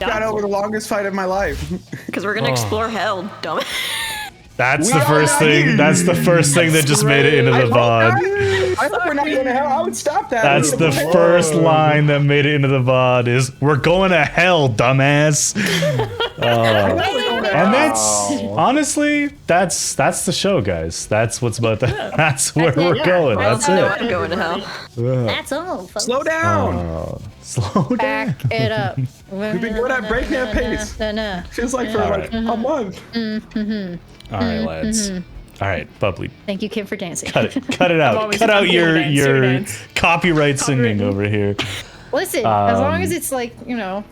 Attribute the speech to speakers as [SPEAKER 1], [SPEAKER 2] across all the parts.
[SPEAKER 1] got over the longest fight of my life.
[SPEAKER 2] Because we're gonna explore hell, dumb.
[SPEAKER 3] That's the first thing. That's the first thing that just made it into the VOD.
[SPEAKER 1] I hope we're not going to hell. I would stop that.
[SPEAKER 3] That's the first line that made it into the VOD is "We're going to hell, dumbass." And that's honestly, that's the show, guys. That's what's about. That's where we're going. That's it.
[SPEAKER 2] I'm going to hell.
[SPEAKER 4] That's all, folks.
[SPEAKER 1] Slow down.
[SPEAKER 3] Slow down.
[SPEAKER 4] Back it up.
[SPEAKER 1] We've been going at breakneck pace. Feels like for like a month.
[SPEAKER 3] All right, lads. All right, bubbly.
[SPEAKER 4] Thank you, Kim, for dancing.
[SPEAKER 3] Cut it out. Cut out your copyright singing over here.
[SPEAKER 4] Listen, as long as it's like, a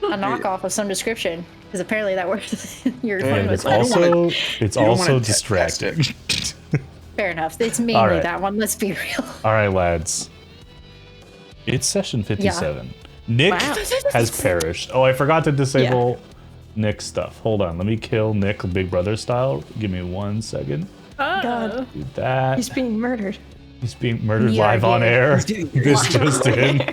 [SPEAKER 4] knockoff of some description, because apparently that works. You're fine with
[SPEAKER 3] it's also distracting.
[SPEAKER 4] Fair enough. It's mainly that one. Let's be real.
[SPEAKER 3] All right, lads. It's session 57. Nick has perished. Oh, I forgot to disable Nick's stuff. Hold on. Let me kill Nick Big Brother style. Give me 1 second.
[SPEAKER 2] God.
[SPEAKER 3] Do that.
[SPEAKER 2] He's being murdered.
[SPEAKER 3] He's being murdered live on air. This just in.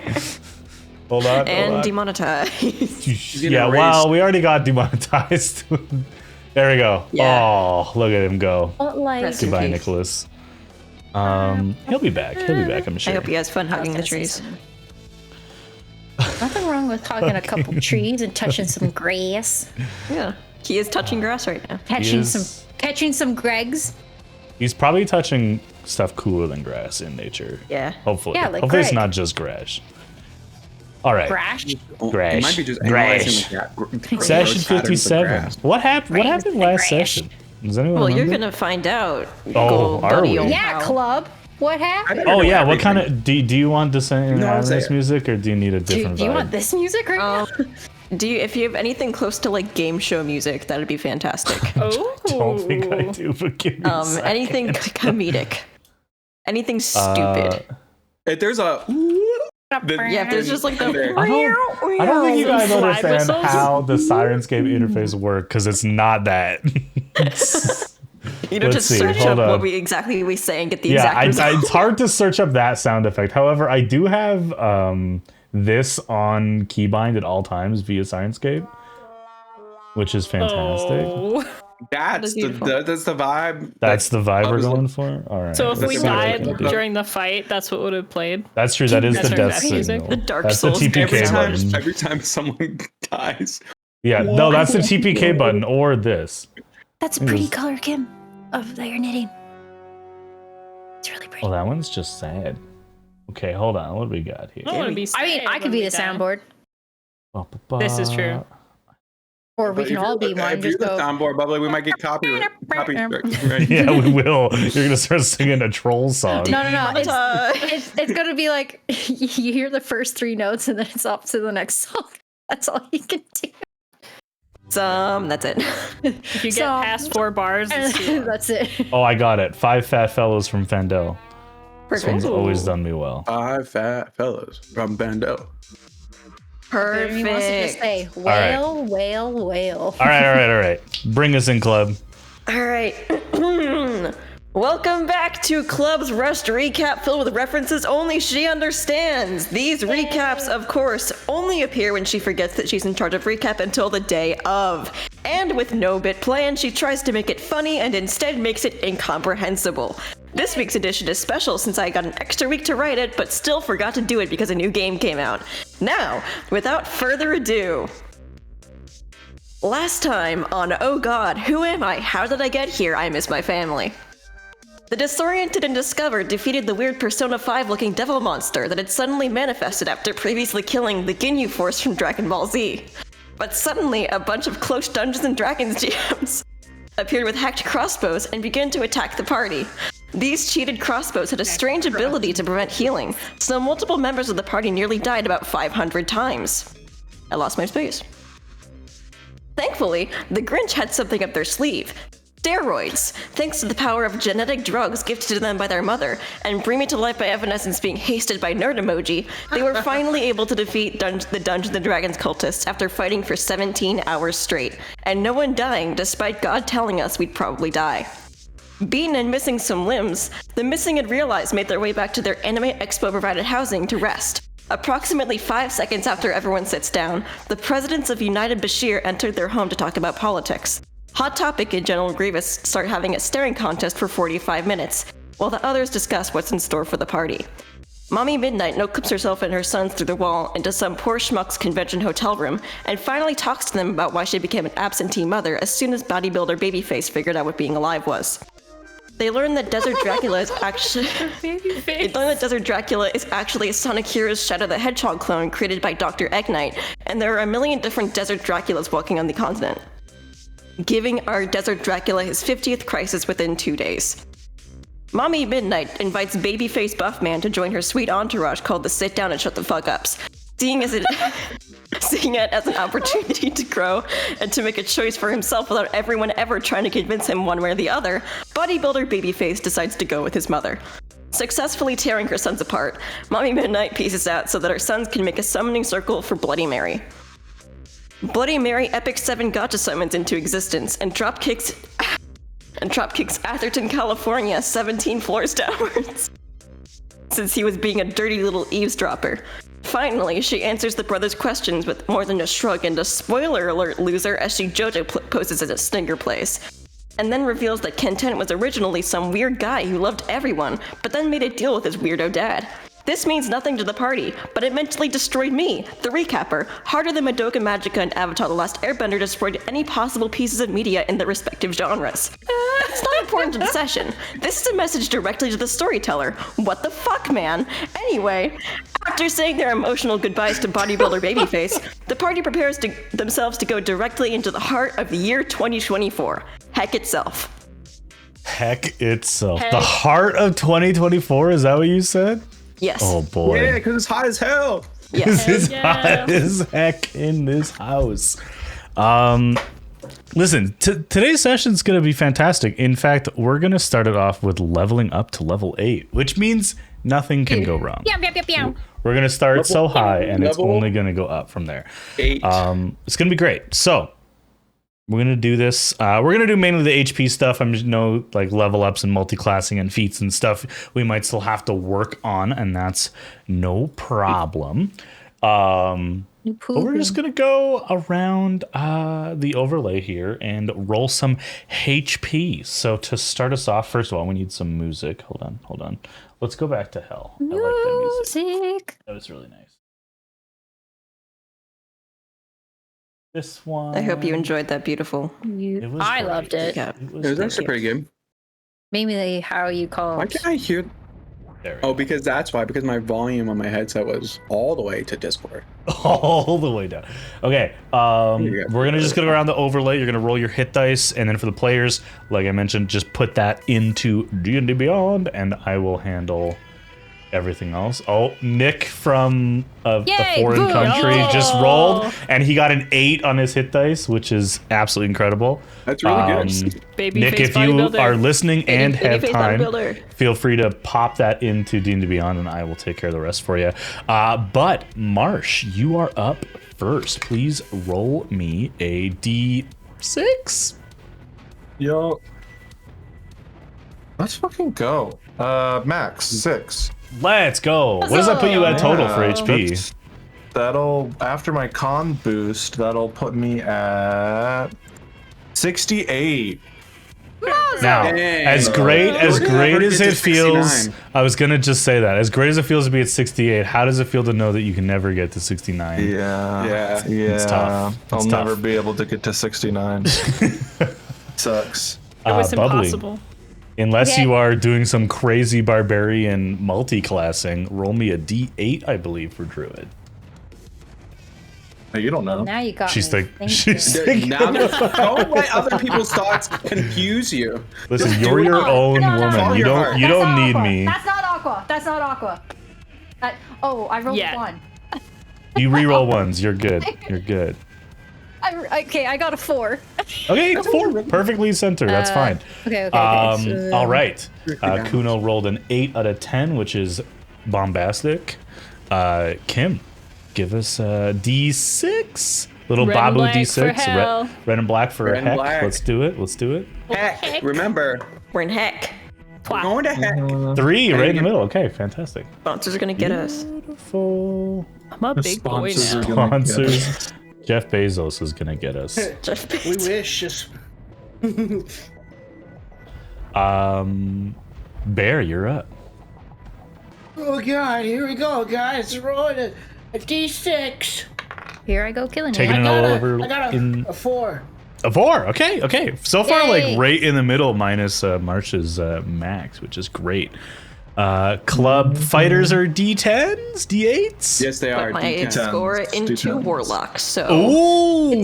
[SPEAKER 3] Hold on.
[SPEAKER 2] And demonetized.
[SPEAKER 3] Yeah, wow, we already got demonetized. There we go.
[SPEAKER 2] Yeah.
[SPEAKER 3] Oh, look at him go. Goodbye,
[SPEAKER 2] peace.
[SPEAKER 3] Nicholas. He'll be back. I'm sure.
[SPEAKER 2] I hope he has fun hugging the trees.
[SPEAKER 4] Nothing wrong with hugging a couple trees and touching some grass.
[SPEAKER 2] Yeah, he is touching grass right now.
[SPEAKER 4] Catching some Gregs.
[SPEAKER 3] He's probably touching stuff cooler than grass in nature.
[SPEAKER 2] Yeah.
[SPEAKER 3] Hopefully.
[SPEAKER 4] Yeah, like
[SPEAKER 3] Hopefully it's
[SPEAKER 4] Greg.
[SPEAKER 3] not just grass. All right.
[SPEAKER 4] Grash.
[SPEAKER 1] It might be just analyzing
[SPEAKER 3] Session 57. What happened? What happened last session? Does anyone
[SPEAKER 2] Well, you're
[SPEAKER 3] remember?
[SPEAKER 2] gonna find out.
[SPEAKER 3] Oh, are we?
[SPEAKER 4] Yeah, club. What happened?
[SPEAKER 3] Oh yeah. What kind of do you want Descent
[SPEAKER 1] No,
[SPEAKER 3] and
[SPEAKER 1] say
[SPEAKER 3] this
[SPEAKER 1] it.
[SPEAKER 3] music, or do you need a
[SPEAKER 4] Do
[SPEAKER 3] different
[SPEAKER 4] you
[SPEAKER 3] vibe?
[SPEAKER 4] want this music right now?
[SPEAKER 2] If you have anything close to like game show music, that'd be fantastic.
[SPEAKER 3] Don't think I do, but give me a second.
[SPEAKER 2] Anything comedic, anything stupid.
[SPEAKER 1] If there's a
[SPEAKER 2] Yeah, if there's just like the.
[SPEAKER 3] I don't think you guys
[SPEAKER 5] Slide
[SPEAKER 3] understand
[SPEAKER 5] whistles?
[SPEAKER 3] how the Syrinscape interface works, because it's not that.
[SPEAKER 2] You don't
[SPEAKER 3] Let's
[SPEAKER 2] just
[SPEAKER 3] see,
[SPEAKER 2] search
[SPEAKER 3] hold
[SPEAKER 2] up
[SPEAKER 3] on.
[SPEAKER 2] what we exactly we say and get the
[SPEAKER 3] Yeah,
[SPEAKER 2] exact result.
[SPEAKER 3] it's hard to search up that sound effect. However, I do have this on keybind at all times via Syrinscape, which is fantastic.
[SPEAKER 5] Oh.
[SPEAKER 1] that's the vibe.
[SPEAKER 3] That's the vibe we're going for? All right.
[SPEAKER 5] So if we
[SPEAKER 3] let's see what I
[SPEAKER 5] died
[SPEAKER 3] can do.
[SPEAKER 5] during the fight, that's what would have played.
[SPEAKER 3] That's true. That is the
[SPEAKER 5] That's
[SPEAKER 3] death
[SPEAKER 5] exact music.
[SPEAKER 3] signal.
[SPEAKER 2] The Dark
[SPEAKER 3] That's
[SPEAKER 2] Souls
[SPEAKER 3] the TPK button.
[SPEAKER 1] Every time someone dies.
[SPEAKER 3] Yeah, no, that's the TPK button or this.
[SPEAKER 4] That's a pretty color, Kim, of that you're knitting. It's really pretty.
[SPEAKER 3] Oh, that one's just sad. Okay, hold on. What do we got here?
[SPEAKER 5] I don't want to be.
[SPEAKER 4] I mean, I could be the soundboard,
[SPEAKER 5] This is true.
[SPEAKER 4] or we can all be one.
[SPEAKER 1] If you're
[SPEAKER 4] Just
[SPEAKER 1] the
[SPEAKER 4] go.
[SPEAKER 1] soundboard, Bubbly, we might get copyright. Right?
[SPEAKER 3] Yeah, we will. You're gonna start singing a troll song.
[SPEAKER 4] No. It's gonna be like you hear the first 3 notes and then it's up to the next song. That's all you can do.
[SPEAKER 2] That's it.
[SPEAKER 5] If you get past 4 bars, it's too long.
[SPEAKER 4] That's it.
[SPEAKER 3] Oh, I got it. 5 fat fellows from Fandel. This one's
[SPEAKER 2] Perfect.
[SPEAKER 3] always done me well.
[SPEAKER 1] 5 fat fellows from Bando.
[SPEAKER 2] Perfect.
[SPEAKER 4] He wants to just say whale, whale, whale.
[SPEAKER 3] All right. Bring us in, club.
[SPEAKER 2] All right. Welcome back to Club's Rushed Recap filled with references only she understands. These recaps, of course, only appear when she forgets that she's in charge of recap until the day of. And with no bit plan, she tries to make it funny and instead makes it incomprehensible. This week's edition is special since I got an extra week to write it, but still forgot to do it because a new game came out. Now, without further ado, last time on Oh God, Who Am I? How Did I Get Here? I Miss My Family. The disoriented and discovered defeated the weird Persona 5-looking devil monster that had suddenly manifested after previously killing the Ginyu Force from Dragon Ball Z. But suddenly, a bunch of cloaked Dungeons & Dragons GMs appeared with hacked crossbows and began to attack the party. These cheated crossbows had a strange ability to prevent healing, so multiple members of the party nearly died about 500 times. I lost my space. Thankfully, the Grinch had something up their sleeve. Steroids, thanks to the power of genetic drugs gifted to them by their mother, and Bring Me to Life by Evanescence being hasted by Nerd Emoji, they were finally able to defeat the Dungeons & Dragons cultists after fighting for 17 hours straight, and no one dying despite God telling us we'd probably die. Beaten and missing some limbs, the missing and realized made their way back to their Anime Expo provided housing to rest. Approximately 5 seconds after everyone sits down, the presidents of United Bashir entered their home to talk about politics. Hot Topic and General Grievous start having a staring contest for 45 minutes, while the others discuss what's in store for the party. Mommy Midnight no-clips herself and her sons through the wall into some poor schmuck's convention hotel room, and finally talks to them about why she became an absentee mother as soon as bodybuilder Babyface figured out what being alive was. They learn that Desert Dracula is actually a Sonic Heroes Shadow the Hedgehog clone created by Dr. Eggnight, and there are a million different Desert Draculas walking on the continent, giving our Desert Dracula his 50th crisis within 2 days. Mommy Midnight invites Babyface Buffman to join her sweet entourage called the Sit Down and Shut the Fuck Ups, seeing it as an opportunity to grow and to make a choice for himself without everyone ever trying to convince him one way or the other. Bodybuilder Babyface decides to go with his mother. Successfully tearing her sons apart, Mommy Midnight pieces out so that her sons can make a summoning circle for Bloody Mary. Bloody Mary Epic 7 gotcha summons into existence and dropkicks Atherton, California 17 floors downwards, since he was being a dirty little eavesdropper. Finally, she answers the brothers' questions with more than a shrug and a spoiler alert loser as she JoJo poses as a Stinger plays, and then reveals that Content was originally some weird guy who loved everyone, but then made a deal with his weirdo dad. This means nothing to the party, but it mentally destroyed me, the recapper, harder than Madoka Magica and Avatar The Last Airbender destroyed any possible pieces of media in their respective genres. It's not important to the session. This is a message directly to the storyteller. What the fuck, man? Anyway, after saying their emotional goodbyes to bodybuilder Babyface, the party prepares themselves to go directly into the heart of the year 2024. Heck itself.
[SPEAKER 3] Heck itself. Heck. The heart of 2024, is that what you said?
[SPEAKER 2] Yes.
[SPEAKER 3] Oh boy.
[SPEAKER 1] Yeah, because it's hot as hell.
[SPEAKER 2] Yes.
[SPEAKER 3] It's hot as heck in this house. Listen, today's session is going to be fantastic. In fact, we're going to start it off with leveling up to level 8, which means nothing can go wrong. We're going to start so high, and it's only going to go up from there.
[SPEAKER 1] 8.
[SPEAKER 3] It's going to be great. So we're going to do this. We're going to do mainly the HP stuff. I'm just like level ups and multi-classing and feats and stuff we might still have to work on, and that's no problem. But we're just going to go around the overlay here and roll some HP. So to start us off, first of all, we need some music. Hold on. Let's go back to hell. I like that music. That was really nice. This one.
[SPEAKER 2] I hope you enjoyed that beautiful.
[SPEAKER 4] I loved it.
[SPEAKER 2] Yeah.
[SPEAKER 1] It was actually pretty good.
[SPEAKER 4] Maybe how you call.
[SPEAKER 1] Why can't I hear? Oh, because that's why. Because my volume on my headset was all the way to Discord.
[SPEAKER 3] All the way down. Okay. We're just gonna go around the overlay. You're gonna roll your hit dice, and then for the players, like I mentioned, just put that into D&D Beyond, and I will handle everything else. Oh, Nick from a foreign country just rolled, and he got an 8 on his hit dice, which is absolutely incredible.
[SPEAKER 1] That's really good.
[SPEAKER 3] Nick, if you are listening and have time, feel free to pop that into D&D Beyond, and I will take care of the rest for you. But Marsh, you are up first. Please roll me a D6.
[SPEAKER 6] Yo. Let's fucking go. Max 6.
[SPEAKER 3] Let's go. What does that put you at total for HP?
[SPEAKER 6] That'll, after my con boost, that'll put me at 68.
[SPEAKER 3] Now, as great as it feels, I was gonna just say that. As great as it feels to be at 68, how does it feel to know that you can never get to 69?
[SPEAKER 6] Yeah.
[SPEAKER 3] It's tough.
[SPEAKER 6] I'll never be able to get to 69. Sucks.
[SPEAKER 5] It was impossible.
[SPEAKER 3] Unless you are doing some crazy barbarian multi-classing, roll me a D8, I believe, for Druid.
[SPEAKER 6] You don't know.
[SPEAKER 4] Now you got
[SPEAKER 3] she's
[SPEAKER 4] me.
[SPEAKER 3] Thinking.
[SPEAKER 1] Now don't let other people's thoughts confuse you.
[SPEAKER 3] Listen, you're your own woman. You don't need me.
[SPEAKER 4] That's not Aqua. I rolled 1.
[SPEAKER 3] You reroll ones. You're good. You're good.
[SPEAKER 4] I got a 4.
[SPEAKER 3] Okay, 4. Perfectly centered. That's fine.
[SPEAKER 4] Okay.
[SPEAKER 3] All right. Kuno rolled an 8 out of 10, which is bombastic. Kim, give us a D6. Little Babu D6. Red and black for heck. Let's do it.
[SPEAKER 1] Heck. Remember.
[SPEAKER 2] We're in heck.
[SPEAKER 1] We're going to heck.
[SPEAKER 3] 3 right in the middle. Okay, fantastic.
[SPEAKER 2] Sponsors are gonna get us.
[SPEAKER 3] Beautiful.
[SPEAKER 5] I'm a big boy
[SPEAKER 6] sponsors
[SPEAKER 5] now.
[SPEAKER 6] are gonna get
[SPEAKER 3] Sponsors. Jeff Bezos is gonna get us.
[SPEAKER 7] We wish. Just
[SPEAKER 3] Bear, you're up.
[SPEAKER 7] oh god, here we go, guys. Rolling a d6.
[SPEAKER 4] Here I go killing
[SPEAKER 3] Taking
[SPEAKER 4] you.
[SPEAKER 3] it all over
[SPEAKER 7] I got
[SPEAKER 3] in
[SPEAKER 7] a 4.
[SPEAKER 3] a 4. Okay. So far,
[SPEAKER 4] Yay.
[SPEAKER 3] like right in the middle, minus March's max, which is great. Club fighters are D10s, D8s.
[SPEAKER 1] Yes, they are.
[SPEAKER 2] Put my
[SPEAKER 1] D10s.
[SPEAKER 2] score into
[SPEAKER 6] D10s.
[SPEAKER 2] Warlock, so
[SPEAKER 3] Ooh,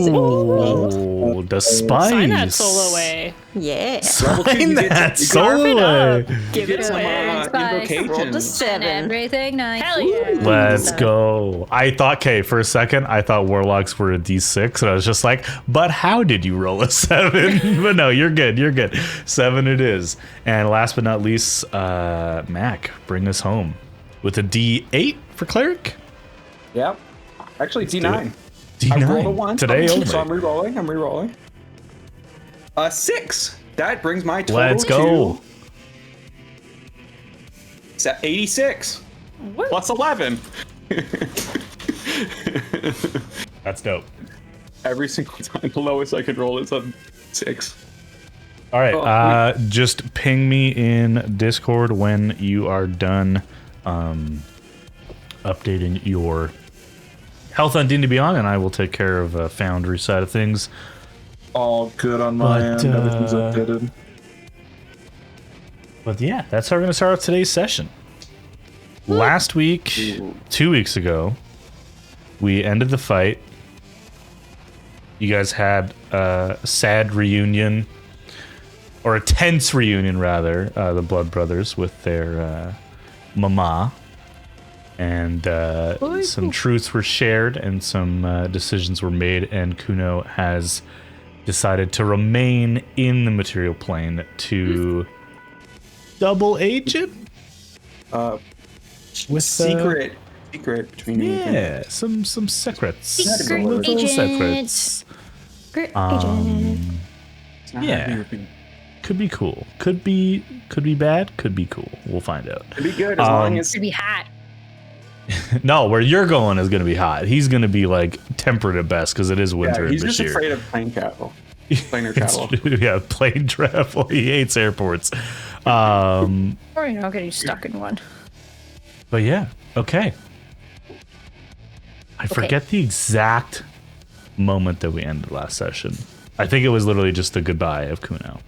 [SPEAKER 3] the spice.
[SPEAKER 5] Sign that solo away.
[SPEAKER 2] yeah.
[SPEAKER 3] Sign that
[SPEAKER 5] Carve it
[SPEAKER 3] solo.
[SPEAKER 5] up. Give
[SPEAKER 1] Get
[SPEAKER 5] it
[SPEAKER 1] some
[SPEAKER 5] away.
[SPEAKER 2] Roll to
[SPEAKER 1] invocations.
[SPEAKER 2] 7.
[SPEAKER 4] Everything nice.
[SPEAKER 5] Hell yeah.
[SPEAKER 3] Let's go. I thought, okay, for a second, I thought warlocks were a D6, and I was just like, but how did you roll a 7? But no, you're good. 7 it is. And last but not least, Mac, bring us home with a D8 for cleric.
[SPEAKER 1] Yep. Actually, D9.
[SPEAKER 3] D9
[SPEAKER 1] I rolled a 1
[SPEAKER 3] today only.
[SPEAKER 1] So I'm re-rolling. 6. That brings my total
[SPEAKER 3] Let's go.
[SPEAKER 1] to 86 plus 11.
[SPEAKER 3] That's dope.
[SPEAKER 1] Every single time, the lowest I could roll is a 6.
[SPEAKER 3] All right, just ping me in Discord when you are done updating your health on D&D Beyond, and I will take care of Foundry side of things.
[SPEAKER 6] All good on my
[SPEAKER 3] But,
[SPEAKER 6] end. Everything's updated.
[SPEAKER 3] But yeah, that's how we're going to start off today's session. Last week, 2 weeks ago, we ended the fight. You guys had a sad reunion, or a tense reunion, rather, the Blood Brothers with their mama. And some truths were shared and some decisions were made, and Kuno has decided to remain in the material plane to double agent? With
[SPEAKER 1] Secret between me and
[SPEAKER 3] yeah, some secrets.
[SPEAKER 4] Secret
[SPEAKER 3] Some little
[SPEAKER 4] agent.
[SPEAKER 3] secrets.
[SPEAKER 4] Great agent.
[SPEAKER 1] It's not
[SPEAKER 3] Yeah.
[SPEAKER 1] European.
[SPEAKER 3] Could be cool. Could be bad. Could be cool. We'll find out.
[SPEAKER 1] It'd be good as long as
[SPEAKER 4] Should be hot.
[SPEAKER 3] No, where you're going is going to be hot. He's going to be like temperate at best because it is winter
[SPEAKER 1] he's
[SPEAKER 3] this
[SPEAKER 1] just
[SPEAKER 3] year.
[SPEAKER 1] afraid of plane travel. Planar
[SPEAKER 3] It's
[SPEAKER 1] travel.
[SPEAKER 3] true, yeah, plane travel. He hates airports.
[SPEAKER 4] Or getting stuck in one.
[SPEAKER 3] But yeah, okay. I forget the exact moment that we ended last session. I think it was literally just the goodbye of Kuno.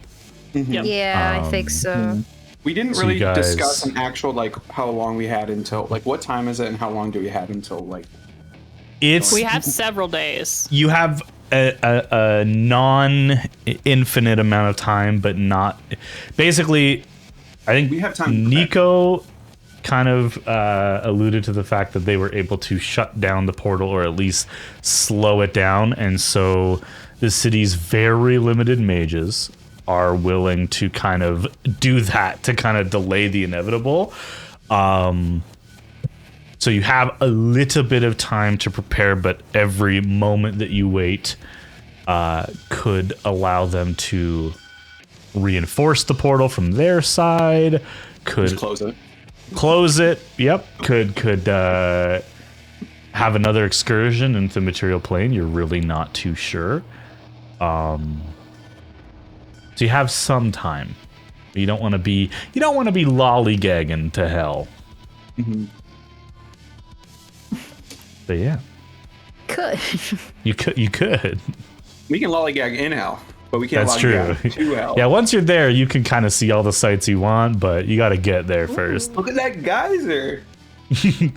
[SPEAKER 5] Yep.
[SPEAKER 4] Yeah, I think so.
[SPEAKER 1] We didn't
[SPEAKER 3] So
[SPEAKER 1] really
[SPEAKER 3] you guys-
[SPEAKER 1] discuss an actual like how long we had until like what time is it and how long do we have until like
[SPEAKER 3] It's
[SPEAKER 5] We have several days.
[SPEAKER 3] you have a non-infinite amount of time, but not basically. I think
[SPEAKER 1] We have time to prep.
[SPEAKER 3] Nico kind of alluded to the fact that they were able to shut down the portal or at least slow it down, and so the city's very limited mages are willing to kind of do that to kind of delay the inevitable. So you have a little bit of time to prepare, but every moment that you wait could allow them to reinforce the portal from their side. Could
[SPEAKER 1] just close it?
[SPEAKER 3] close it. Yep. Could have another excursion into the material plane. You're really not too sure. So you have some time. You don't want to be lollygagging to hell.
[SPEAKER 1] Mm-hmm.
[SPEAKER 3] But yeah,
[SPEAKER 4] Could.
[SPEAKER 3] you could.
[SPEAKER 1] We can lollygag in hell, but we can't
[SPEAKER 3] That's true.
[SPEAKER 1] lollygag to hell.
[SPEAKER 3] Yeah, once you're there, you can kind of see all the sights you want, but you got to get there first.
[SPEAKER 1] Look at that geyser.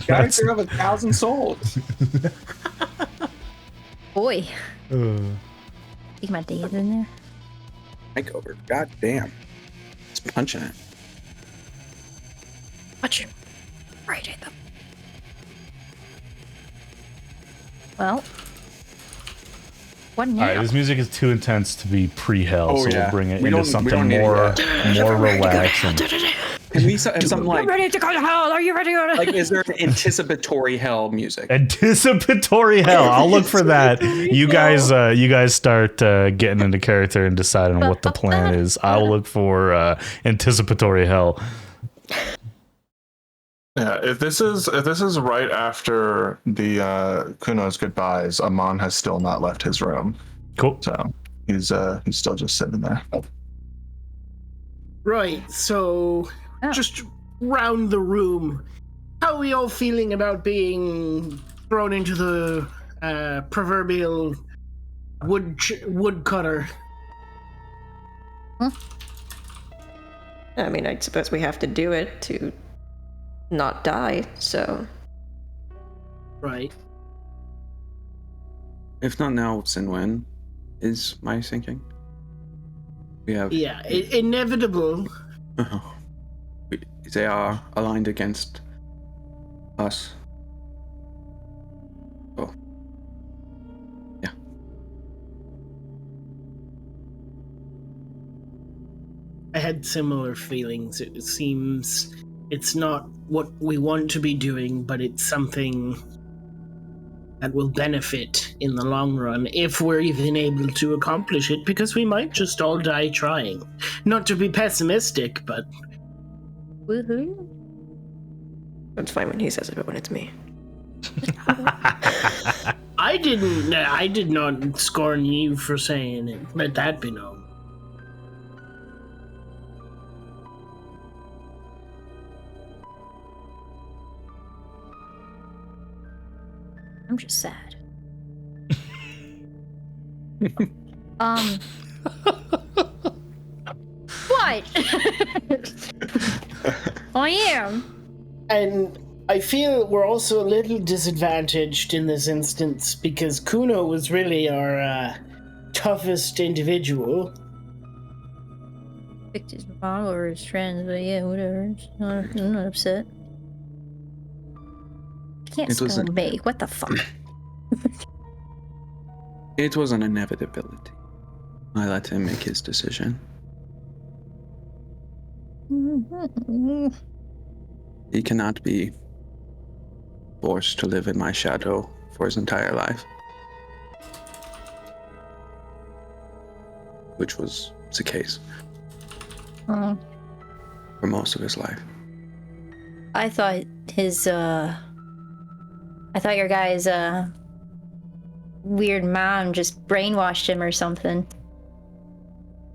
[SPEAKER 1] Geyser of 1,000 souls.
[SPEAKER 4] Boy. Think my day is in there.
[SPEAKER 1] Mike over. God damn. It's punching it.
[SPEAKER 4] Watch it. Right at them. Well. What now?
[SPEAKER 3] All right, this music is too intense to be pre-hell,
[SPEAKER 1] Oh,
[SPEAKER 3] so
[SPEAKER 1] yeah.
[SPEAKER 3] we'll bring it
[SPEAKER 1] We
[SPEAKER 3] into
[SPEAKER 1] don't- we
[SPEAKER 3] something
[SPEAKER 1] don't need it
[SPEAKER 3] more
[SPEAKER 1] yet.
[SPEAKER 3] relaxing.
[SPEAKER 1] Can we have something like?
[SPEAKER 4] ready to go to hell? Are you ready to go to
[SPEAKER 1] Like, is there an anticipatory hell music?
[SPEAKER 3] Anticipatory hell. I'll look for that. You guys start getting into character and deciding what the plan is. I'll look for anticipatory hell.
[SPEAKER 6] Yeah, if this is right after the Kronos goodbyes, Amon has still not left his room.
[SPEAKER 3] Cool.
[SPEAKER 6] So he's still just sitting there.
[SPEAKER 7] Right, so just round the room. How are we all feeling about being thrown into the proverbial woodcutter?
[SPEAKER 2] I mean, I suppose we have to do it to not die, so...
[SPEAKER 7] Right.
[SPEAKER 1] If not now, then when? Is my thinking. We have.
[SPEAKER 7] Yeah, inevitable.
[SPEAKER 1] They are aligned against us. Oh. Yeah.
[SPEAKER 7] I had similar feelings. It seems it's not what we want to be doing, but it's something that will benefit in the long run if we're even able to accomplish it, because we might just all die trying. Not to be pessimistic, but...
[SPEAKER 4] Woohoo.
[SPEAKER 2] It's fine when he says it, but when it's me.
[SPEAKER 7] I did not scorn you for saying it. Let that be known.
[SPEAKER 4] I'm just sad. What? I am.
[SPEAKER 7] And I feel we're also a little disadvantaged in this instance because Kuno was really our toughest individual.
[SPEAKER 4] Picked his mom or his friends, but yeah, whatever. I'm not upset. I can't scold me. What the fuck?
[SPEAKER 1] It was an inevitability. I let him make his decision. He cannot be forced to live in my shadow for his entire life. Which was the case. For most of his life.
[SPEAKER 4] I thought your guy's weird mom just brainwashed him or something.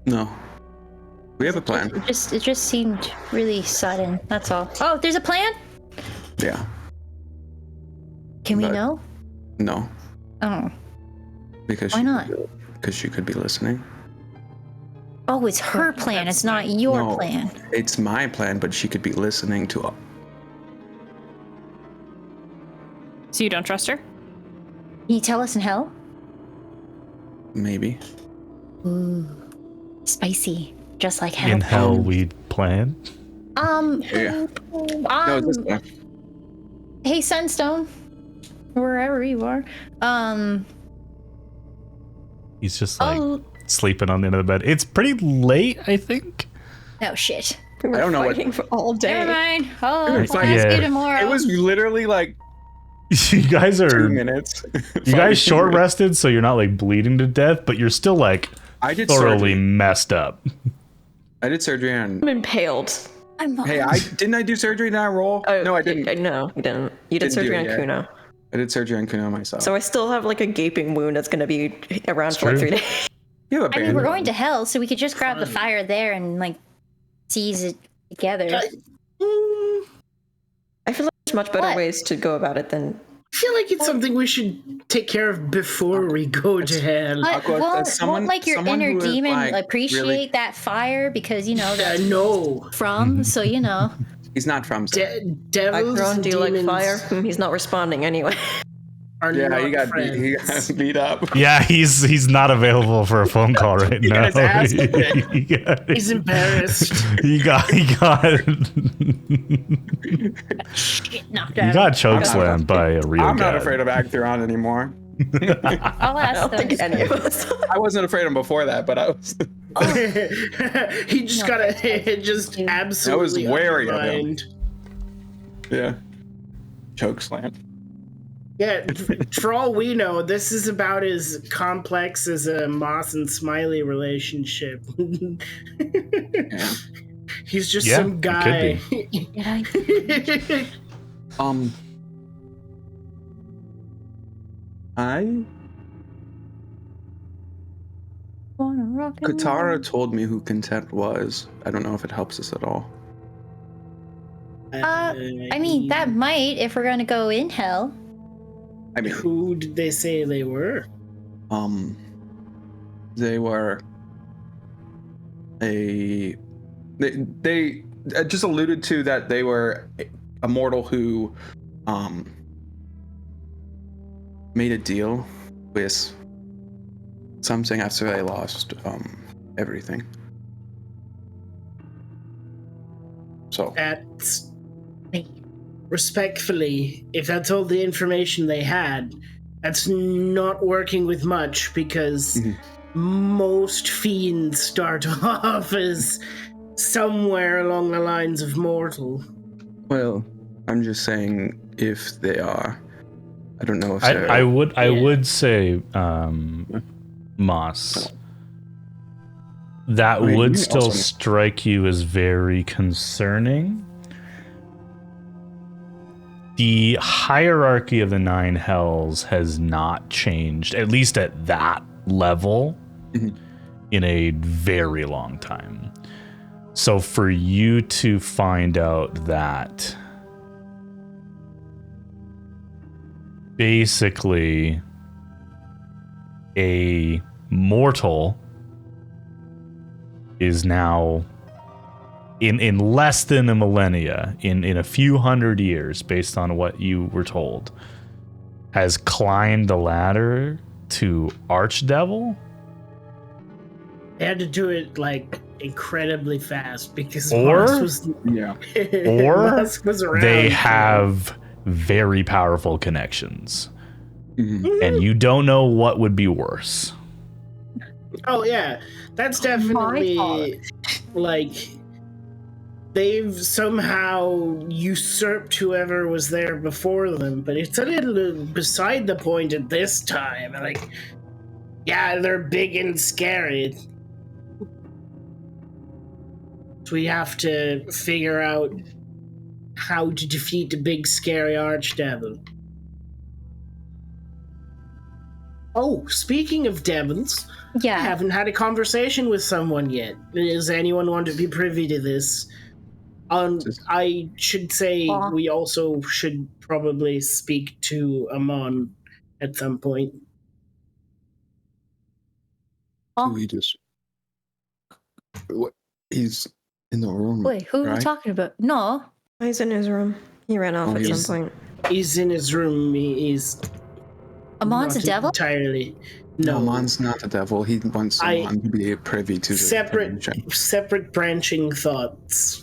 [SPEAKER 1] No. We have a plan.
[SPEAKER 4] It just seemed really sudden, that's all. Oh, there's a plan?
[SPEAKER 1] Yeah.
[SPEAKER 4] Can we know?
[SPEAKER 1] No.
[SPEAKER 4] Oh.
[SPEAKER 1] Because
[SPEAKER 4] why not?
[SPEAKER 1] Because she could be listening.
[SPEAKER 4] Oh, it's her plan. It's not your plan.
[SPEAKER 1] It's my plan, but she could be listening to.
[SPEAKER 5] So you don't trust her?
[SPEAKER 4] Can you tell us in hell?
[SPEAKER 1] Maybe.
[SPEAKER 4] Ooh, spicy, just like hell.
[SPEAKER 3] In hell, we plan.
[SPEAKER 1] Yeah. No, it's this time.
[SPEAKER 4] Hey, Sunstone, wherever you are.
[SPEAKER 3] He's just like sleeping on the end of the bed. It's pretty late, I think.
[SPEAKER 4] Oh shit.
[SPEAKER 2] I don't know what for all day.
[SPEAKER 4] Never mind. Oh,
[SPEAKER 1] It's
[SPEAKER 4] I'll
[SPEAKER 1] like-
[SPEAKER 4] ask
[SPEAKER 3] Yeah.
[SPEAKER 4] you tomorrow.
[SPEAKER 1] It was literally like
[SPEAKER 3] You guys are
[SPEAKER 1] 2 minutes.
[SPEAKER 3] you guys short rested, so you're not like bleeding to death, but you're still like
[SPEAKER 1] I did
[SPEAKER 3] thoroughly
[SPEAKER 1] surgery.
[SPEAKER 3] messed up.
[SPEAKER 1] I did surgery on.
[SPEAKER 2] I'm impaled.
[SPEAKER 1] Hey, didn't I do surgery in that roll?
[SPEAKER 2] Oh,
[SPEAKER 1] No, I didn't.
[SPEAKER 2] No, you didn't. You did
[SPEAKER 1] Didn't
[SPEAKER 2] surgery
[SPEAKER 1] do
[SPEAKER 2] on
[SPEAKER 1] it yet.
[SPEAKER 2] Kuno.
[SPEAKER 1] I did surgery on Kuno myself.
[SPEAKER 2] So I still have like a gaping wound that's gonna be around for like
[SPEAKER 3] true.
[SPEAKER 2] 3 days.
[SPEAKER 1] you have a
[SPEAKER 4] I mean, we're
[SPEAKER 1] bandage.
[SPEAKER 4] going to hell, so we could just grab the fire there and like seize it together.
[SPEAKER 2] I feel like there's much better
[SPEAKER 4] What?
[SPEAKER 2] ways to go about it than.
[SPEAKER 7] I feel like it's something we should take care of before we go to hell.
[SPEAKER 4] But won't like your
[SPEAKER 1] someone
[SPEAKER 4] inner
[SPEAKER 1] who is,
[SPEAKER 4] demon
[SPEAKER 1] like,
[SPEAKER 4] appreciate
[SPEAKER 1] really-
[SPEAKER 4] that fire because you know that's
[SPEAKER 7] No.
[SPEAKER 4] from, so you know.
[SPEAKER 1] He's not from.
[SPEAKER 7] Devils
[SPEAKER 2] Akron, do you like
[SPEAKER 7] demons
[SPEAKER 2] fire? He's not responding anyway.
[SPEAKER 7] Are
[SPEAKER 1] Yeah,
[SPEAKER 7] not
[SPEAKER 1] he got
[SPEAKER 7] friends.
[SPEAKER 1] beat up.
[SPEAKER 3] Yeah, he's not available for a phone call right now.
[SPEAKER 1] got his ass kicked.
[SPEAKER 3] he got,
[SPEAKER 7] He's embarrassed.
[SPEAKER 3] he got
[SPEAKER 4] Shit knocked
[SPEAKER 3] he
[SPEAKER 4] out.
[SPEAKER 3] got chokeslammed by a real
[SPEAKER 1] I'm
[SPEAKER 3] guy.
[SPEAKER 1] not afraid of Actheron anymore.
[SPEAKER 4] I'll
[SPEAKER 2] I
[SPEAKER 4] ask
[SPEAKER 2] don't
[SPEAKER 4] them.
[SPEAKER 2] think any of us.
[SPEAKER 1] I wasn't afraid of him before that, but I was.
[SPEAKER 7] He just got just absolutely
[SPEAKER 1] wary of him.
[SPEAKER 7] undermined.
[SPEAKER 1] Yeah. Choke slam.
[SPEAKER 7] Yeah, for all we know, this is about as complex as a Moss and Smiley relationship.
[SPEAKER 1] Yeah.
[SPEAKER 7] He's just
[SPEAKER 3] Yeah,
[SPEAKER 7] some
[SPEAKER 3] it
[SPEAKER 7] guy.
[SPEAKER 1] Katara told me who Content was. I don't know if it helps us at all.
[SPEAKER 4] I mean, that might if we're gonna go in hell.
[SPEAKER 1] I mean,
[SPEAKER 7] Who did they say they were?
[SPEAKER 1] they were they just alluded to that they were a mortal who made a deal with something after they lost everything. So
[SPEAKER 7] That's respectfully, if that's all the information they had, that's not working with much because most fiends start off as somewhere along the lines of mortal.
[SPEAKER 1] well, I'm just saying if they are. I don't know if
[SPEAKER 3] I would say Moss. That
[SPEAKER 1] I mean,
[SPEAKER 3] would
[SPEAKER 1] you
[SPEAKER 3] still
[SPEAKER 1] also-
[SPEAKER 3] strike you as very concerning. The hierarchy of the 9 hells has not changed, at least at that level, in a very long time. So for you to find out that basically a mortal is now in less than a millennia, in a few hundred years, based on what you were told, has climbed the ladder to Archdevil.
[SPEAKER 7] They had to do it like incredibly fast because
[SPEAKER 3] Or-
[SPEAKER 7] Moss was
[SPEAKER 1] Yeah.
[SPEAKER 3] Or
[SPEAKER 7] Moss was around.
[SPEAKER 3] they have very powerful connections.
[SPEAKER 1] Mhm.
[SPEAKER 3] And you don't know what would be worse.
[SPEAKER 7] Oh yeah, that's definitely like they've somehow usurped whoever was there before them, but it's a little beside the point at this time. Like, yeah, they're big and scary. So we have to figure out how to defeat the big scary archdevil. Oh, speaking of devils, I
[SPEAKER 4] Yeah.
[SPEAKER 7] haven't had a conversation with someone yet. Does anyone want to be privy to this? I should say we also should probably speak to Amon at some point.
[SPEAKER 1] We just what? He's in the room.
[SPEAKER 4] Wait, who are we
[SPEAKER 1] right?
[SPEAKER 4] talking about? No.
[SPEAKER 2] He's in his room. He ran off
[SPEAKER 1] Oh,
[SPEAKER 2] at
[SPEAKER 1] he's-
[SPEAKER 2] some point.
[SPEAKER 7] He's in his room. He's
[SPEAKER 4] Amon's a
[SPEAKER 7] not
[SPEAKER 4] devil?
[SPEAKER 7] Entirely.
[SPEAKER 1] No,
[SPEAKER 7] No,
[SPEAKER 1] Amon's not the devil. He wants
[SPEAKER 7] I-
[SPEAKER 1] Amon to be privy to the information.
[SPEAKER 7] separate branching thoughts.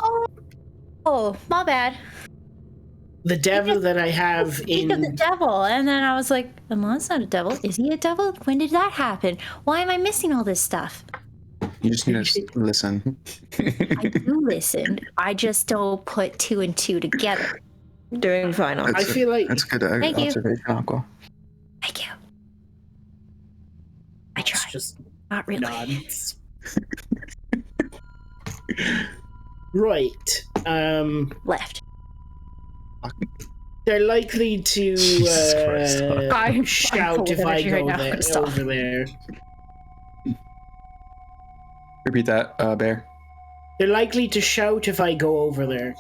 [SPEAKER 4] Oh, my bad.
[SPEAKER 7] The devil that I have
[SPEAKER 4] Speak of the
[SPEAKER 7] in
[SPEAKER 4] devil, and then I was like, Amon's not a devil. Is he a devil? When did that happen? Why am I missing all this stuff?
[SPEAKER 1] You just need to listen.
[SPEAKER 4] I do listen. I just don't put 2 and 2 together.
[SPEAKER 2] Doing fine.
[SPEAKER 7] I feel like
[SPEAKER 1] That's good
[SPEAKER 4] Thank you.
[SPEAKER 1] observation, Aqua.
[SPEAKER 4] Thank you. I
[SPEAKER 7] it's
[SPEAKER 4] tried.
[SPEAKER 7] just
[SPEAKER 4] Not really.
[SPEAKER 7] nods. Right.
[SPEAKER 4] Left.
[SPEAKER 7] They're likely to
[SPEAKER 3] Jesus Christ.
[SPEAKER 4] I'm
[SPEAKER 7] shout
[SPEAKER 4] full
[SPEAKER 7] if
[SPEAKER 4] of
[SPEAKER 7] I
[SPEAKER 4] energy
[SPEAKER 7] go
[SPEAKER 4] right now.
[SPEAKER 7] there,
[SPEAKER 4] Stop.
[SPEAKER 7] over there.
[SPEAKER 1] Repeat that, Bear.
[SPEAKER 7] They're likely to shout if I go over there.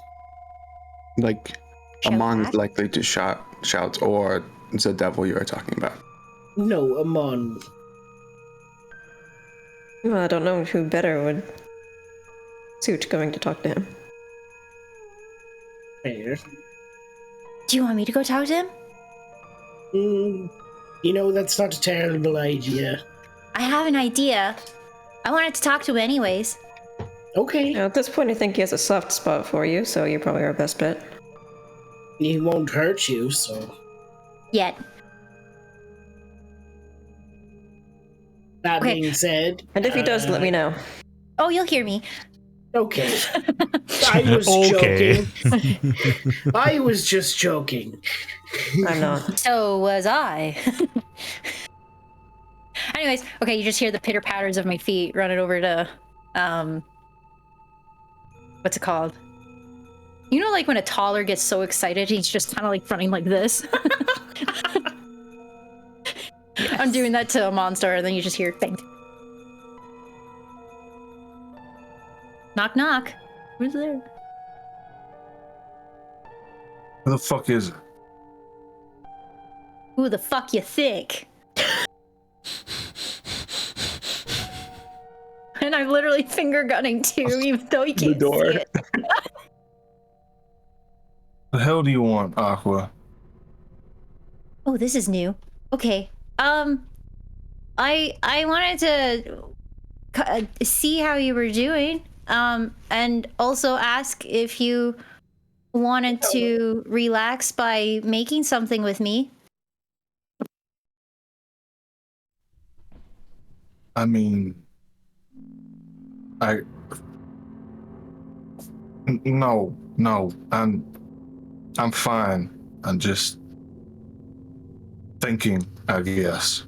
[SPEAKER 1] Like,
[SPEAKER 4] Shout
[SPEAKER 1] Amon's
[SPEAKER 4] back?
[SPEAKER 1] likely to shout, or it's the devil you are talking about.
[SPEAKER 7] No, Amon.
[SPEAKER 2] Well, I don't know who better would suit going to talk to him.
[SPEAKER 7] Fair.
[SPEAKER 4] Do you want me to go talk to him?
[SPEAKER 7] You know, that's not a terrible idea.
[SPEAKER 4] I have an idea. I wanted to talk to him anyways.
[SPEAKER 7] Okay.
[SPEAKER 2] Now, at this point, I think he has a soft spot for you, so you're probably our best bet.
[SPEAKER 7] He won't hurt you, so.
[SPEAKER 4] Yet.
[SPEAKER 7] That being said,
[SPEAKER 2] And if he does, let me know.
[SPEAKER 4] Oh, you'll hear me.
[SPEAKER 7] okay. I was
[SPEAKER 3] Okay.
[SPEAKER 7] joking. I was just joking.
[SPEAKER 2] I'm not.
[SPEAKER 4] So was I. Anyways, okay, you just hear the pitter patters of my feet running over to, what's it called? You know, like when a toddler gets so excited, he's just kind of like running like this. I'm doing that to a monster, and then you just hear bang. Knock, knock. Who's there?
[SPEAKER 6] Who the fuck is it?
[SPEAKER 4] Who the fuck you think? And I'm literally finger gunning too, even though you can't
[SPEAKER 1] door.
[SPEAKER 4] see it.
[SPEAKER 6] The hell do you want, Aqua?
[SPEAKER 4] Oh, this is new. Okay. I wanted to see how you were doing. And also ask if you wanted to relax by making something with me.
[SPEAKER 6] I mean, no, I'm fine. I'm just thinking, I guess.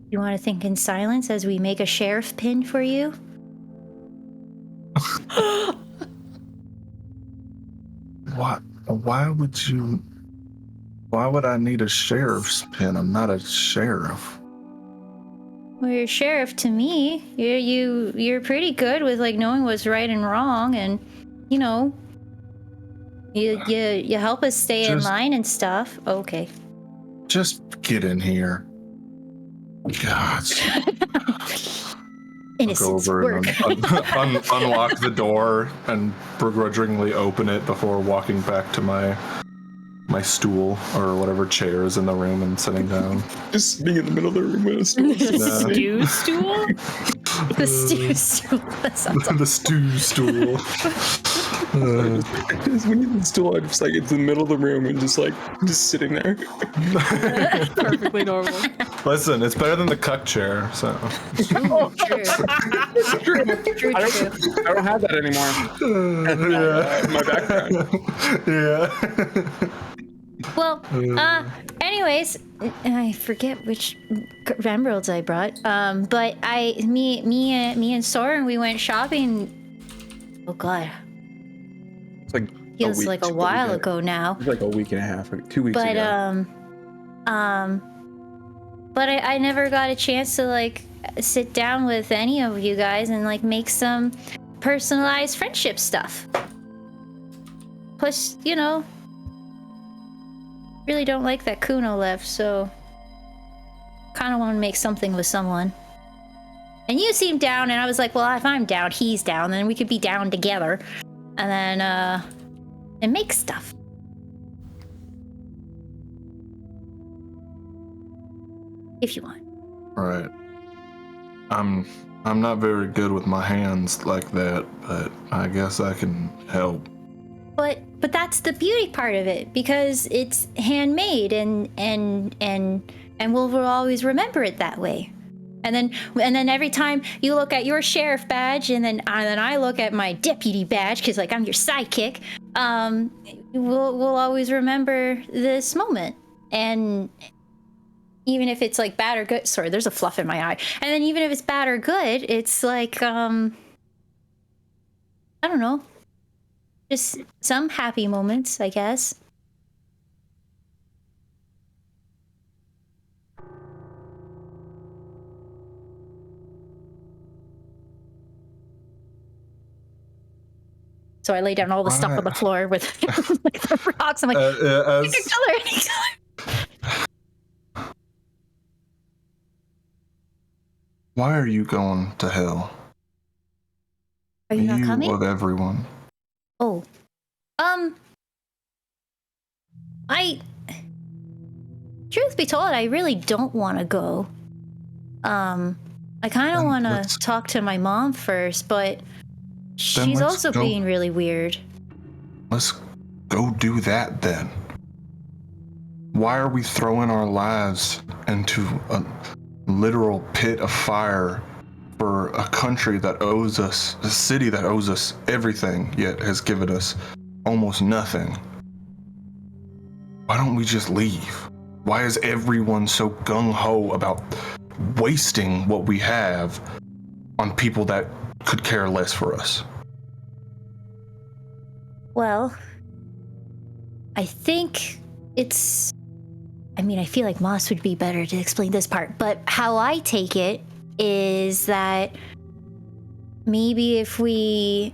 [SPEAKER 4] You want to think in silence as we make a sheriff pin for you?
[SPEAKER 6] What? Why would I need a sheriff's pin? I'm not a sheriff.
[SPEAKER 4] Well, you're sheriff to me. You're pretty good with like knowing what's right and wrong, and you know, you help us stay in line and stuff. Okay.
[SPEAKER 6] Just get in here. God.
[SPEAKER 4] Innocence
[SPEAKER 6] Go over
[SPEAKER 4] work.
[SPEAKER 6] and unlock the door and begrudgingly open it before walking back to my stool or whatever chair is in the room and sitting down.
[SPEAKER 1] Just being in the middle of the room with a stool.
[SPEAKER 5] Stew stool?
[SPEAKER 4] The stew stool. That sounds
[SPEAKER 6] The stew stool.
[SPEAKER 1] Just when you're in the stool, I'm just like, it's in the middle of the room and just sitting there.
[SPEAKER 5] Perfectly normal.
[SPEAKER 6] Listen, it's better than the cuck chair, so.
[SPEAKER 4] True.
[SPEAKER 1] I don't have that anymore. My background.
[SPEAKER 6] Yeah.
[SPEAKER 4] Well, anyways, I forget which emeralds I brought. But me and Soren, we went shopping. Oh God.
[SPEAKER 1] It's like
[SPEAKER 4] Feels like a while ago now.
[SPEAKER 1] It's like a week and a half, like 2 weeks ago.
[SPEAKER 4] But I never got a chance to like sit down with any of you guys and like make some personalized friendship stuff. Plus, you know, really don't like that Kuno left, so kind of want to make something with someone. And you seemed down, and I was like, well, if I'm down, he's down, then we could be down together. And then, and make stuff. If you want.
[SPEAKER 6] Right. I'm not very good with my hands like that, but I guess I can help.
[SPEAKER 4] But that's the beauty part of it, because it's handmade and we'll always remember it that way. And then every time you look at your sheriff badge, and then I look at my deputy badge, because like I'm your sidekick, we'll always remember this moment. And even if it's like bad or good, sorry, there's a fluff in my eye. And then even if it's bad or good, it's like I don't know, just some happy moments, I guess. So I lay down all the stuff on the floor with like, the rocks. I'm like, any color.
[SPEAKER 6] Why are you going to hell?
[SPEAKER 4] Are you not coming?
[SPEAKER 6] Of everyone.
[SPEAKER 4] Oh. Truth be told, I really don't want to go. I kind of want to talk to my mom first, but she's also being really weird.
[SPEAKER 6] Let's go do that then. Why are we throwing our lives into a literal pit of fire for a country that owes us, a city that owes us everything, yet has given us almost nothing? Why don't we just leave? Why is everyone so gung-ho about wasting what we have on people that could care less for us?
[SPEAKER 4] Well, I think it's... I mean, I feel like Moss would be better to explain this part, but how I take it is that maybe if we,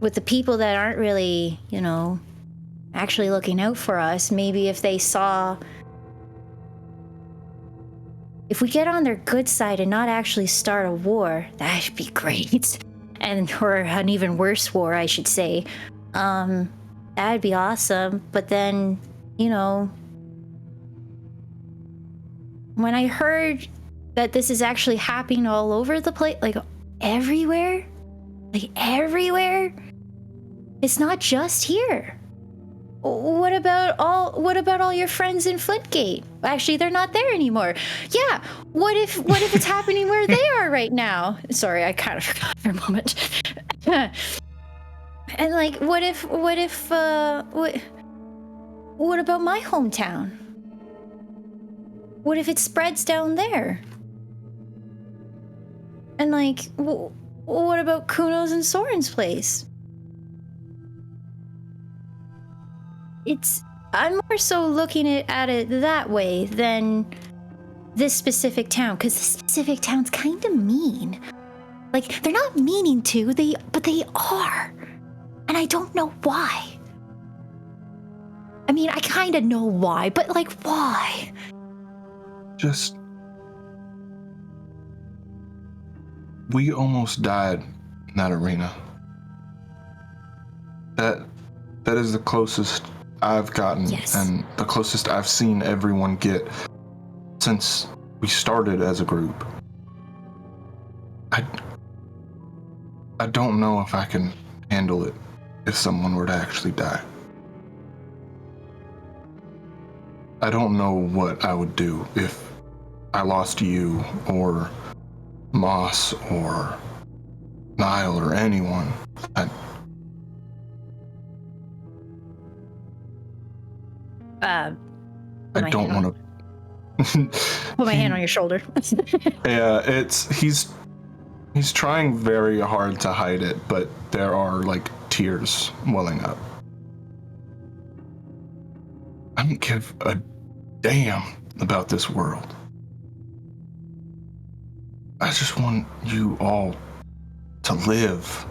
[SPEAKER 4] with the people that aren't really, actually looking out for us, maybe if they saw, if we get on their good side and not actually start a war, that'd be great. Or an even worse war, I should say. That'd be awesome. But then, when I heard that this is actually happening all over the place, like everywhere, it's not just here. What about all your friends in Flintgate? Actually, they're not there anymore. Yeah. What if it's happening where they are right now? Sorry, I kind of forgot for a moment. And like, what about my hometown? What if it spreads down there? And like, what about Kronos and Soren's place? I'm more so looking at it that way than this specific town, because this specific town's kind of mean. Like, they're not meaning to, but they are. And I don't know why. I mean, I kind of know why, but like, why?
[SPEAKER 6] We almost died in that arena. That is the closest I've gotten,
[SPEAKER 4] yes.
[SPEAKER 6] And the closest I've seen everyone get since we started as a group. I don't know if I can handle it if someone were to actually die. I don't know what I would do if I lost you or Moss or Niall or anyone.
[SPEAKER 4] I
[SPEAKER 6] don't want to
[SPEAKER 4] put my hand on your shoulder.
[SPEAKER 6] Yeah, he's trying very hard to hide it, but there are like tears welling up. I don't give a damn about this world. I just want you all to live.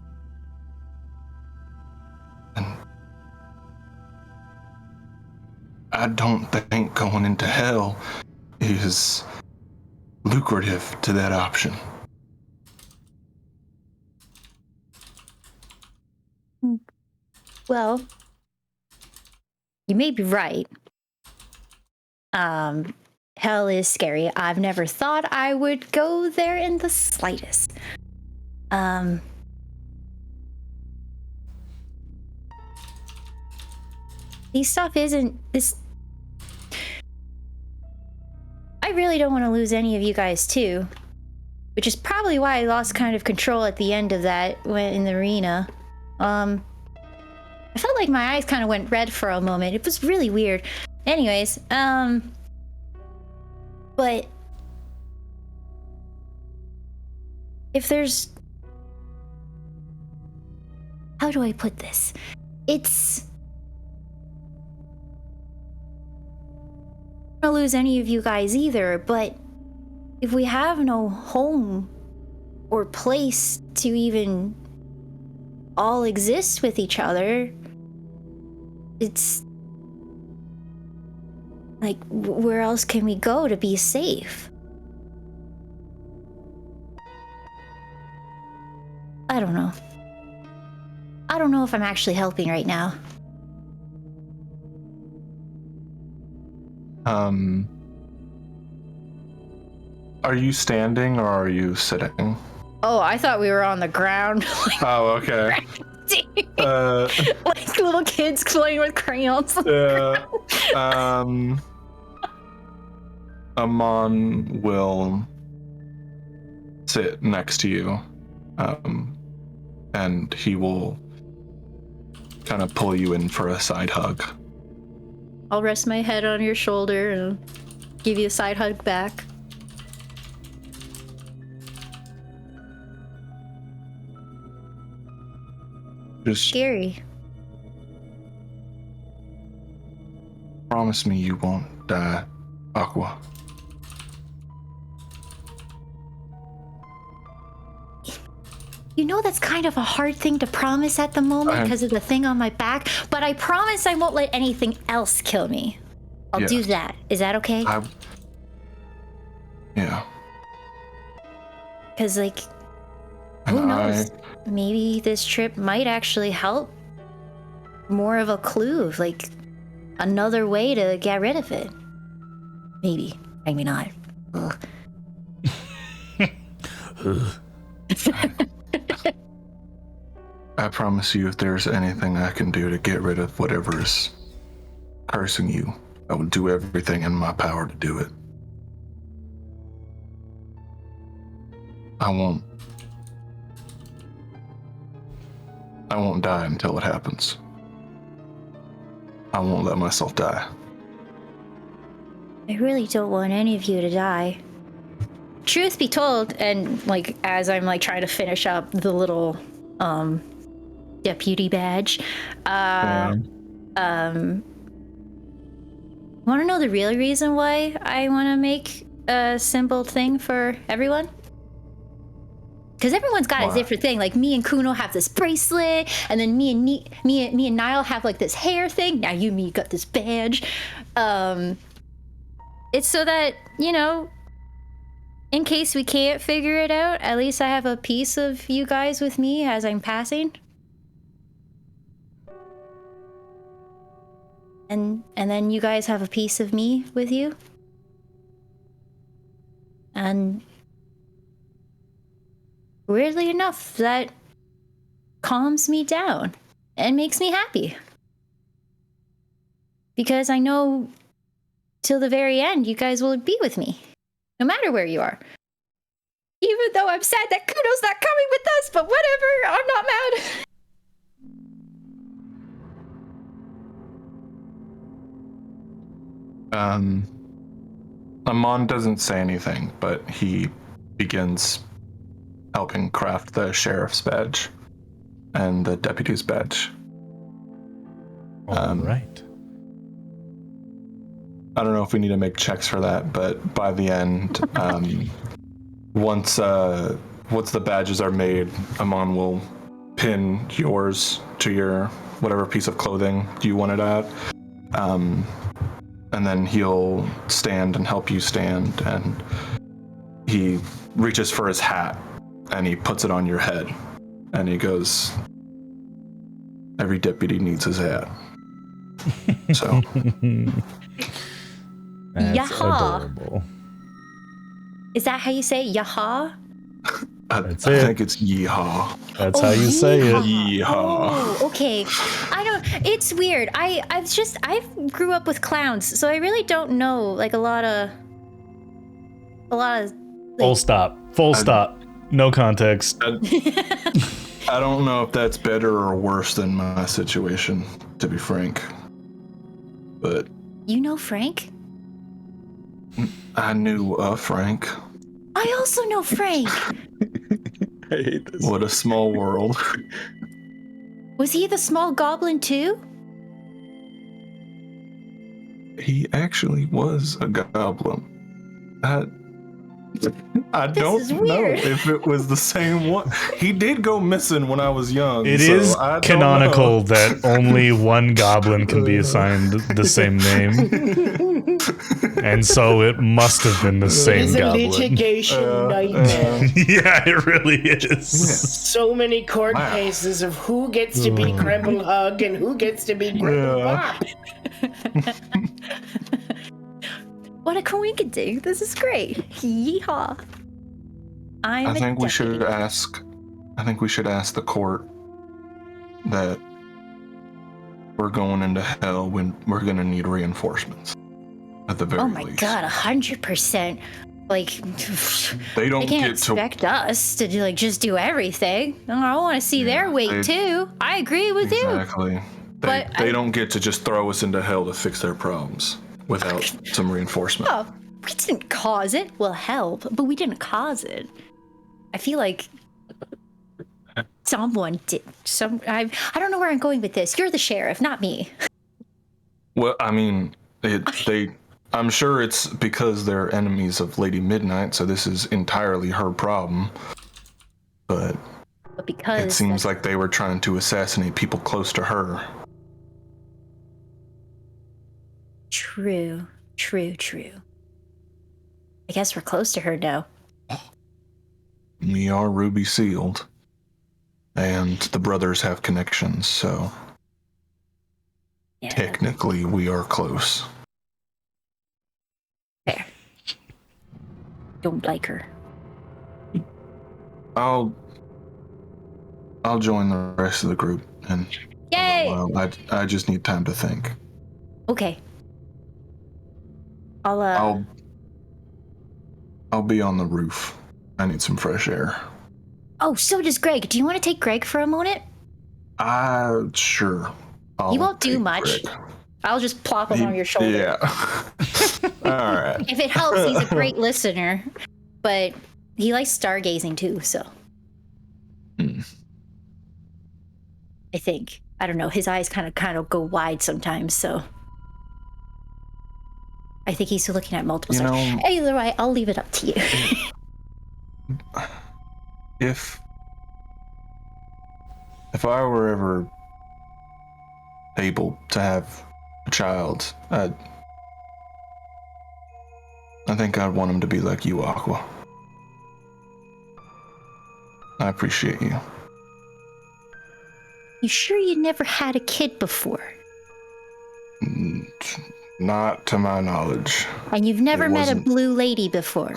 [SPEAKER 6] And I don't think going into hell is lucrative to that option.
[SPEAKER 4] Well, you may be right. Hell is scary. I've never thought I would go there in the slightest. This stuff isn't this. I really don't want to lose any of you guys too, which is probably why I lost kind of control at the end of that in the arena. I felt like my eyes kind of went red for a moment. It was really weird. Anyways, but if there's, how do I put this? It's, I don't want to lose any of you guys either, but if we have no home or place to even all exist with each other, it's like, where else can we go to be safe? I don't know. I don't know if I'm actually helping right now.
[SPEAKER 6] Are you standing or are you sitting?
[SPEAKER 4] Oh, I thought we were on the ground.
[SPEAKER 6] Oh, okay.
[SPEAKER 4] Like little kids playing with crayons.
[SPEAKER 6] Amon will sit next to you, and he will kind of pull you in for a side hug.
[SPEAKER 4] I'll rest my head on your shoulder and give you a side hug back.
[SPEAKER 6] Just
[SPEAKER 4] Scary.
[SPEAKER 6] promise me you won't die, Aqua.
[SPEAKER 4] You know that's kind of a hard thing to promise at the moment because of the thing on my back, but I promise I won't let anything else kill me. I'll do that. Is that okay?
[SPEAKER 6] Yeah.
[SPEAKER 4] Because, like, who knows? Maybe this trip might actually help. More of a clue of, like, another way to get rid of it. Maybe. Maybe not. Ugh.
[SPEAKER 6] I promise you, if there's anything I can do to get rid of whatever is cursing you, I will do everything in my power to do it. I won't die until it happens. I won't let myself die.
[SPEAKER 4] I really don't want any of you to die. Truth be told, and like as I'm like trying to finish up the little deputy badge, want to know the real reason why I want to make a simple thing for everyone? Because everyone's got a different thing. Like me and Kuno have this bracelet, and then me and Niall have like this hair thing. Now you and me got this badge. It's so that, you know, in case we can't figure it out, at least I have a piece of you guys with me as I'm passing. And then you guys have a piece of me with you. And weirdly enough, that calms me down and makes me happy. Because I know till the very end, you guys will be with me. No matter where you are. Even though I'm sad that Kuno's not coming with us, but whatever, I'm not mad.
[SPEAKER 6] Amon doesn't say anything, but he begins helping craft the sheriff's badge and the deputy's badge.
[SPEAKER 3] Right.
[SPEAKER 6] I don't know if we need to make checks for that, but by the end, once the badges are made, Amon will pin yours to your whatever piece of clothing you want it at. And then he'll stand and help you stand, and he reaches for his hat and he puts it on your head and he goes, every deputy needs his hat. So
[SPEAKER 3] That's
[SPEAKER 4] Yaha.
[SPEAKER 3] adorable.
[SPEAKER 4] Is that how you say Yaha?
[SPEAKER 6] I
[SPEAKER 3] That's it.
[SPEAKER 6] think it's yeehaw.
[SPEAKER 3] That's how you say it.
[SPEAKER 6] Yeehaw.
[SPEAKER 4] Oh, okay. I don't. It's weird. I grew up with clowns, so I really don't know like a lot of. Like,
[SPEAKER 3] Full stop. Full stop. No context.
[SPEAKER 6] I don't know if that's better or worse than my situation, to be frank. But
[SPEAKER 4] you know Frank?
[SPEAKER 6] I knew Frank.
[SPEAKER 4] I also know Frank.
[SPEAKER 1] I hate this.
[SPEAKER 6] What a small world.
[SPEAKER 4] Was he the small goblin too?
[SPEAKER 6] He actually was a goblin. I don't know if it was the same one. He did go missing when I was young.
[SPEAKER 3] It
[SPEAKER 6] so
[SPEAKER 3] is
[SPEAKER 6] I don't
[SPEAKER 3] canonical
[SPEAKER 6] know.
[SPEAKER 3] that only one goblin can be assigned the same name. And so it must have been the same
[SPEAKER 7] It's a
[SPEAKER 3] goblin.
[SPEAKER 7] litigation nightmare.
[SPEAKER 3] Yeah, it really is.
[SPEAKER 7] So many court cases of who gets to be Gremble Hug and who gets to be Gremble Bop.
[SPEAKER 4] What a coinkadink. This is great. Yeehaw.
[SPEAKER 6] I think we should ask the court that we're going into hell when we're gonna need reinforcements. At the very
[SPEAKER 4] Oh my
[SPEAKER 6] least.
[SPEAKER 4] god, 100%. Like,
[SPEAKER 6] They don't
[SPEAKER 4] can't
[SPEAKER 6] get to
[SPEAKER 4] expect us to do, like, just do everything. I want to see their weight too. I agree with you.
[SPEAKER 6] exactly. They don't get to just throw us into hell to fix their problems without some reinforcement.
[SPEAKER 4] Oh, we didn't cause it. We'll help, but we didn't cause it. I feel like someone did. I don't know where I'm going with this. You're the sheriff, not me.
[SPEAKER 6] Well, I mean, I'm sure it's because they're enemies of Lady Midnight, so this is entirely her problem. But
[SPEAKER 4] because
[SPEAKER 6] it seems like they were trying to assassinate people close to her.
[SPEAKER 4] True. I guess we're close to her now.
[SPEAKER 6] We are ruby sealed, and the brothers have connections, so technically we are close.
[SPEAKER 4] Fair. Don't like her.
[SPEAKER 6] I'll join the rest of the group, and
[SPEAKER 4] Yay!
[SPEAKER 6] I just need time to think.
[SPEAKER 4] Okay. I'll
[SPEAKER 6] be on the roof. I need some fresh air.
[SPEAKER 4] Oh, so does Greg. Do you want to take Greg for a moment?
[SPEAKER 6] Sure.
[SPEAKER 4] He won't do much.
[SPEAKER 6] Greg.
[SPEAKER 4] I'll just plop him on your shoulder.
[SPEAKER 6] Yeah. All right.
[SPEAKER 4] If it helps, he's a great listener, but he likes stargazing too, so. I think. I don't know. His eyes kind of go wide sometimes, so. I think he's looking at multiple stars. Either way, I'll leave it up to you.
[SPEAKER 6] If I were ever able to have a child, I think I'd want him to be like you, Aqua. I appreciate you.
[SPEAKER 4] You sure you never had a kid before?
[SPEAKER 6] Not to my knowledge.
[SPEAKER 4] And you've never met a blue lady before?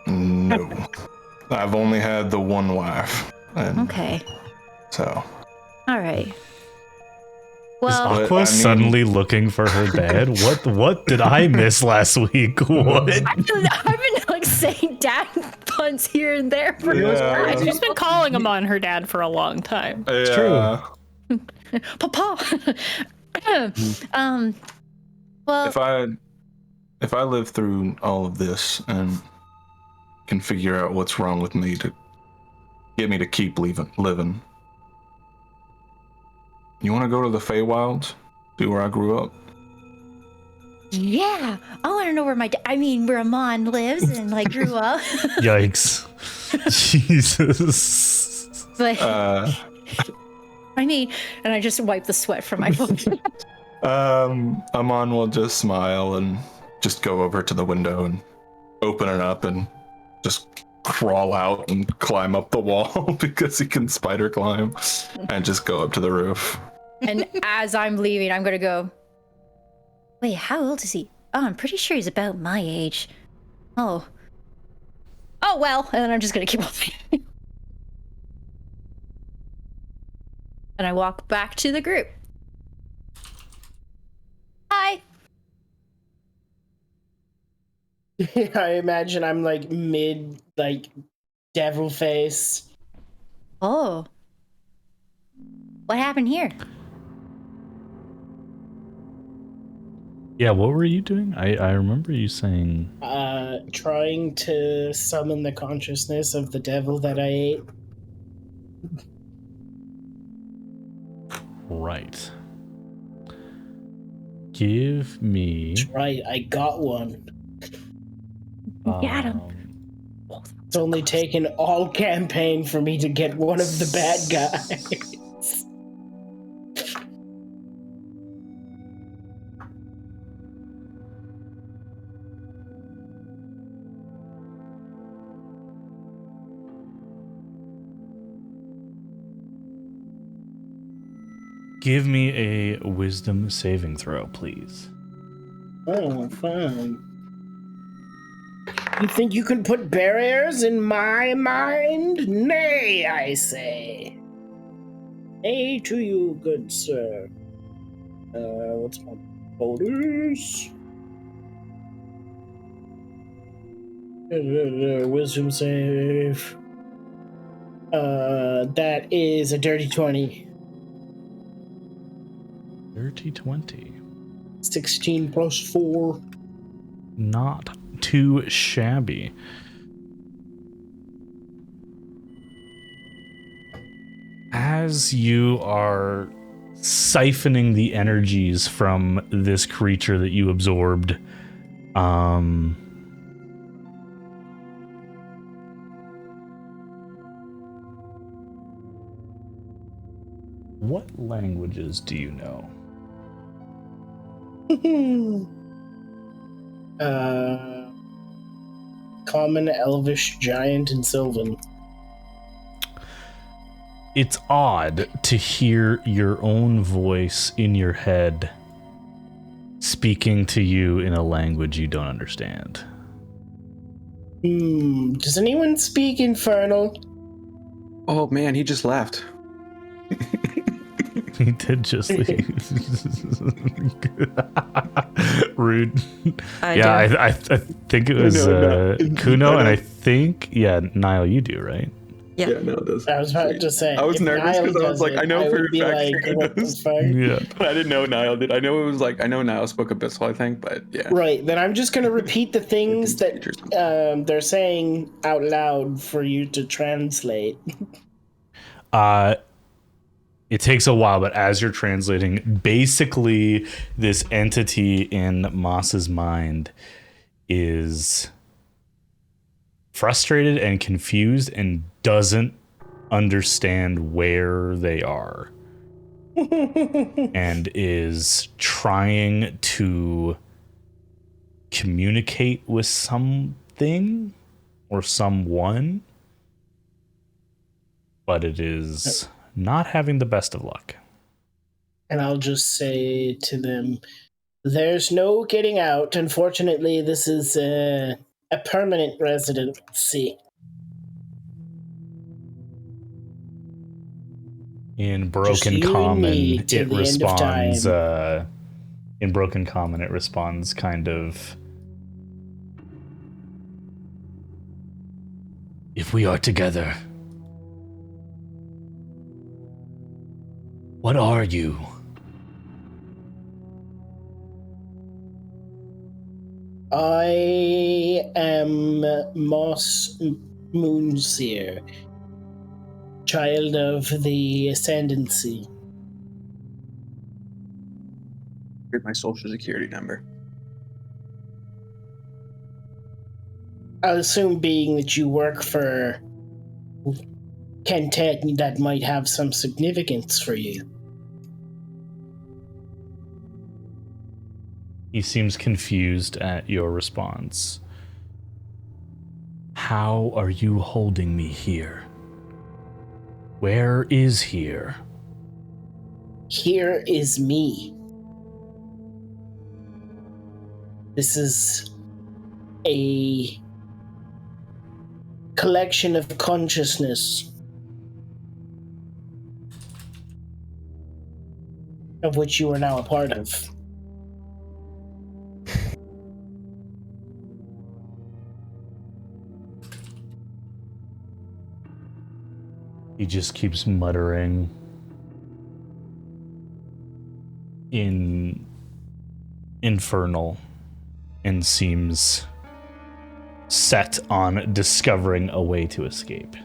[SPEAKER 6] No. I've only had the one wife.
[SPEAKER 4] Okay.
[SPEAKER 6] So.
[SPEAKER 4] All right.
[SPEAKER 3] Well, is Aqua suddenly looking for her dad? What did I miss last week? What?
[SPEAKER 4] I've been like saying dad puns here and there for
[SPEAKER 5] She's been calling him on her dad for a long time.
[SPEAKER 3] It's true.
[SPEAKER 4] Papa. Well,
[SPEAKER 6] if I live through all of this and can figure out what's wrong with me to get me to keep living. You want to go to the Feywilds? See where I grew up?
[SPEAKER 4] Yeah, I want to know where where Amon lives and like grew up.
[SPEAKER 3] Yikes! Jesus.
[SPEAKER 4] But and I just wipe the sweat from my forehead.
[SPEAKER 6] Amon will just smile and just go over to the window and open it up and just crawl out and climb up the wall because he can spider climb and just go up to the roof.
[SPEAKER 4] And as I'm leaving, I'm gonna go, wait, how old is he? Oh, I'm pretty sure he's about my age. Oh well, and then I'm just gonna keep walking. And I walk back to the group. Hi.
[SPEAKER 7] I imagine I'm like mid, like devil face.
[SPEAKER 4] Oh. What happened here?
[SPEAKER 3] Yeah, what were you doing? I remember you saying...
[SPEAKER 7] Trying to summon the consciousness of the devil that I ate.
[SPEAKER 3] Right. Give me...
[SPEAKER 7] That's right, I got one.
[SPEAKER 4] Got him.
[SPEAKER 7] It's only taken all campaign for me to get one of the bad guys.
[SPEAKER 3] Give me a wisdom saving throw, please.
[SPEAKER 7] Oh, fine. You think you can put barriers in my mind? Nay, I say. Hey to you, good sir. What's my bonus? Wisdom save. That is a dirty 20.
[SPEAKER 3] Dirty 20.
[SPEAKER 7] 16 plus 4.
[SPEAKER 3] Not too shabby. As you are siphoning the energies from this creature that you absorbed, what languages do you know?
[SPEAKER 7] Common, Elvish, Giant, and Sylvan.
[SPEAKER 3] It's odd to hear your own voice in your head speaking to you in a language you don't understand.
[SPEAKER 7] Does anyone speak Infernal?
[SPEAKER 1] Oh man, he just left.
[SPEAKER 3] He did just leave. Rude. I think it was Kuno, and I think, Niall, you do, right?
[SPEAKER 2] Yeah.
[SPEAKER 1] Yeah, no, it does.
[SPEAKER 7] I was about to say.
[SPEAKER 1] I was nervous because I was like, I know for a fact he does.
[SPEAKER 3] Yeah.
[SPEAKER 1] But I didn't know Niall did. I know it was like, I know Niall spoke Abyssal, I think, but yeah.
[SPEAKER 7] Right, then I'm just going to repeat the things that they're saying out loud for you to translate.
[SPEAKER 3] It takes a while, but as you're translating, basically this entity in Moss's mind is frustrated and confused and doesn't understand where they are and is trying to communicate with something or someone, but it is not having the best of luck.
[SPEAKER 7] And I'll just say to them, there's no getting out. Unfortunately, this is a permanent residency.
[SPEAKER 3] In Broken Common, it responds. In Broken Common, it responds kind of. If we are together, what are you?
[SPEAKER 7] I am Moss Moonseer, child of the Ascendancy.
[SPEAKER 1] Here's my social security number.
[SPEAKER 7] I'll assume, being that you work for Kentet, that might have some significance for you.
[SPEAKER 3] He seems confused at your response. How are you holding me here? Where is here?
[SPEAKER 7] Here is me. This is a collection of consciousness of which you are now a part of.
[SPEAKER 3] He just keeps muttering in Infernal and seems set on discovering a way to escape.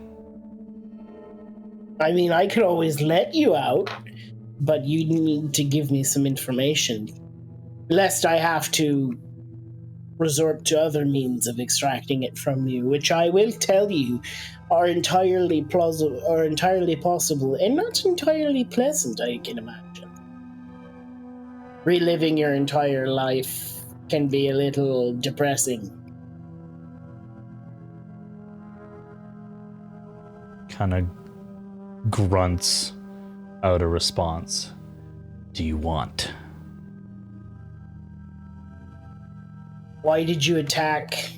[SPEAKER 7] I mean, I could always let you out, but you need to give me some information, lest I have to resort to other means of extracting it from you, which I will tell you are entirely plausible, or entirely possible, and not entirely pleasant, I can imagine. Reliving your entire life can be a little depressing.
[SPEAKER 3] Kind of grunts out a response. Do you want?
[SPEAKER 7] Why did you attack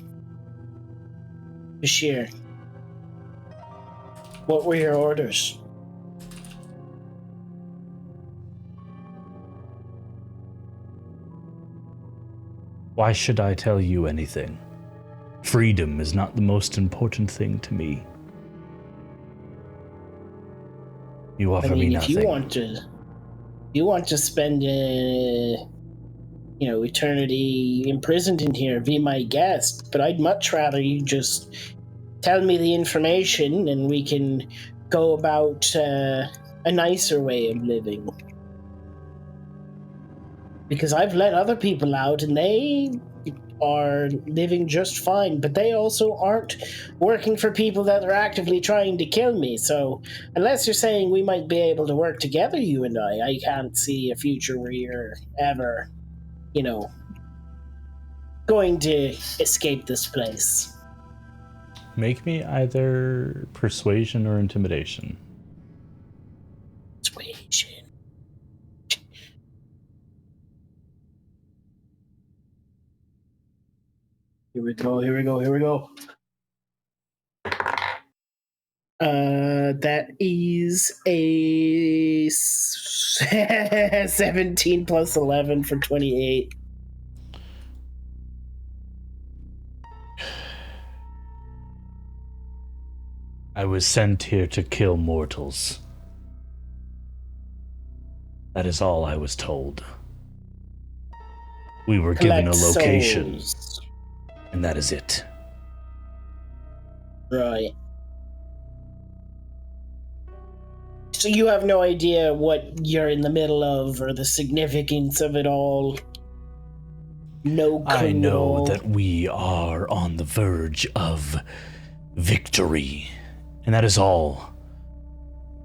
[SPEAKER 7] Bashir? What were your orders?
[SPEAKER 3] Why should I tell you anything? Freedom is not the most important thing to me. You offer me nothing.
[SPEAKER 7] If you want to spend eternity imprisoned in here, be my guest. But I'd much rather you just tell me the information and we can go about a nicer way of living. Because I've let other people out and they are living just fine, but they also aren't working for people that are actively trying to kill me. So unless you're saying we might be able to work together, you and I can't see a future where you're ever, going to escape this place.
[SPEAKER 3] Make me either persuasion or intimidation.
[SPEAKER 7] Persuasion. Here we go. That is a 17 plus 11 for 28.
[SPEAKER 3] I was sent here to kill mortals. That is all I was told. We were given a location, and that is it.
[SPEAKER 7] Right. So you have no idea what you're in the middle of or the significance of it all? No clue.
[SPEAKER 3] I know that we are on the verge of victory, and that is all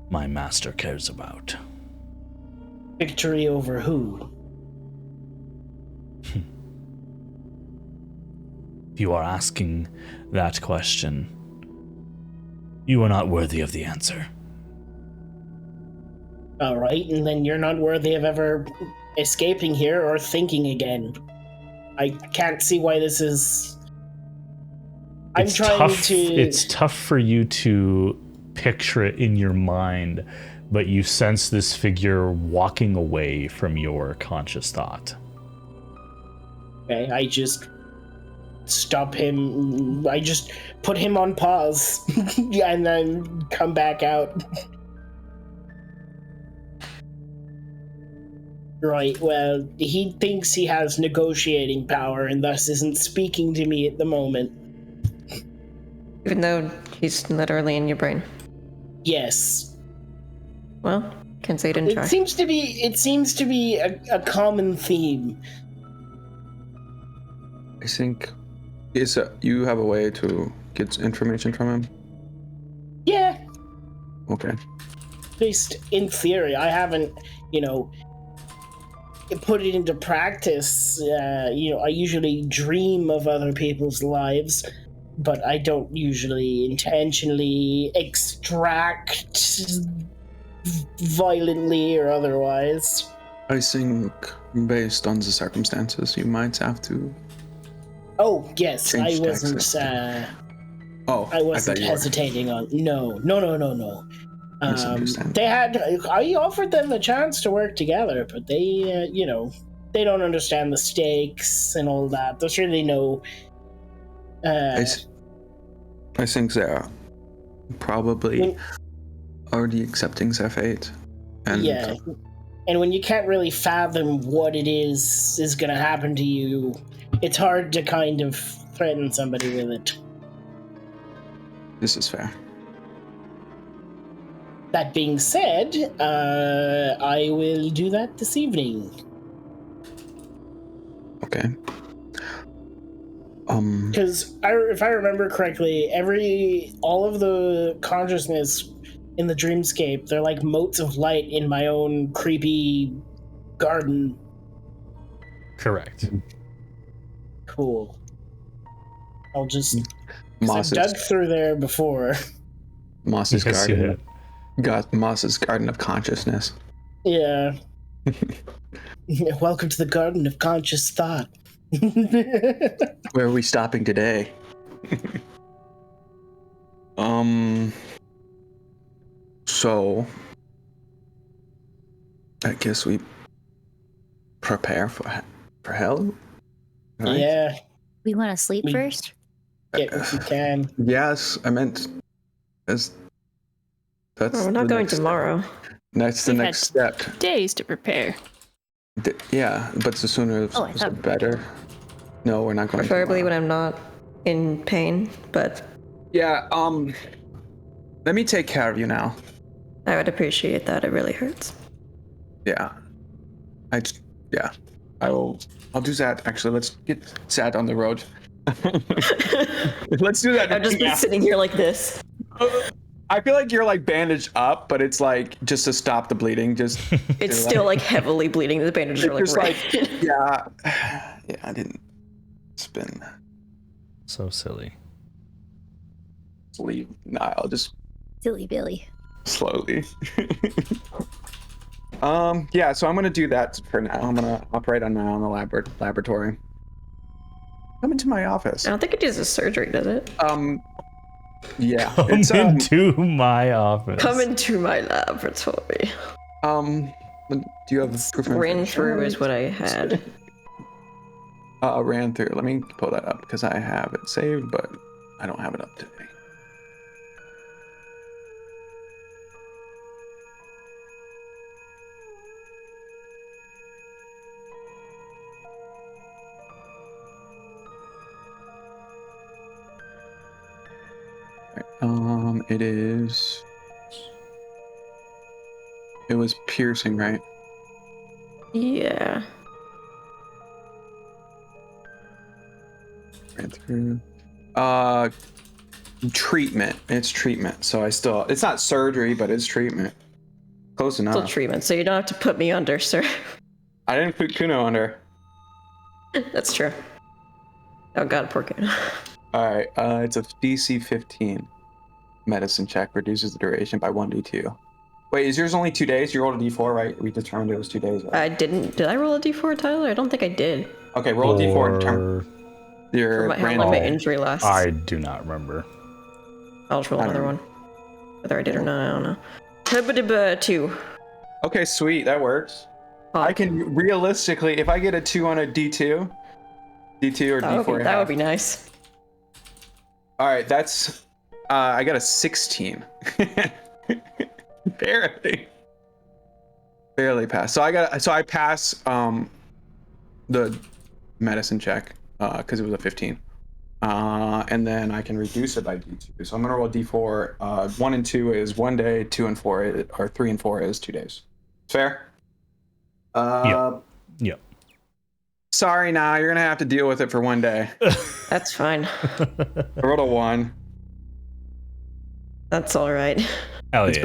[SPEAKER 3] my master cares about.
[SPEAKER 7] Victory over who?
[SPEAKER 3] If you are asking that question, you are not worthy of the answer.
[SPEAKER 7] All right, and then you're not worthy of ever escaping here or thinking again. I can't see why this is...
[SPEAKER 3] It's tough for you to picture it in your mind, but you sense this figure walking away from your conscious thought.
[SPEAKER 7] Okay, I just stop him. I just put him on pause and then come back out. Right, well, he thinks he has negotiating power and thus isn't speaking to me at the moment.
[SPEAKER 2] Even though he's literally in your brain.
[SPEAKER 7] Yes.
[SPEAKER 2] Well, can't say he didn't try.
[SPEAKER 7] It seems to be a common theme.
[SPEAKER 1] I think you have a way to get information from him?
[SPEAKER 7] Yeah.
[SPEAKER 1] Okay.
[SPEAKER 7] At least in theory. I haven't, put it into practice. I usually dream of other people's lives, but I don't usually intentionally extract violently or otherwise.
[SPEAKER 1] I think based on the circumstances, you might have to.
[SPEAKER 7] Oh yes, I wasn't hesitating on. No. I offered them the chance to work together, but they, they don't understand the stakes and all that. There's really no.
[SPEAKER 1] I think they're probably already accepting their fate. And
[SPEAKER 7] yeah, and when you can't really fathom what it is going to happen to you, it's hard to kind of threaten somebody with it.
[SPEAKER 1] This is fair.
[SPEAKER 7] That being said, I will do that this evening.
[SPEAKER 1] Okay.
[SPEAKER 7] Because if I remember correctly, all of the consciousness in the dreamscape, they're like motes of light in my own creepy garden.
[SPEAKER 3] Correct.
[SPEAKER 7] Cool. I'll just... I've dug through there before.
[SPEAKER 1] Moss's garden. Got Moss's Garden of Consciousness.
[SPEAKER 7] Yeah. Welcome to the Garden of Conscious Thought.
[SPEAKER 1] Where are we stopping today? So I guess we prepare for hell. Right?
[SPEAKER 7] Yeah.
[SPEAKER 4] We want to sleep
[SPEAKER 7] We-
[SPEAKER 4] first?
[SPEAKER 7] Get what you can.
[SPEAKER 1] Yes, I meant that's
[SPEAKER 2] Well, we're not
[SPEAKER 1] the
[SPEAKER 2] going
[SPEAKER 1] next
[SPEAKER 2] tomorrow.
[SPEAKER 1] That's the
[SPEAKER 5] We've
[SPEAKER 1] next
[SPEAKER 5] had
[SPEAKER 1] step.
[SPEAKER 5] Days to prepare.
[SPEAKER 1] Yeah, but the sooner
[SPEAKER 4] Oh, I
[SPEAKER 1] the
[SPEAKER 4] thought we were
[SPEAKER 1] better. No, we're not going.
[SPEAKER 2] Preferably when
[SPEAKER 1] tomorrow.
[SPEAKER 2] I'm not in pain, but
[SPEAKER 1] Yeah. Let me take care of you now.
[SPEAKER 2] I would appreciate that. It really hurts.
[SPEAKER 1] Yeah. Yeah. I will. I'll do that. Actually, let's get Zad on the road. Let's do that.
[SPEAKER 2] I've just been sitting here like this.
[SPEAKER 1] I feel like you're like bandaged up, but it's like just to stop the bleeding. Just
[SPEAKER 2] It's still like heavily bleeding. The bandages are like
[SPEAKER 1] just
[SPEAKER 2] red.
[SPEAKER 1] yeah. Yeah, I didn't spin.
[SPEAKER 3] So silly.
[SPEAKER 1] Leave. Nah, I'll just
[SPEAKER 4] Silly Billy.
[SPEAKER 1] slowly. Yeah, so I'm gonna do that for now. I'm gonna operate on now on the laboratory. Come into my office.
[SPEAKER 2] I don't think it does a surgery, does it?
[SPEAKER 1] Yeah.
[SPEAKER 3] Come
[SPEAKER 1] It's
[SPEAKER 3] into my office.
[SPEAKER 2] Come into my laboratory.
[SPEAKER 1] do you have proof of
[SPEAKER 2] Ran
[SPEAKER 1] insurance?
[SPEAKER 2] through is what I had.
[SPEAKER 1] Ran through. Let me pull that up because I have it saved, but I don't have it up today. It is. It was piercing, right?
[SPEAKER 2] Yeah.
[SPEAKER 1] Ran through. Treatment. It's treatment. So it's not surgery, but it's treatment. Close enough.
[SPEAKER 2] Still treatment, so you don't have to put me under, sir.
[SPEAKER 1] I didn't put Kuno under.
[SPEAKER 2] That's true. Oh god, poor Kuno.
[SPEAKER 1] All right. It's a DC 15. Medicine check reduces the duration by 1d2. Wait, is yours only 2 days? You rolled a d4, right? We determined it was 2 days. Right?
[SPEAKER 2] I didn't. Did I roll a d4, Tyler? I don't think I did.
[SPEAKER 1] Okay, roll a d4 and determine your
[SPEAKER 2] How long
[SPEAKER 1] random.
[SPEAKER 2] my injury lasts.
[SPEAKER 3] I do not remember.
[SPEAKER 2] I'll just roll another one. Whether I did or not, I don't know. Hubba 2.
[SPEAKER 1] Okay, sweet. That works.
[SPEAKER 2] Oh,
[SPEAKER 1] I can realistically, if I get a 2 on a d2 or d4,
[SPEAKER 2] that would be nice.
[SPEAKER 1] All right, that's. I got a 16. Barely passed. So I pass the medicine check because it was a 15. And then I can reduce it by d2. So I'm gonna roll a d4. 1 and 2 is 1 day. 2 and 4 or 3 and 4 is 2 days. Fair?
[SPEAKER 3] Yep.
[SPEAKER 1] Sorry, now you're gonna have to deal with it for 1 day.
[SPEAKER 2] That's fine.
[SPEAKER 1] I rolled a 1.
[SPEAKER 2] That's all right.
[SPEAKER 3] Hell
[SPEAKER 1] It's
[SPEAKER 3] yeah.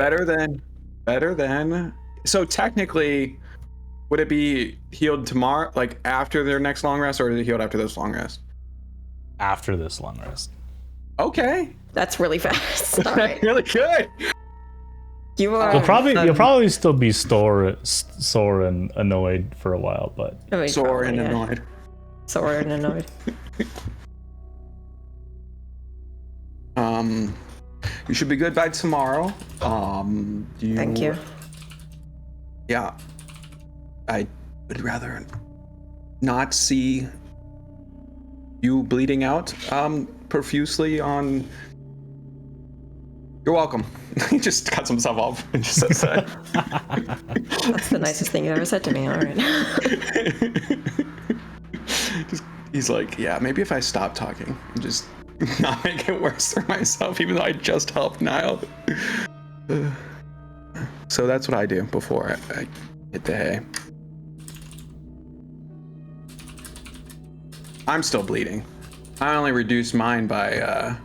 [SPEAKER 1] better than. So technically, would it be healed tomorrow, like after their next long rest, or is it healed after this long rest?
[SPEAKER 3] After this long rest.
[SPEAKER 1] Okay.
[SPEAKER 2] That's really fast. All right.
[SPEAKER 1] Really good.
[SPEAKER 2] You are.
[SPEAKER 3] You'll probably still be sore and annoyed for a while, but
[SPEAKER 2] I mean,
[SPEAKER 1] Sore
[SPEAKER 2] probably,
[SPEAKER 1] and
[SPEAKER 2] yeah.
[SPEAKER 1] annoyed.
[SPEAKER 2] Sore and annoyed.
[SPEAKER 1] You should be good by tomorrow.
[SPEAKER 2] Thank you.
[SPEAKER 1] Yeah. I would rather not see you bleeding out profusely on. You're welcome. He just cuts himself off and just says that.
[SPEAKER 2] That's the nicest thing you've ever said to me. All right.
[SPEAKER 1] He's like, yeah, maybe if I stop talking and just not make it worse for myself, even though I just helped Niall. So that's what I do before I hit the hay. I'm still bleeding. I only reduced mine by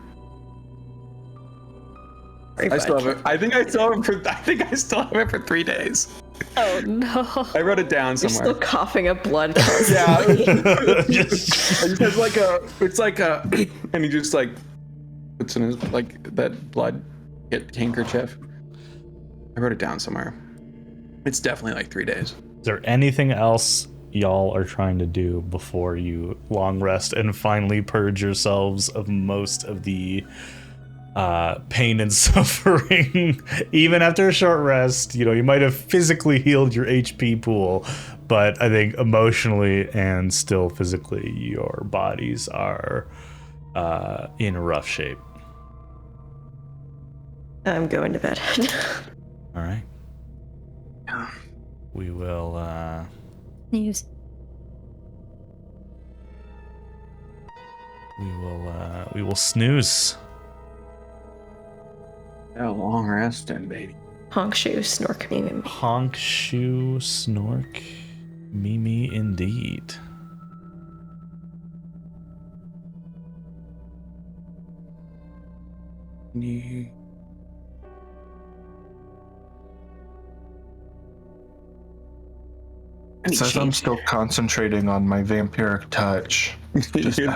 [SPEAKER 1] I still have it. I think I still have it for 3 days.
[SPEAKER 5] Oh no.
[SPEAKER 1] I wrote it down
[SPEAKER 2] You're
[SPEAKER 1] somewhere.
[SPEAKER 2] still coughing up blood
[SPEAKER 1] Yeah.
[SPEAKER 2] constantly.
[SPEAKER 1] It just has it's like a, and he just like puts in his like that blood handkerchief. I wrote it down somewhere. It's definitely like 3 days.
[SPEAKER 3] is there anything else y'all are trying to do before you long rest and finally purge yourselves of most of the pain and suffering. Even after a short rest, you might have physically healed your HP pool, but I think emotionally and still physically, your bodies are in rough shape.
[SPEAKER 2] I'm going to bed.
[SPEAKER 3] All right. We will.
[SPEAKER 4] News.
[SPEAKER 3] We will snooze.
[SPEAKER 1] Yeah, long resting, baby.
[SPEAKER 2] Honk shoe, snork, mimi.
[SPEAKER 3] Honk, shoe, snork, Mimi indeed.
[SPEAKER 6] It says I'm still concentrating on my vampiric touch. Just
[SPEAKER 1] You're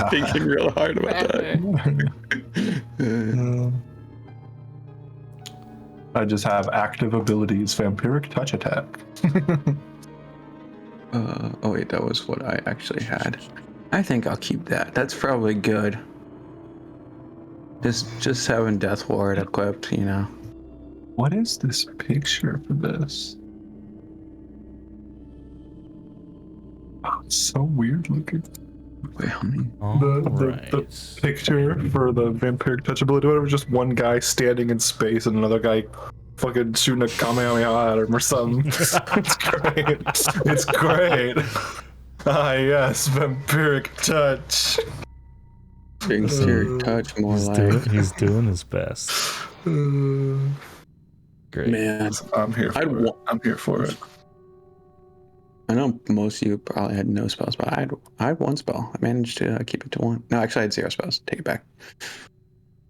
[SPEAKER 1] thinking real hard about that.
[SPEAKER 6] I just have active abilities, vampiric touch attack.
[SPEAKER 1] Oh wait, that was what I actually had. I think I'll keep that. That's probably good. Just having Death Ward equipped,
[SPEAKER 6] What is this picture for this? Oh, it's so weird looking.
[SPEAKER 1] Wait, how many?
[SPEAKER 6] The picture for the vampiric touch ability, whatever, just one guy standing in space and another guy fucking shooting a Kamehameha at him or something. It's great. It's great. Ah, yes, vampiric touch.
[SPEAKER 1] Vampiric touch, more
[SPEAKER 3] He's doing his best. Great.
[SPEAKER 1] Man,
[SPEAKER 6] I'm here for it. I'm here for it.
[SPEAKER 1] I know most of you probably had no spells, but I had one spell. I managed to keep it to one. No, actually, I had 0 spells. Take it back.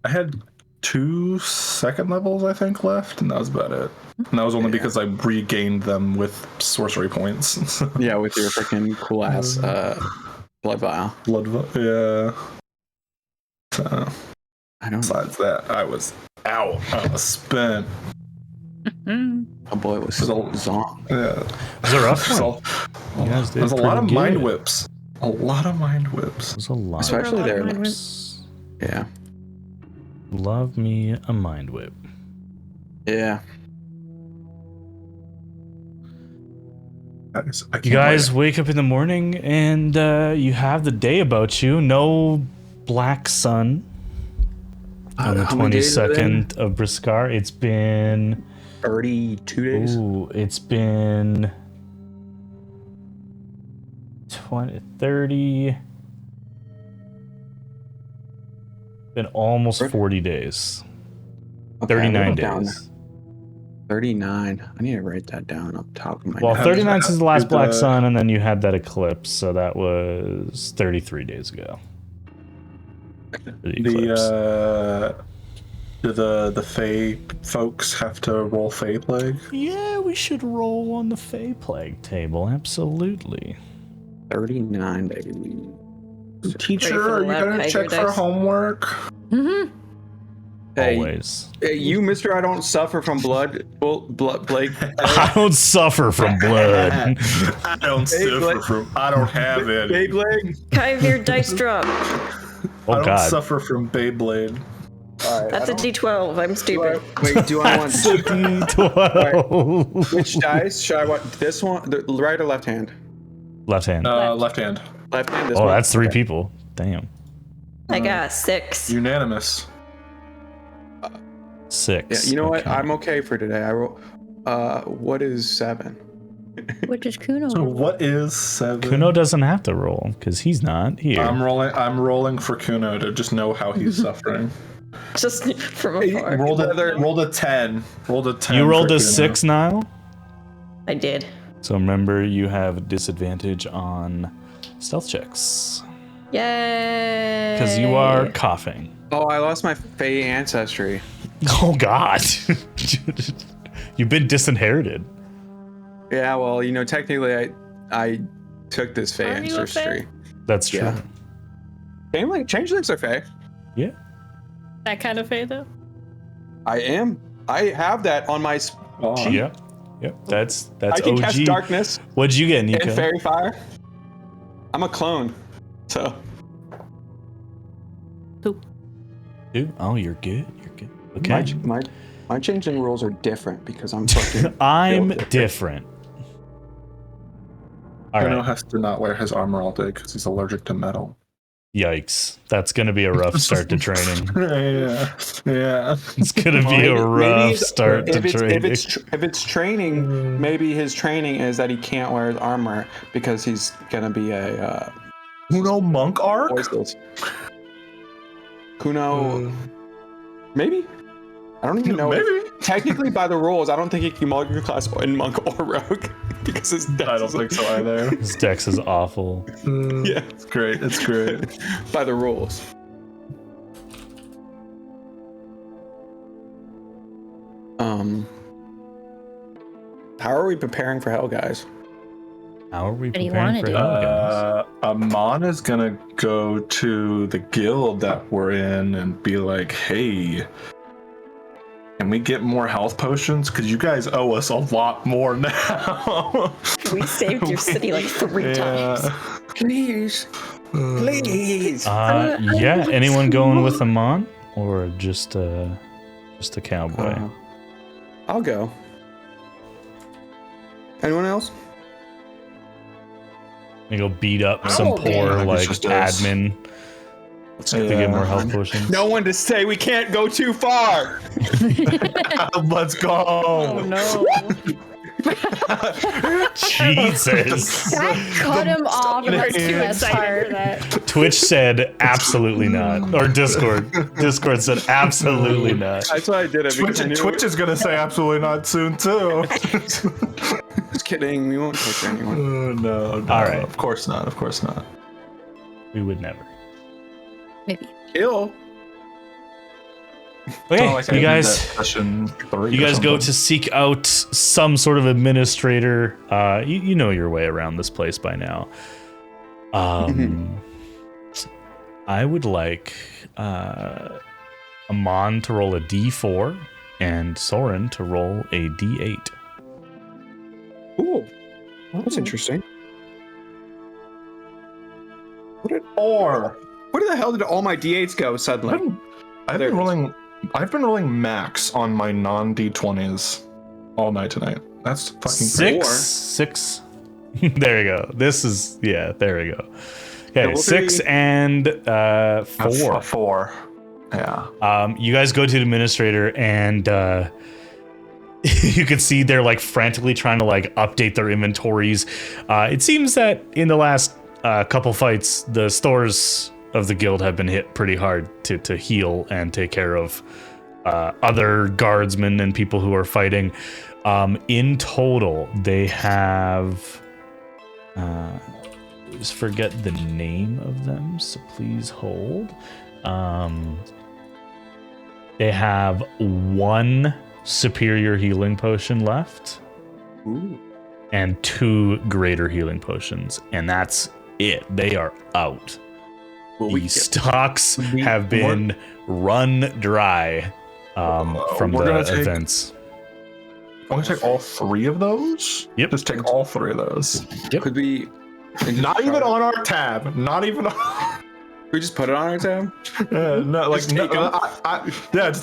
[SPEAKER 6] I had 2 second levels, I think, left, and that was about it. And that was only because I regained them with sorcery points.
[SPEAKER 1] Yeah, with your freaking cool ass blood vial.
[SPEAKER 6] Yeah. So,
[SPEAKER 1] I don't.
[SPEAKER 6] besides that, I was out. I was spent.
[SPEAKER 1] Oh boy, it was Zonk.
[SPEAKER 6] Yeah.
[SPEAKER 3] It was a rough one. You guys did
[SPEAKER 6] There's a lot of
[SPEAKER 3] pretty
[SPEAKER 6] mind
[SPEAKER 3] good.
[SPEAKER 6] whips. A lot of mind whips.
[SPEAKER 3] There's a lot.
[SPEAKER 1] Especially
[SPEAKER 3] of
[SPEAKER 1] there.
[SPEAKER 3] mind whips.
[SPEAKER 1] Yeah.
[SPEAKER 3] Love me a mind whip.
[SPEAKER 1] Yeah.
[SPEAKER 3] You guys wake up in the morning and you have the day about you. No black sun on the
[SPEAKER 1] How many days has it been?
[SPEAKER 3] 22nd of Briscar. It's been
[SPEAKER 1] 32 days.
[SPEAKER 3] Ooh, it's been 30. Been almost 40 days.
[SPEAKER 1] Okay,
[SPEAKER 3] 39
[SPEAKER 1] down.
[SPEAKER 3] days.
[SPEAKER 1] 39. I need to write that down up top of my
[SPEAKER 3] Well,
[SPEAKER 1] notes.
[SPEAKER 3] 39 since the last black sun, and then you had that eclipse, so that was 33 days ago.
[SPEAKER 6] Do the Fae folks have to roll Fae Plague?
[SPEAKER 3] Yeah, we should roll on the Fae Plague table, absolutely.
[SPEAKER 1] 39, baby.
[SPEAKER 6] Teacher, are you gonna check for homework?
[SPEAKER 4] Mm-hmm.
[SPEAKER 1] Hey,
[SPEAKER 3] Always.
[SPEAKER 1] Hey, you, Mister, I don't suffer from blood. Blake.
[SPEAKER 3] I don't suffer from blood.
[SPEAKER 6] I don't suffer from. I don't have it.
[SPEAKER 1] Beyblade.
[SPEAKER 2] Kind of your dice drop.
[SPEAKER 3] Oh
[SPEAKER 6] I don't
[SPEAKER 3] God.
[SPEAKER 6] suffer from Beyblade.
[SPEAKER 1] Right,
[SPEAKER 2] That's a D12. I'm stupid.
[SPEAKER 1] Wait, do I want
[SPEAKER 3] D12.
[SPEAKER 1] which dice? Should I want this one, the right or left hand?
[SPEAKER 3] Left hand.
[SPEAKER 6] Left hand.
[SPEAKER 1] Left hand. This
[SPEAKER 3] Oh,
[SPEAKER 1] one?
[SPEAKER 3] that's 3
[SPEAKER 1] Okay.
[SPEAKER 3] people. Damn.
[SPEAKER 2] I got 6.
[SPEAKER 6] Unanimous.
[SPEAKER 3] 6.
[SPEAKER 1] Yeah, you know what?
[SPEAKER 3] Okay.
[SPEAKER 1] I'm okay for today. I roll. What is 7?
[SPEAKER 4] What does Kuno
[SPEAKER 6] So
[SPEAKER 4] roll?
[SPEAKER 6] what is 7?
[SPEAKER 3] Kuno doesn't have to roll because he's not here.
[SPEAKER 6] I'm rolling for Kuno to just know how he's suffering.
[SPEAKER 2] Just from afar.
[SPEAKER 6] Rolled a 10. Rolled a 10.
[SPEAKER 3] You rolled
[SPEAKER 6] for
[SPEAKER 3] a
[SPEAKER 6] Kuno.
[SPEAKER 3] 6, Niall?
[SPEAKER 2] I did.
[SPEAKER 3] So remember, you have disadvantage on stealth checks
[SPEAKER 2] Yay!
[SPEAKER 3] because you are coughing.
[SPEAKER 1] Oh, I lost my Fey ancestry.
[SPEAKER 3] Oh God, you've been disinherited.
[SPEAKER 1] Yeah, well, technically, I took this Fey
[SPEAKER 5] Are you a
[SPEAKER 1] ancestry.
[SPEAKER 3] That's true.
[SPEAKER 1] Yeah. Changelings are Fey.
[SPEAKER 3] Yeah.
[SPEAKER 5] That kind of fade though.
[SPEAKER 1] I am. I have that on my sheet.
[SPEAKER 3] Yep. Yep. That's
[SPEAKER 1] I can
[SPEAKER 3] OG.
[SPEAKER 1] cast darkness
[SPEAKER 3] What'd you get, Nico?
[SPEAKER 1] and fairy fire. I'm a clone, so.
[SPEAKER 3] 2. Oh, you're good. You're good. Okay.
[SPEAKER 1] My changing rules are different because I'm fucking.
[SPEAKER 3] I'm different. All
[SPEAKER 6] Kronos
[SPEAKER 3] right.
[SPEAKER 6] has to not wear his armor all day because he's allergic to metal.
[SPEAKER 3] Yikes. That's going to be a rough start to training.
[SPEAKER 6] Yeah.
[SPEAKER 3] It's going to be a rough start to training.
[SPEAKER 1] If it's training, maybe his training is that he can't wear his armor because he's gonna be a
[SPEAKER 6] Kuno monk arc?
[SPEAKER 1] Kuno, maybe. I don't even know.
[SPEAKER 6] Maybe.
[SPEAKER 1] Technically, by the rules, I don't think he can multi-class in monk or rogue because his dex.
[SPEAKER 6] I don't think so either.
[SPEAKER 3] His dex is awful.
[SPEAKER 1] Yeah,
[SPEAKER 6] it's great. It's great.
[SPEAKER 1] By the rules. How are we preparing for hell, guys?
[SPEAKER 3] How are we
[SPEAKER 4] do you
[SPEAKER 3] preparing
[SPEAKER 4] wanna
[SPEAKER 3] for
[SPEAKER 4] do?
[SPEAKER 3] hell, guys?
[SPEAKER 6] Amon is gonna go to the guild that we're in and be like, hey, can we get more health potions? Because you guys owe us a lot more now.
[SPEAKER 2] We saved your city like 3 times.
[SPEAKER 1] Please. Please.
[SPEAKER 3] Yeah, anyone going with Amon? Or just a cowboy?
[SPEAKER 1] I'll go. Anyone else?
[SPEAKER 3] You go beat up some poor like admin to get more health potions.
[SPEAKER 1] No one to say we can't go too far.
[SPEAKER 6] Let's go.
[SPEAKER 5] Oh no.
[SPEAKER 3] Jesus.
[SPEAKER 4] That cut him off right to that part.
[SPEAKER 3] Twitch said absolutely not. Or Discord. Discord said absolutely not.
[SPEAKER 1] That's why I did it.
[SPEAKER 6] Twitch is gonna say absolutely not soon too.
[SPEAKER 1] Just kidding. We won't torture anyone.
[SPEAKER 6] No.
[SPEAKER 3] All right.
[SPEAKER 6] Of course not. Of course not.
[SPEAKER 3] We would never.
[SPEAKER 4] Maybe.
[SPEAKER 1] Kill.
[SPEAKER 3] Okay, you guys go to seek out some sort of administrator. You know your way around this place by now. I would like Amon to roll a D4 and Soren to roll a D8.
[SPEAKER 1] Ooh, that's interesting.
[SPEAKER 6] Or
[SPEAKER 1] where the hell did all my D8s go suddenly?
[SPEAKER 6] I've been rolling max on my non D20s all night tonight. That's fucking
[SPEAKER 3] six. There you go. There we go. Okay, 6 and 4.
[SPEAKER 6] 4. Yeah.
[SPEAKER 3] You guys go to the administrator and you can see they're like frantically trying to like update their inventories. It seems that in the last couple fights, the stores of the guild have been hit pretty hard to heal and take care of other guardsmen and people who are fighting. In total, they have I always forget the name of them, so please hold. They have 1 superior healing potion left.
[SPEAKER 1] Ooh.
[SPEAKER 3] And 2 greater healing potions, and that's it. They are out. The stocks have been run dry from the events.
[SPEAKER 6] I'm gonna take all 3 of those.
[SPEAKER 3] Yep.
[SPEAKER 6] Just take all 3 of those.
[SPEAKER 3] Yep.
[SPEAKER 1] Could we?
[SPEAKER 6] Not even on our tab. Not even on.
[SPEAKER 1] We just put it on our tab.
[SPEAKER 6] No, like I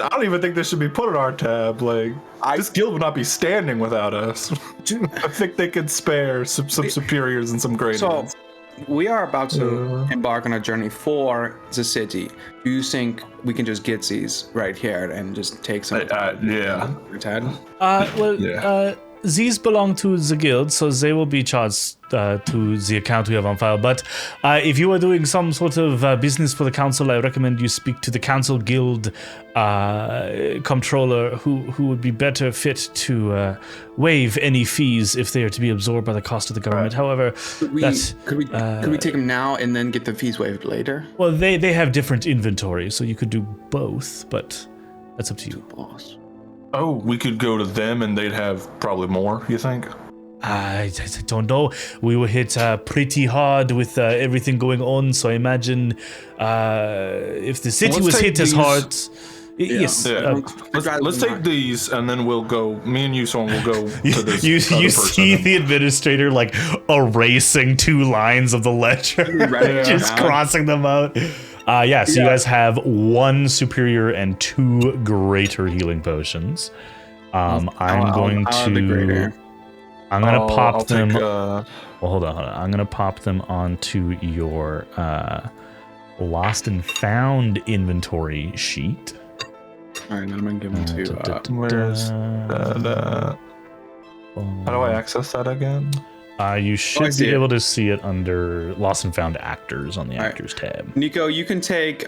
[SPEAKER 6] don't even think this should be put on our tab. Like this guild would not be standing without us. I think they could spare some superiors and some great.
[SPEAKER 1] So we are about to embark on a journey for the city. Do you think we can just get these right here and just take some?
[SPEAKER 6] Yeah.
[SPEAKER 3] These belong to the guild, so they will be charged to the account we have on file. But if you are doing some sort of business for the council, I recommend you speak to the council guild comptroller, who would be better fit to waive any fees if they are to be absorbed by the cost of the government. However,
[SPEAKER 1] could we take them now and then get the fees waived later?
[SPEAKER 3] Well, they have different inventory, so you could do both, but that's up to you.
[SPEAKER 1] Boss.
[SPEAKER 6] Oh, we could go to them and they'd have probably more, you think?
[SPEAKER 3] I don't know. We were hit pretty hard with everything going on, so I imagine if the city was hit as hard... Yes.
[SPEAKER 6] Yeah. Let's take these and then we'll go, me and you, Soren, will go to this
[SPEAKER 3] You see the administrator like erasing 2 lines of the ledger, just crossing them out. Yeah, so you guys have 1 superior and 2 greater healing potions. I'm going to pop them. Well, hold on. I'm gonna pop them onto your lost and found inventory sheet.
[SPEAKER 1] All right, then I'm gonna give them to.
[SPEAKER 6] Where's that? How do I access that again?
[SPEAKER 3] You should be able to see it under lost and found actors on the actors tab.
[SPEAKER 1] Nico, you can take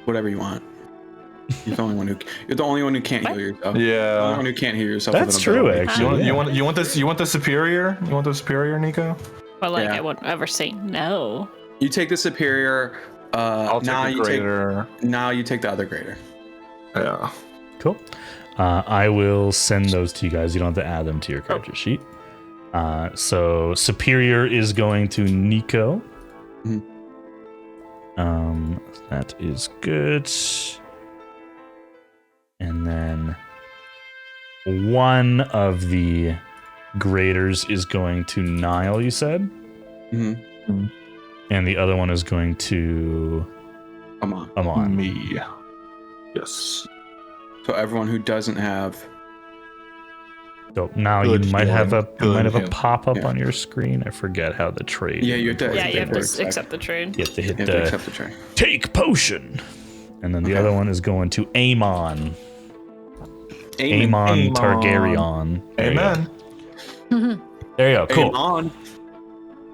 [SPEAKER 1] whatever you want. You're the only one who can't heal yourself.
[SPEAKER 6] Yeah.
[SPEAKER 1] The only one who can't heal yourself.
[SPEAKER 3] That's true, actually.
[SPEAKER 6] You want this? You want the superior? You want the superior, Nico?
[SPEAKER 5] But like, I wouldn't ever say no.
[SPEAKER 1] You take the superior.
[SPEAKER 6] I'll take the greater.
[SPEAKER 1] Now you take the other greater.
[SPEAKER 6] Yeah.
[SPEAKER 3] Cool. I will send those to you guys. You don't have to add them to your character sheet. So superior is going to Nico. That is good. And then 1 of the graders is going to Niall, you said?
[SPEAKER 1] Mm-hmm.
[SPEAKER 3] And the other one is going to Amon.
[SPEAKER 6] Me. Yes.
[SPEAKER 1] So everyone who doesn't have.
[SPEAKER 3] So now
[SPEAKER 6] Good
[SPEAKER 3] you might have a
[SPEAKER 6] healing.
[SPEAKER 3] pop-up on your screen. I forget how the trade.
[SPEAKER 1] Yeah, you have to.
[SPEAKER 5] Yeah, you have to accept the trade.
[SPEAKER 3] You have to hit
[SPEAKER 1] You have to accept the trade.
[SPEAKER 3] take potion. And then the other one is going to Amon. Amon Targaryen.
[SPEAKER 6] Amen.
[SPEAKER 3] There you go. Cool.
[SPEAKER 1] Amon.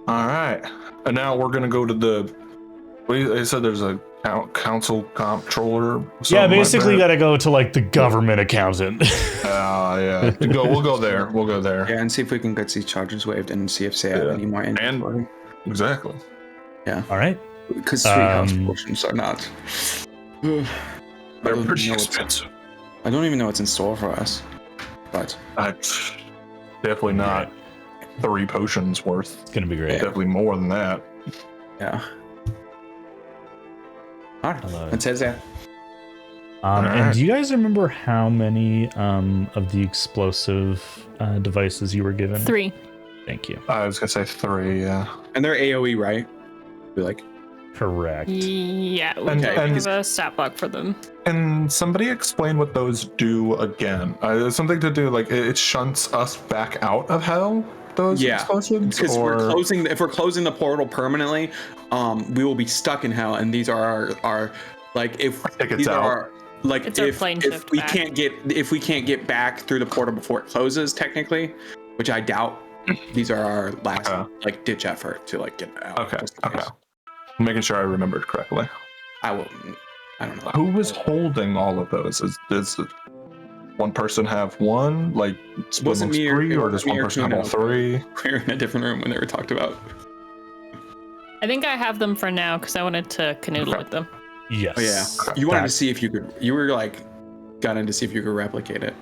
[SPEAKER 6] All right. And now we're gonna go to the. They said there's a council comptroller.
[SPEAKER 3] Yeah, basically you
[SPEAKER 6] like
[SPEAKER 3] gotta go to like the government accountant.
[SPEAKER 6] yeah. We'll go there. We'll go there.
[SPEAKER 1] Yeah, and see if we can get these charges waived and see if they have any more inventory.
[SPEAKER 6] Exactly.
[SPEAKER 1] Yeah.
[SPEAKER 3] All right.
[SPEAKER 1] Because sweet house portions are not.
[SPEAKER 6] They're pretty expensive.
[SPEAKER 1] I don't even know what's in store for us, but
[SPEAKER 6] definitely not 3 potions worth.
[SPEAKER 3] It's gonna be great.
[SPEAKER 6] Definitely more than that.
[SPEAKER 1] yeah. All right.
[SPEAKER 3] love it.
[SPEAKER 1] It says that.
[SPEAKER 3] And do you guys remember how many of the explosive devices you were given?
[SPEAKER 5] 3.
[SPEAKER 3] Thank you.
[SPEAKER 6] I was gonna say 3. Yeah.
[SPEAKER 1] And they're AOE, right? Be like.
[SPEAKER 3] Correct.
[SPEAKER 5] Yeah, we
[SPEAKER 6] And-
[SPEAKER 5] have a stat block for them.
[SPEAKER 6] Can somebody explain what those do again? There's something to do like it shunts us back out of hell. Those explosives,
[SPEAKER 1] because if we're closing the portal permanently, we will be stuck in hell. And these are our like if these are our, like
[SPEAKER 5] It's our plane shift back.
[SPEAKER 1] if we can't get back through the portal before it closes, technically, which I doubt. These are our last like ditch effort to like get out.
[SPEAKER 6] Okay. I'm making sure I remembered correctly.
[SPEAKER 1] I don't know.
[SPEAKER 6] Who was holding all of those? Does one person have one? Like,
[SPEAKER 1] Wasn't me
[SPEAKER 6] 3, or
[SPEAKER 1] it
[SPEAKER 6] does
[SPEAKER 1] wasn't
[SPEAKER 6] one
[SPEAKER 1] me or
[SPEAKER 6] person have all
[SPEAKER 1] Kuno.
[SPEAKER 6] 3?
[SPEAKER 1] We were in a different room when they were talked about.
[SPEAKER 5] I think I have them for now because I wanted to canoodle with them.
[SPEAKER 3] Yes.
[SPEAKER 1] Oh yeah. You wanted to see if you could. You were like, got in to see if you could replicate it.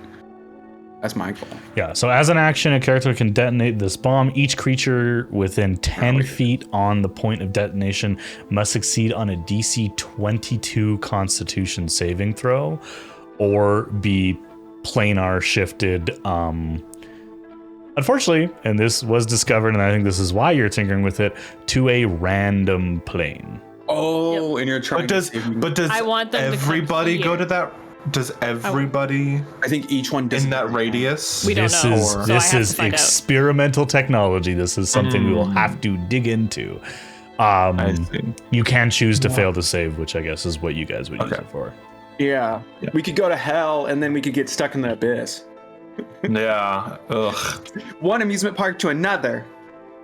[SPEAKER 1] That's my goal.
[SPEAKER 3] Yeah, so as an action, a character can detonate this bomb. Each creature within 10 feet on the point of detonation must succeed on a DC 22 Constitution saving throw or be planar shifted. Unfortunately, and this was discovered, and I think this is why you're tinkering with it, to a random plane.
[SPEAKER 1] Oh, and you're trying
[SPEAKER 6] But does
[SPEAKER 5] I want them to come
[SPEAKER 6] everybody go
[SPEAKER 5] here.
[SPEAKER 6] to that? Does everybody
[SPEAKER 1] I think each one does
[SPEAKER 6] in that radius?
[SPEAKER 5] We don't
[SPEAKER 3] This
[SPEAKER 5] know.
[SPEAKER 3] is
[SPEAKER 5] so I
[SPEAKER 3] this
[SPEAKER 5] have
[SPEAKER 3] is
[SPEAKER 5] to find out.
[SPEAKER 3] experimental technology. This is something we will have to dig into.
[SPEAKER 6] I see.
[SPEAKER 3] You can choose to fail to save, which I guess is what you guys would use it for.
[SPEAKER 1] Yeah. We could go to hell and then we could get stuck in the abyss.
[SPEAKER 6] Yeah. Ugh.
[SPEAKER 1] One amusement park to another.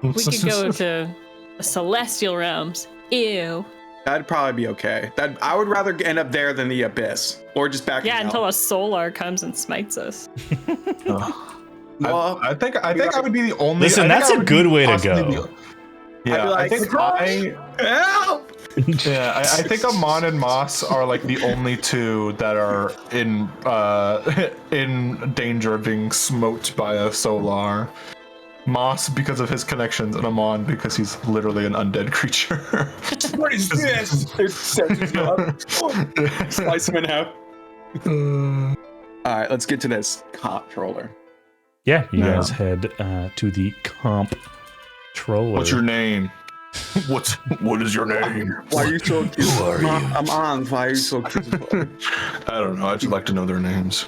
[SPEAKER 5] We could go to celestial realms. Ew.
[SPEAKER 1] That'd probably be okay. I would rather end up there than the abyss, or just back.
[SPEAKER 5] Yeah,
[SPEAKER 1] in
[SPEAKER 5] until
[SPEAKER 1] hell.
[SPEAKER 5] a solar comes and smites us.
[SPEAKER 1] Well,
[SPEAKER 6] I think I would be the only.
[SPEAKER 3] Listen,
[SPEAKER 6] I think
[SPEAKER 3] that's
[SPEAKER 6] I
[SPEAKER 3] a
[SPEAKER 6] would
[SPEAKER 3] good
[SPEAKER 6] be
[SPEAKER 3] way to
[SPEAKER 6] possibly
[SPEAKER 3] go.
[SPEAKER 6] Yeah,
[SPEAKER 1] I'd
[SPEAKER 6] I
[SPEAKER 1] be
[SPEAKER 6] think
[SPEAKER 1] like, help!
[SPEAKER 6] I think Amon and Moss are like the only 2 that are in danger of being smoked by a solar. Moss because of his connections, and Amon because he's literally an undead creature.
[SPEAKER 1] What is this? Slice him in half. All right, let's get to this comptroller.
[SPEAKER 3] Yeah, you guys head to the comptroller.
[SPEAKER 6] What's your name? What is your name?
[SPEAKER 1] Why are you so cute?
[SPEAKER 3] Who are you?
[SPEAKER 1] I'm on. Why are you so cute?
[SPEAKER 6] I don't know. I'd just like to know their names.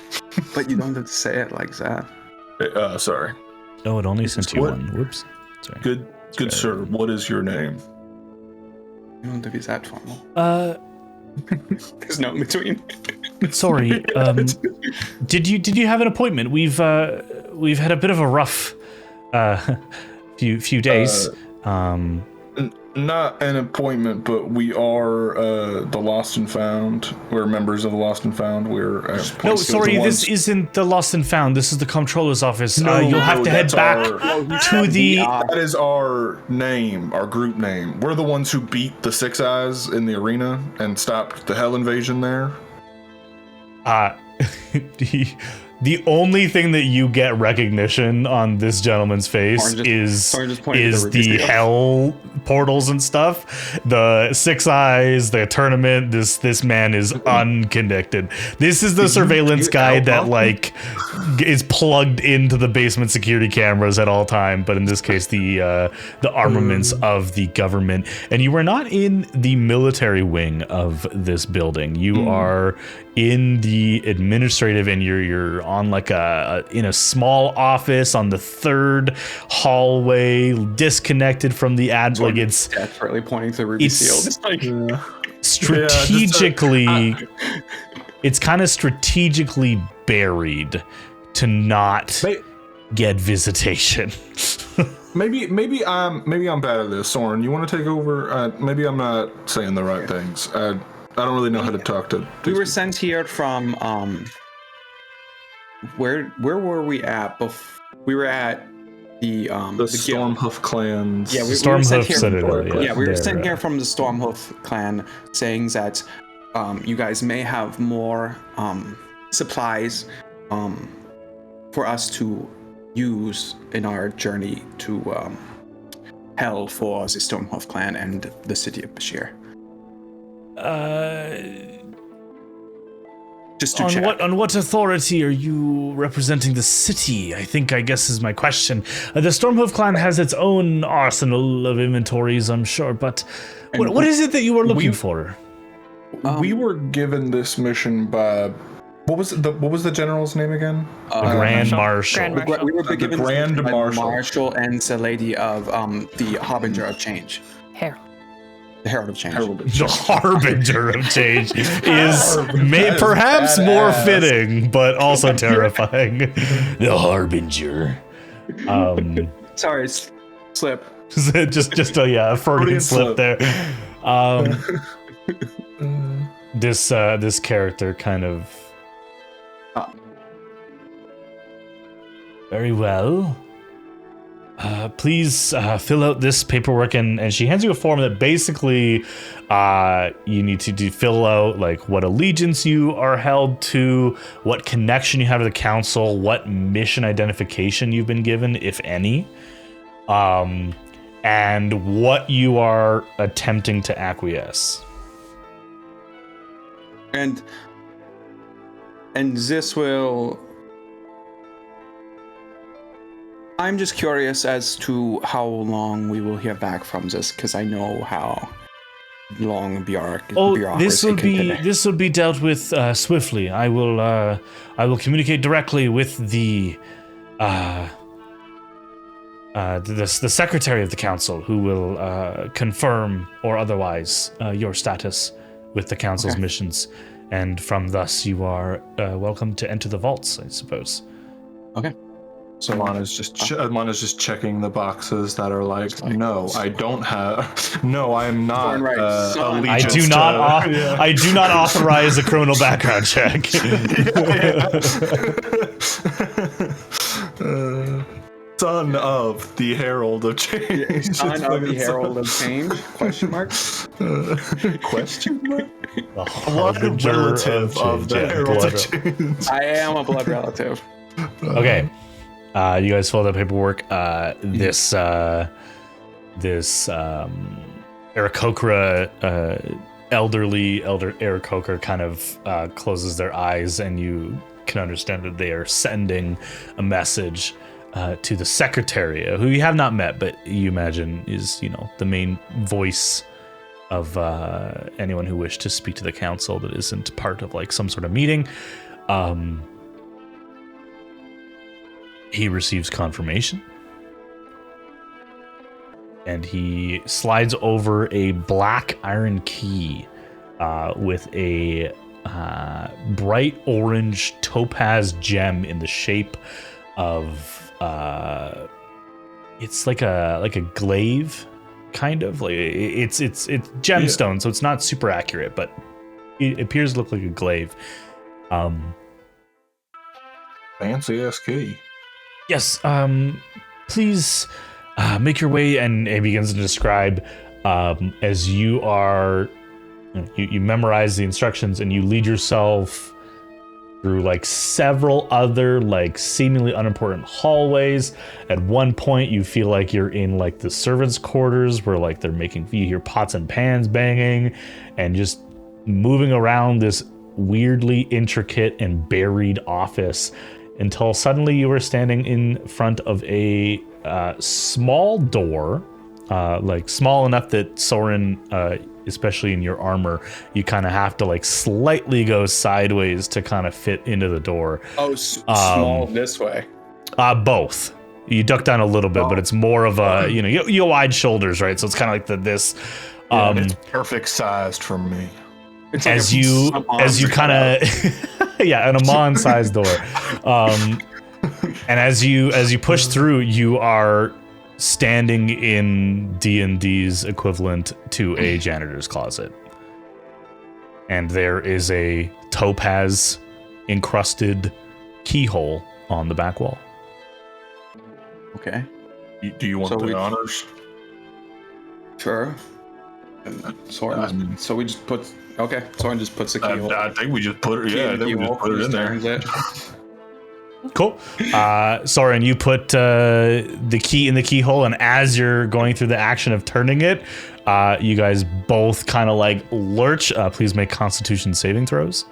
[SPEAKER 1] But you don't have to say it like that.
[SPEAKER 6] Sorry.
[SPEAKER 3] Oh, it only sent you
[SPEAKER 6] What?
[SPEAKER 3] one. Whoops. Sorry.
[SPEAKER 6] Good sir. What is your name?
[SPEAKER 1] You don't have to be that formal. There's no in between.
[SPEAKER 3] Sorry. Did you have an appointment? We've had a bit of a rough few days.
[SPEAKER 6] Not an appointment, but we are the Lost and Found. We're members of the Lost and Found.
[SPEAKER 3] No, sorry, this isn't the Lost and Found. This is the comptroller's office. You'll have to head back to the.
[SPEAKER 6] That is our name, our group name. We're the ones who beat the Six Eyes in the arena and stopped the Hell invasion there.
[SPEAKER 3] The only thing that you get recognition on this gentleman's face is the hell portals and stuff. The Six Eyes, the tournament. This man is unconnected. This is the surveillance guy that like is plugged into the basement security cameras at all time. But in this case, the armaments of the government. And you are not in the military wing of this building. You are in the administrative, and you're on like in a small office on the third hallway, disconnected from the ad. Like it's
[SPEAKER 1] desperately pointing to the ruby seal. It's like
[SPEAKER 3] strategically, it's kind of strategically buried to not get visitation.
[SPEAKER 6] Maybe I'm bad at this. Soren, you want to take over? Maybe I'm not saying the right things. I don't really know how to talk to.
[SPEAKER 1] We were sent here from where were we at? We were at the
[SPEAKER 6] Stormhoof clans.
[SPEAKER 1] Yeah, we
[SPEAKER 3] Stormhoof Citadel.
[SPEAKER 1] Yeah, we were sent here from the Stormhoof clan, saying that you guys may have more supplies for us to use in our journey to Hell for the Stormhoof clan and the city of Bashir. Just to check.
[SPEAKER 3] On what authority are you representing the city? I guess is my question. The Stormhoof clan has its own arsenal of inventories, I'm sure, but what is it that you are looking for?
[SPEAKER 6] We were given this mission by what was the general's name again?
[SPEAKER 3] The Grand Marshal.
[SPEAKER 1] We were given
[SPEAKER 6] the Grand Marshal.
[SPEAKER 1] Marshal and the lady of the Harbinger of Change. The Herald of Change.
[SPEAKER 3] The Harbinger of Change is perhaps more fitting, but also terrifying. The Harbinger.
[SPEAKER 1] Sorry, slip.
[SPEAKER 3] just a Freudian slip there. This character kind of. Very well. Please fill out this paperwork, and she hands you a form that basically you need to fill out like what allegiance you are held to, what connection you have to the council, what mission identification you've been given, if any, and what you are attempting to acquiesce.
[SPEAKER 1] And this will. I'm just curious as to how long we will hear back from this, because I know how long bureaucracy.
[SPEAKER 3] This will be dealt with swiftly. I will communicate directly with the secretary of the council, who will confirm or otherwise your status with the council's missions, and from thus you are welcome to enter the vaults, I suppose.
[SPEAKER 1] Okay.
[SPEAKER 6] So Amana's just checking the boxes that are like, no, I don't have. No, I am not.
[SPEAKER 3] I do not authorize a criminal background check.
[SPEAKER 6] Son of the Herald of Change.
[SPEAKER 1] Son of the Herald of Change? Question mark?
[SPEAKER 6] Question mark?
[SPEAKER 3] The Harbinger
[SPEAKER 6] relative of the Herald of Change.
[SPEAKER 1] I am a blood relative.
[SPEAKER 3] Okay. You guys filled out paperwork. This Aarakocra, elder Aarakocra kind of closes their eyes, and you can understand that they are sending a message to the secretary, who you have not met, but you imagine is, the main voice of anyone who wished to speak to the council that isn't part of like some sort of meeting. He receives confirmation, and he slides over a black iron key with a bright orange topaz gem in the shape of it's like a glaive, kind of like it's gemstone, so it's not super accurate, but it appears to look like a glaive.
[SPEAKER 6] Fancy ass key.
[SPEAKER 3] Yes, please make your way, and it begins to describe as you are, you memorize the instructions and you lead yourself through like several other like seemingly unimportant hallways. At one point you feel like you're in like the servants' quarters where like they're making, you hear pots and pans banging and just moving around this weirdly intricate and buried office, until suddenly you are standing in front of a small door, like small enough that Soren, especially in your armor, you kind of have to like slightly go sideways to kind of fit into the door.
[SPEAKER 1] Oh, small this way.
[SPEAKER 3] Both. You duck down a little bit, but it's more of a, you wide shoulders, right? So it's kind of like this.
[SPEAKER 6] It's perfect sized for me.
[SPEAKER 1] It's
[SPEAKER 3] like as you kind of, yeah, an Amon-sized door. And as you push through, you are standing in D&D's equivalent to a janitor's closet. And there is a topaz encrusted keyhole on the back wall.
[SPEAKER 1] Okay.
[SPEAKER 6] Do you want the honors?
[SPEAKER 1] Sure. Soren, so we just put... Okay, Soren just puts the keyhole.
[SPEAKER 6] I think we just put it. Yeah, I think we just put it in there.
[SPEAKER 3] Cool. Soren, you put the key in the keyhole, and as you're going through the action of turning it, you guys both kind of like lurch. Please make Constitution saving throws.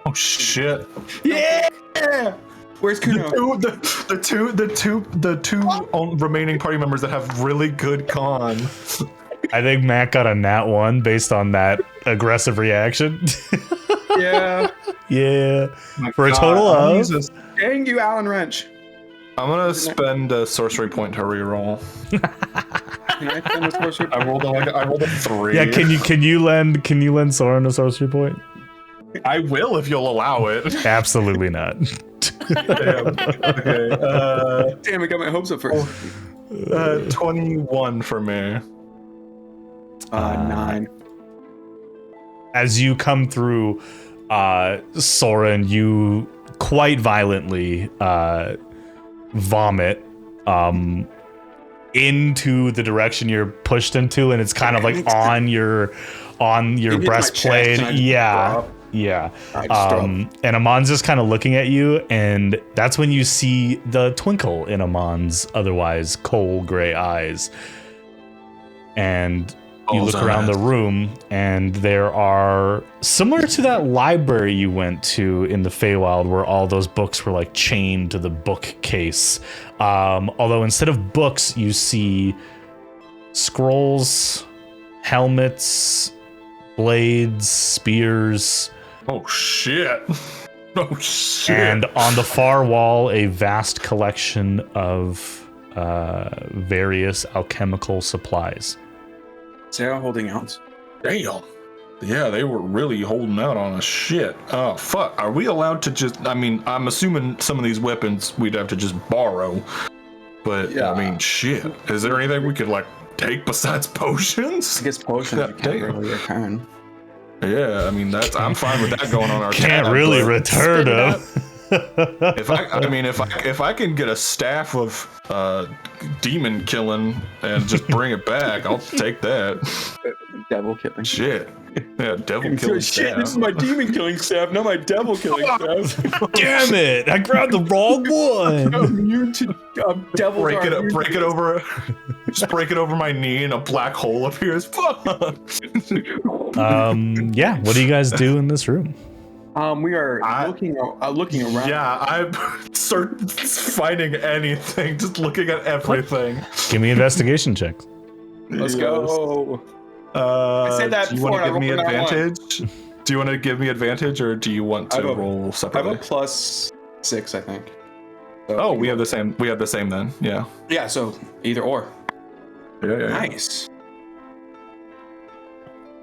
[SPEAKER 6] Oh shit!
[SPEAKER 1] Yeah. Where's Kuno?
[SPEAKER 6] The two remaining party members that have really good con.
[SPEAKER 3] I think Matt got a nat 1 based on that aggressive reaction.
[SPEAKER 1] Yeah.
[SPEAKER 3] Yeah. For a total of...
[SPEAKER 1] Dang you, Alan Wrench.
[SPEAKER 6] I'm gonna spend a sorcery point to reroll.
[SPEAKER 1] Can I spend a sorcery point?
[SPEAKER 6] I rolled a 3.
[SPEAKER 3] Yeah, can you lend Soren a sorcery point?
[SPEAKER 6] I will if you'll allow it.
[SPEAKER 3] Absolutely not.
[SPEAKER 6] Damn. Okay.
[SPEAKER 1] Damn, I got my hopes up first.
[SPEAKER 6] 21 for me.
[SPEAKER 1] 9.
[SPEAKER 3] As you come through, Soren, you quite violently vomit into the direction you're pushed into, and it's kind of like on your breastplate. Yeah. And Amon's just kind of looking at you, and that's when you see the twinkle in Amon's otherwise cold gray eyes. And you look around the room, and there are, similar to that library you went to in the Feywild where all those books were like chained to the bookcase. Although instead of books, you see scrolls, helmets, blades, spears.
[SPEAKER 6] Oh shit. Oh shit.
[SPEAKER 3] And on the far wall, a vast collection of various alchemical supplies.
[SPEAKER 1] Sarah holding out.
[SPEAKER 6] Damn. Yeah, they were really holding out on us. Shit. Oh, fuck. Are we allowed to just... I mean, I'm assuming some of these weapons we'd have to just borrow. But, yeah. I mean, shit. Is there anything we could, like, take besides potions?
[SPEAKER 1] I guess potions you can't really return.
[SPEAKER 6] Yeah, I mean, I'm fine with that going on our
[SPEAKER 3] Can't tab, really return them.
[SPEAKER 6] If I can get a staff of demon killing and just bring it back, I'll take that.
[SPEAKER 1] Devil killing.
[SPEAKER 6] Shit. Yeah, devil killing staff.
[SPEAKER 1] Shit, this is my demon killing staff, not my devil killing staff.
[SPEAKER 3] Damn it! I grabbed the wrong one.
[SPEAKER 1] I'm immune to devil.
[SPEAKER 6] Break it over. Just break it over my knee, and a black hole appears. Fuck.
[SPEAKER 3] Yeah. What do you guys do in this room?
[SPEAKER 1] We are looking around.
[SPEAKER 6] Yeah, I'm start finding anything, just looking at everything.
[SPEAKER 3] Give me investigation checks.
[SPEAKER 1] Let's go.
[SPEAKER 6] I
[SPEAKER 1] said that
[SPEAKER 6] do you
[SPEAKER 1] before
[SPEAKER 6] want to
[SPEAKER 1] and
[SPEAKER 6] give
[SPEAKER 1] I
[SPEAKER 6] me
[SPEAKER 1] rolled a nat one.
[SPEAKER 6] advantage? Do you want to give me advantage, or do you want to roll
[SPEAKER 1] I have
[SPEAKER 6] separately?
[SPEAKER 1] a +6, I think. So
[SPEAKER 6] Oh, we have the same. We have the same then. Yeah.
[SPEAKER 1] Yeah, so either or.
[SPEAKER 6] Yeah.
[SPEAKER 1] Nice.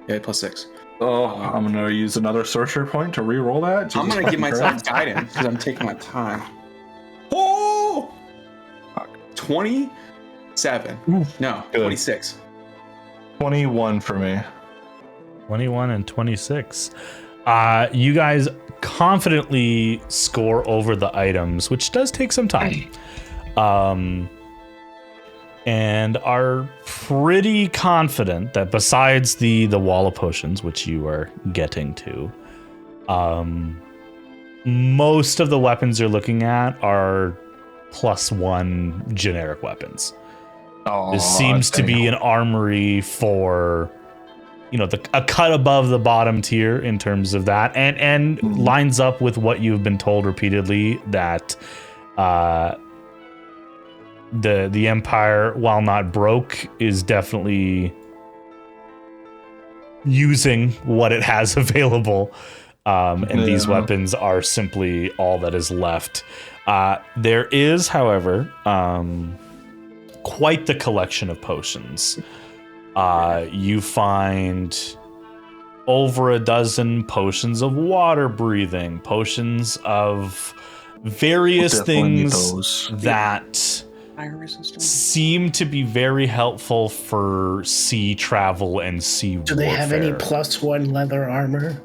[SPEAKER 1] Yeah, +6.
[SPEAKER 6] Oh, I'm gonna use another sorcerer point to re-roll that.
[SPEAKER 1] I'm gonna give myself guidance because I'm taking my time. Oh! 27. No,
[SPEAKER 6] Good.
[SPEAKER 1] 26.
[SPEAKER 6] 21 for me.
[SPEAKER 3] 21 and 26. You guys confidently score over the items, which does take some time. And are pretty confident that besides the wall of potions, which you are getting to, most of the weapons you're looking at are +1 generic weapons. This seems to be an armory for, a cut above the bottom tier in terms of that, and lines up with what you've been told repeatedly that the Empire, while not broke, is definitely using what it has available. And these weapons are simply all that is left. There is, however, quite the collection of potions. You find over a dozen potions of water breathing, potions of various things that seem to be very helpful for sea travel and sea warfare.
[SPEAKER 7] Do they have any +1 leather armor?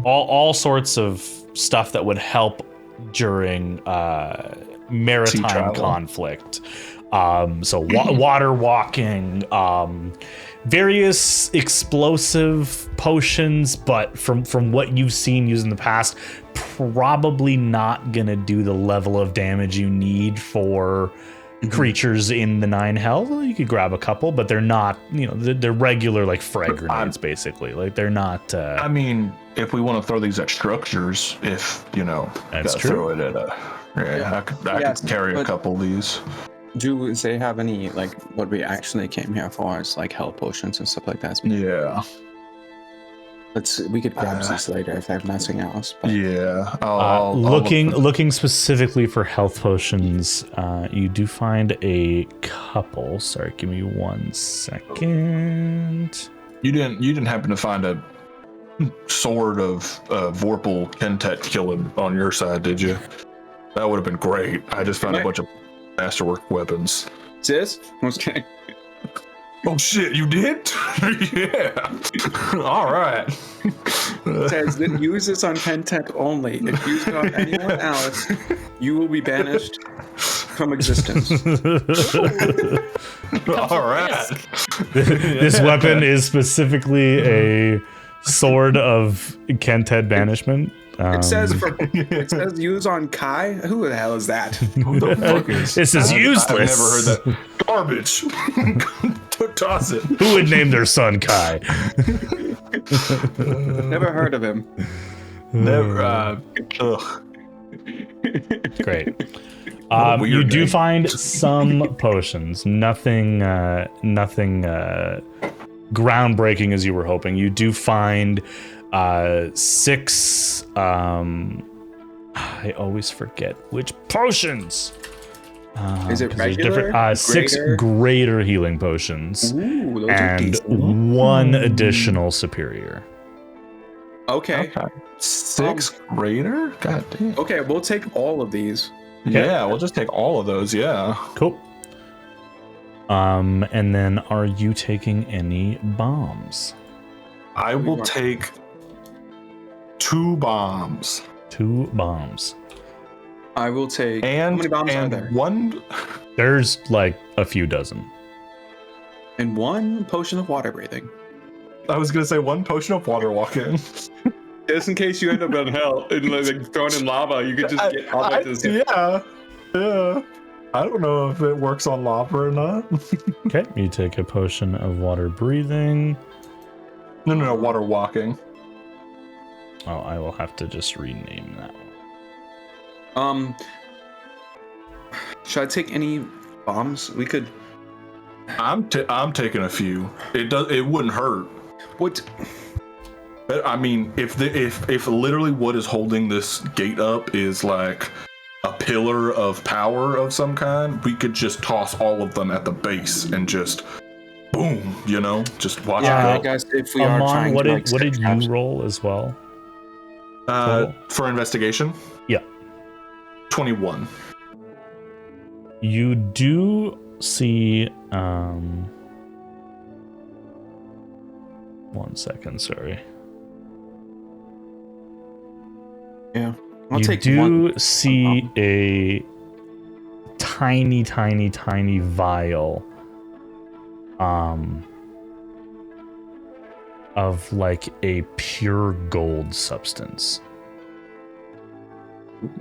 [SPEAKER 3] All sorts of stuff that would help during maritime conflict. So water walking, various explosive potions, but from what you've seen used in the past, probably not gonna do the level of damage you need for creatures in the 9 Hells. You could grab a couple, but they're not, they're regular like frag grenades, basically. Like they're not.
[SPEAKER 6] I mean, if we want to throw these at structures, that's true. Throw it at I could carry a couple of these.
[SPEAKER 1] Do they have any, like, what we actually came here for is like health potions and stuff like that?
[SPEAKER 6] Yeah.
[SPEAKER 1] We could grab these later if they have nothing else. But.
[SPEAKER 6] Yeah.
[SPEAKER 3] Looking specifically for health potions, you do find a couple. Sorry, give me 1 second.
[SPEAKER 6] You didn't happen to find a sword of Vorpal Kentet killing on your side, did you? That would have been great. I just found a bunch of masterwork weapons.
[SPEAKER 1] Sis? I was kidding.
[SPEAKER 6] Oh shit, you did? Yeah. All right.
[SPEAKER 1] It says that use this on Kentet only. If used on anyone else, you will be banished from existence.
[SPEAKER 6] All right.
[SPEAKER 3] This weapon is specifically a sword of Kentet banishment.
[SPEAKER 1] It says use on Kai. Who the hell is that?
[SPEAKER 6] Who the fuck is
[SPEAKER 3] this? Is useless.
[SPEAKER 6] I've never heard that. Garbage. Toss it.
[SPEAKER 3] Who would name their son Kai?
[SPEAKER 1] Never heard of him.
[SPEAKER 6] Never.
[SPEAKER 3] Great. You do find some potions. Nothing groundbreaking as you were hoping. You do find 6 I always forget which potions.
[SPEAKER 1] Is it regular?
[SPEAKER 3] 6 greater healing potions.
[SPEAKER 1] Ooh, those
[SPEAKER 3] and
[SPEAKER 1] are
[SPEAKER 3] 1 additional superior.
[SPEAKER 1] Okay.
[SPEAKER 6] 6 greater? God damn.
[SPEAKER 1] Okay, we'll take all of these.
[SPEAKER 6] Yeah, we'll just take all of those. Yeah.
[SPEAKER 3] Cool. And then are you taking any bombs?
[SPEAKER 6] I will take 2 bombs.
[SPEAKER 3] 2 bombs.
[SPEAKER 1] I will take.
[SPEAKER 6] And,
[SPEAKER 1] how many bombs are there?
[SPEAKER 6] One.
[SPEAKER 3] There's like a few dozen.
[SPEAKER 1] And 1 potion of water breathing.
[SPEAKER 6] I was gonna say 1 potion of water walking.
[SPEAKER 1] Just in case you end up in hell and like thrown in lava, you could just get all that to
[SPEAKER 6] Yeah. I don't know if it works on lava or not.
[SPEAKER 3] Okay, you take a potion of water breathing.
[SPEAKER 6] No, water walking.
[SPEAKER 3] Oh, I will have to just rename that
[SPEAKER 1] one. Should I take any bombs? We could.
[SPEAKER 6] I'm taking a few. It wouldn't hurt.
[SPEAKER 1] What?
[SPEAKER 6] But I mean, if literally what is holding this gate up is like a pillar of power of some kind, we could just toss all of them at the base and just boom, just watch it go.
[SPEAKER 1] I guess if we are trying
[SPEAKER 3] what
[SPEAKER 1] to
[SPEAKER 3] did, what did you roll as well?
[SPEAKER 6] For investigation?
[SPEAKER 3] Yeah.
[SPEAKER 6] 21.
[SPEAKER 3] You do see 1 second, sorry.
[SPEAKER 1] Yeah.
[SPEAKER 3] You do see a tiny vial of like a pure gold substance.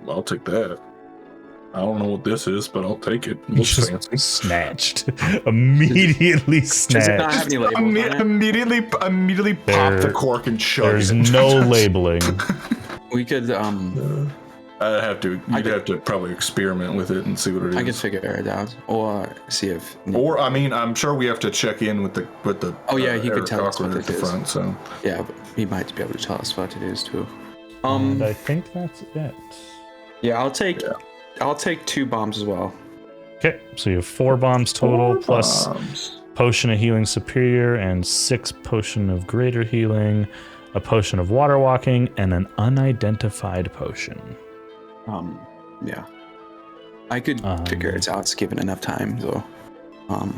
[SPEAKER 6] I'll take that. I don't know what this is, but I'll take it. Looks
[SPEAKER 3] Just
[SPEAKER 6] fancy.
[SPEAKER 3] snatched. Immediately snatched.
[SPEAKER 1] Does it not have any labels on it?
[SPEAKER 6] Immediately pop the cork and chug
[SPEAKER 3] There's
[SPEAKER 6] it.
[SPEAKER 3] no labeling.
[SPEAKER 1] We could
[SPEAKER 6] I'd have to. You'd have to probably experiment with it and see what it is.
[SPEAKER 1] I could figure it out, or see if.
[SPEAKER 6] Or I mean, I'm sure we have to check in with the.
[SPEAKER 1] Oh yeah, he could
[SPEAKER 6] Eric
[SPEAKER 1] tell us what
[SPEAKER 6] Cochran
[SPEAKER 1] it
[SPEAKER 6] at the
[SPEAKER 1] is.
[SPEAKER 6] front, so.
[SPEAKER 1] Yeah, but he might be able to tell us what it is too.
[SPEAKER 3] And I think that's it.
[SPEAKER 1] Yeah, I'll take 2 bombs as well.
[SPEAKER 3] Okay, so you have 4 bombs total, plus potion of healing superior and 6 potion of greater healing, a potion of water walking, and an unidentified potion.
[SPEAKER 1] Yeah, I could figure it out given enough time. So, I'm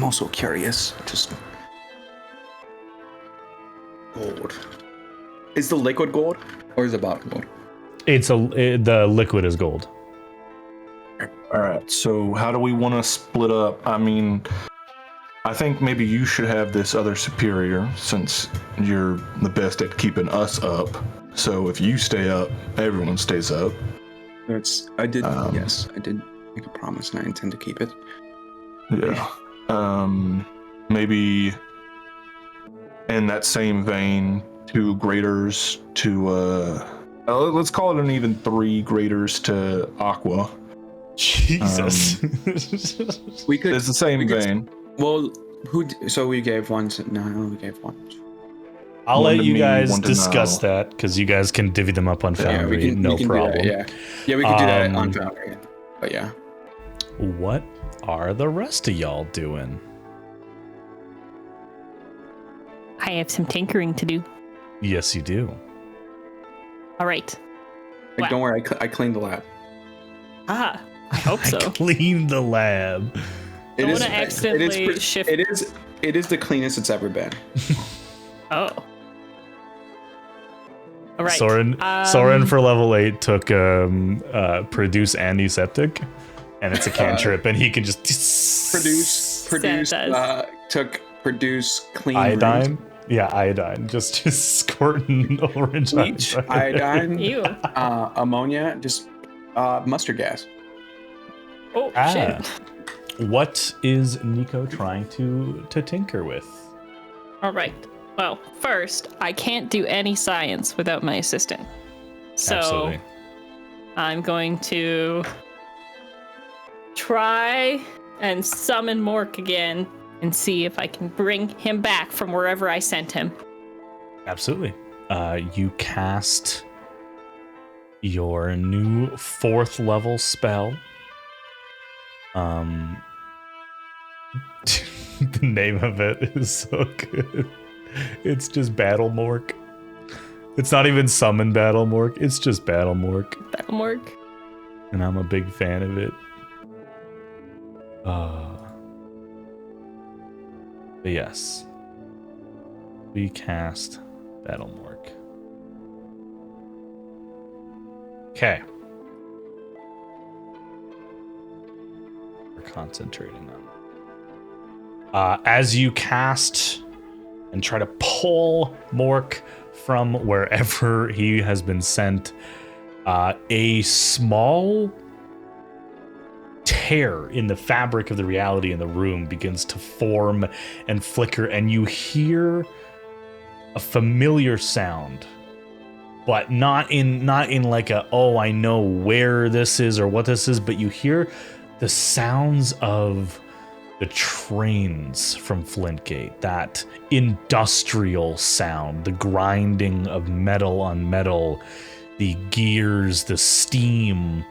[SPEAKER 1] also curious. Just gold. Is the liquid gold or is it bottle gold?
[SPEAKER 3] The liquid is gold.
[SPEAKER 6] All right. So how do we want to split up? I mean, I think maybe you should have this other superior since you're the best at keeping us up. So if you stay up, everyone stays up.
[SPEAKER 1] Yes, I did make a promise and I intend to keep it.
[SPEAKER 6] Yeah. Maybe in that same vein, 2 graders to let's call it an even 3 graders to Aqua.
[SPEAKER 3] Jesus.
[SPEAKER 1] We could.
[SPEAKER 6] It's the same vein.
[SPEAKER 1] Well, so we gave one to no, we gave one.
[SPEAKER 3] I'll
[SPEAKER 6] One
[SPEAKER 3] let
[SPEAKER 6] to
[SPEAKER 3] you
[SPEAKER 6] me,
[SPEAKER 3] guys
[SPEAKER 6] one to
[SPEAKER 3] discuss
[SPEAKER 6] Nile.
[SPEAKER 3] that because you guys can divvy them up on Foundry,
[SPEAKER 1] we
[SPEAKER 3] no
[SPEAKER 1] can
[SPEAKER 3] problem.
[SPEAKER 1] Do that, yeah, we could do that on Foundry. But yeah.
[SPEAKER 3] What are the rest of y'all doing?
[SPEAKER 5] I have some tinkering to do.
[SPEAKER 3] Yes, you do.
[SPEAKER 5] All right.
[SPEAKER 1] Like, don't worry, I cleaned the lab.
[SPEAKER 5] I hope so.
[SPEAKER 3] Clean the lab.
[SPEAKER 5] Don't want to accidentally shift.
[SPEAKER 1] It is the cleanest it's ever been.
[SPEAKER 5] Oh. All right.
[SPEAKER 3] Soren for level 8 took produce antiseptic, and it's a cantrip, and he can just
[SPEAKER 1] produce clean
[SPEAKER 3] iodine.
[SPEAKER 1] rooms.
[SPEAKER 3] Yeah, iodine. Just squirting orange
[SPEAKER 1] Bleach, iodine,
[SPEAKER 5] Ew.
[SPEAKER 1] ammonia, just mustard gas.
[SPEAKER 5] Oh shit.
[SPEAKER 3] What is Nico trying to tinker with?
[SPEAKER 5] All right. Well, first, I can't do any science without my assistant. So
[SPEAKER 3] Absolutely.
[SPEAKER 5] I'm going to try and summon Mork again and see if I can bring him back from wherever I sent him.
[SPEAKER 3] Absolutely. You cast your new 4th level spell. The name of it is so good. It's just Battle Mork. It's not even Summon Battle Mork. It's just Battle Mork.
[SPEAKER 5] Battle Mork.
[SPEAKER 3] And I'm a big fan of it. But yes. We cast Battle Mork. Okay. We're concentrating on it. As you cast and try to pull Mork from wherever he has been sent, a small tear in the fabric of the reality in the room begins to form and flicker, and you hear a familiar sound, but not in like a, oh, I know where this is or what this is, but you hear the sounds of the trains from Flintgate, that industrial sound, the grinding of metal on metal, the gears, the steam,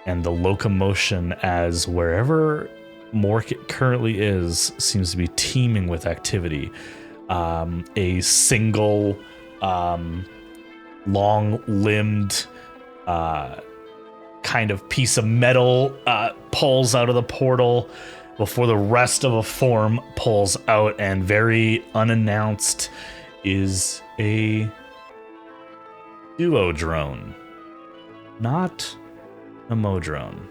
[SPEAKER 3] and the locomotion as wherever Mork currently is seems to be teeming with activity. A single long-limbed kind of piece of metal pulls out of the portal before the rest of a form pulls out, and very unannounced is a duo drone, not a Modrone.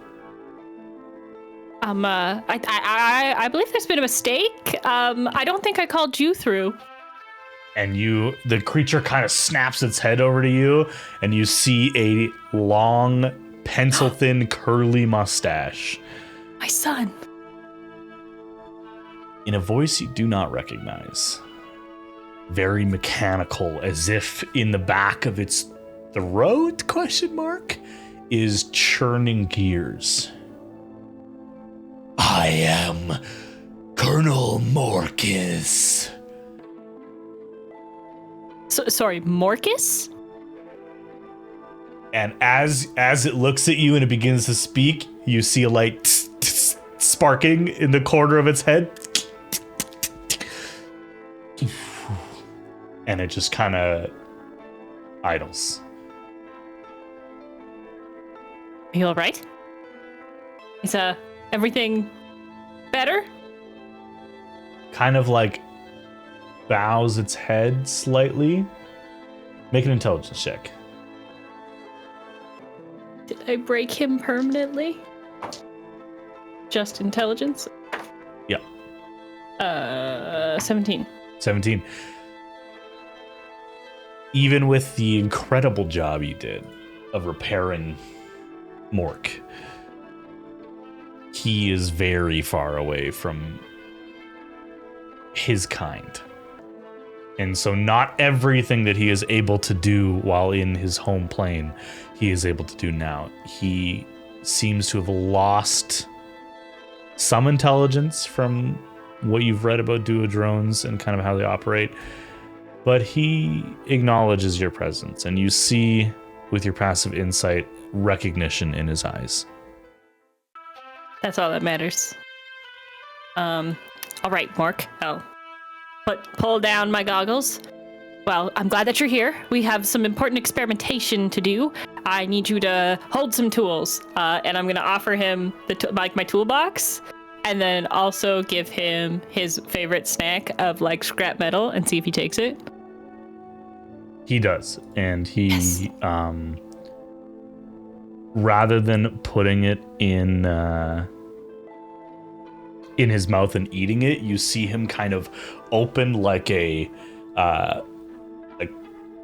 [SPEAKER 5] I believe there's been a mistake. I don't think I called you through.
[SPEAKER 3] And the creature kind of snaps its head over to you, and you see a long, pencil-thin, curly mustache.
[SPEAKER 5] My son.
[SPEAKER 3] In a voice you do not recognize. Very mechanical, as if in the back of its throat, is churning gears. I am Colonel Morcus.
[SPEAKER 5] Sorry, Morcus?
[SPEAKER 3] And as it looks at you and it begins to speak, you see a light sparking in the corner of its head. And it just kind of idles.
[SPEAKER 5] Are you all right? Is everything better?
[SPEAKER 3] Kind of like bows its head slightly. Make an intelligence check.
[SPEAKER 5] Did I break him permanently? Just intelligence?
[SPEAKER 3] Yeah.
[SPEAKER 5] 17.
[SPEAKER 3] 17. Even with the incredible job you did of repairing Mork, he is very far away from his kind. And so not everything that he is able to do while in his home plane, he is able to do now. He seems to have lost some intelligence from what you've read about duodrones and kind of how they operate. But he acknowledges your presence, and you see, with your passive insight, recognition in his eyes.
[SPEAKER 5] That's all that matters. All right, Mork. I'll pull down my goggles. Well, I'm glad that you're here. We have some important experimentation to do. I need you to hold some tools, and I'm going to offer him my toolbox, and then also give him his favorite snack of scrap metal and see if he takes it.
[SPEAKER 3] He does, and he, rather than putting it in his mouth and eating it, you see him kind of open like a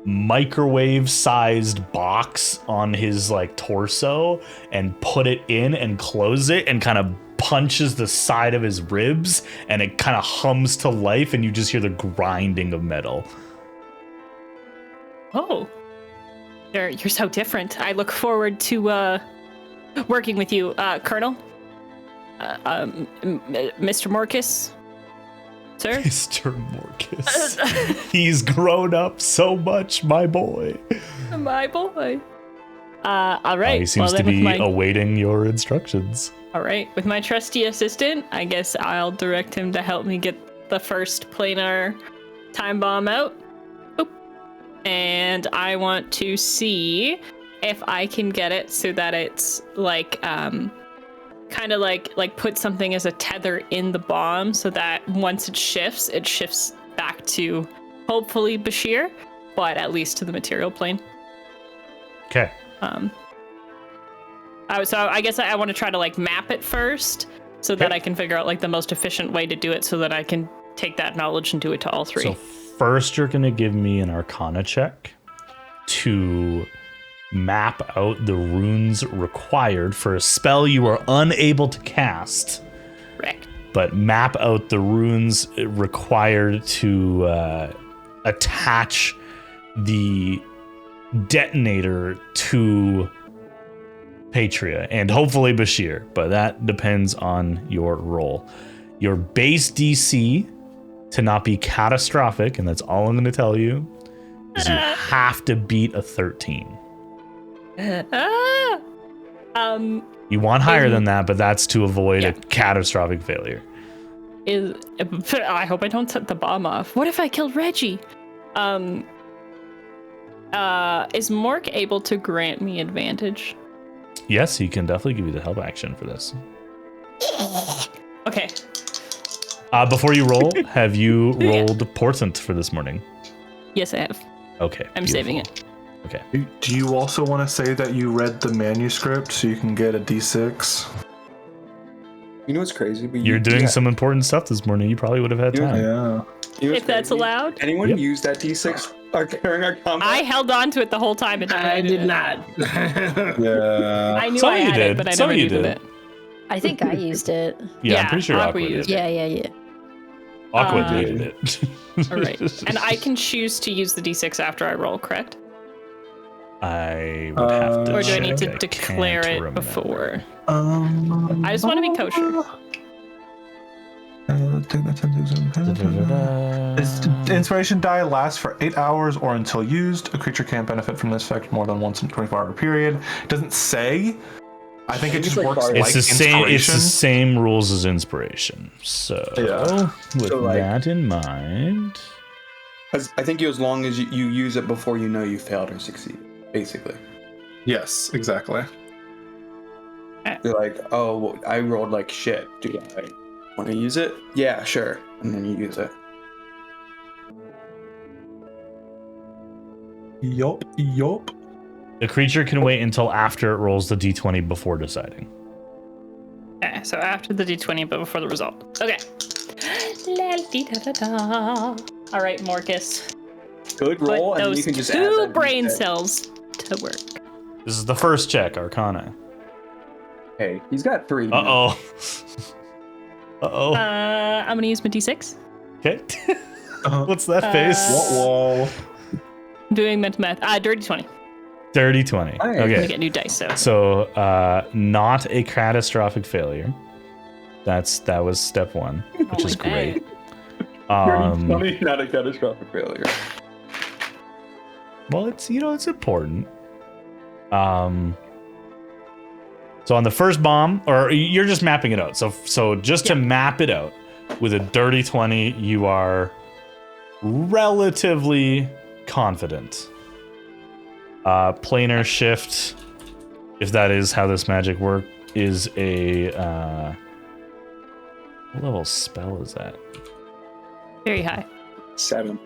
[SPEAKER 3] microwave-sized box on his torso and put it in and close it and kind of punches the side of his ribs, and it kind of hums to life, and you just hear the grinding of metal.
[SPEAKER 5] Oh, you're so different. I look forward to working with you, Colonel. Mr. Morcus, sir?
[SPEAKER 3] Mr. Morcus. He's grown up so much, my boy.
[SPEAKER 5] My boy. All right.
[SPEAKER 3] He seems to be awaiting your instructions.
[SPEAKER 5] All right. With my trusty assistant, I guess I'll direct him to help me get the first planar time bomb out. And I want to see if I can get it so that it's kind of like put something as a tether in the bomb, so that once it shifts back to hopefully Bashir, but at least to the material plane.
[SPEAKER 3] Okay.
[SPEAKER 5] So I guess I want to try to map it first, so that I can figure out the most efficient way to do it, so that I can take that knowledge and do it to all three.
[SPEAKER 3] So first, you're going to give me an Arcana check to map out the runes required for a spell you are unable to cast.
[SPEAKER 5] Correct.
[SPEAKER 3] But map out the runes required to attach the detonator to Patria and hopefully Bashir, but that depends on your roll. Your base DC to not be catastrophic, and that's all I'm going to tell you, is you have to beat a 13. You want higher than that, but that's to avoid a catastrophic failure.
[SPEAKER 5] I hope I don't set the bomb off. What if I killed Reggie? Is Mork able to grant me advantage?
[SPEAKER 3] Yes, he can definitely give you the help action for this.
[SPEAKER 5] Okay.
[SPEAKER 3] Before you roll, have you rolled portent for this morning?
[SPEAKER 5] Yes, I have.
[SPEAKER 3] Okay.
[SPEAKER 5] I'm saving it.
[SPEAKER 3] Okay.
[SPEAKER 6] Do you also want to say that you read the manuscript so you can get a D6?
[SPEAKER 1] You know what's crazy?
[SPEAKER 3] You're doing some important stuff this morning. You probably would have had time.
[SPEAKER 6] Yeah.
[SPEAKER 1] You know
[SPEAKER 5] If that's allowed.
[SPEAKER 1] Anyone use that D6 during our combat?
[SPEAKER 5] I held on to it the whole time.
[SPEAKER 7] I did not.
[SPEAKER 6] Yeah.
[SPEAKER 5] I knew
[SPEAKER 3] Some
[SPEAKER 5] I
[SPEAKER 3] of you
[SPEAKER 5] had
[SPEAKER 3] did.
[SPEAKER 5] it, but I
[SPEAKER 3] Some
[SPEAKER 5] never
[SPEAKER 3] of you
[SPEAKER 5] used
[SPEAKER 3] did.
[SPEAKER 5] it.
[SPEAKER 4] I think I used it.
[SPEAKER 3] Yeah, I'm pretty sure
[SPEAKER 5] Aqua
[SPEAKER 3] Aqua
[SPEAKER 5] used
[SPEAKER 3] did.
[SPEAKER 4] Yeah.
[SPEAKER 3] Aqua needed it.
[SPEAKER 5] All right. And I can choose to use the D6 after I roll, correct?
[SPEAKER 3] I would have to
[SPEAKER 5] Or do I
[SPEAKER 3] check.
[SPEAKER 5] need to
[SPEAKER 3] can't
[SPEAKER 5] declare it
[SPEAKER 3] remember.
[SPEAKER 5] before? I just want to be kosher.
[SPEAKER 6] Inspiration die lasts for 8 hours or until used. A creature can't benefit from this effect more than once in a 24-hour period. It doesn't say. I think it just works like
[SPEAKER 3] It's the same. It's
[SPEAKER 6] inspiration.
[SPEAKER 3] the same rules as inspiration. So, with
[SPEAKER 1] So, like-
[SPEAKER 3] that in mind,
[SPEAKER 1] I think as long as you use it before you know you failed or succeeded, basically.
[SPEAKER 6] Yes, exactly.
[SPEAKER 1] You're like, oh, well, I rolled like shit. Do I want to use it? Yeah, sure. And then you use it.
[SPEAKER 6] Yup.
[SPEAKER 3] the creature can wait until after it rolls the d20 before deciding.
[SPEAKER 5] Okay, so after the D20, but before the result. Okay. La-dee-da-da-da. All right, Morcus.
[SPEAKER 1] Good roll,
[SPEAKER 5] Put
[SPEAKER 1] and then
[SPEAKER 5] those
[SPEAKER 1] you can just add
[SPEAKER 5] two
[SPEAKER 1] that
[SPEAKER 5] brain
[SPEAKER 1] D6.
[SPEAKER 5] cells to work.
[SPEAKER 3] This is the first check, Arcana.
[SPEAKER 1] Hey, he's got 3.
[SPEAKER 3] Uh-oh. Uh-oh.
[SPEAKER 5] I'm gonna use my D6.
[SPEAKER 3] Okay. What's that face?
[SPEAKER 6] Whoa.
[SPEAKER 5] I'm doing math. Dirty 20.
[SPEAKER 3] Dirty 20.
[SPEAKER 1] Nice.
[SPEAKER 5] I'm gonna
[SPEAKER 3] Okay.
[SPEAKER 5] get new dice, so.
[SPEAKER 3] So, not a catastrophic failure. That was step 1, which is
[SPEAKER 5] Holy
[SPEAKER 3] great.
[SPEAKER 1] Funny, not a catastrophic failure.
[SPEAKER 3] Well, it's it's important. So on the first bomb, or you're just mapping it out. So just to map it out, with a dirty 20, you are relatively confident. Planar shift, if that is how this magic works, is a what level spell is that?
[SPEAKER 5] Very high.
[SPEAKER 1] 7.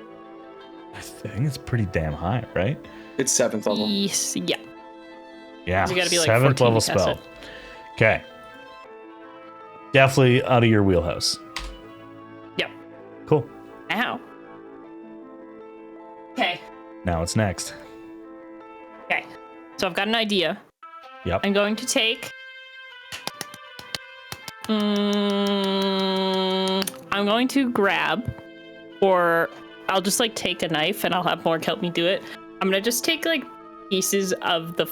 [SPEAKER 3] I think it's pretty damn high, right?
[SPEAKER 1] It's 7th level.
[SPEAKER 5] Yes, yeah.
[SPEAKER 3] Yeah,
[SPEAKER 5] You gotta be like
[SPEAKER 3] 7th
[SPEAKER 5] 14
[SPEAKER 3] level
[SPEAKER 5] to cast
[SPEAKER 3] spell.
[SPEAKER 5] it.
[SPEAKER 3] Okay. Definitely out of your wheelhouse.
[SPEAKER 5] Yep.
[SPEAKER 3] Cool.
[SPEAKER 5] Ow. Okay.
[SPEAKER 3] Now it's next.
[SPEAKER 5] Okay. So I've got an idea.
[SPEAKER 3] Yep.
[SPEAKER 5] I'm going to take. I'm going to grab, or I'll just like take a knife and I'll have Mork help me do it. I'm gonna just take like pieces of the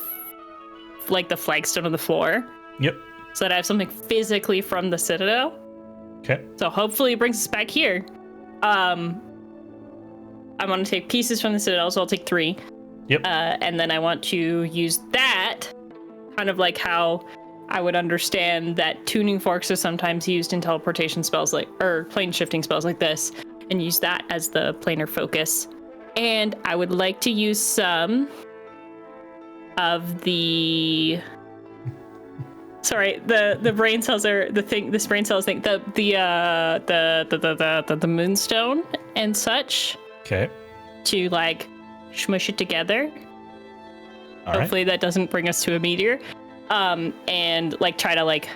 [SPEAKER 5] the flagstone on the floor,
[SPEAKER 3] Yep.
[SPEAKER 5] so that I have something physically from the citadel.
[SPEAKER 3] Okay.
[SPEAKER 5] So hopefully it brings us back here. I'm gonna take pieces from the citadel, so I'll take 3.
[SPEAKER 3] Yep.
[SPEAKER 5] And then I want to use that, kind of like how I would understand that tuning forks are sometimes used in teleportation spells or plane shifting spells like this, and use that as the planar focus. And I would like to use some of the the brain cells are the thing. This brain cells thing. The moonstone and such
[SPEAKER 3] Okay.
[SPEAKER 5] to like smush it together.
[SPEAKER 3] All right.
[SPEAKER 5] Hopefully that doesn't bring us to a meteor. And like try to like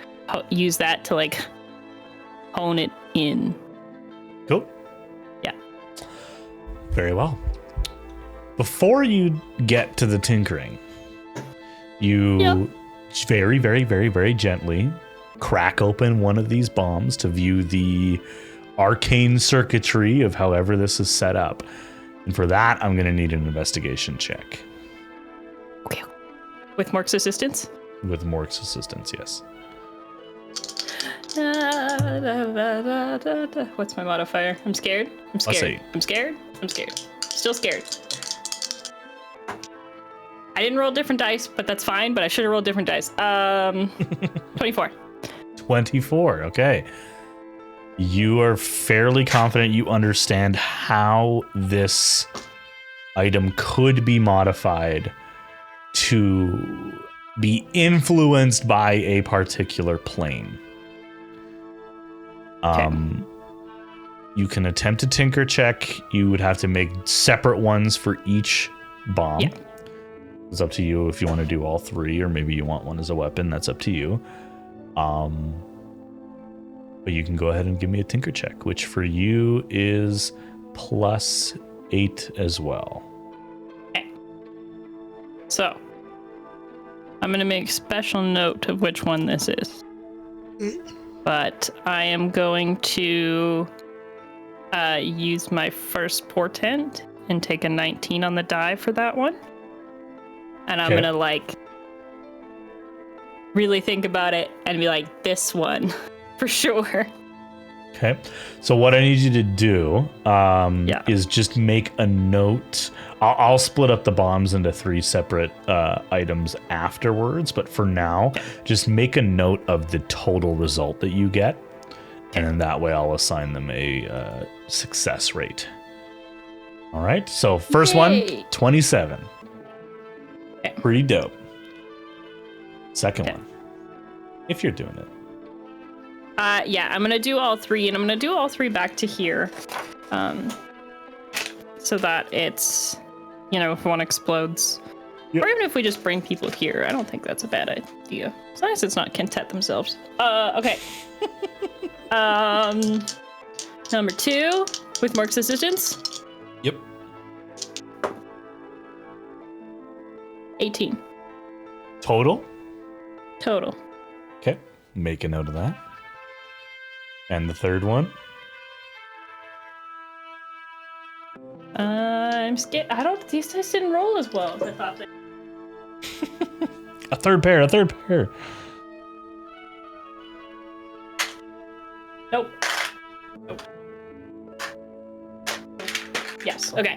[SPEAKER 5] use that to like hone it in.
[SPEAKER 3] Cool.
[SPEAKER 5] Yeah.
[SPEAKER 3] Very well. Before you get to the tinkering, you very, very, very, very gently crack open one of these bombs to view the arcane circuitry of however this is set up. And for that, I'm going to need an investigation check.
[SPEAKER 5] Okay. With Mork's assistance?
[SPEAKER 3] With Mork's assistance, yes.
[SPEAKER 5] What's my modifier? I'm scared. I'm
[SPEAKER 3] Plus
[SPEAKER 5] scared.
[SPEAKER 3] 8.
[SPEAKER 5] I'm scared. I'm scared. Still scared. I didn't roll different dice, but that's fine. But I should have rolled different dice. 24.
[SPEAKER 3] 24. Okay. You are fairly confident you understand how this item could be modified to be influenced by a particular plane. You can attempt a tinker check. You would have to make separate ones for each bomb.
[SPEAKER 5] Yeah.
[SPEAKER 3] It's up to you if you want to do all three, or maybe you want one as a weapon. That's up to you. But you can go ahead and give me a tinker check, which for you is plus 8 as well.
[SPEAKER 5] Okay. So, I'm going to make special note of which one this is. But I am going to use my first portent and take a 19 on the die for that one. And I'm going to, like, really think about it and be like, this one, for sure.
[SPEAKER 3] Okay. So what I need you to do is just make a note. I'll split up the bombs into 3 separate items afterwards, but for now, just make a note of the total result that you get, and then that way I'll assign them a success rate. All right. So first one, 27.
[SPEAKER 5] Okay.
[SPEAKER 3] Pretty dope. Second one, if you're doing it.
[SPEAKER 5] Yeah, I'm going to do all 3, and I'm going to do all 3 back to here. So that it's, you know, if one explodes. Yep. Or even if we just bring people here. I don't think that's a bad idea. As long as it's not Kentet themselves. Okay. Number 2, with Mark's assistance.
[SPEAKER 3] Yep.
[SPEAKER 5] 18.
[SPEAKER 3] Total?
[SPEAKER 5] Total.
[SPEAKER 3] Okay. Make a note of that. And the third one?
[SPEAKER 5] I'm scared. These dice didn't roll as well as I thought they.
[SPEAKER 3] A third pair.
[SPEAKER 5] Nope. Yes, okay.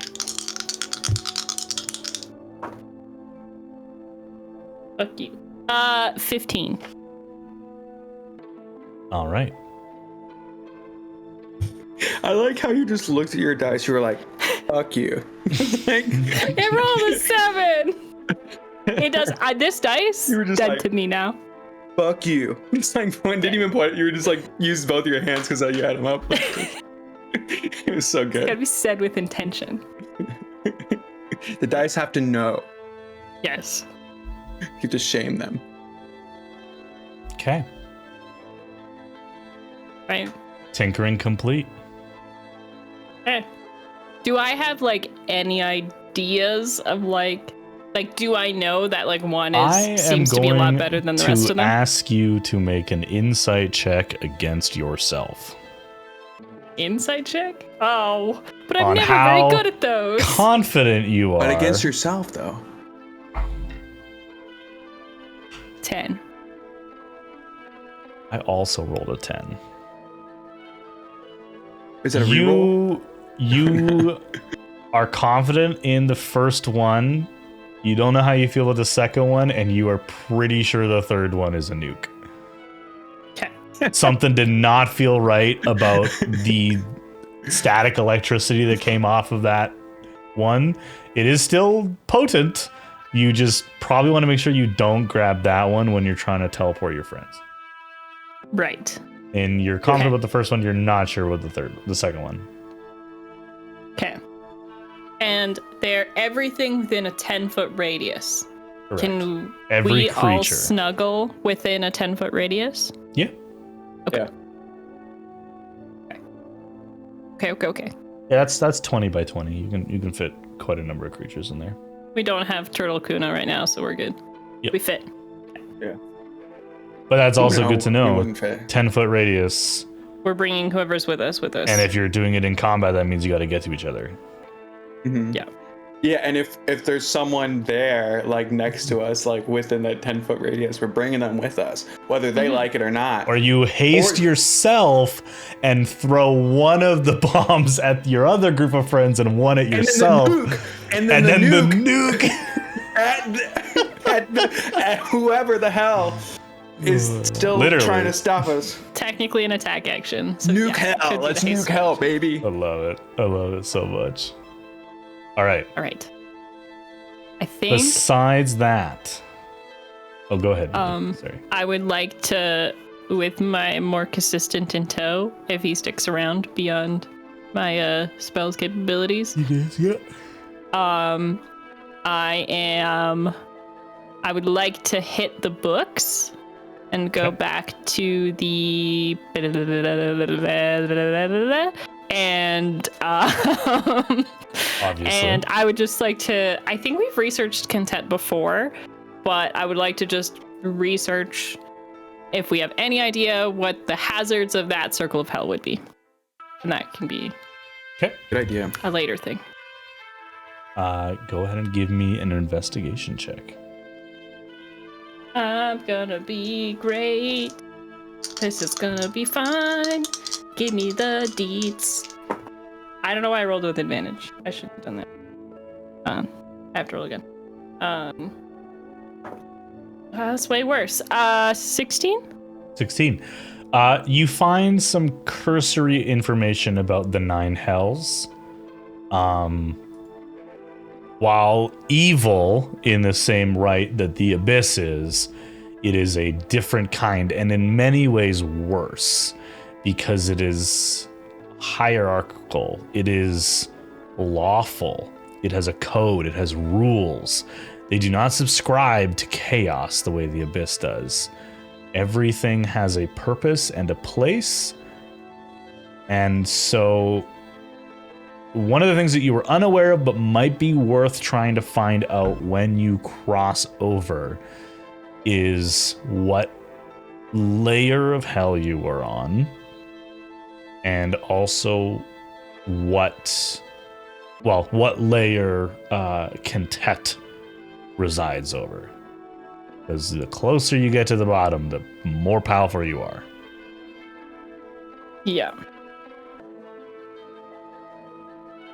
[SPEAKER 5] Fuck you. 15.
[SPEAKER 3] All right.
[SPEAKER 1] I like how you just looked at your dice. You were like, fuck you.
[SPEAKER 5] It rolled a 7. It does. This dice
[SPEAKER 1] You were just
[SPEAKER 5] dead
[SPEAKER 1] like-
[SPEAKER 5] to me now.
[SPEAKER 1] Fuck you. Just like, didn't even point. You were just like, used both your hands because you had them up. It was so
[SPEAKER 5] It's gotta
[SPEAKER 1] good.
[SPEAKER 5] be said with intention.
[SPEAKER 1] The dice have to know.
[SPEAKER 5] Yes.
[SPEAKER 1] You have to shame them.
[SPEAKER 3] Okay.
[SPEAKER 5] Right.
[SPEAKER 3] Tinkering complete.
[SPEAKER 5] Okay. Do I have like any ideas of like do I know that like one seems to be a lot better than the rest of them?
[SPEAKER 3] Ask you to make an insight check against yourself.
[SPEAKER 5] Insight check? Oh, but I'm
[SPEAKER 3] On
[SPEAKER 5] never
[SPEAKER 3] how
[SPEAKER 5] very good at those.
[SPEAKER 3] Confident you are.
[SPEAKER 1] But against yourself, though.
[SPEAKER 5] 10.
[SPEAKER 3] I also rolled a 10.
[SPEAKER 1] Is it a reroll?
[SPEAKER 3] You are confident in the first one. You don't know how you feel about the second one, and you are pretty sure the third one is a nuke.
[SPEAKER 5] Okay.
[SPEAKER 3] Something did not feel right about the static electricity that came off of that one. It is still potent. You just probably want to make sure you don't grab that one when you're trying to teleport your friends.
[SPEAKER 5] Right.
[SPEAKER 3] And you're confident about the first one, you're not sure about the second one.
[SPEAKER 5] Okay. And they're everything within a 10-foot radius.
[SPEAKER 3] Correct.
[SPEAKER 5] Can
[SPEAKER 3] Every
[SPEAKER 5] we all
[SPEAKER 3] creature.
[SPEAKER 5] snuggle within a 10-foot radius?
[SPEAKER 3] Yeah.
[SPEAKER 5] Okay. Okay.
[SPEAKER 3] Yeah, that's 20 by 20. You can fit quite a number of creatures in there.
[SPEAKER 5] We don't have Turtle Kuna right now, so we're good.
[SPEAKER 3] Yep.
[SPEAKER 5] We fit.
[SPEAKER 1] Yeah.
[SPEAKER 3] But that's also
[SPEAKER 1] No,
[SPEAKER 3] good to
[SPEAKER 1] we
[SPEAKER 3] know.
[SPEAKER 1] wouldn't fit.
[SPEAKER 3] 10-foot radius.
[SPEAKER 5] We're bringing whoever's with us.
[SPEAKER 3] And if you're doing it in combat, that means you got to get to each other.
[SPEAKER 1] Mhm.
[SPEAKER 5] Yeah.
[SPEAKER 1] Yeah, and if there's someone there, like next to us, like within that 10-foot radius, we're bringing them with us, whether they like it or not.
[SPEAKER 3] Or you haste yourself and throw one of the bombs at your other group of friends and one at yourself.
[SPEAKER 1] And then the nuke
[SPEAKER 3] nuke.
[SPEAKER 1] at whoever the hell is still
[SPEAKER 3] Literally.
[SPEAKER 1] trying to stop us.
[SPEAKER 5] Technically an attack action. So
[SPEAKER 1] Nuke
[SPEAKER 5] yeah,
[SPEAKER 1] hell. Let's nuke hell, baby.
[SPEAKER 3] I love it. I love it so much. All right.
[SPEAKER 5] All right. I think
[SPEAKER 3] Besides that, go ahead. Sorry.
[SPEAKER 5] I would like to, with my Mork assistant in tow, if he sticks around beyond my spells capabilities.
[SPEAKER 3] He does, yeah.
[SPEAKER 5] I would like to hit the books and go back to the and
[SPEAKER 3] Obviously.
[SPEAKER 5] and I would just like to, I think we've researched content before, but I would like to just research if we have any idea what the hazards of that circle of hell would be. And that can be
[SPEAKER 3] Okay.
[SPEAKER 1] Good idea.
[SPEAKER 5] a later thing.
[SPEAKER 3] Go ahead and give me an investigation check.
[SPEAKER 5] I'm gonna be great. This is gonna be fine. Give me the deets. I don't know why I rolled with advantage. I shouldn't have done that. I have to roll again. That's way worse. 16?
[SPEAKER 3] 16. You find some cursory information about the 9 hells. While evil in the same right that the abyss is, it is a different kind and in many ways worse because it is hierarchical. It is lawful. It has a code. It has rules. They do not subscribe to chaos the way the abyss does. Everything has a purpose and a place. And so one of the things that you were unaware of but might be worth trying to find out when you cross over is what layer of hell you were on, and also what layer Kentet resides over. Because the closer you get to the bottom, the more powerful you are.
[SPEAKER 5] Yeah.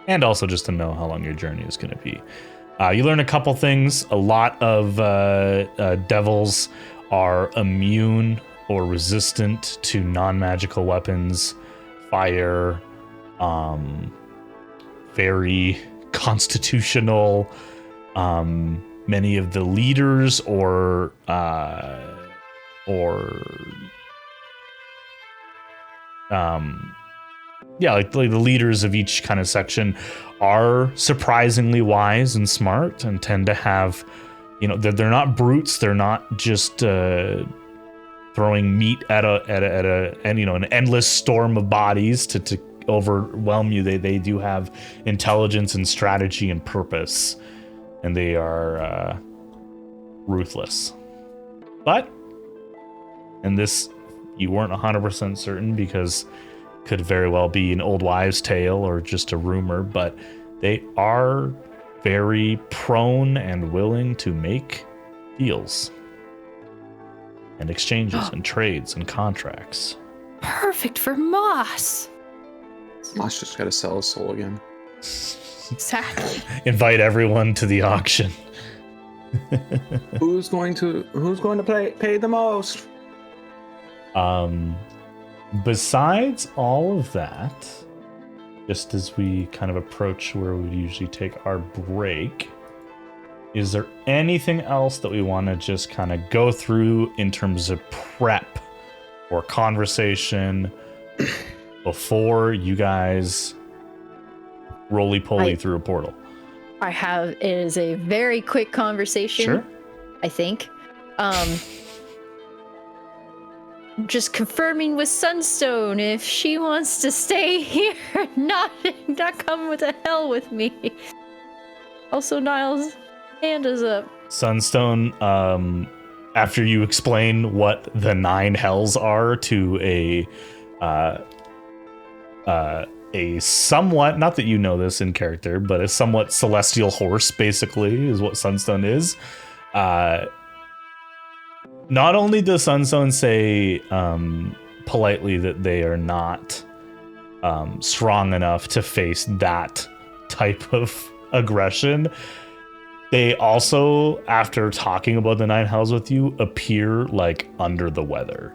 [SPEAKER 3] And also just to know how long your journey is going to be. You learn a couple things. A lot of devils are immune or resistant to non-magical weapons, fire, very constitutional. Many of the leaders or like the leaders of each kind of section are surprisingly wise and smart and tend to have, they're not brutes. They're not just throwing meat at an endless storm of bodies to overwhelm you. They do have intelligence and strategy and purpose, and they are ruthless. But, and this you weren't 100% certain because could very well be an old wives' tale or just a rumor, but they are very prone and willing to make deals and exchanges and trades and contracts.
[SPEAKER 5] Perfect for Moss.
[SPEAKER 1] Moss just gotta sell his soul again.
[SPEAKER 5] Exactly.
[SPEAKER 3] Invite everyone to the auction.
[SPEAKER 1] Who's going to pay the most?
[SPEAKER 3] Besides all of that, just as we kind of approach where we usually take our break, is there anything else that we want to just kind of go through in terms of prep or conversation before you guys roly-poly through a portal?
[SPEAKER 4] It is a very quick conversation.
[SPEAKER 3] Sure.
[SPEAKER 4] I think. Just confirming with Sunstone if she wants to stay here, not come with the hell with me. Also, Niles' hand is up.
[SPEAKER 3] Sunstone, after you explain what the 9 hells are to a a somewhat, not that you know this in character, but a somewhat celestial horse, basically, is what Sunstone is. Not only does Sunstone say politely that they are not strong enough to face that type of aggression, they also, after talking about the Nine Hells with you, appear like under the weather.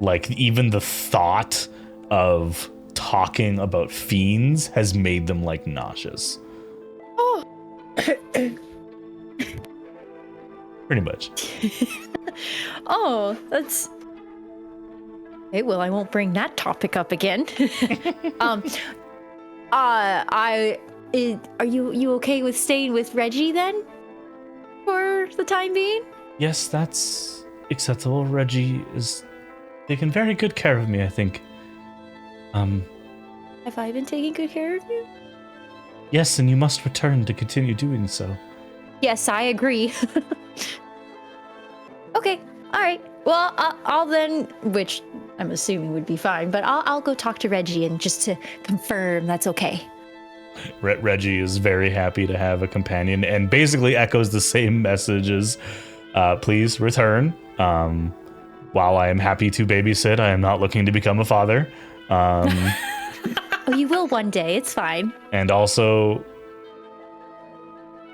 [SPEAKER 3] Like even the thought of talking about fiends has made them like nauseous.
[SPEAKER 4] Oh.
[SPEAKER 3] Pretty much.
[SPEAKER 4] Oh, that's... Okay, well, I won't bring that topic up again. Are you okay with staying with Reggie then? For the time being?
[SPEAKER 3] Yes, that's acceptable. Reggie is taking very good care of me, I think.
[SPEAKER 4] Have I been taking good care of you?
[SPEAKER 3] Yes, and you must return to continue doing so.
[SPEAKER 4] Yes, I agree. Okay, all right. Well, I'll then, which I'm assuming would be fine, but I'll go talk to Reggie and just to confirm that's okay.
[SPEAKER 3] Reggie is very happy to have a companion and basically echoes the same messages. Please return. While I am happy to babysit, I am not looking to become a father.
[SPEAKER 4] Oh, you will one day. It's fine.
[SPEAKER 3] And also,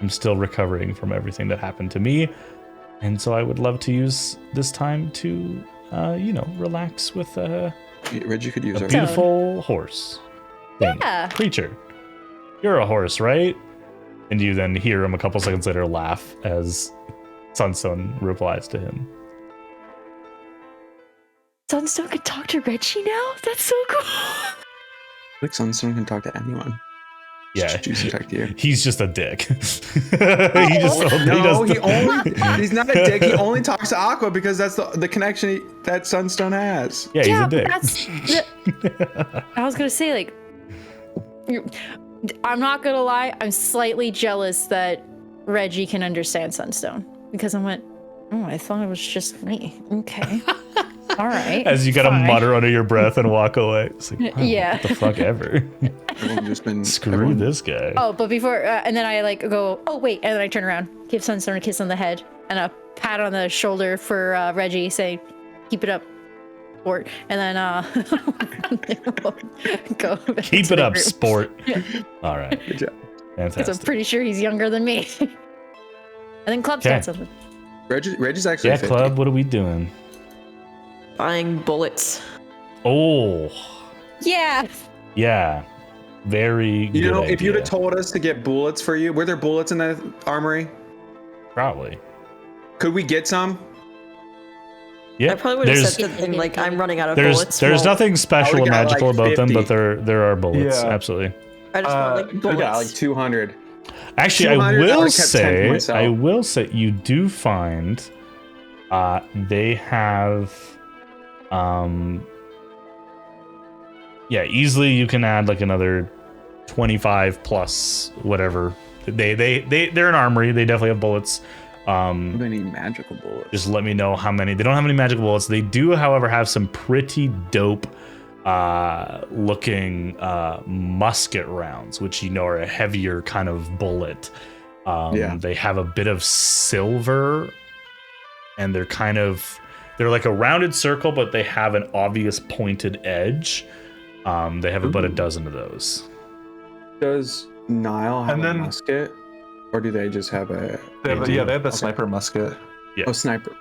[SPEAKER 3] I'm still recovering from everything that happened to me. And so I would love to use this time to, relax with
[SPEAKER 1] Reggie could use
[SPEAKER 3] a
[SPEAKER 1] our
[SPEAKER 3] beautiful horse. Thing.
[SPEAKER 4] Yeah.
[SPEAKER 3] Creature. You're a horse, right? And you then hear him a couple seconds later laugh as Sunstone replies to him.
[SPEAKER 4] Sunstone can talk to Reggie now? That's so cool.
[SPEAKER 1] Like Sunstone can talk to anyone.
[SPEAKER 3] Yeah,
[SPEAKER 1] Choose to talk to you.
[SPEAKER 3] He's just a dick. He's
[SPEAKER 1] not a dick. He only talks to Aqua because that's the connection that Sunstone has.
[SPEAKER 3] Yeah, he's a dick.
[SPEAKER 4] I was gonna say, like, I'm not gonna lie, I'm slightly jealous that Reggie can understand Sunstone because I went, oh, I thought it was just me. Okay. All right.
[SPEAKER 3] As you gotta mutter under your breath and walk away. It's like, wow,
[SPEAKER 4] yeah.
[SPEAKER 3] What the fuck ever. Screw this guy.
[SPEAKER 4] Oh, but before, and then I like go, oh wait, and then I turn around, give Sunstone a kiss on the head and a pat on the shoulder for Reggie, saying, "Keep it up, sport." And then go.
[SPEAKER 3] Keep it up, sport. All right.
[SPEAKER 1] Good job.
[SPEAKER 3] Fantastic.
[SPEAKER 4] Because I'm pretty sure he's younger than me. And then Club's got something.
[SPEAKER 1] Reggie's actually.
[SPEAKER 3] Yeah,
[SPEAKER 1] 50.
[SPEAKER 3] Club. What are we doing?
[SPEAKER 2] Buying bullets.
[SPEAKER 3] Oh.
[SPEAKER 4] Yeah.
[SPEAKER 3] Yeah. Very good.
[SPEAKER 1] If you'd have told us to get bullets for you, were there bullets in the armory?
[SPEAKER 3] Probably.
[SPEAKER 1] Could we get some?
[SPEAKER 3] Yeah.
[SPEAKER 2] I probably would have said something like, I'm running out of bullets.
[SPEAKER 3] There's nothing special or magical about them, but there are bullets.
[SPEAKER 1] Yeah.
[SPEAKER 3] Absolutely.
[SPEAKER 2] I just want like bullets.
[SPEAKER 1] We got like 200.
[SPEAKER 3] Actually,
[SPEAKER 1] 200,
[SPEAKER 3] I will say you do find they have easily you can add like another 25 plus whatever. They're an armory. They definitely have bullets.
[SPEAKER 1] They need magical bullets.
[SPEAKER 3] Just let me know how many. They don't have any magical bullets. They do, however, have some pretty dope looking musket rounds, which are a heavier kind of bullet. They have a bit of silver, and they're like a rounded circle, but they have an obvious pointed edge. They have about a dozen of those.
[SPEAKER 1] Does Nile have a musket? Or do they just have a...
[SPEAKER 6] They have the sniper musket.
[SPEAKER 3] Yeah.
[SPEAKER 1] Oh, sniper.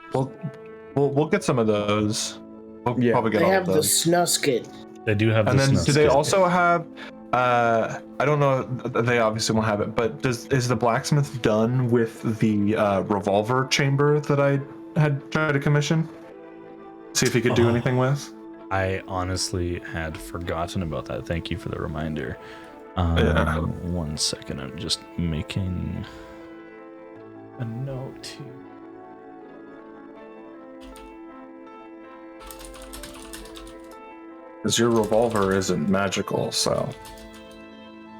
[SPEAKER 6] We'll get some of those. We'll probably get
[SPEAKER 7] they
[SPEAKER 6] all
[SPEAKER 7] have
[SPEAKER 6] of
[SPEAKER 7] the
[SPEAKER 6] those.
[SPEAKER 7] snusket.
[SPEAKER 3] They do have
[SPEAKER 6] and
[SPEAKER 3] the
[SPEAKER 6] then
[SPEAKER 3] snusket.
[SPEAKER 6] Do they also have... I don't know, they obviously won't have it, but is the blacksmith done with the revolver chamber that I had tried to commission? See if he could do anything with?
[SPEAKER 3] I honestly had forgotten about that. Thank you for the reminder. 1 second, I'm just making a note here.
[SPEAKER 6] Because your revolver isn't magical, so...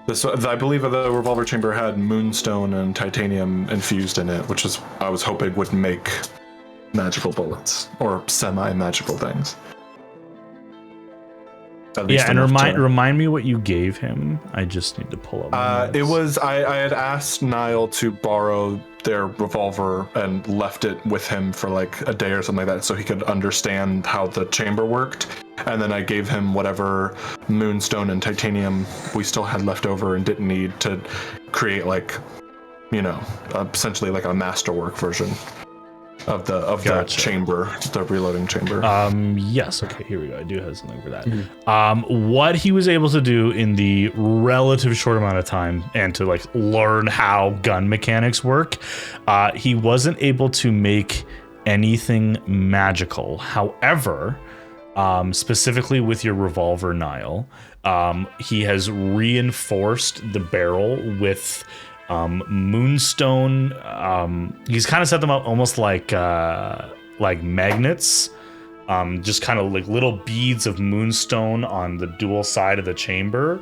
[SPEAKER 6] I believe the revolver chamber had moonstone and titanium infused in it, which is I was hoping would make magical bullets or semi-magical things. At least
[SPEAKER 3] and
[SPEAKER 6] enough to-
[SPEAKER 3] remind me what you gave him. I just need to pull up my
[SPEAKER 6] it
[SPEAKER 3] notes.
[SPEAKER 6] was I had asked Niall to borrow their revolver and left it with him for like a day or something like that so he could understand how the chamber worked. And then I gave him whatever moonstone and titanium we still had left over and didn't need to create like, you know, essentially like a masterwork version of the
[SPEAKER 3] Gotcha.
[SPEAKER 6] chamber, the reloading chamber.
[SPEAKER 3] Yes. Okay. Here we go. I do have something for that. What he was able to do in the relative short amount of time and to like learn how gun mechanics work, he wasn't able to make anything magical. However, specifically with your revolver, Niall, he has reinforced the barrel with moonstone. He's kind of set them up almost like magnets, just kind of like little beads of moonstone on the dual side of the chamber.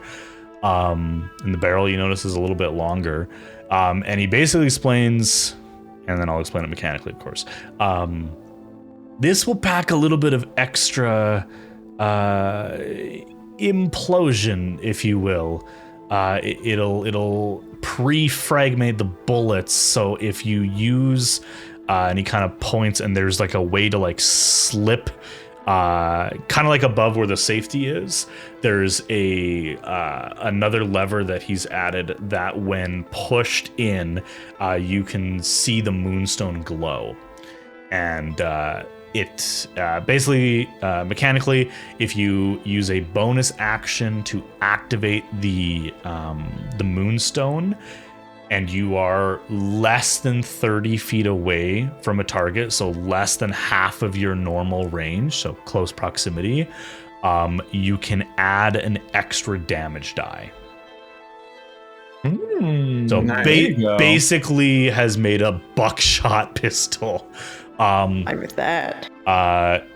[SPEAKER 3] And the barrel, you notice, is a little bit longer. And he basically explains, and then I'll explain it mechanically, of course. This will pack a little bit of extra implosion, if you will. It'll pre-fragment the bullets, so if you use and he kind of points and there's like a way to like slip kind of like above where the safety is, there's a another lever that he's added that when pushed in you can see the moonstone glow. And it basically, mechanically, if you use a bonus action to activate the moonstone, and you are less than 30 feet away from a target, so less than half of your normal range, so close proximity, you can add an extra damage die. So basically has made a buckshot pistol.
[SPEAKER 2] I'm with that.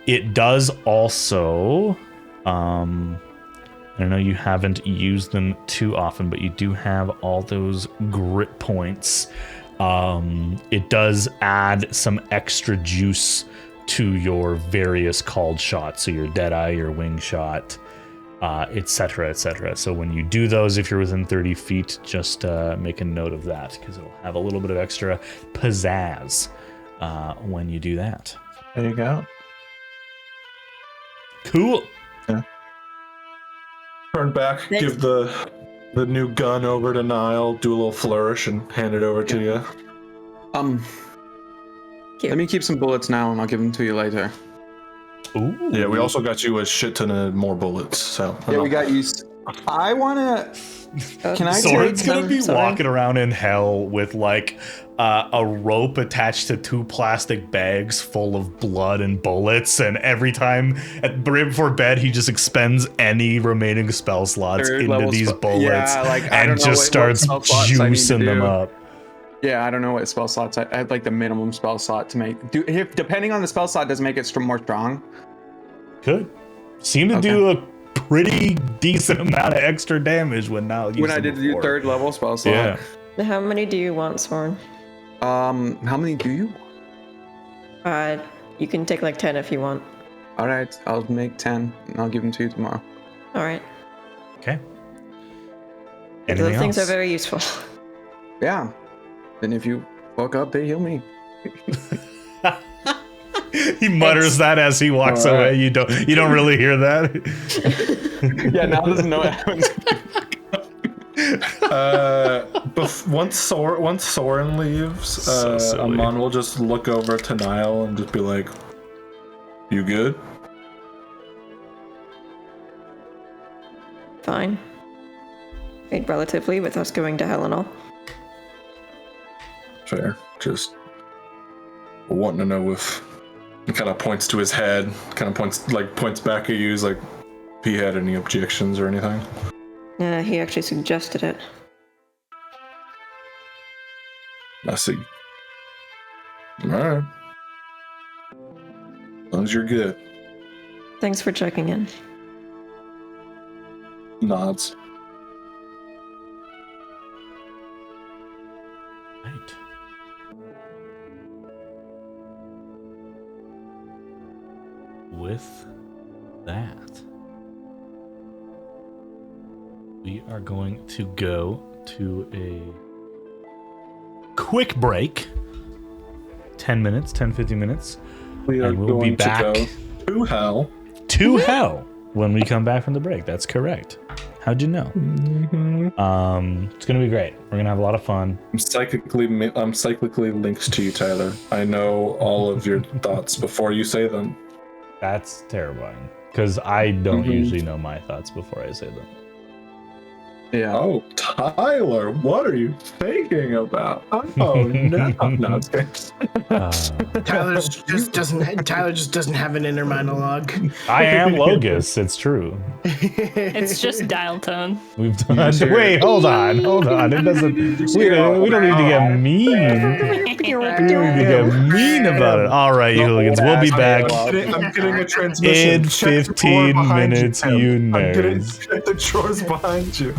[SPEAKER 3] It does also, I know you haven't used them too often, but you do have all those grit points. It does add some extra juice to your various called shots, so your Deadeye, your wing shot, etc., etc. So when you do those, if you're within 30 feet, just make a note of that, because it'll have a little bit of extra pizzazz when you do that.
[SPEAKER 6] There you go.
[SPEAKER 3] Cool.
[SPEAKER 6] Yeah. Turn back, give the new gun over to Niall, do a little flourish, and hand it over to you.
[SPEAKER 1] Let me keep some bullets now, and I'll give them to you later.
[SPEAKER 3] Ooh.
[SPEAKER 6] Yeah, we also got you a shit ton of more bullets. So
[SPEAKER 1] Yeah, we got you. I wanna. Can I
[SPEAKER 3] Soren's
[SPEAKER 1] take
[SPEAKER 3] gonna be
[SPEAKER 2] Sorry.
[SPEAKER 3] walking around in hell with like a rope attached to 2 plastic bags full of blood and bullets, and every time right before bed he just expends any remaining spell slots into these bullets and just starts juicing them up.
[SPEAKER 1] Yeah, I don't know what spell slots. I had like the minimum spell slot to make. Depending on the spell slot, does it make it more strong?
[SPEAKER 3] Could seem to do a pretty decent amount of extra damage when now.
[SPEAKER 1] When I did do 3rd level spell slot.
[SPEAKER 3] Yeah.
[SPEAKER 2] How many do you want, Soren?
[SPEAKER 1] How many do you want?
[SPEAKER 2] You can take like 10 if you want.
[SPEAKER 1] All right, I'll make 10 and I'll give them to you tomorrow.
[SPEAKER 2] All right.
[SPEAKER 3] Okay.
[SPEAKER 2] Those things are very useful.
[SPEAKER 1] Yeah. And if you fuck up, they heal me.
[SPEAKER 3] He mutters that as he walks away. You don't really hear that.
[SPEAKER 1] Yeah, now doesn't know what happens.
[SPEAKER 6] Once Soren leaves, Amon will just look over to Niall and just be like, "You good?"
[SPEAKER 2] Fine. Relatively, with us going to hell and all.
[SPEAKER 6] Fair. Just wanting to know if he kind of points to his head, kind of points back at you, like if he had any objections or anything.
[SPEAKER 2] He actually suggested it.
[SPEAKER 6] I see. All right. As long as you're good.
[SPEAKER 2] Thanks for checking in.
[SPEAKER 6] Nods.
[SPEAKER 3] Right. With that, we are going to go to a quick break. 10 minutes, 10-15 minutes.
[SPEAKER 6] We are
[SPEAKER 3] and we'll
[SPEAKER 6] going
[SPEAKER 3] be back
[SPEAKER 6] to go to hell.
[SPEAKER 3] to hell when we come back from the break. That's correct. How'd you know? It's gonna be great. We're gonna have a lot of fun.
[SPEAKER 6] I'm cyclically linked to you, Tyler. I know all of your thoughts before you say them.
[SPEAKER 3] That's terrifying because I don't usually know my thoughts before I say them.
[SPEAKER 1] Yeah.
[SPEAKER 6] Oh, Tyler, what are you thinking about? Oh no, no, it's good.
[SPEAKER 7] Tyler just doesn't have an inner monologue.
[SPEAKER 3] I am Logos. It's true.
[SPEAKER 5] It's just dial tone.
[SPEAKER 3] We've done. Wait, hold on. It doesn't. We don't need to get mean. We don't need to get mean about it. All right, you hooligans. We'll be back
[SPEAKER 6] I'm getting a transmission.
[SPEAKER 3] in 15 minutes. You nerds.
[SPEAKER 6] Check the drawers behind you.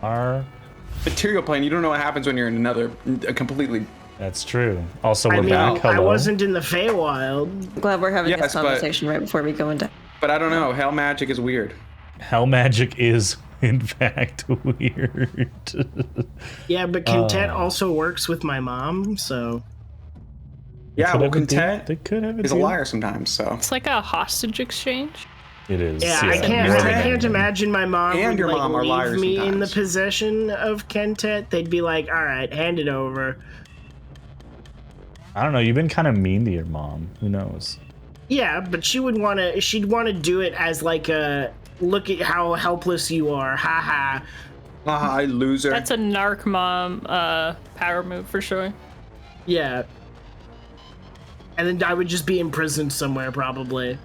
[SPEAKER 3] Our.
[SPEAKER 1] Material plane, you don't know what happens when you're in a completely.
[SPEAKER 3] That's true. Also,
[SPEAKER 7] I
[SPEAKER 3] we're
[SPEAKER 7] mean,
[SPEAKER 3] back. Hello.
[SPEAKER 7] I wasn't in the Feywild.
[SPEAKER 2] Glad we're having
[SPEAKER 1] Yes,
[SPEAKER 2] this conversation right before we go into.
[SPEAKER 1] But I don't know. Hell magic is weird.
[SPEAKER 3] Hell magic is, in fact, weird.
[SPEAKER 7] Yeah, but content also works with my mom, so.
[SPEAKER 1] Yeah,
[SPEAKER 3] Could
[SPEAKER 1] well,
[SPEAKER 3] have a deal.
[SPEAKER 1] content
[SPEAKER 3] They could have a
[SPEAKER 1] is a
[SPEAKER 3] deal.
[SPEAKER 1] liar sometimes. So.
[SPEAKER 5] It's like a hostage exchange.
[SPEAKER 3] It is.
[SPEAKER 7] Yeah, I can't imagine my mom
[SPEAKER 1] And
[SPEAKER 7] would
[SPEAKER 1] your mom are
[SPEAKER 7] leave
[SPEAKER 1] liars
[SPEAKER 7] me in the
[SPEAKER 1] sometimes.
[SPEAKER 7] possession of Kentet. They'd be like, "All right, hand it over."
[SPEAKER 3] I don't know. You've been kind of mean to your mom. Who knows?
[SPEAKER 7] Yeah, but she'd want to do it as like a look at how helpless you are. Ha ha.
[SPEAKER 1] I loser.
[SPEAKER 5] That's a narc mom power move for sure.
[SPEAKER 7] Yeah. And then I would just be imprisoned somewhere probably.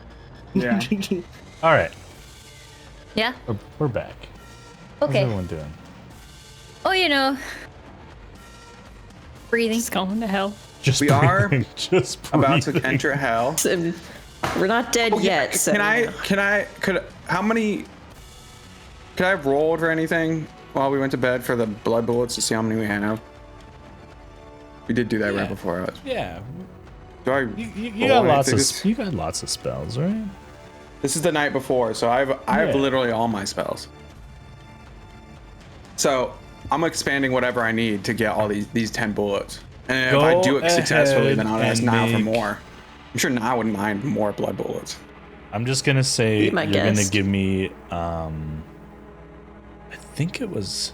[SPEAKER 1] Yeah.
[SPEAKER 3] All right.
[SPEAKER 4] Yeah.
[SPEAKER 3] We're back. How's
[SPEAKER 4] Okay.
[SPEAKER 3] everyone doing?
[SPEAKER 4] Oh, you know. Breathing.
[SPEAKER 5] It's going to hell.
[SPEAKER 3] Just
[SPEAKER 1] We are
[SPEAKER 3] breathing, just
[SPEAKER 1] about to
[SPEAKER 3] breathing.
[SPEAKER 1] enter hell.
[SPEAKER 2] We're not dead yet. So,
[SPEAKER 1] Could I have rolled for anything while we went to bed for the blood bullets to see how many we have? We did do that right before us.
[SPEAKER 3] Yeah.
[SPEAKER 1] Do I?
[SPEAKER 3] You
[SPEAKER 1] roll
[SPEAKER 3] got
[SPEAKER 1] anything?
[SPEAKER 3] you got lots of spells, right?
[SPEAKER 1] This is the night before, so I have literally all my spells. So I'm expanding whatever I need to get all these 10 bullets. And if I do it successfully, then I'll ask Niall for more. I'm sure Niall wouldn't mind more blood bullets.
[SPEAKER 3] I'm just gonna say
[SPEAKER 2] Be my
[SPEAKER 3] you're gonna
[SPEAKER 2] guest.
[SPEAKER 3] give me I think it was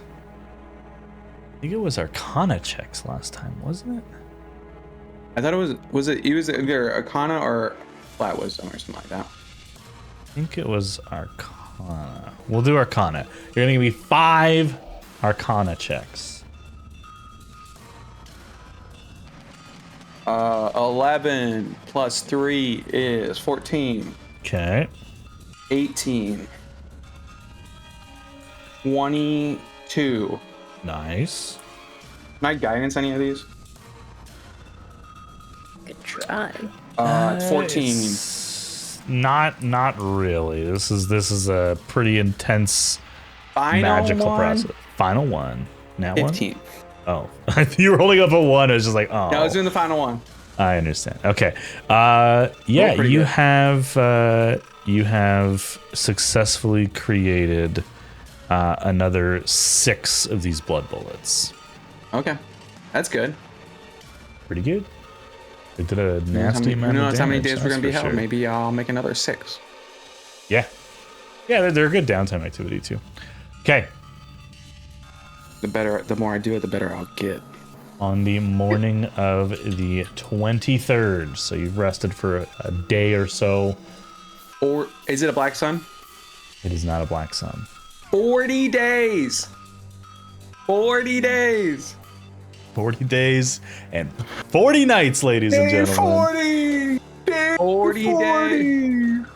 [SPEAKER 3] Arcana checks last time, wasn't it?
[SPEAKER 1] I thought it was either Arcana or flat wisdom or something like that.
[SPEAKER 3] I think it was Arcana. We'll do Arcana. You're gonna give me 5 Arcana checks.
[SPEAKER 1] 11 plus 3 is 14.
[SPEAKER 3] Okay.
[SPEAKER 1] 18. 22.
[SPEAKER 3] Nice.
[SPEAKER 1] Can I guidance any of these?
[SPEAKER 2] Good try.
[SPEAKER 1] 14.
[SPEAKER 3] It's not really. This is a pretty intense
[SPEAKER 1] Final
[SPEAKER 3] magical
[SPEAKER 1] one?
[SPEAKER 3] process. Final one. Now
[SPEAKER 1] 15.
[SPEAKER 3] one? Oh, you were holding up a 1. I was just like, oh.
[SPEAKER 1] No, I was doing the final one.
[SPEAKER 3] I understand. Okay. Yeah,
[SPEAKER 1] pretty
[SPEAKER 3] you
[SPEAKER 1] good.
[SPEAKER 3] have successfully created another 6 of these blood bullets.
[SPEAKER 1] Okay. That's good.
[SPEAKER 3] Pretty good. They did a nasty
[SPEAKER 1] Who
[SPEAKER 3] amount of
[SPEAKER 1] knows how many
[SPEAKER 3] damage,
[SPEAKER 1] days we're going to be
[SPEAKER 3] that's for
[SPEAKER 1] held?
[SPEAKER 3] sure.
[SPEAKER 1] Maybe I'll make another 6.
[SPEAKER 3] Yeah. Yeah, they're a good downtime activity too. Okay.
[SPEAKER 1] The more I do it, the better I'll get.
[SPEAKER 3] On the morning of the 23rd, so you've rested for a day or so.
[SPEAKER 1] Or is it a black sun?
[SPEAKER 3] It is not a black sun.
[SPEAKER 1] 40 days. 40 days.
[SPEAKER 3] 40 days and 40 nights, ladies and gentlemen.
[SPEAKER 1] 40. Day 40 days.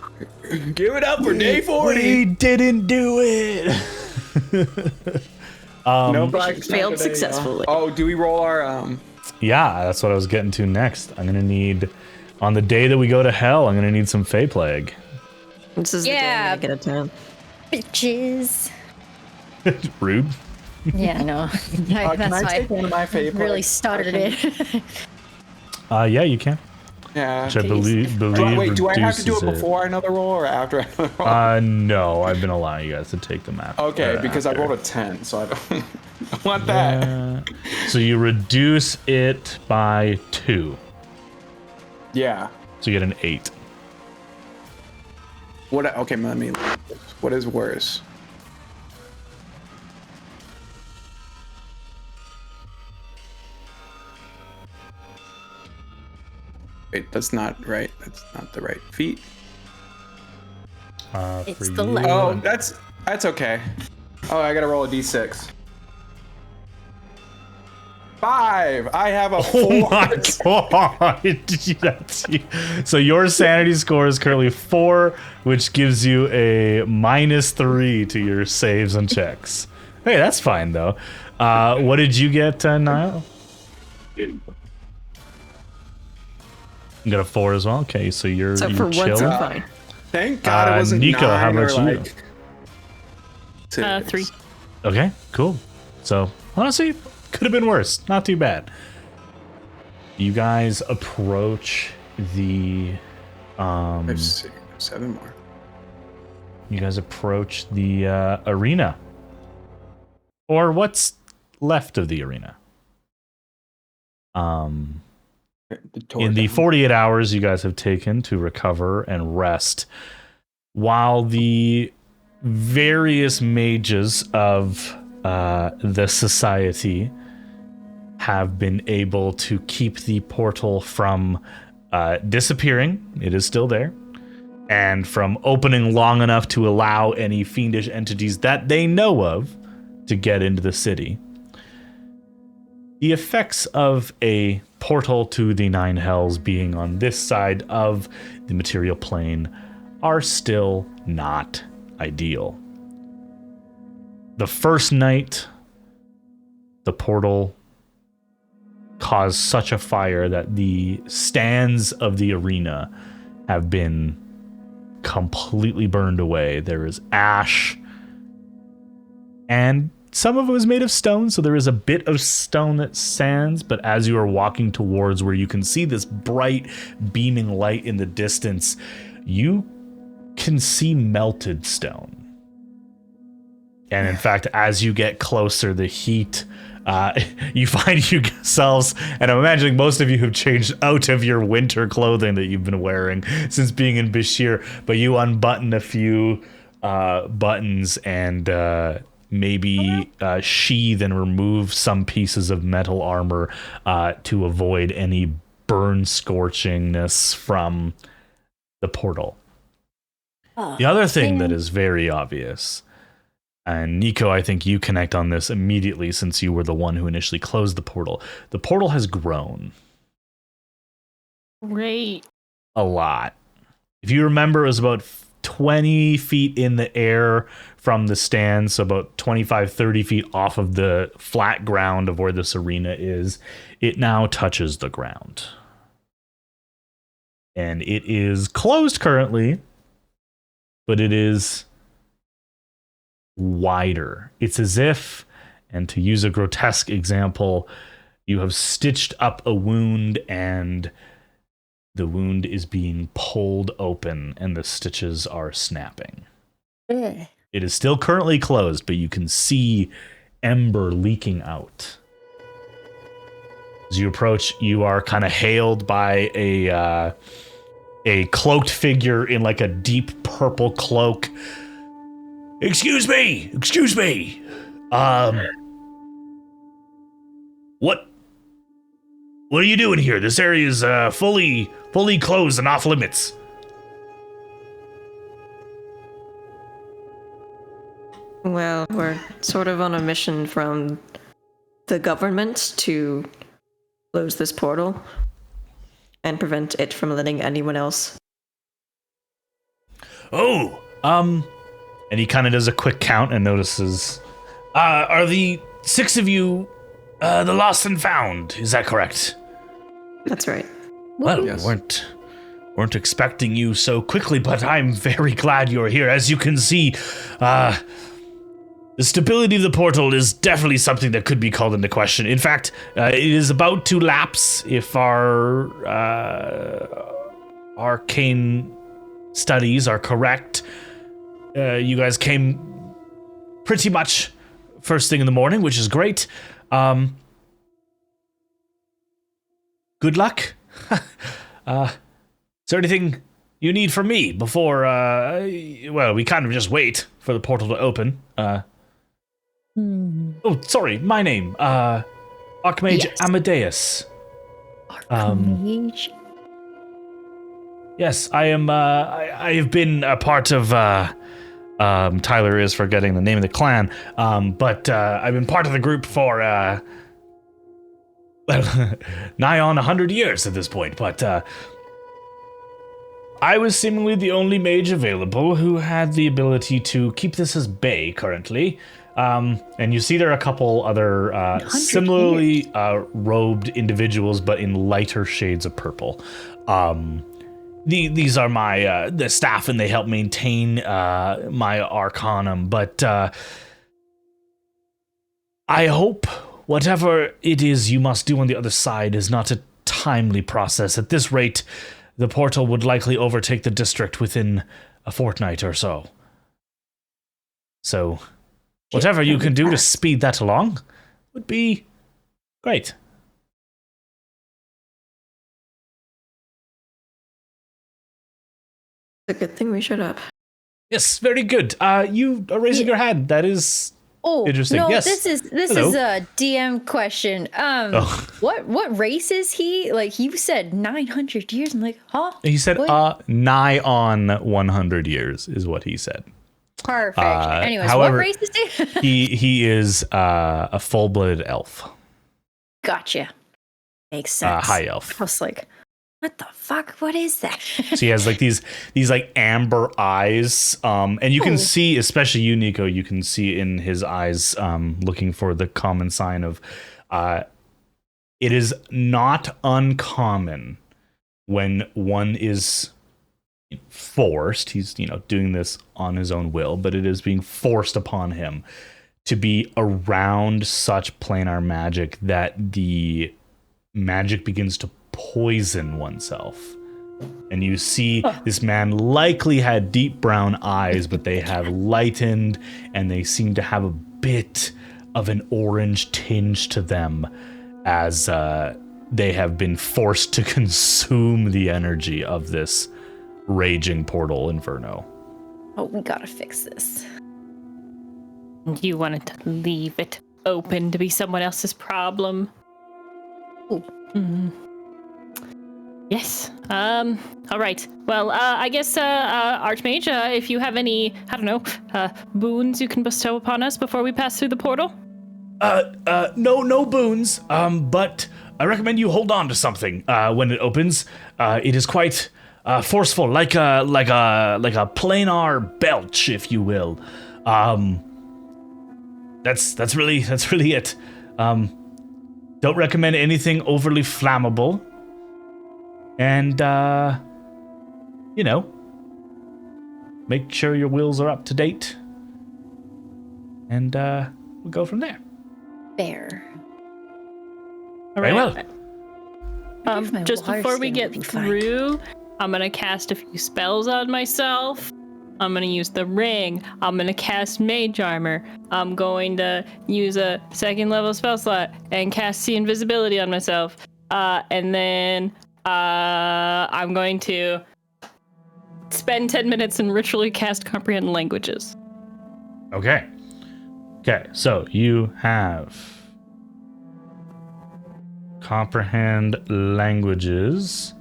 [SPEAKER 1] Give it up for day 40.
[SPEAKER 3] We didn't do it.
[SPEAKER 1] No black
[SPEAKER 2] Failed successfully.
[SPEAKER 1] Oh, do we roll our
[SPEAKER 3] Yeah, that's what I was getting to next. I'm gonna need, on the day that we go to hell, I'm gonna need some Fey Plague.
[SPEAKER 2] This is the day I'm gonna get a 10.
[SPEAKER 4] Bitches.
[SPEAKER 3] Rude.
[SPEAKER 4] Yeah, I know.
[SPEAKER 1] can
[SPEAKER 4] That's
[SPEAKER 1] I
[SPEAKER 4] why
[SPEAKER 1] take one of my favorites?
[SPEAKER 4] really started it.
[SPEAKER 3] Yeah, you can.
[SPEAKER 1] Yeah.
[SPEAKER 3] Which I believe
[SPEAKER 1] Do I have to do it
[SPEAKER 3] reduces
[SPEAKER 1] before another roll or after another roll?
[SPEAKER 3] No, I've been allowing you guys to take them after.
[SPEAKER 1] Okay, because
[SPEAKER 3] after.
[SPEAKER 1] I rolled a 10, so I don't I want that.
[SPEAKER 3] So you reduce it by 2.
[SPEAKER 1] Yeah.
[SPEAKER 3] So you get an 8.
[SPEAKER 1] Okay, let me. What is worse? Wait, that's not right. That's not the right feat.
[SPEAKER 4] It's
[SPEAKER 3] For
[SPEAKER 4] the
[SPEAKER 3] you,
[SPEAKER 4] left.
[SPEAKER 1] Oh, that's okay. Oh, I gotta roll a d6. 5. I have a 4.
[SPEAKER 3] Oh my god! So your sanity score is currently 4, which gives you a -3 to your saves and checks. Hey, that's fine though. What did you get, Niall? You got a 4 as well. Okay, so you're
[SPEAKER 2] For
[SPEAKER 3] chilling.
[SPEAKER 2] once, I'm fine.
[SPEAKER 1] Thank God it wasn't
[SPEAKER 3] Nico,
[SPEAKER 1] 9
[SPEAKER 3] how about
[SPEAKER 1] or
[SPEAKER 3] you?
[SPEAKER 1] like 6.
[SPEAKER 5] 3.
[SPEAKER 3] Okay, cool. So honestly, could have been worse. Not too bad. You guys approach the
[SPEAKER 1] I have 7 more.
[SPEAKER 3] You guys approach the arena, or what's left of the arena. In the 48 hours you guys have taken to recover and rest, while the various mages of the society have been able to keep the portal from disappearing, it is still there, and from opening long enough to allow any fiendish entities that they know of to get into the city. The effects of a portal to the Nine Hells being on this side of the material plane are still not ideal. The first night, the portal caused such a fire that the stands of the arena have been completely burned away. There is ash, and some of it was made of stone, so there is a bit of stone that stands, but as you are walking towards where you can see this bright beaming light in the distance, you can see melted stone. And in fact, as you get closer, the heat, you find yourselves, and I'm imagining most of you have changed out of your winter clothing that you've been wearing since being in Bashir, but you unbutton a few buttons and maybe sheathe and remove some pieces of metal armor to avoid any burn scorchingness from the portal. The other thing that is very obvious, and Nico, I think you connect on this immediately since you were the one who initially closed the portal. The portal has grown.
[SPEAKER 5] Great.
[SPEAKER 3] A lot. If you remember, it was about 20 feet in the air from the stand, so about 25, 30 feet off of the flat ground of where this arena is. It now touches the ground. And it is closed currently, but it is wider. It's as if, and to use a grotesque example, you have stitched up a wound and the wound is being pulled open and the stitches are snapping. It is still currently closed, but you can see ember leaking out. As you approach, you are kind of hailed by a cloaked figure in like a deep purple cloak. Excuse me. What are you doing here? This area is fully closed and off limits.
[SPEAKER 2] Well, we're sort of on a mission from the government to close this portal and prevent it from letting anyone else.
[SPEAKER 3] Oh, and he kind of does a quick count and notices, are the 6 of you, the lost and found? Is that correct?
[SPEAKER 2] That's right.
[SPEAKER 3] Well,
[SPEAKER 1] Yes.
[SPEAKER 3] we weren't expecting you so quickly, but I'm very glad you're here. As you can see, the stability of the portal is definitely something that could be called into question. In fact, it is about to lapse if our arcane studies are correct. You guys came pretty much first thing in the morning, which is great. Good luck. Is there anything you need from me before, well, we kind of just wait for the portal to open. Oh, sorry, my name, Archmage
[SPEAKER 4] Yes.
[SPEAKER 3] Amadeus.
[SPEAKER 4] Archmage.
[SPEAKER 3] Yes, I am, I have been a part of, Tyler is forgetting the name of the clan, but I've been part of the group for, well, nigh on 100 years at this point, but, I was seemingly the only mage available who had the ability to keep this as bay currently. And you see there are a couple other similarly robed individuals, but in lighter shades of purple. These are my the staff, and they help maintain my arcanum. But I hope whatever it is you must do on the other side is not a timely process. At this rate, the portal would likely overtake the district within a fortnight or so. So, whatever you can do to speed that along would be great.
[SPEAKER 2] It's a good thing we showed up.
[SPEAKER 3] Yes, very good. You are raising your hand. That is interesting.
[SPEAKER 4] No,
[SPEAKER 3] Yes.
[SPEAKER 4] this
[SPEAKER 3] Hello.
[SPEAKER 4] is a DM question. What race is he? Like, you said 900 years. I'm like, huh?
[SPEAKER 3] He said,
[SPEAKER 4] What?
[SPEAKER 3] nigh on 100 years is what he said.
[SPEAKER 4] Perfect. Anyways,
[SPEAKER 3] however,
[SPEAKER 4] what race is he?
[SPEAKER 3] He is a full-blooded elf.
[SPEAKER 4] Gotcha. Makes sense.
[SPEAKER 3] High elf.
[SPEAKER 4] I was like, what the fuck? What is that?
[SPEAKER 3] So he has like these like amber eyes, and you can see, especially you, Nico, you can see in his eyes, looking for the common sign of, it is not uncommon when one is forced, he's, doing this on his own will, but it is being forced upon him to be around such planar magic that the magic begins to poison oneself. And you see this man likely had deep brown eyes, but they have lightened and they seem to have a bit of an orange tinge to them as they have been forced to consume the energy of this raging portal inferno.
[SPEAKER 4] Oh, we gotta fix this.
[SPEAKER 5] You wanted to leave it open to be someone else's problem.
[SPEAKER 4] Ooh.
[SPEAKER 5] Yes. All right. Well, I guess, Archmage, if you have any, I don't know, boons you can bestow upon us before we pass through the portal?
[SPEAKER 3] No boons. But I recommend you hold on to something when it opens. It is quite forceful, like a planar belch, if you will. That's really it. Don't recommend anything overly flammable. And make sure your wills are up to date. And we'll go from there.
[SPEAKER 4] Fair.
[SPEAKER 5] All
[SPEAKER 3] Very
[SPEAKER 5] right.
[SPEAKER 3] well.
[SPEAKER 4] My
[SPEAKER 5] Just
[SPEAKER 4] water
[SPEAKER 5] before we
[SPEAKER 4] skin
[SPEAKER 5] get
[SPEAKER 4] would be fine.
[SPEAKER 5] through, I'm gonna cast a few spells on myself. I'm gonna use the ring. I'm gonna cast mage armor. I'm going to use a 2nd level spell slot and cast see invisibility on myself. And then I'm going to spend 10 minutes and ritually cast comprehend languages.
[SPEAKER 3] Okay, so you have comprehend languages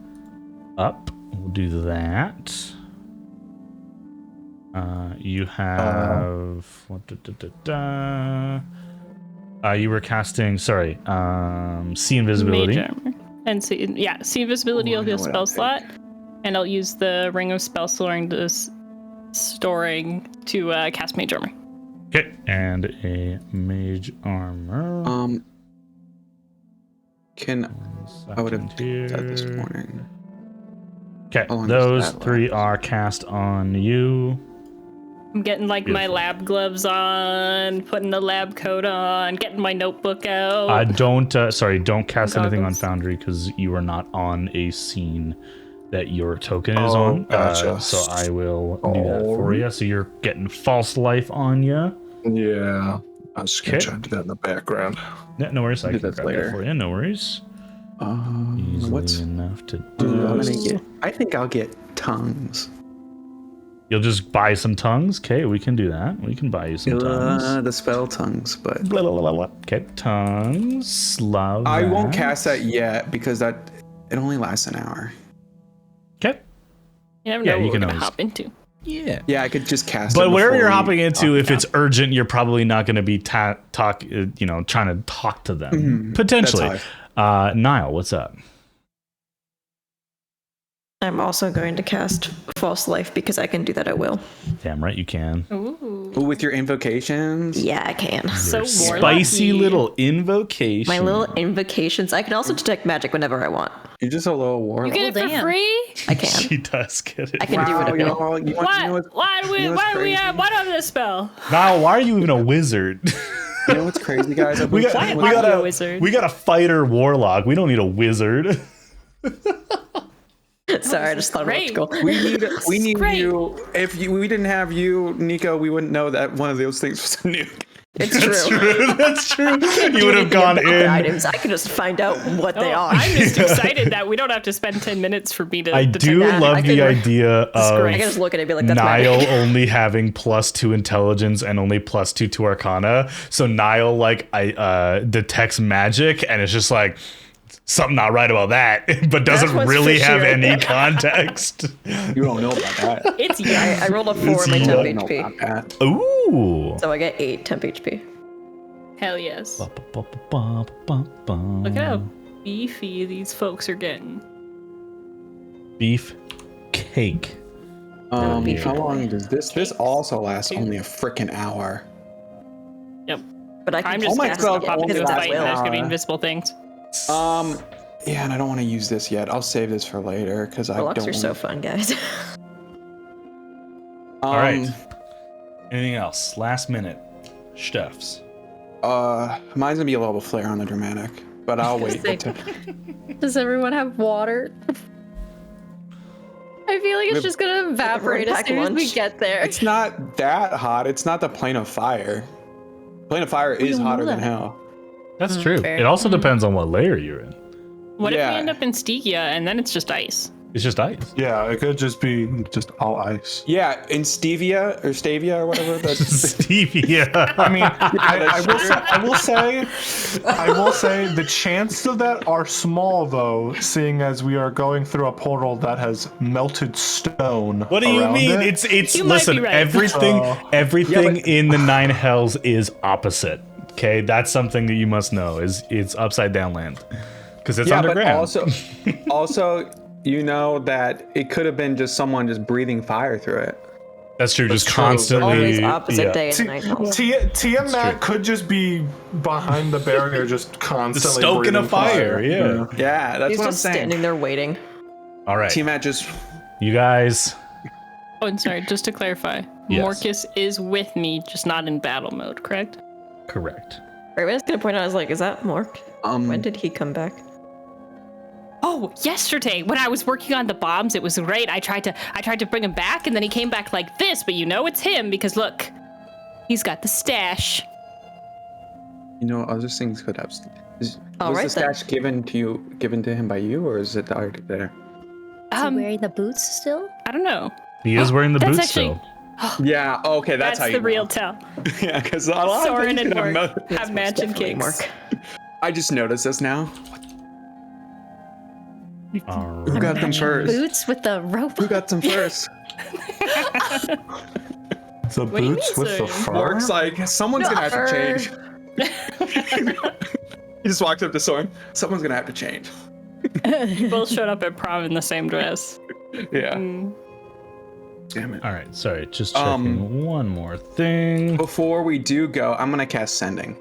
[SPEAKER 3] up. We'll do that. You have you were casting. Sorry, see invisibility.
[SPEAKER 5] Mage armor. And see invisibility. I'll do a spell slot, and I'll use the ring of spell storing to cast mage armor.
[SPEAKER 3] Okay, and a mage armor.
[SPEAKER 1] I would have done that this morning.
[SPEAKER 3] Okay,
[SPEAKER 1] How long
[SPEAKER 3] those
[SPEAKER 1] does that
[SPEAKER 3] 3
[SPEAKER 1] last?
[SPEAKER 3] are cast on you.
[SPEAKER 5] I'm getting like my lab gloves on, putting the lab coat on, getting my notebook out.
[SPEAKER 3] Don't cast anything on
[SPEAKER 5] Goggles.
[SPEAKER 3] Foundry because you are not on a scene that your token is on.
[SPEAKER 6] Gotcha.
[SPEAKER 3] So I will do that for you. So you're getting false life on you.
[SPEAKER 6] Yeah. I was just gonna
[SPEAKER 3] Okay.
[SPEAKER 6] try to do that in the background.
[SPEAKER 3] Yeah, no worries. I
[SPEAKER 1] Do
[SPEAKER 3] can
[SPEAKER 1] that
[SPEAKER 3] grab
[SPEAKER 1] later.
[SPEAKER 3] that for you. No worries. Easily
[SPEAKER 1] What's
[SPEAKER 3] enough to
[SPEAKER 1] I'm
[SPEAKER 3] do.
[SPEAKER 1] gonna get? I think I'll get tongues.
[SPEAKER 3] You'll just buy some tongues. Okay, we can do that. We can buy you some tongues.
[SPEAKER 1] The spell tongues, but
[SPEAKER 3] Blah, blah, blah, blah. Okay, tongues. Love
[SPEAKER 1] I won't
[SPEAKER 3] that.
[SPEAKER 1] cast that yet because it only lasts an hour.
[SPEAKER 3] Okay.
[SPEAKER 5] You never
[SPEAKER 3] Yeah,
[SPEAKER 5] know
[SPEAKER 3] you
[SPEAKER 5] what
[SPEAKER 3] can
[SPEAKER 5] we're gonna
[SPEAKER 3] always-
[SPEAKER 5] hop into.
[SPEAKER 3] Yeah.
[SPEAKER 1] Yeah, I could just cast.
[SPEAKER 3] But
[SPEAKER 1] it
[SPEAKER 3] wherever
[SPEAKER 1] before
[SPEAKER 3] you're
[SPEAKER 1] we
[SPEAKER 3] hopping into, if
[SPEAKER 1] talk.
[SPEAKER 3] it's urgent, you're probably not going to be trying to talk to them.
[SPEAKER 1] Mhm.
[SPEAKER 3] Potentially.
[SPEAKER 1] That's
[SPEAKER 3] Niall, what's up?
[SPEAKER 2] I'm also going to cast False Life because I can do that at will.
[SPEAKER 3] Damn right you can.
[SPEAKER 5] Ooh,
[SPEAKER 1] Ooh, with your invocations.
[SPEAKER 2] Yeah, I can.
[SPEAKER 5] so
[SPEAKER 3] Your
[SPEAKER 5] warlocky.
[SPEAKER 3] spicy little invocation.
[SPEAKER 2] My little invocations. I can also detect magic whenever I want.
[SPEAKER 1] You're just a little
[SPEAKER 5] You
[SPEAKER 1] warlock.
[SPEAKER 5] get it for
[SPEAKER 4] damn.
[SPEAKER 5] free?
[SPEAKER 2] I can.
[SPEAKER 3] She does get it.
[SPEAKER 2] I can do it at
[SPEAKER 1] you
[SPEAKER 2] will.
[SPEAKER 1] know, you want, you know
[SPEAKER 5] What?
[SPEAKER 1] what's,
[SPEAKER 5] Why do we?
[SPEAKER 1] you know what's
[SPEAKER 5] Why do we
[SPEAKER 1] crazy?
[SPEAKER 5] have? What on this spell?
[SPEAKER 3] Niall, why are you even a wizard?
[SPEAKER 1] You know what's crazy, guys?
[SPEAKER 3] we got
[SPEAKER 5] a wizard?
[SPEAKER 3] we got a fighter warlock. We don't need a wizard.
[SPEAKER 2] Sorry, I just thought
[SPEAKER 5] Great.
[SPEAKER 2] it was cool.
[SPEAKER 1] We need
[SPEAKER 5] Great.
[SPEAKER 1] you. If we didn't have you, Nico, we wouldn't know that one of those things was a nuke.
[SPEAKER 2] It's true.
[SPEAKER 3] That's true. You would have gone
[SPEAKER 2] The
[SPEAKER 3] in.
[SPEAKER 2] items. I can just find out what they are.
[SPEAKER 5] I'm just excited that we don't have to spend 10 minutes for me to.
[SPEAKER 3] I
[SPEAKER 5] detect
[SPEAKER 3] do
[SPEAKER 5] that.
[SPEAKER 3] love
[SPEAKER 2] I
[SPEAKER 3] the
[SPEAKER 2] can-
[SPEAKER 3] idea of
[SPEAKER 2] I can just look at it and be like, that's
[SPEAKER 3] Niall
[SPEAKER 2] magic.
[SPEAKER 3] only having +2 intelligence and only +2 to Arcana. So Niall detects magic and it's just like something not right about that, but doesn't
[SPEAKER 2] what's
[SPEAKER 3] really
[SPEAKER 2] fishy
[SPEAKER 3] have
[SPEAKER 2] right
[SPEAKER 3] any
[SPEAKER 2] there.
[SPEAKER 3] context.
[SPEAKER 1] You don't know about that.
[SPEAKER 5] It's
[SPEAKER 2] I rolled a 4 in my
[SPEAKER 3] It's
[SPEAKER 2] temp
[SPEAKER 1] You don't know
[SPEAKER 2] HP.
[SPEAKER 1] about that.
[SPEAKER 3] Ooh.
[SPEAKER 2] So I get 8 temp HP.
[SPEAKER 5] hell yes. Look at
[SPEAKER 3] Look
[SPEAKER 5] how beefy these folks are getting.
[SPEAKER 3] beef cake.
[SPEAKER 1] How long does this? This also lasts only a freaking hour.
[SPEAKER 5] Yep.
[SPEAKER 2] But I can
[SPEAKER 5] I'm
[SPEAKER 2] just
[SPEAKER 5] just
[SPEAKER 1] my
[SPEAKER 2] cast
[SPEAKER 1] spell
[SPEAKER 2] it
[SPEAKER 5] pop
[SPEAKER 1] only
[SPEAKER 5] into
[SPEAKER 2] because
[SPEAKER 5] a
[SPEAKER 2] that's
[SPEAKER 5] fight and there's
[SPEAKER 2] will.
[SPEAKER 5] gonna be invisible things.
[SPEAKER 1] Yeah, and I don't want to use this yet. I'll save this for later because I
[SPEAKER 2] Warlocks
[SPEAKER 1] don't.
[SPEAKER 2] are so fun, guys.
[SPEAKER 3] All right. Anything else? Last minute stuffs.
[SPEAKER 1] Mine's gonna be a little flair on the dramatic, but I'll wait. until-
[SPEAKER 4] Does everyone have water? I feel like it's just gonna evaporate as
[SPEAKER 2] pack
[SPEAKER 4] soon as we
[SPEAKER 2] lunch.
[SPEAKER 4] get there.
[SPEAKER 1] It's not that hot. It's not the plane of fire. Plane of fire is
[SPEAKER 4] don't know
[SPEAKER 1] hotter than
[SPEAKER 4] that.
[SPEAKER 1] hell.
[SPEAKER 3] That's true.
[SPEAKER 4] fair.
[SPEAKER 3] It also depends on what layer you're in.
[SPEAKER 5] What if
[SPEAKER 1] Yeah.
[SPEAKER 5] we end up in Stygia and then it's just ice?
[SPEAKER 3] It's just ice.
[SPEAKER 6] Yeah, it could just be just all ice.
[SPEAKER 1] Yeah, in Stevia or Stavia or whatever. That's
[SPEAKER 3] Stevia.
[SPEAKER 6] I mean, I will say the chances of that are small though, seeing as we are going through a portal that has melted stone.
[SPEAKER 3] What do you
[SPEAKER 6] around
[SPEAKER 3] mean?
[SPEAKER 6] it.
[SPEAKER 3] It's
[SPEAKER 5] You might
[SPEAKER 3] listen,
[SPEAKER 5] be right.
[SPEAKER 3] everything
[SPEAKER 1] Yeah, but-
[SPEAKER 3] in the nine hells is opposite. Okay? That's something that you must know is it's upside down land. Because it's
[SPEAKER 1] yeah,
[SPEAKER 3] underground.
[SPEAKER 1] but also, you know that it could have been just someone just breathing fire through it.
[SPEAKER 3] That's true, just
[SPEAKER 6] true.
[SPEAKER 3] constantly
[SPEAKER 2] Always opposite
[SPEAKER 3] yeah.
[SPEAKER 2] day and night.
[SPEAKER 6] Tiamat could just be behind the barrier, just constantly
[SPEAKER 3] Stoking a
[SPEAKER 6] breathing
[SPEAKER 3] fire, yeah.
[SPEAKER 1] Yeah, that's
[SPEAKER 2] He's
[SPEAKER 1] what I'm
[SPEAKER 2] just
[SPEAKER 1] saying.
[SPEAKER 2] standing there waiting.
[SPEAKER 3] All right.
[SPEAKER 1] T-Matt just
[SPEAKER 3] You guys.
[SPEAKER 5] Oh, and sorry, just to clarify,
[SPEAKER 3] Yes.
[SPEAKER 5] Morcus is with me, just not in battle mode, correct?
[SPEAKER 3] Correct.
[SPEAKER 2] Right, I was gonna point out, I was like, is that Mork? When did he come back?
[SPEAKER 5] Oh, yesterday when I was working on the bombs, it was great. I tried to bring him back, and then he came back like this. But you know it's him because look, he's got the stash.
[SPEAKER 1] You know, other things could have. Was
[SPEAKER 2] Alright
[SPEAKER 1] the
[SPEAKER 2] then.
[SPEAKER 1] stash given to him by you, or is it already there?
[SPEAKER 4] Is he wearing the boots still?
[SPEAKER 5] I don't know.
[SPEAKER 3] He is wearing the
[SPEAKER 5] That's
[SPEAKER 3] boots
[SPEAKER 5] actually-
[SPEAKER 3] still.
[SPEAKER 1] Yeah. Okay,
[SPEAKER 5] That's
[SPEAKER 1] how you
[SPEAKER 5] the real
[SPEAKER 1] know.
[SPEAKER 5] tell.
[SPEAKER 1] Yeah, because a lot of
[SPEAKER 5] Soren
[SPEAKER 1] things
[SPEAKER 5] and
[SPEAKER 1] could have
[SPEAKER 5] Mork have matching
[SPEAKER 2] Definitely
[SPEAKER 5] cakes.
[SPEAKER 2] Mork.
[SPEAKER 1] I just noticed this now.
[SPEAKER 3] All
[SPEAKER 1] Who
[SPEAKER 3] right.
[SPEAKER 1] got them first?
[SPEAKER 4] Boots with the rope.
[SPEAKER 1] Who got them first?
[SPEAKER 6] The
[SPEAKER 5] What do you
[SPEAKER 6] boots
[SPEAKER 5] mean,
[SPEAKER 6] with the
[SPEAKER 5] sir?
[SPEAKER 6] fur?
[SPEAKER 1] Mark's like, someone's gonna have to change. He just walks up to Soren. Someone's gonna have to change.
[SPEAKER 5] You both showed up at prom in the same dress.
[SPEAKER 1] Yeah.
[SPEAKER 5] Mm.
[SPEAKER 1] Damn it.
[SPEAKER 3] All right, sorry, just checking one more thing.
[SPEAKER 1] Before we do go, I'm gonna cast Sending.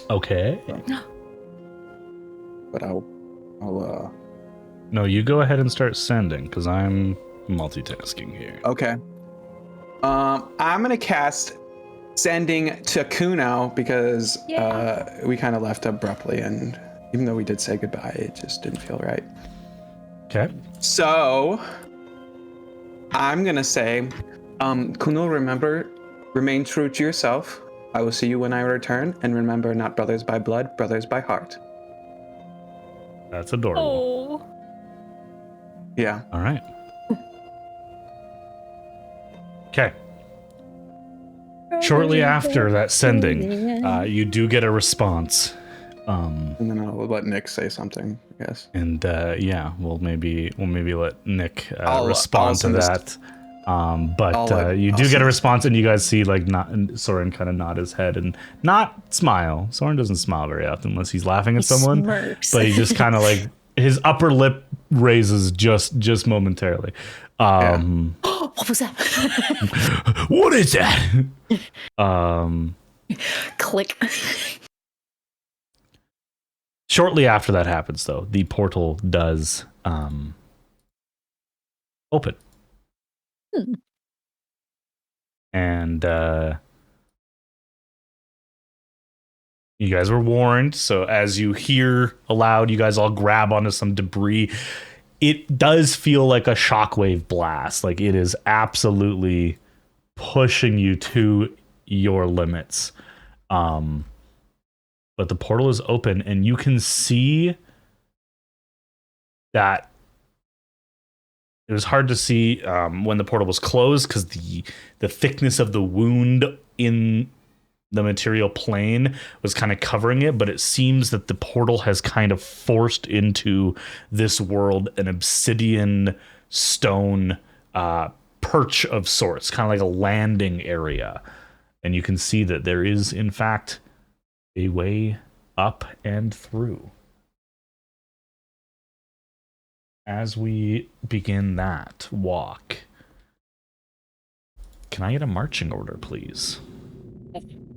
[SPEAKER 3] Okay.
[SPEAKER 1] But I'll
[SPEAKER 3] No, you go ahead and start sending, because I'm multitasking here.
[SPEAKER 1] Okay. I'm gonna cast Sending to Kuno because we kind of left abruptly, and even though we did say goodbye, it just didn't feel right.
[SPEAKER 3] Okay.
[SPEAKER 1] So I'm gonna say, Kuno, remember, remain true to yourself. I will see you when I return, and remember, not brothers by blood, brothers by heart.
[SPEAKER 3] That's adorable.
[SPEAKER 5] Oh.
[SPEAKER 1] Yeah.
[SPEAKER 3] All right. Okay. Shortly after that sending, you do get a response.
[SPEAKER 1] And then I'll let Nick say something, I guess.
[SPEAKER 3] And yeah, we'll maybe let Nick
[SPEAKER 1] I'll
[SPEAKER 3] respond to
[SPEAKER 1] send this-
[SPEAKER 3] that. But you do get a response, and you guys see like Soren kind of nod his head and not smile. Soren doesn't smile very often unless he's laughing at someone.
[SPEAKER 4] Smirks.
[SPEAKER 3] But he just kind of like his upper lip raises just momentarily.
[SPEAKER 4] What was that?
[SPEAKER 3] What is that?
[SPEAKER 4] Click.
[SPEAKER 3] Shortly after that happens, though, the portal does open. And you guys were warned, so as you hear aloud, you guys all grab onto some debris. It does feel like a shockwave blast. Like it is absolutely pushing you to your limits. But the portal is open, and you can see that it was hard to see when the portal was closed because the thickness of the wound in the material plane was kind of covering it, but it seems that the portal has kind of forced into this world an obsidian stone perch of sorts, kind of like a landing area. And you can see that there is, in fact, a way up and through. As we begin that walk, can I get a marching order, please?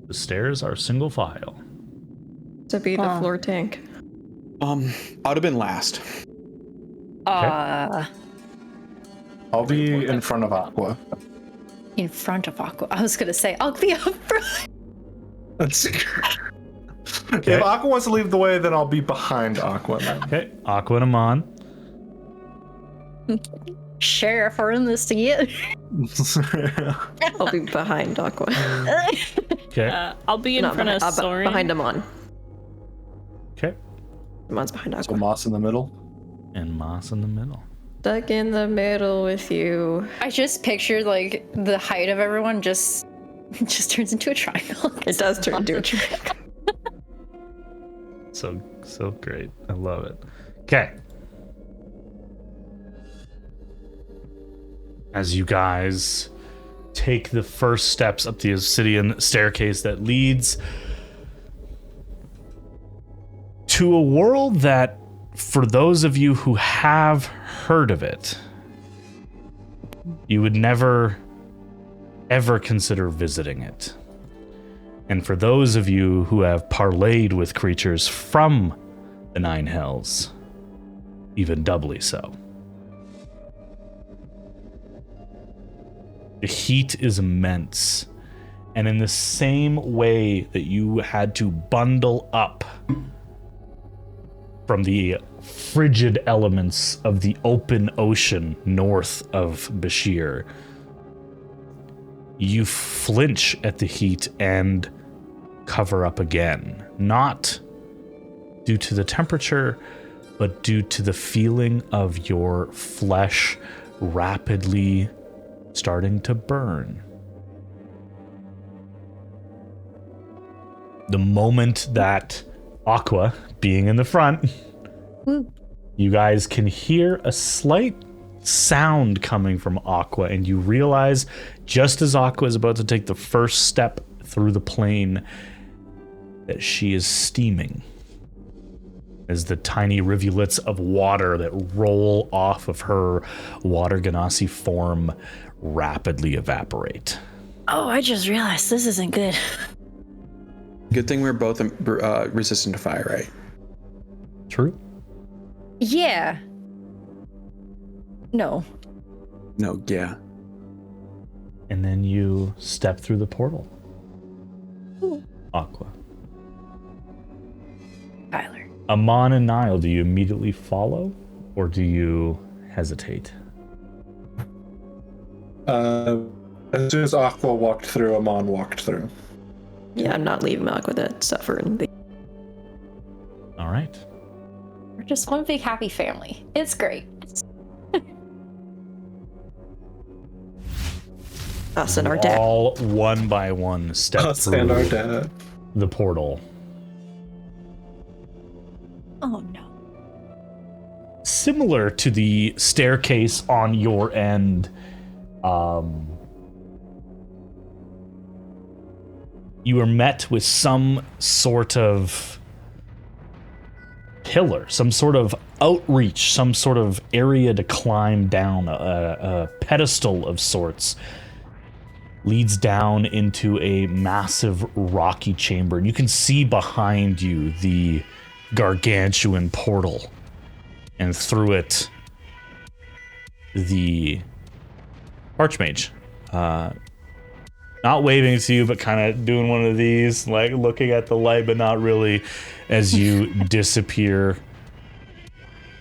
[SPEAKER 3] The stairs are single file.
[SPEAKER 2] To be the floor tank.
[SPEAKER 1] I would have been last.
[SPEAKER 6] I'll be in front of Aqua.
[SPEAKER 4] In front of Aqua. I was gonna say, I'll be up front.
[SPEAKER 6] If Aqua wants to lead the way, then I'll be behind Aqua.
[SPEAKER 3] Okay, Aqua and Amon.
[SPEAKER 4] Sheriff, we're in this together.
[SPEAKER 2] I'll be behind Aqua.
[SPEAKER 3] Okay.
[SPEAKER 5] I'll be in front of Soren.
[SPEAKER 2] Behind Amon.
[SPEAKER 3] Okay.
[SPEAKER 2] Amon's behind
[SPEAKER 8] So
[SPEAKER 2] Aqua.
[SPEAKER 8] Moss in the middle.
[SPEAKER 3] And Moss in the middle.
[SPEAKER 2] Stuck in the middle with you.
[SPEAKER 4] I just pictured like the height of everyone just turns into a triangle.
[SPEAKER 2] It does turn into a triangle.
[SPEAKER 3] So great. I love it. Okay. As you guys take the first steps up the obsidian staircase that leads to a world that, for those of you who have heard of it, you would never, ever consider visiting it. And for those of you who have parlayed with creatures from the Nine Hells, even doubly so. The heat is immense, and in the same way that you had to bundle up from the frigid elements of the open ocean north of Bashir, you flinch at the heat and cover up again. Not due to the temperature, but due to the feeling of your flesh rapidly starting to burn. The moment that Aqua, being in the front, you guys can hear a slight sound coming from Aqua, and you realize Just as Aqua is about to take the first step through the plane, that she is steaming as the tiny rivulets of water that roll off of her water genasi form rapidly evaporate.
[SPEAKER 4] Oh, I just realized this isn't good.
[SPEAKER 1] Good thing we're both resistant to fire, right?
[SPEAKER 3] True.
[SPEAKER 4] Yeah. No.
[SPEAKER 1] No, yeah.
[SPEAKER 3] And then you step through the portal.
[SPEAKER 4] Ooh.
[SPEAKER 3] Aqua.
[SPEAKER 4] Tyler.
[SPEAKER 3] Amon and Nile, do you immediately follow or do you hesitate?
[SPEAKER 8] As soon as Aqua walked through, Amon walked through.
[SPEAKER 2] Yeah, I'm not leaving Aqua suffering.
[SPEAKER 3] All right.
[SPEAKER 4] We're just one big happy family. It's great.
[SPEAKER 2] Us and our dad.
[SPEAKER 3] All one by one step
[SPEAKER 8] Us
[SPEAKER 3] through
[SPEAKER 8] and our dad.
[SPEAKER 3] the portal.
[SPEAKER 4] Oh no.
[SPEAKER 3] Similar to the staircase on your end, you are met with some sort of pillar, some sort of outreach, some sort of area to climb down, a pedestal of sorts. Leads down into a massive rocky chamber. And you can see behind you the gargantuan portal. And through it, the Archmage. Not waving to you, but kind of doing one of these, like looking at the light, but not really, as you disappear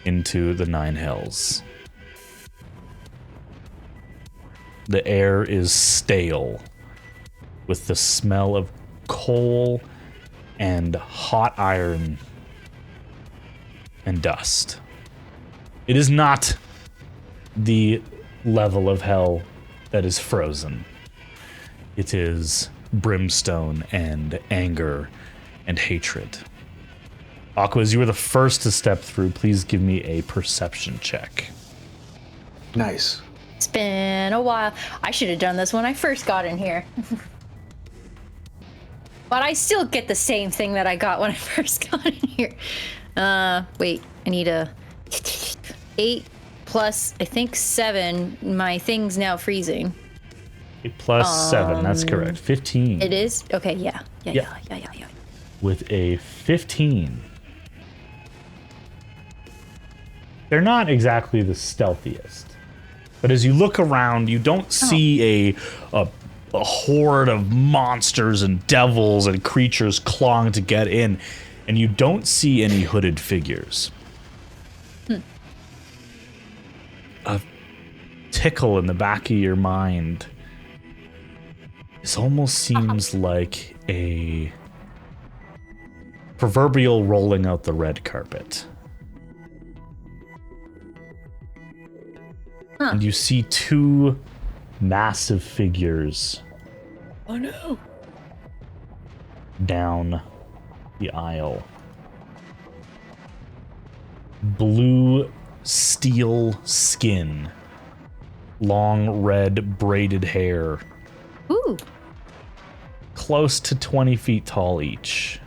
[SPEAKER 3] into the Nine Hells. The air is stale with the smell of coal and hot iron and dust. It is not the level of hell that is frozen. It is brimstone and anger and hatred. Aqua, as you were the first to step through, please give me a perception check.
[SPEAKER 1] Nice.
[SPEAKER 4] It's been a while. I should have done this when I first got in here. But I still get the same thing that I got when I first got in here. Wait, I need a 8 plus, I think 7. My thing's now freezing.
[SPEAKER 3] 8 plus 7, that's correct. 15.
[SPEAKER 4] It is? Okay, yeah. Yeah.
[SPEAKER 3] With a 15. They're not exactly the stealthiest. But as you look around, you don't see a horde of monsters and devils and creatures clawing to get in, and you don't see any hooded figures. A tickle in the back of your mind. This almost seems like a proverbial rolling out the red carpet. And you see 2 massive figures.
[SPEAKER 2] Oh no.
[SPEAKER 3] Down the aisle. Blue steel skin. Long red braided hair.
[SPEAKER 4] Ooh.
[SPEAKER 3] Close to 20 feet tall each.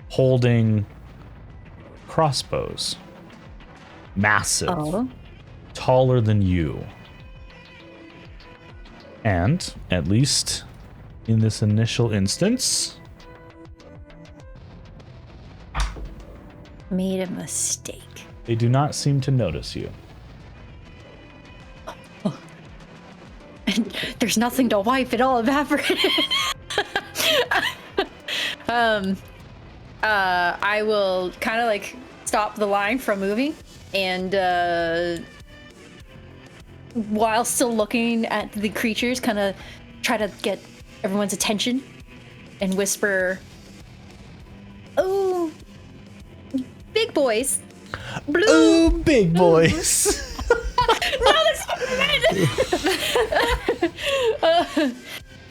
[SPEAKER 3] Holding crossbows. Massive.
[SPEAKER 4] Oh.
[SPEAKER 3] Taller than you. And, at least in this initial instance,
[SPEAKER 4] Made a mistake.
[SPEAKER 3] they do not seem to notice you.
[SPEAKER 4] And there's nothing to wipe, it all evaporated. I will kind of like stop the line from moving and while still looking at the creatures, kind of try to get everyone's attention and whisper, "Oh, big boys, blue."
[SPEAKER 3] Oh, big boys.
[SPEAKER 4] No, that's not what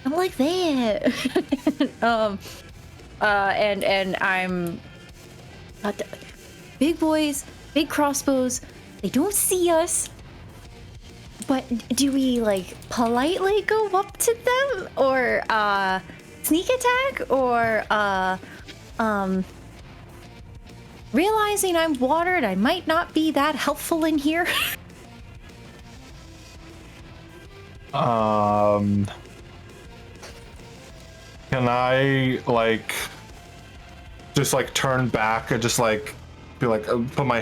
[SPEAKER 4] I'm like that. And I'm big boys, big crossbows. They don't see us. But do we like politely go up to them, or sneak attack, or realizing I'm watered, I might not be that helpful in here?
[SPEAKER 6] Can I like just like turn back and just like be like put my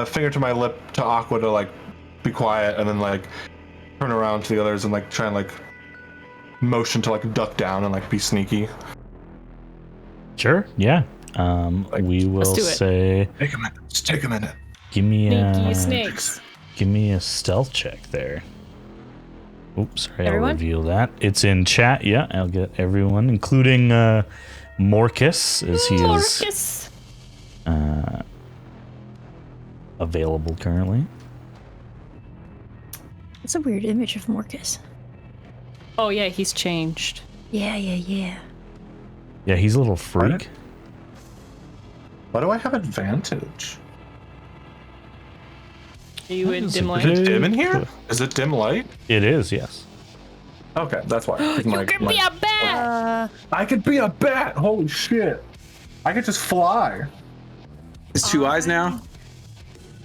[SPEAKER 6] finger to my lip to Aqua to like be quiet, and then like turn around to the others and like try and like motion to like duck down and like be sneaky.
[SPEAKER 3] Sure. Yeah. We will
[SPEAKER 5] do it.
[SPEAKER 3] say.
[SPEAKER 6] Take a minute. Just take a minute.
[SPEAKER 3] Give me
[SPEAKER 5] Sneaky
[SPEAKER 3] a.
[SPEAKER 5] snakes.
[SPEAKER 3] Give me a stealth check there. Oops, sorry,
[SPEAKER 4] Everyone?
[SPEAKER 3] I'll reveal that. It's in chat. Yeah, I'll get everyone, including Morcus, as he is available currently.
[SPEAKER 4] It's a weird image of Morcus.
[SPEAKER 5] Oh yeah, he's changed.
[SPEAKER 4] Yeah.
[SPEAKER 3] Yeah, he's a little freak.
[SPEAKER 6] Why do I have advantage?
[SPEAKER 5] Are you in dim
[SPEAKER 6] Is
[SPEAKER 5] light?
[SPEAKER 6] it dim in here? Is it dim light?
[SPEAKER 3] It is, yes.
[SPEAKER 6] Okay, that's why.
[SPEAKER 5] You can be a bat!
[SPEAKER 6] I could be a bat. Holy shit! I could just fly.
[SPEAKER 1] It's 2 eyes now.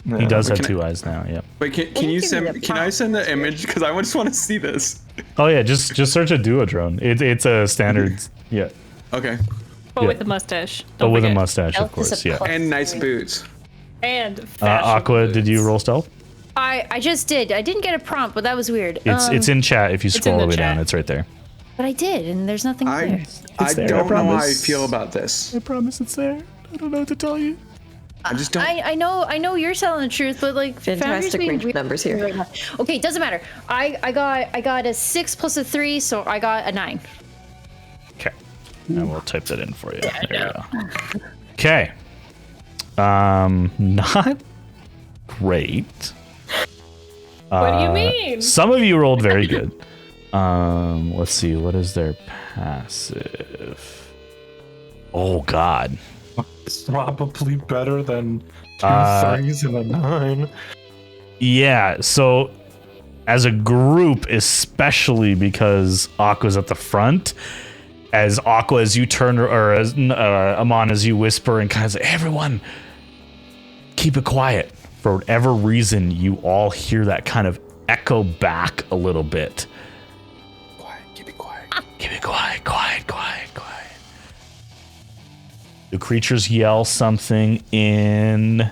[SPEAKER 3] He does have
[SPEAKER 1] Can I-
[SPEAKER 3] 2 eyes now. Yep.
[SPEAKER 1] Wait, can
[SPEAKER 4] you
[SPEAKER 1] you
[SPEAKER 4] give me
[SPEAKER 1] send?
[SPEAKER 4] the
[SPEAKER 1] Can I
[SPEAKER 4] prompt?
[SPEAKER 1] send the image? Because I just want to see this.
[SPEAKER 3] Oh yeah, just search a duodrone. It's a standard. Yeah.
[SPEAKER 1] Okay.
[SPEAKER 5] But
[SPEAKER 3] Yeah.
[SPEAKER 5] with the mustache.
[SPEAKER 3] But
[SPEAKER 5] Don't
[SPEAKER 3] with a
[SPEAKER 5] forget.
[SPEAKER 3] mustache, of
[SPEAKER 4] Elf is
[SPEAKER 3] course.
[SPEAKER 4] a
[SPEAKER 3] Yeah.
[SPEAKER 4] plus.
[SPEAKER 1] And nice boots.
[SPEAKER 5] And fashion
[SPEAKER 3] Aqua, did you
[SPEAKER 5] boots.
[SPEAKER 3] roll stealth?
[SPEAKER 4] I just did. I didn't get a prompt, but that was weird.
[SPEAKER 3] It's in chat. If you
[SPEAKER 5] in
[SPEAKER 3] scroll all
[SPEAKER 5] the
[SPEAKER 3] the way down,
[SPEAKER 5] chat.
[SPEAKER 3] it's right there.
[SPEAKER 4] But I did, and there's nothing there.
[SPEAKER 1] I
[SPEAKER 3] there, I
[SPEAKER 1] don't know how I
[SPEAKER 3] promise.
[SPEAKER 1] feel about this.
[SPEAKER 3] I promise it's there. I don't know what to tell you.
[SPEAKER 1] I just don't.
[SPEAKER 4] I know you're telling the truth, but like
[SPEAKER 2] Fantastic
[SPEAKER 4] Founder's being
[SPEAKER 2] range of
[SPEAKER 4] weird
[SPEAKER 2] numbers here.
[SPEAKER 4] right now. Okay, doesn't matter. I got a 6 plus a 3, so I got a 9.
[SPEAKER 3] Okay. I will type that in for you. There you go. Okay. Not great.
[SPEAKER 5] What do you mean?
[SPEAKER 3] Some of you rolled very good. Let's see. What is their passive? Oh God.
[SPEAKER 6] It's probably better than 2 3s and a 9.
[SPEAKER 3] Yeah. So, as a group, especially because Aqua's at the front, as Aqua, as you turn, or as Amon, as you whisper and kind of say, "Everyone, keep it quiet." For whatever reason, you all hear that kind of echo back a little bit.
[SPEAKER 1] Quiet. Keep it quiet.
[SPEAKER 3] Keep it quiet, quiet. The creatures yell something in.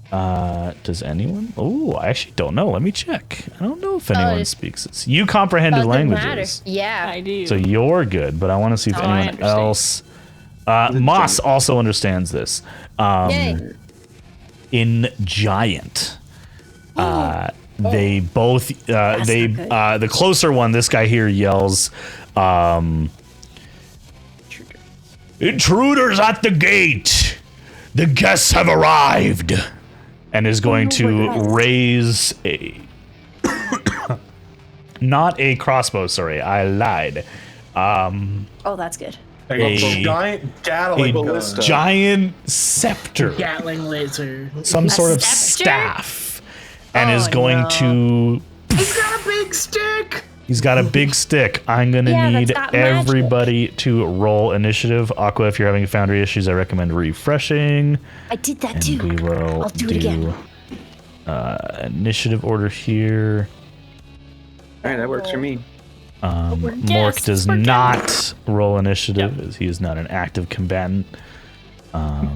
[SPEAKER 3] Does anyone? Oh, I actually don't know. Let me check. I don't know if anyone speaks this. You comprehended languages,
[SPEAKER 4] Yeah.
[SPEAKER 5] I do.
[SPEAKER 3] so you're good. But I want to see if
[SPEAKER 5] Oh, I
[SPEAKER 3] anyone
[SPEAKER 5] understand.
[SPEAKER 3] else. Moss also understands this.
[SPEAKER 4] Yay.
[SPEAKER 3] In Giant, they both the closer one. This guy here yells, "Intruders at the gate! The guests have arrived!" And is going to raise a not a crossbow. Sorry, I lied.
[SPEAKER 4] Oh, that's good.
[SPEAKER 3] A
[SPEAKER 6] giant Gatling gun.
[SPEAKER 1] ballista.
[SPEAKER 3] giant scepter.
[SPEAKER 7] Gatling laser.
[SPEAKER 3] Some sort of
[SPEAKER 4] scepter?
[SPEAKER 3] staff, and is
[SPEAKER 4] Oh,
[SPEAKER 3] going
[SPEAKER 4] no.
[SPEAKER 3] to.
[SPEAKER 7] He's got a big stick.
[SPEAKER 3] He's got a big stick. I'm gonna
[SPEAKER 4] Yeah, that's
[SPEAKER 3] need
[SPEAKER 4] not magic.
[SPEAKER 3] everybody to roll initiative. Aqua, if you're having Foundry issues, I recommend refreshing.
[SPEAKER 4] I did that
[SPEAKER 3] And
[SPEAKER 4] too.
[SPEAKER 3] we will
[SPEAKER 4] I'll do it again.
[SPEAKER 3] Initiative order here.
[SPEAKER 1] All right, that works for me.
[SPEAKER 3] Mork does
[SPEAKER 5] we're
[SPEAKER 3] not roll initiative, as he is not an active combatant.
[SPEAKER 1] I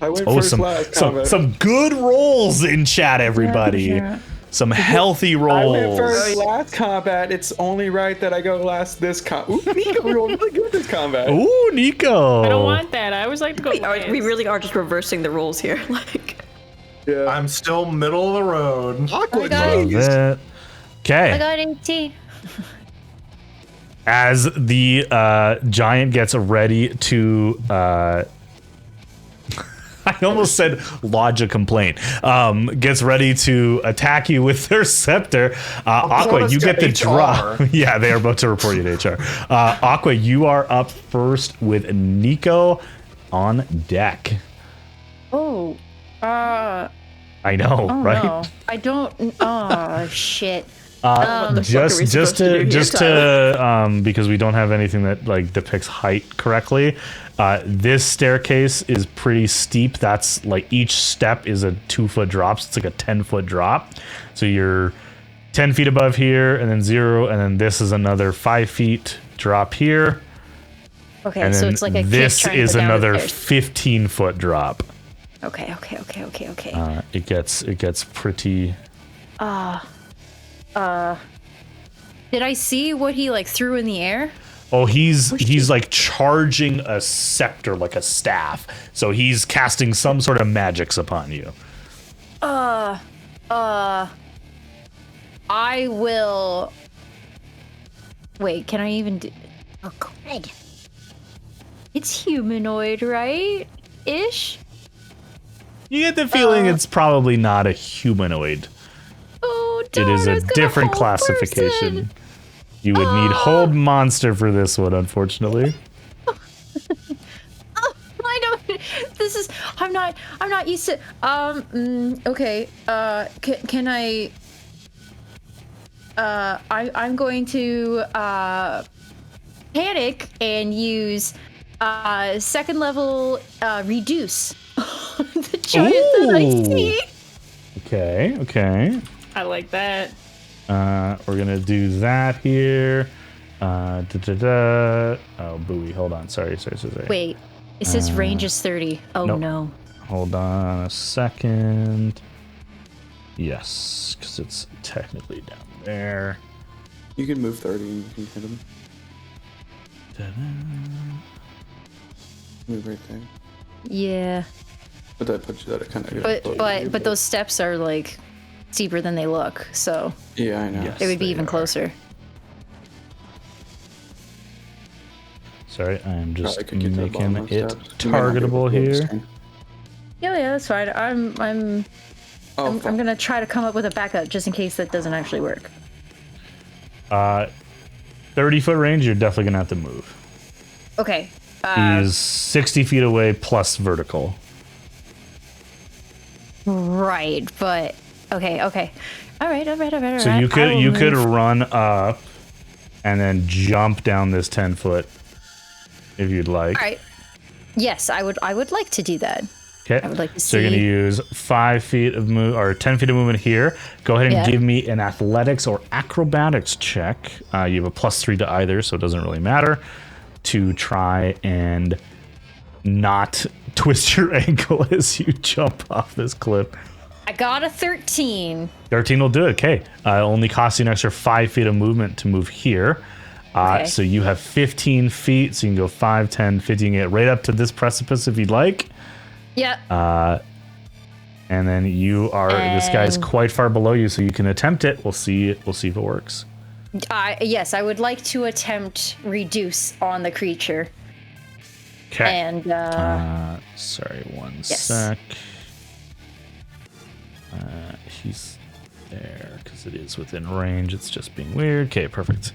[SPEAKER 1] went first last combat.
[SPEAKER 3] some good rolls in chat, everybody. Some healthy
[SPEAKER 1] I
[SPEAKER 3] rolls.
[SPEAKER 1] went first last combat. It's only right that I go last this Ooh, Nico rolled really good this combat.
[SPEAKER 3] Ooh, Nico.
[SPEAKER 5] I don't want that. I always like to go.
[SPEAKER 2] We really are just reversing the rules here. Like,
[SPEAKER 1] Yeah.
[SPEAKER 6] I'm still middle of the road.
[SPEAKER 1] Aqua,
[SPEAKER 3] Love
[SPEAKER 1] geez.
[SPEAKER 3] it.
[SPEAKER 4] I
[SPEAKER 3] Okay.
[SPEAKER 4] got 18.
[SPEAKER 3] As the giant gets ready to I almost said lodge a complaint. Gets ready to attack you with their scepter. Aqua,
[SPEAKER 6] us
[SPEAKER 3] you
[SPEAKER 6] to
[SPEAKER 3] get the
[SPEAKER 6] HR.
[SPEAKER 3] draw. Yeah, they are about to report you to HR. Aqua, you are up first with Nico on deck.
[SPEAKER 4] Oh.
[SPEAKER 3] I know,
[SPEAKER 4] Oh
[SPEAKER 3] right?
[SPEAKER 4] no, I don't. Oh shit.
[SPEAKER 3] Just to because we don't have anything that like depicts height correctly. This staircase is pretty steep. That's like each step is a 2-foot drop. So it's like a 10-foot drop. So you're 10 feet above here, and then 0, and then this is another 5 feet drop here.
[SPEAKER 4] Okay,
[SPEAKER 3] And
[SPEAKER 4] so
[SPEAKER 3] then
[SPEAKER 4] it's like a kid
[SPEAKER 3] this
[SPEAKER 4] trying to
[SPEAKER 3] is
[SPEAKER 4] go down the
[SPEAKER 3] another
[SPEAKER 4] stairs.
[SPEAKER 3] 15-foot drop.
[SPEAKER 4] Okay.
[SPEAKER 3] It gets pretty.
[SPEAKER 4] Did I see what he like threw in the air?
[SPEAKER 3] Oh, he's like charging a scepter, like a staff. So he's casting some sort of magics upon you.
[SPEAKER 4] I will. Wait, can I even do? Oh, good. It's humanoid, right? Ish.
[SPEAKER 3] You get the feeling it's probably not a humanoid.
[SPEAKER 4] Oh,
[SPEAKER 3] It
[SPEAKER 4] darn,
[SPEAKER 3] is
[SPEAKER 4] I
[SPEAKER 3] a
[SPEAKER 4] was gonna
[SPEAKER 3] different
[SPEAKER 4] hold
[SPEAKER 3] classification.
[SPEAKER 4] person.
[SPEAKER 3] You would need hold monster for this one, unfortunately.
[SPEAKER 4] I don't. This is. I'm not used to. Okay. Can I? I'm going to panic and use second level reduce on the giant that I
[SPEAKER 3] Ooh.
[SPEAKER 4] see.
[SPEAKER 3] Okay.
[SPEAKER 5] I like that.
[SPEAKER 3] We're gonna do that here. Oh, buoy. Hold on. Sorry.
[SPEAKER 4] Wait, it says range is 30. Oh
[SPEAKER 3] nope.
[SPEAKER 4] no.
[SPEAKER 3] Hold on a second. Yes, because it's technically down there.
[SPEAKER 1] You can move 30 and you can hit him. Move right there.
[SPEAKER 4] Yeah,
[SPEAKER 1] But that puts you at a kind of.
[SPEAKER 4] but those steps are like steeper than they look, so
[SPEAKER 1] Yeah, I know.
[SPEAKER 3] Yes.
[SPEAKER 4] it would be
[SPEAKER 3] they
[SPEAKER 4] even
[SPEAKER 3] are.
[SPEAKER 4] closer.
[SPEAKER 3] Sorry, I'm just
[SPEAKER 1] Probably could get to the
[SPEAKER 3] making
[SPEAKER 1] bottom of
[SPEAKER 3] it
[SPEAKER 1] steps. You might not be able
[SPEAKER 3] targetable
[SPEAKER 1] to build the
[SPEAKER 3] here.
[SPEAKER 1] screen.
[SPEAKER 4] Yeah, that's fine. I'm
[SPEAKER 1] Oh, fuck.
[SPEAKER 4] gonna try to come up with a backup just in case that doesn't actually work.
[SPEAKER 3] 30-foot range, you're definitely gonna have to move.
[SPEAKER 4] Okay.
[SPEAKER 3] He's 60 feet away plus vertical.
[SPEAKER 4] Right, but okay. All right.
[SPEAKER 3] So you could run up and then jump down this 10-foot if you'd like.
[SPEAKER 4] All right. Yes, I would like to do that.
[SPEAKER 3] Okay.
[SPEAKER 4] I would like to
[SPEAKER 3] So you're
[SPEAKER 4] see-
[SPEAKER 3] gonna use 5 feet of move or 10 feet of movement here. Go ahead and
[SPEAKER 4] Yeah.
[SPEAKER 3] give me an athletics or acrobatics check. You have a +3 to either, so it doesn't really matter. To try and not twist your ankle as you jump off this cliff.
[SPEAKER 4] I got a 13.
[SPEAKER 3] 13 will do it. Okay. Only costs you an extra 5 feet of movement to move here.
[SPEAKER 4] Okay.
[SPEAKER 3] So you have 15 feet, so you can go 5, 10, 15, get right up to this precipice if you'd like.
[SPEAKER 4] Yep.
[SPEAKER 3] And then you are this guy's
[SPEAKER 4] And-
[SPEAKER 3] quite far below you, so you can attempt it. We'll see if it works.
[SPEAKER 4] Yes, I would like to attempt reduce on the creature.
[SPEAKER 3] Okay.
[SPEAKER 4] And
[SPEAKER 3] Sorry, one
[SPEAKER 4] Yes.
[SPEAKER 3] sec. He's there because it is within range. It's just being weird. Okay, perfect.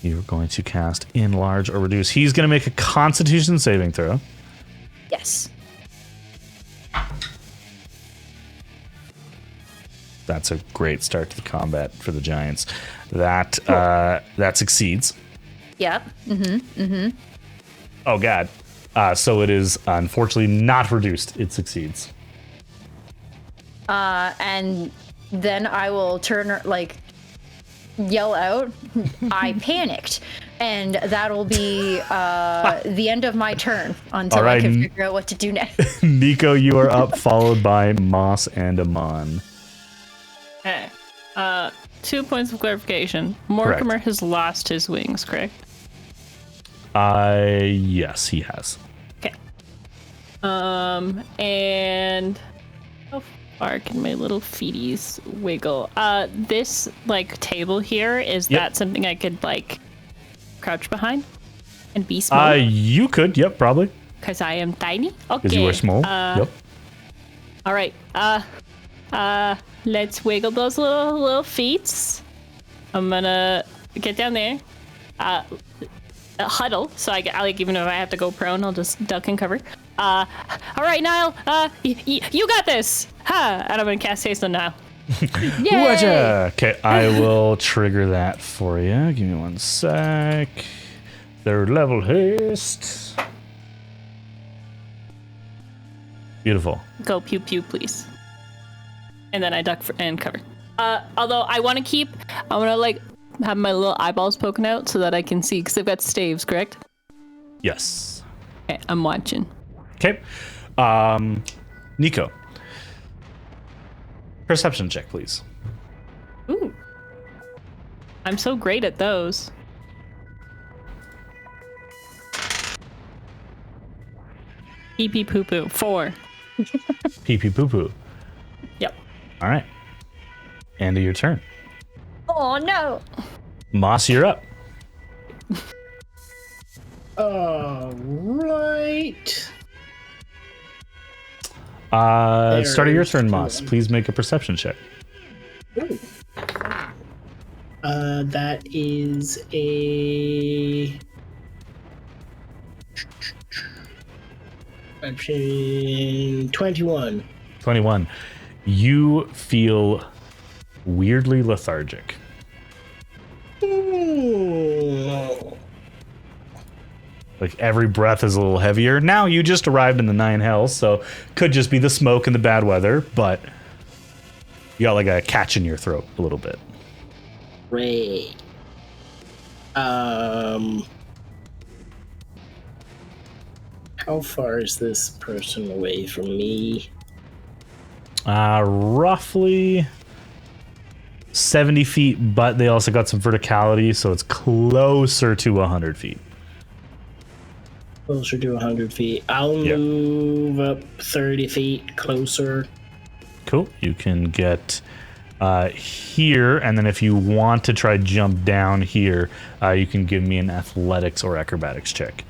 [SPEAKER 3] You're going to cast enlarge or reduce. He's going to make a Constitution saving throw.
[SPEAKER 4] yes.
[SPEAKER 3] That's a great start to the combat for the Giants. That succeeds.
[SPEAKER 4] Yep.
[SPEAKER 3] Oh god. So it is unfortunately not reduced. It succeeds.
[SPEAKER 4] And then I will turn yell out, I panicked. And that'll be the end of my turn until
[SPEAKER 3] All right.
[SPEAKER 4] I can figure out what to do next.
[SPEAKER 3] Nico, you are up, followed by Moss and Amon.
[SPEAKER 5] Okay. 2 points of clarification. Mortimer has lost his wings, correct?
[SPEAKER 3] Yes, he has.
[SPEAKER 5] Okay. And how far can my little feeties wiggle? This table here, is
[SPEAKER 3] Yep.
[SPEAKER 5] that something I could crouch behind and be small?
[SPEAKER 3] You could, yep, probably.
[SPEAKER 5] Because I am tiny. Okay.
[SPEAKER 3] Because you are small. Yep.
[SPEAKER 5] All right. Let's wiggle those little feet. I'm gonna get down there. huddle. So I like, even if I have to go prone, I'll just duck and cover. All right, Niall, you got this. Ha! And I'm gonna cast haste on Niall.
[SPEAKER 3] Yay! Okay, I will trigger that for you. Give me 1 sec. 3rd level haste. Beautiful.
[SPEAKER 5] Go pew pew, please. And then I duck and cover. Although I want to like have my little eyeballs poking out so that I can see, because they've got staves, correct?
[SPEAKER 3] Yes.
[SPEAKER 5] Okay, I'm watching.
[SPEAKER 3] Okay. Nico. Perception check, please.
[SPEAKER 5] Ooh. I'm so great at those. Pee pee poo poo. 4.
[SPEAKER 3] Pee pee poo poo.
[SPEAKER 5] Yep.
[SPEAKER 3] All right. End of your turn.
[SPEAKER 4] Oh no!
[SPEAKER 3] Moss, you're up.
[SPEAKER 7] Alright.
[SPEAKER 3] Start of your turn, Moss. Please make a perception check.
[SPEAKER 7] Ooh. That is a 21.
[SPEAKER 3] 21. You feel weirdly lethargic.
[SPEAKER 7] Ooh.
[SPEAKER 3] Like every breath is a little heavier. Now you just arrived in the 9 hells, so could just be the smoke and the bad weather, but you got like a catch in your throat a little bit.
[SPEAKER 7] Great. How far is this person away from me?
[SPEAKER 3] Roughly 70 feet, but they also got some verticality, so it's closer to 100 feet.
[SPEAKER 7] Closer to 100 feet. I'll move up 30 feet closer.
[SPEAKER 3] Cool. You can get here, and then if you want to try jump down here, you can give me an athletics or acrobatics check.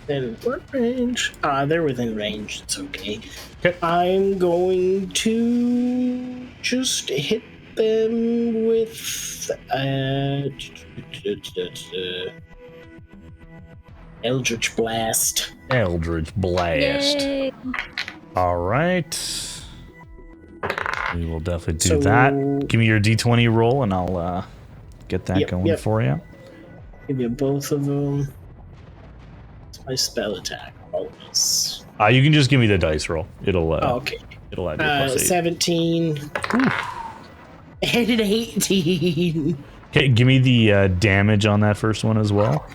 [SPEAKER 7] In what range? They're within range. It's okay.
[SPEAKER 3] Okay.
[SPEAKER 7] I'm going to just hit them with Eldritch Blast.
[SPEAKER 3] Eldritch Blast.
[SPEAKER 4] Yay.
[SPEAKER 3] All right. We will definitely do
[SPEAKER 7] So-
[SPEAKER 3] that. Give me your D20 roll, and I'll get that going for you.
[SPEAKER 7] Give you both of them. It's my spell attack bonus.
[SPEAKER 3] You can just give me the dice roll. It'll
[SPEAKER 7] Okay.
[SPEAKER 3] it'll add your +8.
[SPEAKER 7] 17 and an 18.
[SPEAKER 3] Okay, give me the damage on that first one as well.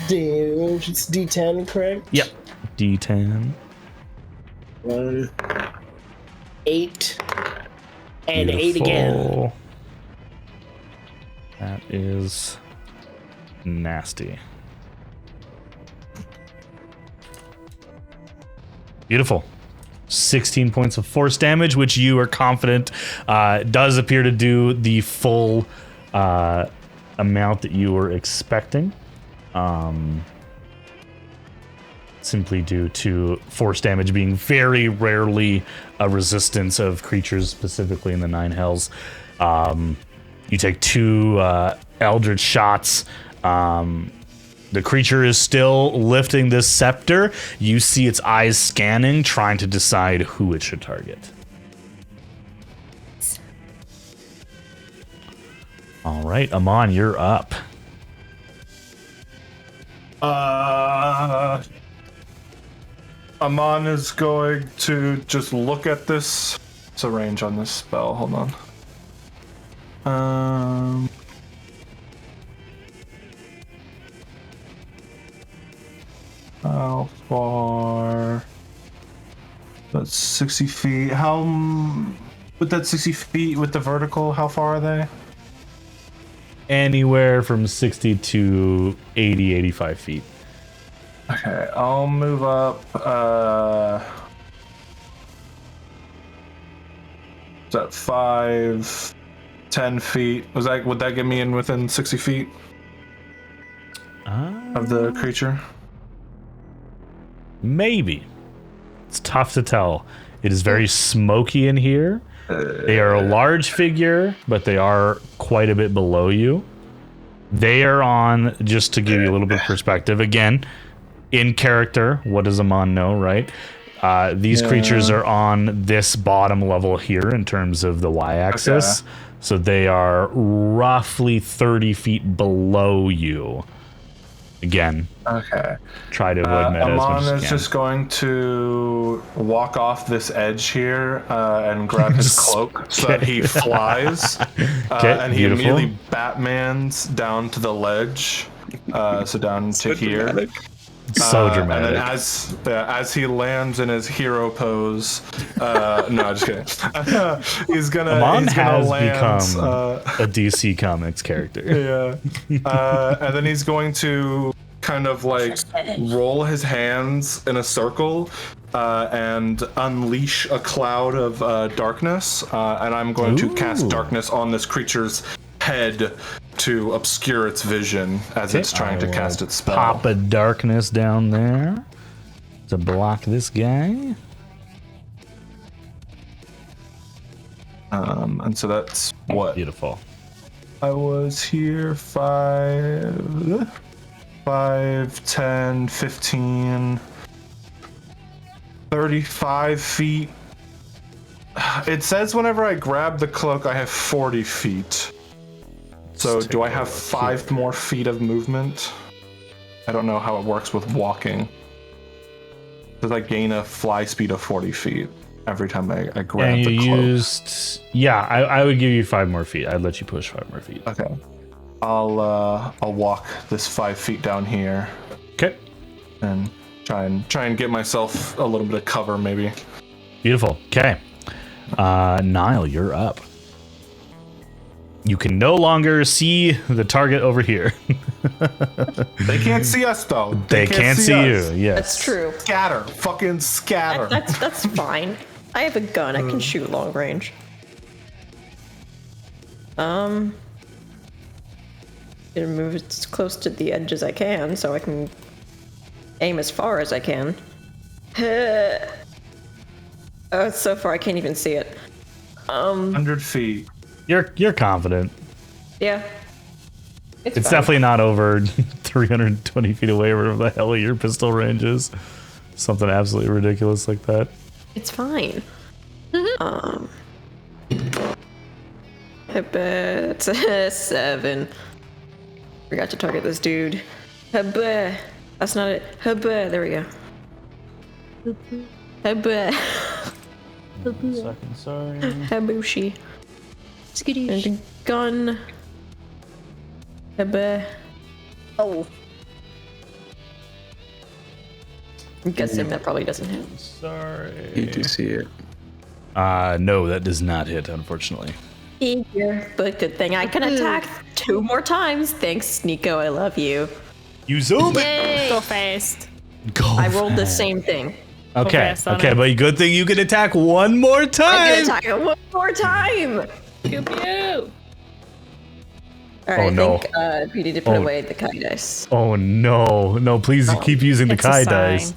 [SPEAKER 7] Damage. It's D10, correct?
[SPEAKER 3] Yep. D10.
[SPEAKER 7] 1, 8, and 8 again.
[SPEAKER 3] Beautiful. That is nasty. Beautiful. 16 points of force damage, which you are confident does appear to do the full amount that you were expecting. Simply due to force damage being very rarely a resistance of creatures, specifically in the 9 hells. You take 2 eldritch shots. The creature is still lifting this scepter. You see its eyes scanning, trying to decide who it should target. All right, Amon, you're up.
[SPEAKER 6] Amon is going to just look at this. What's the range on this spell? Hold on. How far? That's 60 feet. How... With that 60 feet with the vertical, how far are they?
[SPEAKER 3] Anywhere from 60 to 80, 85 feet.
[SPEAKER 6] Okay, I'll move up. Is that 5, 10 feet? Would that get me in within 60 feet of the creature?
[SPEAKER 3] Maybe. It's tough to tell. It is very smoky in here. They are a large figure, but they are quite a bit below you. They are on, just to give you a little bit of perspective, again, in character, what does Amon know, right? These creatures are on this bottom level here in terms of the y-axis. Okay. So they are roughly 30 feet below you. Again, try to avoid meta as much
[SPEAKER 6] Amon
[SPEAKER 3] as you
[SPEAKER 6] is
[SPEAKER 3] can.
[SPEAKER 6] just going to walk off this edge here and grab his cloak so that he flies. And he immediately Batmans down to the ledge. So down to here.
[SPEAKER 1] Dramatic.
[SPEAKER 3] So dramatic.
[SPEAKER 6] And then as he lands in his hero pose, no, just kidding. he's gonna land,
[SPEAKER 3] become a DC Comics character.
[SPEAKER 6] Yeah. And then he's going to kind of like roll his hands in a circle and unleash a cloud of darkness. And I'm going to cast darkness on this creature's head to obscure its vision as it's trying to cast its spell.
[SPEAKER 3] Pop a darkness down there to block this guy.
[SPEAKER 6] And so that's what?
[SPEAKER 3] Beautiful.
[SPEAKER 6] I was here 5, 10, 15, 35 feet. It says whenever I grab the cloak, I have 40 feet. So do I have 5 more feet of movement? I don't know how it works with walking. Does I gain a fly speed of 40 feet every time I grab the cloak?
[SPEAKER 3] I would give you 5 more feet. I'd let you push 5 more feet.
[SPEAKER 6] Okay. I'll walk this 5 feet down here.
[SPEAKER 3] Okay.
[SPEAKER 6] And try and get myself a little bit of cover, maybe.
[SPEAKER 3] Beautiful. Okay. Niall, you're up. You can no longer see the target over here.
[SPEAKER 6] They can't see us, though.
[SPEAKER 3] They can't see you. Yes.
[SPEAKER 2] That's true.
[SPEAKER 6] Scatter. Fucking scatter.
[SPEAKER 2] That's fine. I have a gun. I can shoot long range. Gonna move as close to the edge as I can, so I can aim as far as I can. Oh, so far I can't even see it.
[SPEAKER 6] 100 feet.
[SPEAKER 3] You're confident.
[SPEAKER 2] Yeah.
[SPEAKER 3] It's definitely not over 320 feet away, wherever the hell your pistol range is. Something absolutely ridiculous like that.
[SPEAKER 2] It's fine. I bet 7. Forgot to target this dude. That's not it. There we go.
[SPEAKER 3] Second, sorry.
[SPEAKER 2] Habushi. And gun. Oh. I'm guessing that probably doesn't hit.
[SPEAKER 3] Sorry.
[SPEAKER 1] You do see it.
[SPEAKER 3] No, that does not hit, unfortunately.
[SPEAKER 2] But good thing I can attack 2 more times. Thanks, Nico. I love you.
[SPEAKER 3] You zoom
[SPEAKER 2] Yay!
[SPEAKER 5] Go fast.
[SPEAKER 2] I rolled the same thing.
[SPEAKER 3] Okay, but good thing you can attack 1 more time.
[SPEAKER 2] I can attack it 1 more time.
[SPEAKER 5] Pew pew.
[SPEAKER 2] Alright, I think we need to put away the Kai dice.
[SPEAKER 3] Oh no, please keep using the Kai dice.
[SPEAKER 2] I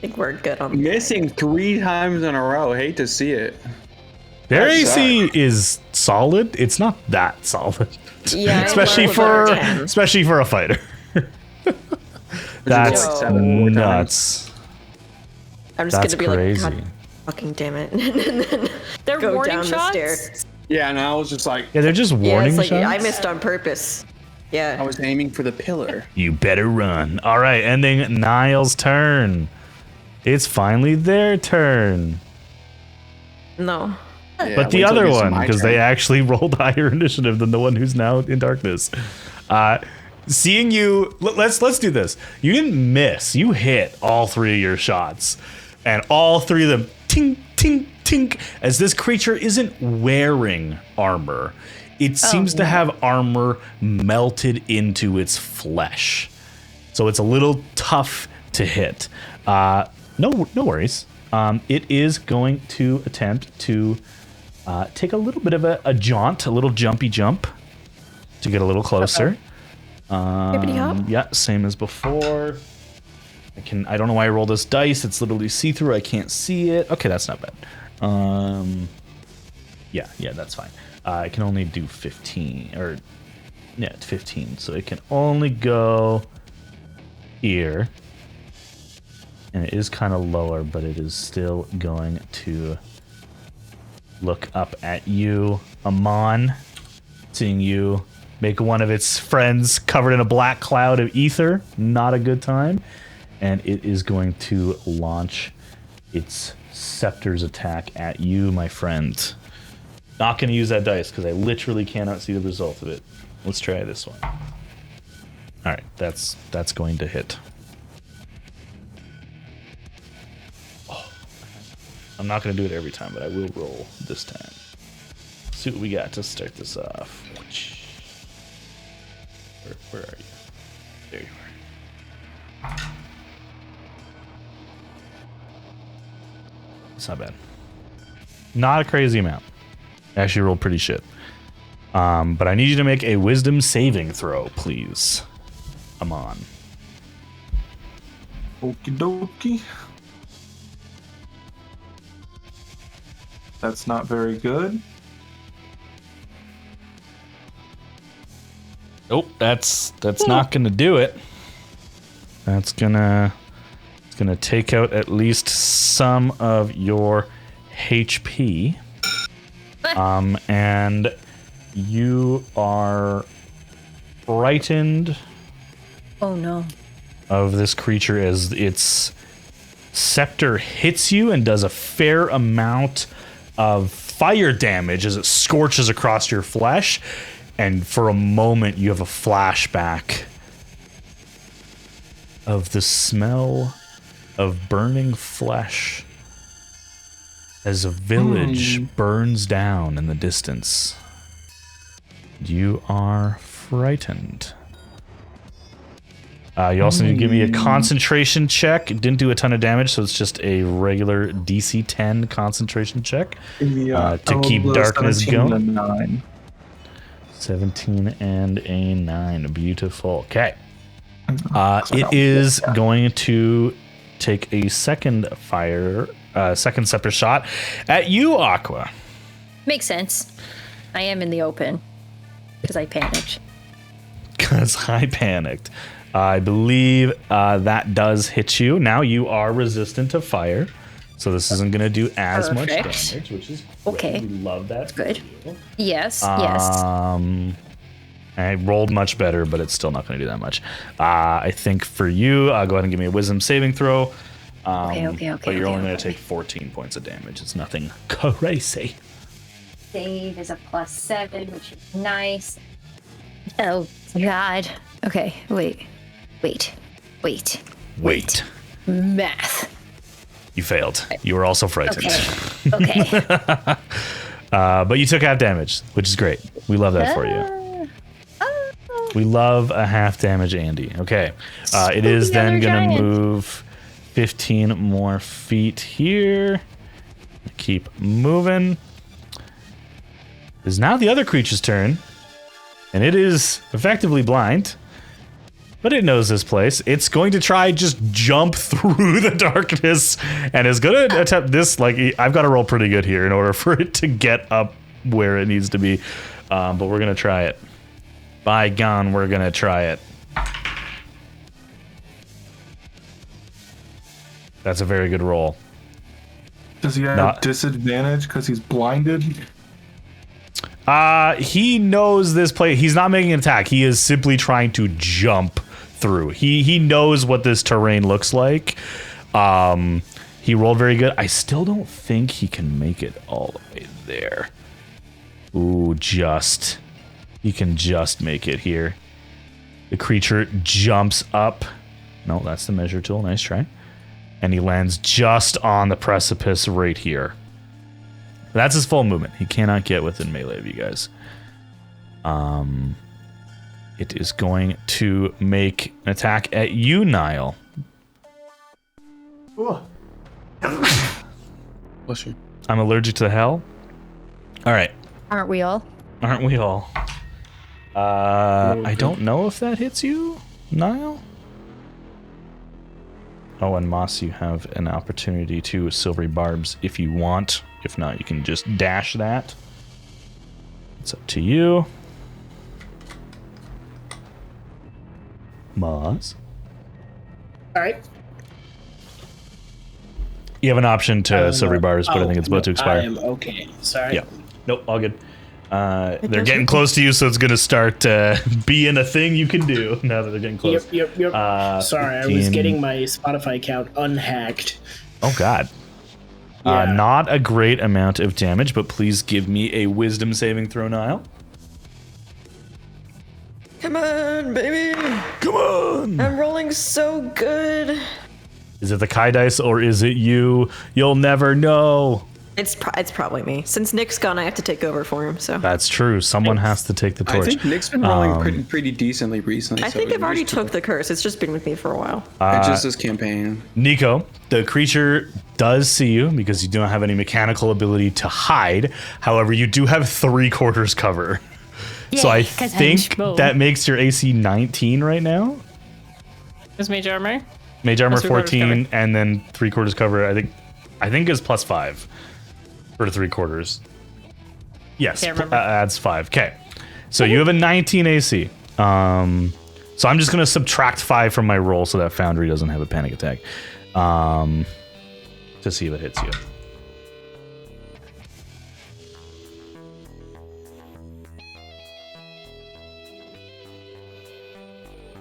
[SPEAKER 2] think we're good on
[SPEAKER 1] Missing 3 times in a row. Hate to see it.
[SPEAKER 3] Their AC is solid. It's not that solid.
[SPEAKER 2] Yeah,
[SPEAKER 3] especially for a fighter. That's nuts.
[SPEAKER 2] I'm just gonna be
[SPEAKER 3] crazy.
[SPEAKER 2] like, God fucking damn it. And then
[SPEAKER 5] They're
[SPEAKER 2] go
[SPEAKER 5] warning
[SPEAKER 2] down
[SPEAKER 5] shots?
[SPEAKER 2] the stairs.
[SPEAKER 1] Yeah, and I was just like,
[SPEAKER 3] Yeah, they're just warning
[SPEAKER 2] it's like,
[SPEAKER 3] shots.
[SPEAKER 2] I missed on purpose. Yeah.
[SPEAKER 1] I was aiming for the pillar.
[SPEAKER 3] You better run. All right, ending Niall's turn. It's finally their turn.
[SPEAKER 2] No.
[SPEAKER 1] Yeah,
[SPEAKER 3] But the
[SPEAKER 1] wait till
[SPEAKER 3] other
[SPEAKER 1] it gets to
[SPEAKER 3] one,
[SPEAKER 1] my
[SPEAKER 3] because
[SPEAKER 1] turn.
[SPEAKER 3] they actually rolled higher initiative than the one who's now in darkness. Seeing you, let's do this. You didn't miss. You hit all 3 of your shots, and all 3 of them tink tink tink. As this creature isn't wearing armor, it seems to have armor melted into its flesh, so it's a little tough to hit. No worries. It is going to attempt to take a little bit of a jaunt, a little jumpy jump to get a little closer. Yeah, same as before. I don't know why I rolled this dice. It's literally see-through. I can't see it. Okay, that's not bad. Yeah, that's fine. I can only do 15 or Yeah, it's 15. So it can only go here. And it is kind of lower, but it is still going to look up at you, Amon, seeing you make one of its friends covered in a black cloud of ether. Not a good time. And it is going to launch its scepter's attack at you, my friend. Not going to use that dice because I literally cannot see the result of it. Let's try this one. All right, that's going to hit. Oh, I'm not going to do it every time, but I will roll this time. See what we got to start this off. Where are you? There you are. It's not bad. Not a crazy amount. Actually rolled pretty shit. But I need you to make a wisdom saving throw, please. Amon.
[SPEAKER 6] Okie dokie. That's not very good.
[SPEAKER 3] Nope, that's not gonna do it. It's gonna take out at least some of your HP. And you are frightened.
[SPEAKER 4] Oh no.
[SPEAKER 3] Of this creature as its scepter hits you and does a fair amount of fire damage as it scorches across your flesh. And for a moment, you have a flashback of the smell of burning flesh as a village burns down in the distance. You are frightened. You also need to give me a concentration check. It didn't do a ton of damage, so it's just a regular DC 10 concentration check to keep darkness going. 17 and a 9. Beautiful. Okay. It is going to take a second scepter shot at you, Aqua.
[SPEAKER 4] Makes sense. I am in the open because I panicked. I believe that does hit you. Now you are resistant to fire, so this isn't going to do as much damage, which is great. Okay.
[SPEAKER 3] We love that.
[SPEAKER 4] Good. Yes. Yes.
[SPEAKER 3] I rolled much better, but it's still not going to do that much. I think for you, go ahead and give me a wisdom saving throw.
[SPEAKER 4] Okay.
[SPEAKER 3] But you're only going to take 14 points of damage. It's nothing crazy.
[SPEAKER 4] Save is a +7, which is nice. Oh, God. Okay, wait. Math.
[SPEAKER 3] You failed. You were also frightened.
[SPEAKER 4] Okay.
[SPEAKER 3] But you took half damage, which is great. We love that for you. We love a half damage Andy. Okay. It is then going to move 15 more feet here. Keep moving. It is now the other creature's turn. And it is effectively blind. But it knows this place. It's going to try just jump through the darkness and is going to attempt this. Like, I've got to roll pretty good here in order for it to get up where it needs to be. But we're going to try it. By gone, we're going to try it. That's a very good roll.
[SPEAKER 6] Does he have disadvantage because he's blinded?
[SPEAKER 3] He knows this place. He's not making an attack. He is simply trying to jump through. He knows what this terrain looks like. He rolled very good. I still don't think he can make it all the way there. Ooh, just. He can just make it here. The creature jumps up. No, that's the measure tool. Nice try. And he lands just on the precipice right here. That's his full movement. He cannot get within melee of you guys. It is going to make an attack at you, Niall.
[SPEAKER 1] Bless you.
[SPEAKER 3] I'm allergic to hell. All right.
[SPEAKER 4] Aren't we all?
[SPEAKER 3] Aren't we all? I don't know if that hits you, Niall. Oh, and Moss, you have an opportunity to silvery barbs if you want. If not, you can just dash that. It's up to you. Moss.
[SPEAKER 7] All right.
[SPEAKER 3] You have an option to silvery bars, but I think it's about to expire.
[SPEAKER 7] I am okay. Sorry.
[SPEAKER 3] Yeah. Nope, all good. They're getting close to you, so it's going to start being a thing you can do now that they're getting close.
[SPEAKER 7] Yep. Sorry, I was getting my Spotify account unhacked.
[SPEAKER 3] Oh, God.
[SPEAKER 7] Yeah.
[SPEAKER 3] Not a great amount of damage, but please give me a wisdom saving throw, Niall.
[SPEAKER 2] Come on, baby.
[SPEAKER 3] Come on!
[SPEAKER 2] I'm rolling so good.
[SPEAKER 3] Is it the Kai dice or is it you? You'll never know.
[SPEAKER 2] It's probably me. Since Nick's gone, I have to take over for him. So
[SPEAKER 3] That's true. Someone has to take the torch.
[SPEAKER 1] I think Nick's been rolling pretty decently recently.
[SPEAKER 2] I think I've already took the curse. It's just been with me for a while.
[SPEAKER 1] It's just this campaign.
[SPEAKER 3] Nico, the creature does see you because you don't have any mechanical ability to hide. However, you do have 3/4 cover. So I think that makes your AC 19 right now.
[SPEAKER 5] Is mage armor?
[SPEAKER 3] Mage armor
[SPEAKER 5] Plus 3/4
[SPEAKER 3] 14, and then 3/4 cover. I think is +5 for 3/4. Yes, adds 5. Okay, so you have a 19 AC. So I'm just gonna subtract 5 from my roll so that Foundry doesn't have a panic attack. To see if it hits you.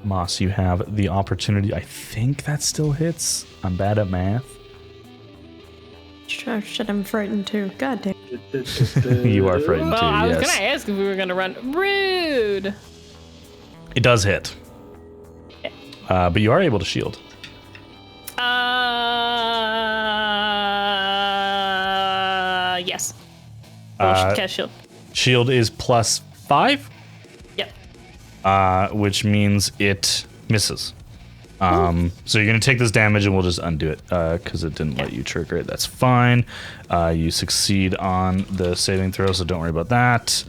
[SPEAKER 3] Moss, you have the opportunity. I think that still hits. I'm bad at math.
[SPEAKER 2] Shit, I'm frightened too. God damn.
[SPEAKER 3] You are frightened
[SPEAKER 5] Well,
[SPEAKER 3] too,
[SPEAKER 5] I was
[SPEAKER 3] yes.
[SPEAKER 5] gonna ask if we were gonna run. Rude.
[SPEAKER 3] It does hit. But you are able to shield.
[SPEAKER 5] Yes. Cast shield.
[SPEAKER 3] Shield is +5,
[SPEAKER 5] Yep.
[SPEAKER 3] which means it misses. So you're gonna take this damage, and we'll just undo it because it didn't let you trigger it. That's fine. You succeed on the saving throw, so don't worry about that.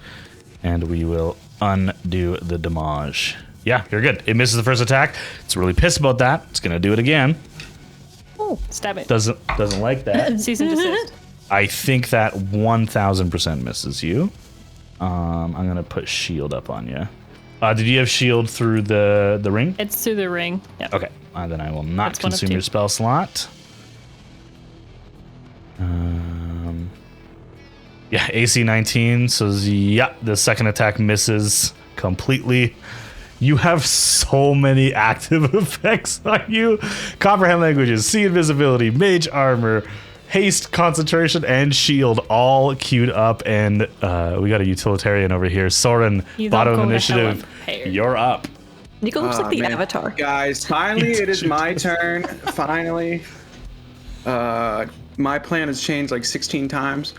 [SPEAKER 3] And we will undo the damage. Yeah, you're good. It misses the first attack. It's really pissed about that. It's gonna do it again.
[SPEAKER 5] Oh, stab it.
[SPEAKER 3] Doesn't like that.
[SPEAKER 5] Cease and desist.
[SPEAKER 3] I think that 1000% misses you. I'm gonna put shield up on you. Did you have shield through the ring?
[SPEAKER 5] It's through the ring. Yep.
[SPEAKER 3] Okay, then I will not
[SPEAKER 5] That's one of
[SPEAKER 3] consume
[SPEAKER 5] two.
[SPEAKER 3] your spell slot. Yeah, AC 19, so yeah, the second attack misses completely. You have so many active effects on you. Comprehend languages, see invisibility, mage armor, haste, concentration, and shield all queued up, and we got a utilitarian over here. Soren,
[SPEAKER 5] You
[SPEAKER 3] bottom
[SPEAKER 5] don't
[SPEAKER 3] of
[SPEAKER 5] go to hell
[SPEAKER 3] initiative,
[SPEAKER 5] unprepared.
[SPEAKER 3] you're up.
[SPEAKER 2] Nico looks like the
[SPEAKER 1] Man.
[SPEAKER 2] Avatar.
[SPEAKER 1] Guys, finally it is my turn. Finally. My plan has changed like 16 times.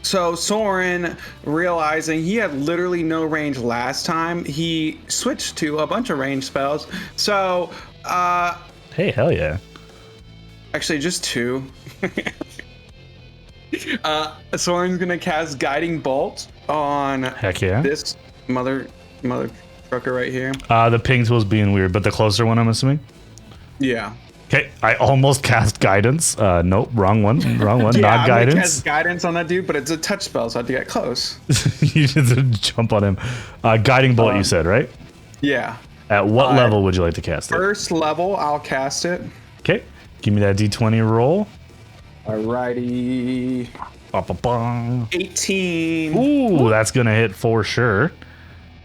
[SPEAKER 1] So Soren, realizing he had literally no range last time, he switched to a bunch of range spells. So,
[SPEAKER 3] Hey, hell yeah.
[SPEAKER 1] actually just 2. Soren's gonna cast Guiding Bolt on
[SPEAKER 3] Heck yeah.
[SPEAKER 1] this mother trucker right here.
[SPEAKER 3] The ping tool's being weird, but the closer one, I'm assuming?
[SPEAKER 1] Yeah.
[SPEAKER 3] Okay, I almost cast guidance. Nope, wrong one. Wrong one.
[SPEAKER 1] Yeah,
[SPEAKER 3] Not
[SPEAKER 1] I'm gonna
[SPEAKER 3] guidance.
[SPEAKER 1] cast guidance on that dude, but it's a touch spell, so I have to get close.
[SPEAKER 3] You just jump on him. Guiding bolt, you said, right?
[SPEAKER 1] Yeah.
[SPEAKER 3] At what level would you like to cast it?
[SPEAKER 1] First level, I'll cast it.
[SPEAKER 3] Okay, give me that d20 roll.
[SPEAKER 1] Alrighty.
[SPEAKER 3] Ba-ba-bong.
[SPEAKER 1] 18.
[SPEAKER 3] Ooh, that's gonna hit for sure.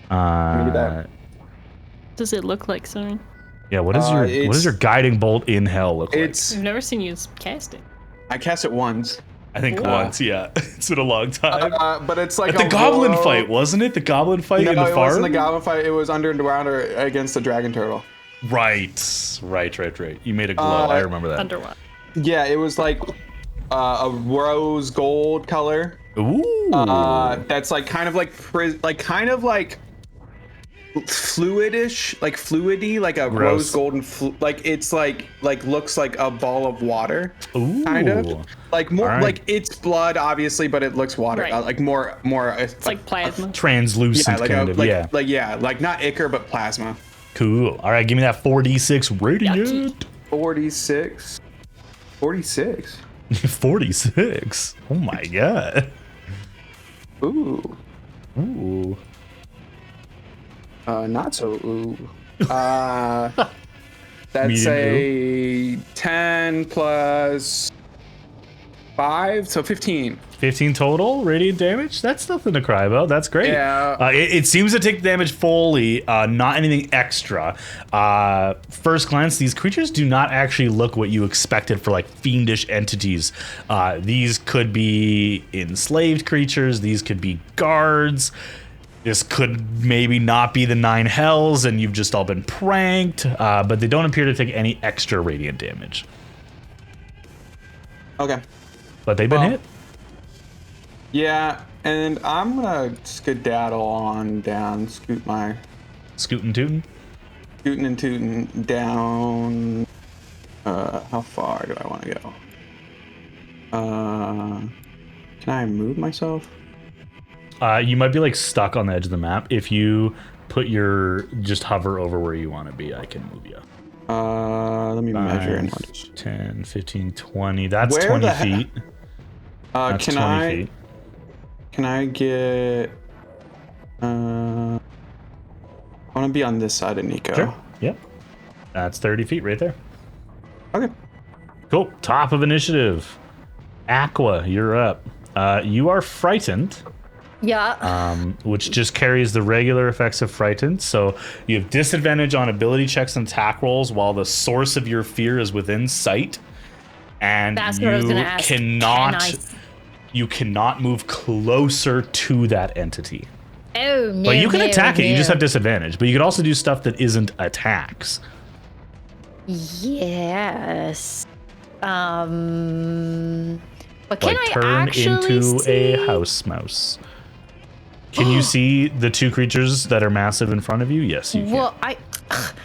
[SPEAKER 1] Give me that.
[SPEAKER 5] Does it look like Soren?
[SPEAKER 3] Yeah, what is your guiding bolt in hell look like?
[SPEAKER 5] I've never seen you cast it.
[SPEAKER 1] I cast it once.
[SPEAKER 3] I think once, yeah. It's been a long time.
[SPEAKER 1] But it's like
[SPEAKER 3] At the
[SPEAKER 1] a
[SPEAKER 3] goblin
[SPEAKER 1] rogue-
[SPEAKER 3] fight, wasn't it? The goblin fight
[SPEAKER 1] No,
[SPEAKER 3] in the
[SPEAKER 1] it
[SPEAKER 3] farm?
[SPEAKER 1] wasn't the goblin fight. It was underground or against the dragon turtle.
[SPEAKER 3] Right. You made a glow. I remember that.
[SPEAKER 5] Underwater.
[SPEAKER 1] Yeah, it was like a rose gold color.
[SPEAKER 3] Ooh.
[SPEAKER 1] That's like kind of like fluidish, like fluidy, like a
[SPEAKER 3] Gross.
[SPEAKER 1] rose golden, like it's like looks like a ball of water.
[SPEAKER 3] Ooh.
[SPEAKER 1] Kind of like more
[SPEAKER 3] Alright.
[SPEAKER 1] like it's blood, obviously, but it looks water,
[SPEAKER 5] Right.
[SPEAKER 1] like more.
[SPEAKER 5] It's like plasma.
[SPEAKER 3] Translucent
[SPEAKER 1] like
[SPEAKER 3] kind of, yeah.
[SPEAKER 1] like not ichor but plasma.
[SPEAKER 3] Cool. All right, give me that 4d6 radiant.
[SPEAKER 1] 46.
[SPEAKER 3] 46. Oh my god.
[SPEAKER 1] Ooh. Not so ooh. That's
[SPEAKER 3] Medium
[SPEAKER 1] a 10 plus 5, so 15.
[SPEAKER 3] 15 total radiant damage. That's nothing to cry about. That's great.
[SPEAKER 1] Yeah.
[SPEAKER 3] It seems to take the damage fully, not anything extra. First glance, these creatures do not actually look what you expected for like fiendish entities. These could be enslaved creatures. These could be guards. This could maybe not be the 9 hells and you've just all been pranked, but they don't appear to take any extra radiant damage.
[SPEAKER 1] Okay.
[SPEAKER 3] But they've been hit.
[SPEAKER 1] Yeah, and I'm gonna skedaddle on down,
[SPEAKER 3] Scootin' tootin'.
[SPEAKER 1] scooting and tooting down. How far do I want to go? Can I move myself?
[SPEAKER 3] You might be like stuck on the edge of the map. If you just hover over where you want to be, I can move you.
[SPEAKER 1] Let me measure and
[SPEAKER 3] 10, 15, 20. That's
[SPEAKER 1] Where
[SPEAKER 3] 20
[SPEAKER 1] the
[SPEAKER 3] feet. That's
[SPEAKER 1] can
[SPEAKER 3] 20 feet.
[SPEAKER 1] Can I get? I want to be on this side of Nico.
[SPEAKER 3] Sure. Yep. That's 30 feet right there.
[SPEAKER 1] Okay.
[SPEAKER 3] Cool. Top of initiative. Aqua, you're up. You are frightened.
[SPEAKER 4] Yeah.
[SPEAKER 3] Which just carries the regular effects of frightened. So you have disadvantage on ability checks and attack rolls while the source of your fear is within sight. And
[SPEAKER 4] That's what I was gonna ask.
[SPEAKER 3] You cannot move closer to that entity.
[SPEAKER 4] Oh, no.
[SPEAKER 3] But you can attack it. You just
[SPEAKER 4] no.
[SPEAKER 3] have disadvantage. But you can also do stuff that isn't attacks.
[SPEAKER 4] Yes. But
[SPEAKER 3] Like
[SPEAKER 4] can I
[SPEAKER 3] turn
[SPEAKER 4] actually
[SPEAKER 3] into
[SPEAKER 4] see...
[SPEAKER 3] a house mouse. Can you see the two creatures that are massive in front of you? Yes, you can.
[SPEAKER 4] Well, I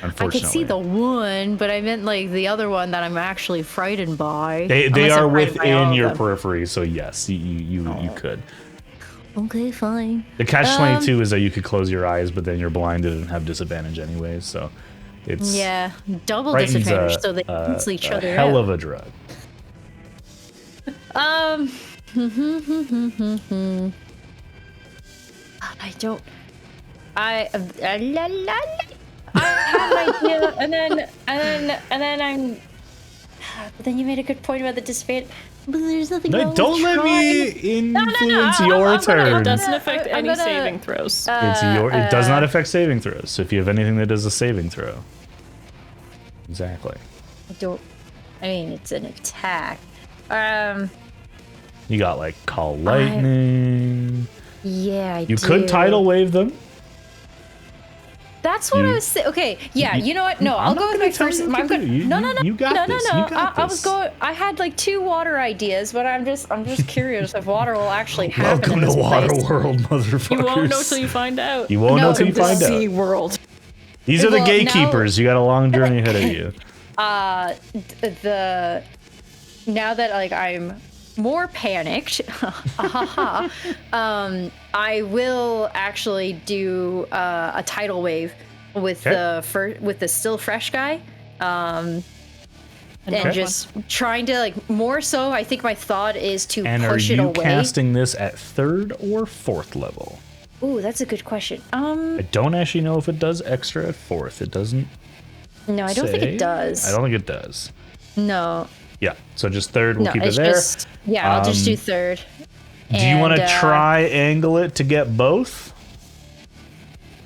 [SPEAKER 3] Unfortunately.
[SPEAKER 4] could see the one, but I meant like the other one that I'm actually frightened by.
[SPEAKER 3] They
[SPEAKER 4] Unless
[SPEAKER 3] are
[SPEAKER 4] I'm frightened by all
[SPEAKER 3] within
[SPEAKER 4] of
[SPEAKER 3] your
[SPEAKER 4] them.
[SPEAKER 3] periphery, so yes, you could.
[SPEAKER 4] Okay, fine.
[SPEAKER 3] The catch-22 is that you could close your eyes, but then you're blinded and have disadvantage anyways, so it's...
[SPEAKER 4] Yeah, double
[SPEAKER 3] Frightened's
[SPEAKER 4] disadvantage, so they cancel each other
[SPEAKER 3] hell
[SPEAKER 4] out.
[SPEAKER 3] of a drug.
[SPEAKER 4] I have an idea, and then I'm. But then you made a good point about the disadvantage. But there's nothing wrong with
[SPEAKER 3] Don't let me influence your turn.
[SPEAKER 5] It doesn't affect any saving throws.
[SPEAKER 3] It does not affect saving throws. So if you have anything that does a saving throw, exactly.
[SPEAKER 4] I mean, it's an attack.
[SPEAKER 3] You got like call lightning.
[SPEAKER 4] Yeah,
[SPEAKER 3] You could tidal wave them.
[SPEAKER 4] That's what I was saying. Okay, yeah, you know what? No, I'll go with my first.
[SPEAKER 3] You got this. You got
[SPEAKER 4] I was
[SPEAKER 3] this.
[SPEAKER 4] going. I had like 2 water ideas, but I'm just curious if water will actually happen.
[SPEAKER 3] Welcome
[SPEAKER 4] in
[SPEAKER 3] to
[SPEAKER 4] this
[SPEAKER 3] Water
[SPEAKER 4] place.
[SPEAKER 3] World, motherfuckers.
[SPEAKER 5] You won't know till you find out.
[SPEAKER 3] You won't know till you find
[SPEAKER 2] Sea
[SPEAKER 3] out.
[SPEAKER 2] World.
[SPEAKER 3] These are the
[SPEAKER 4] Well,
[SPEAKER 3] gatekeepers. You got a long journey ahead of you.
[SPEAKER 4] Now that like I'm more panicked, I will actually do a tidal wave with the still fresh guy, and just trying to like more so. I think my thought is to
[SPEAKER 3] And
[SPEAKER 4] push
[SPEAKER 3] are
[SPEAKER 4] it
[SPEAKER 3] you
[SPEAKER 4] away.
[SPEAKER 3] casting this at 3rd or 4th level?
[SPEAKER 4] Ooh, that's a good question.
[SPEAKER 3] I don't actually know if it does extra at 4th. It doesn't.
[SPEAKER 4] No, I don't think
[SPEAKER 3] say.
[SPEAKER 4] it does.
[SPEAKER 3] I don't think it does.
[SPEAKER 4] No,
[SPEAKER 3] Yeah, so just 3rd. We'll
[SPEAKER 4] no,
[SPEAKER 3] keep it
[SPEAKER 4] it's
[SPEAKER 3] there.
[SPEAKER 4] just I'll just do 3rd.
[SPEAKER 3] Do you want to triangle it to get both?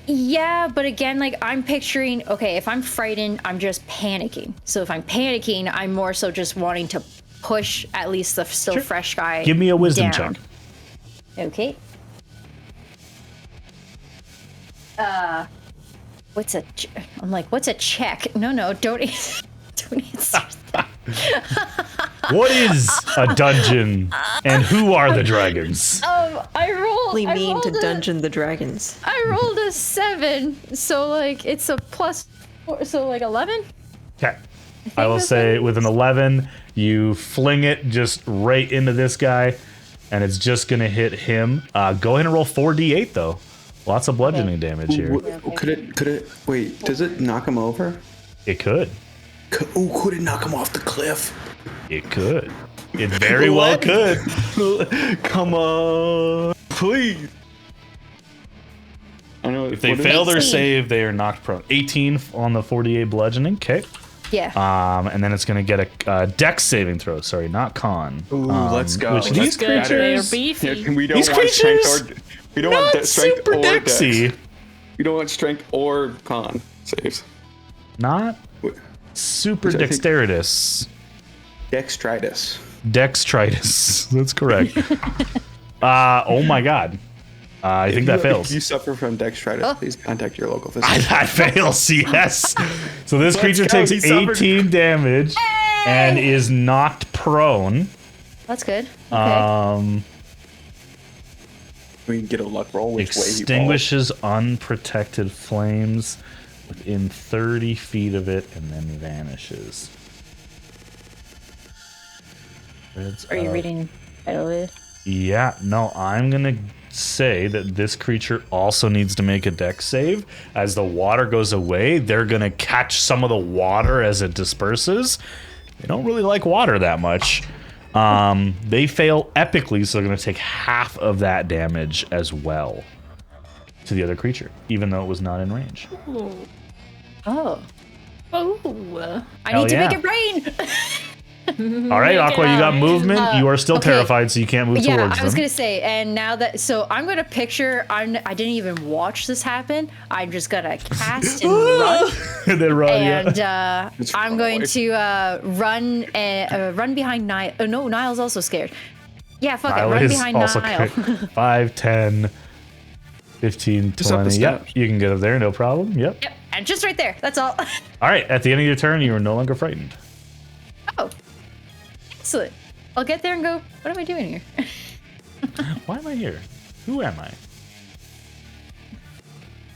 [SPEAKER 4] Yeah, but again, like I'm picturing, okay, if I'm frightened, I'm just panicking. So if I'm panicking, I'm more so just wanting to push at least the still fresh guy.
[SPEAKER 3] Give me a wisdom
[SPEAKER 4] down.
[SPEAKER 3] check.
[SPEAKER 4] Okay. What's a? I'm like, what's a check? No, don't answer that.
[SPEAKER 3] What is a dungeon, and who are the dragons?
[SPEAKER 4] I rolled.
[SPEAKER 2] We
[SPEAKER 4] I
[SPEAKER 2] mean
[SPEAKER 4] rolled
[SPEAKER 2] to
[SPEAKER 4] a-
[SPEAKER 2] dungeon the dragons.
[SPEAKER 4] I rolled a 7, so like it's a +4, so like 11.
[SPEAKER 3] Okay. I will say with an 11, you fling it just right into this guy, and it's just gonna hit him. Go ahead and roll 4d8 though. Lots of bludgeoning damage here.
[SPEAKER 1] Could it? Wait, does it knock him over?
[SPEAKER 3] It could.
[SPEAKER 1] Could it knock him off the cliff?
[SPEAKER 3] It could. It very well could.
[SPEAKER 1] Come on, please. I know.
[SPEAKER 3] If they
[SPEAKER 1] what is
[SPEAKER 3] fail
[SPEAKER 1] it?
[SPEAKER 3] their
[SPEAKER 4] 18.
[SPEAKER 3] save, they are knocked prone. 18 on the 48 bludgeoning. Okay.
[SPEAKER 4] Yeah.
[SPEAKER 3] And then it's gonna get a dex saving throw. Sorry, not con.
[SPEAKER 1] Ooh, let's go.
[SPEAKER 3] Which
[SPEAKER 1] Let's
[SPEAKER 3] these
[SPEAKER 1] go. That
[SPEAKER 5] They're
[SPEAKER 3] creatures,
[SPEAKER 5] beefy.
[SPEAKER 1] Yeah, we don't
[SPEAKER 3] These
[SPEAKER 1] want strength
[SPEAKER 3] creatures,
[SPEAKER 1] or we don't
[SPEAKER 3] not
[SPEAKER 1] want strength
[SPEAKER 3] super
[SPEAKER 1] or
[SPEAKER 3] dexy.
[SPEAKER 1] dex. We don't want strength or con saves.
[SPEAKER 3] Not super
[SPEAKER 1] Which I think-
[SPEAKER 3] dexterous.
[SPEAKER 1] Dextritis.
[SPEAKER 3] Dextritis. That's correct. Oh my god. I think that fails.
[SPEAKER 1] If you suffer from dextritis, please contact your local physician.
[SPEAKER 3] That fails, yes. So this creature
[SPEAKER 1] go,
[SPEAKER 3] takes
[SPEAKER 1] he suffered.
[SPEAKER 3] 18 damage and is knocked prone.
[SPEAKER 4] That's good. Okay.
[SPEAKER 1] We can get a luck roll which way he falls.
[SPEAKER 3] Extinguishes unprotected flames within 30 feet of it and then vanishes.
[SPEAKER 4] Are you reading title of it?
[SPEAKER 3] Yeah, no, I'm gonna say that this creature also needs to make a dex save. As the water goes away, they're gonna catch some of the water as it disperses. They don't really like water that much. They fail epically, so they're gonna take half of that damage as well to the other creature, even though it was not in range.
[SPEAKER 4] Oh.
[SPEAKER 5] Oh.
[SPEAKER 4] I need to
[SPEAKER 3] yeah.
[SPEAKER 4] make it rain.
[SPEAKER 3] All right, Aqua, you got movement. You are still
[SPEAKER 4] okay.
[SPEAKER 3] terrified, so you can't move
[SPEAKER 4] Yeah,
[SPEAKER 3] towards
[SPEAKER 4] I was
[SPEAKER 3] them.
[SPEAKER 4] gonna say, and now that I'm gonna picture. I didn't even watch this happen. I'm just gonna cast and run,
[SPEAKER 3] And then run,
[SPEAKER 4] and
[SPEAKER 3] yeah.
[SPEAKER 4] I'm going to run behind Niall. Oh, no, Niall's also scared. Yeah, fuck
[SPEAKER 3] Niall
[SPEAKER 4] it, run
[SPEAKER 3] is
[SPEAKER 4] behind
[SPEAKER 3] also
[SPEAKER 4] Niall.
[SPEAKER 3] 5, 10, 15,
[SPEAKER 1] Just up the
[SPEAKER 3] 20. Yep,
[SPEAKER 1] steps.
[SPEAKER 3] you can get up there, no problem. Yep.
[SPEAKER 4] Yep, and just right there. That's all.
[SPEAKER 3] All right, at the end of your turn, you are no longer frightened.
[SPEAKER 4] Oh, excellent. I'll get there and go. What am I doing here?
[SPEAKER 3] Why am I here? Who am I?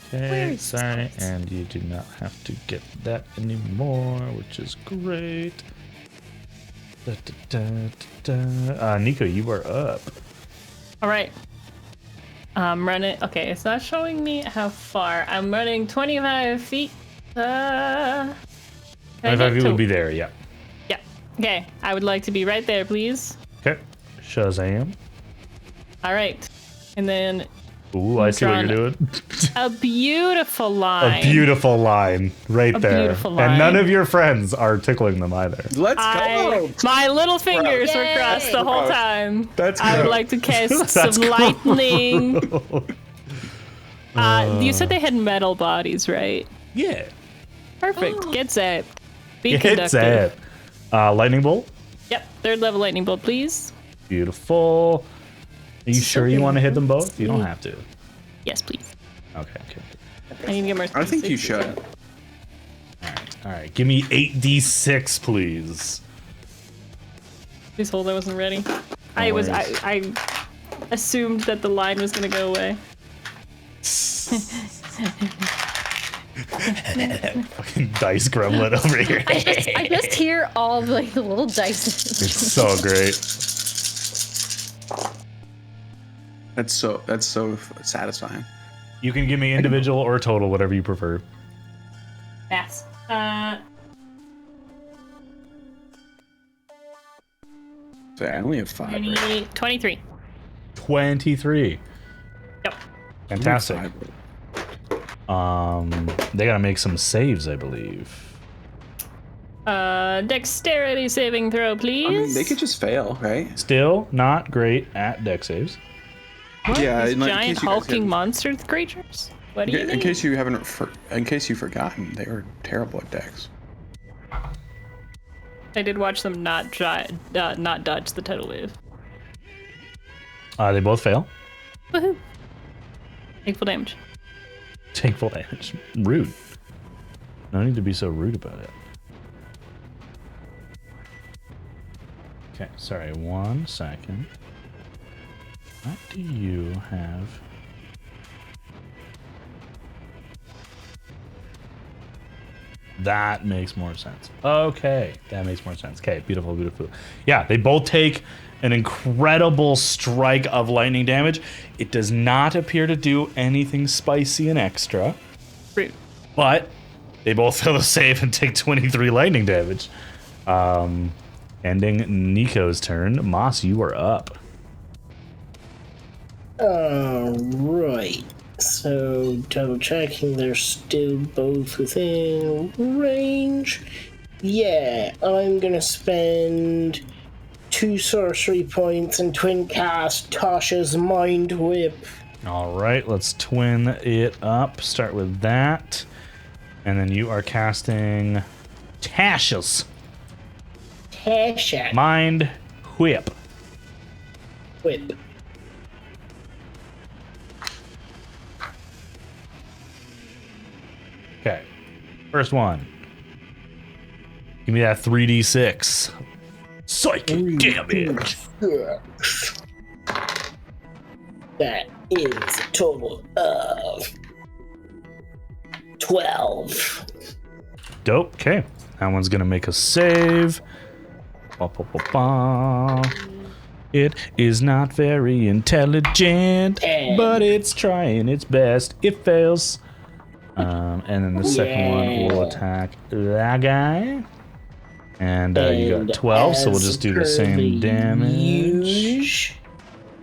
[SPEAKER 4] Where
[SPEAKER 3] Okay,
[SPEAKER 4] is
[SPEAKER 3] sorry,
[SPEAKER 4] this?
[SPEAKER 3] and you do not have to get that anymore, which is great. Da, da, da, da, da. Nico, you are up.
[SPEAKER 5] All right. I'm running. Okay, it's not showing me how far. I'm running 25 feet. Can I
[SPEAKER 3] 25
[SPEAKER 5] get
[SPEAKER 3] feet
[SPEAKER 5] to-
[SPEAKER 3] would be there, yeah.
[SPEAKER 5] Yeah. Okay. I would like to be right there, please.
[SPEAKER 3] Okay, Shazam.
[SPEAKER 5] All right. And then
[SPEAKER 3] Ooh, I see what you're
[SPEAKER 5] Drawn.
[SPEAKER 3] doing.
[SPEAKER 5] a beautiful line.
[SPEAKER 3] A beautiful line right there.
[SPEAKER 5] beautiful
[SPEAKER 3] And none
[SPEAKER 5] line.
[SPEAKER 3] of your friends are tickling them either.
[SPEAKER 1] Let's go.
[SPEAKER 5] My little fingers were
[SPEAKER 4] Yay.
[SPEAKER 5] crossed the whole time.
[SPEAKER 1] That's
[SPEAKER 5] I would
[SPEAKER 1] good.
[SPEAKER 5] like to cast
[SPEAKER 3] That's
[SPEAKER 5] some lightning. You said they had metal bodies, right?
[SPEAKER 3] Yeah.
[SPEAKER 5] Perfect. Get zapped. Be
[SPEAKER 3] It's
[SPEAKER 5] conductive.
[SPEAKER 3] it. Lightning bolt.
[SPEAKER 5] Yep. Third level lightning bolt, please.
[SPEAKER 3] Beautiful. Are you sure you want to hit them both? You don't have to.
[SPEAKER 5] Yes, please.
[SPEAKER 3] Okay.
[SPEAKER 5] I need to get more.
[SPEAKER 1] I think you
[SPEAKER 5] specific.
[SPEAKER 1] should.
[SPEAKER 3] All right. Give me 8d6, please.
[SPEAKER 5] Please hold. I wasn't ready. I assumed that the line was gonna go away.
[SPEAKER 3] Fucking dice gremlin over here.
[SPEAKER 4] I just hear all the little dice.
[SPEAKER 3] It's so great.
[SPEAKER 1] That's so satisfying.
[SPEAKER 3] You can give me individual or total, whatever you prefer.
[SPEAKER 5] Maths.
[SPEAKER 1] So I only have 5. Right?
[SPEAKER 5] 23.
[SPEAKER 3] 23.
[SPEAKER 5] Yep.
[SPEAKER 3] Fantastic.
[SPEAKER 1] 5.
[SPEAKER 3] They gotta make some saves, I believe.
[SPEAKER 5] Dexterity saving throw, please.
[SPEAKER 1] I mean, they could just fail, right?
[SPEAKER 3] Still not great at dex saves.
[SPEAKER 1] Yeah,
[SPEAKER 5] These
[SPEAKER 1] in
[SPEAKER 5] giant
[SPEAKER 1] case you guys
[SPEAKER 5] hulking
[SPEAKER 1] haven't-
[SPEAKER 5] monster creatures. What do you
[SPEAKER 1] in
[SPEAKER 5] mean?
[SPEAKER 1] case you haven't, in case you've forgotten, they were terrible at dex.
[SPEAKER 5] I did watch them not dodge the tidal wave.
[SPEAKER 3] They both fail.
[SPEAKER 5] Woohoo! Take full damage.
[SPEAKER 3] Take full damage. Rude. No need to be so rude about it. Okay, sorry, 1 second. What do you have? That makes more sense. Okay, that makes more sense. Okay, beautiful, beautiful. Yeah, they both take an incredible strike of lightning damage. It does not appear to do anything spicy and extra,
[SPEAKER 5] Rude.
[SPEAKER 3] but they both fail to save and take 23 lightning damage. Ending Nico's turn. Moss, you are up.
[SPEAKER 7] Right. So, double checking, they're still both within range. Yeah, I'm gonna spend 2 sorcery points and twin cast Tasha's Mind Whip.
[SPEAKER 3] All right, let's twin it up. Start with that. And then you are casting Tasha's
[SPEAKER 7] Tasha.
[SPEAKER 3] Mind Whip.
[SPEAKER 7] Whip.
[SPEAKER 3] Okay, first give me that 3d6 psychic damage.
[SPEAKER 7] That is a total of 12.
[SPEAKER 3] Dope. Okay, that one's gonna make a save. Ba, ba, ba, ba. It is not very intelligent, but it's trying its best. It fails. And then the second one will attack that guy. And you got 12, so we'll just do the same damage.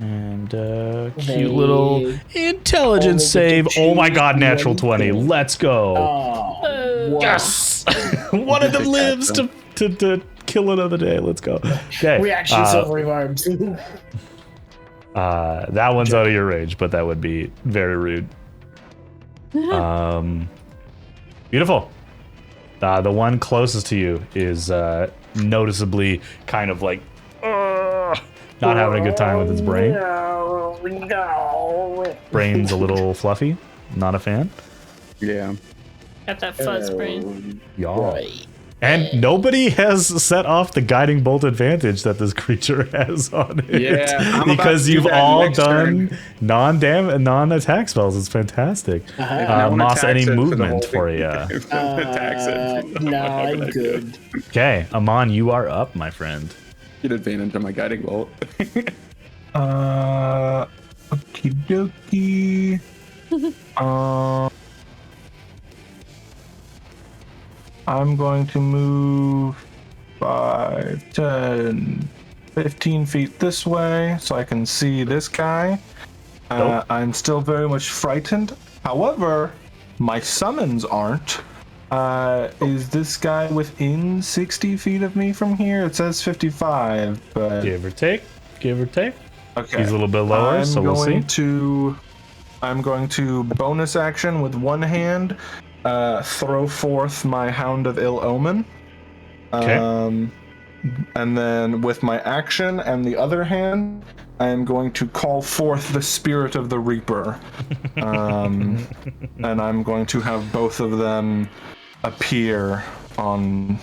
[SPEAKER 3] And cute little intelligence save. Oh my god, natural 20. Let's go.
[SPEAKER 7] Wow.
[SPEAKER 3] Yes! One of them lives to kill another day. Let's go. Okay.
[SPEAKER 7] Reaction silvery arms.
[SPEAKER 3] That one's out of your range, but that would be very rude. Beautiful. The one closest to you is noticeably kind of like not having a good time with its brain. Brain's a little fluffy. Not a fan.
[SPEAKER 1] Yeah.
[SPEAKER 5] Got that fuzz brain.
[SPEAKER 3] Yeah. And nobody has set off the guiding bolt advantage that this creature has on it.
[SPEAKER 1] Yeah,
[SPEAKER 3] because you've all done non-attack spells. It's fantastic. Moss, any movement for you?
[SPEAKER 7] No, I'm good.
[SPEAKER 3] Okay, Amon, you are up, my friend.
[SPEAKER 1] Get advantage on my guiding bolt.
[SPEAKER 6] Okie dokie. I'm going to move 5, 10, 15 feet this way so I can see this guy. I'm still very much frightened. However, my summons aren't. Is this guy within 60 feet of me from here? It says 55, but...
[SPEAKER 3] Give or take. Okay. He's a little bit lower, so we'll see.
[SPEAKER 6] I'm going to bonus action with one hand, throw forth my Hound of Ill Omen.
[SPEAKER 3] Okay.
[SPEAKER 6] And then with my action and the other hand, I am going to call forth the Spirit of the Reaper. And I'm going to have both of them appear on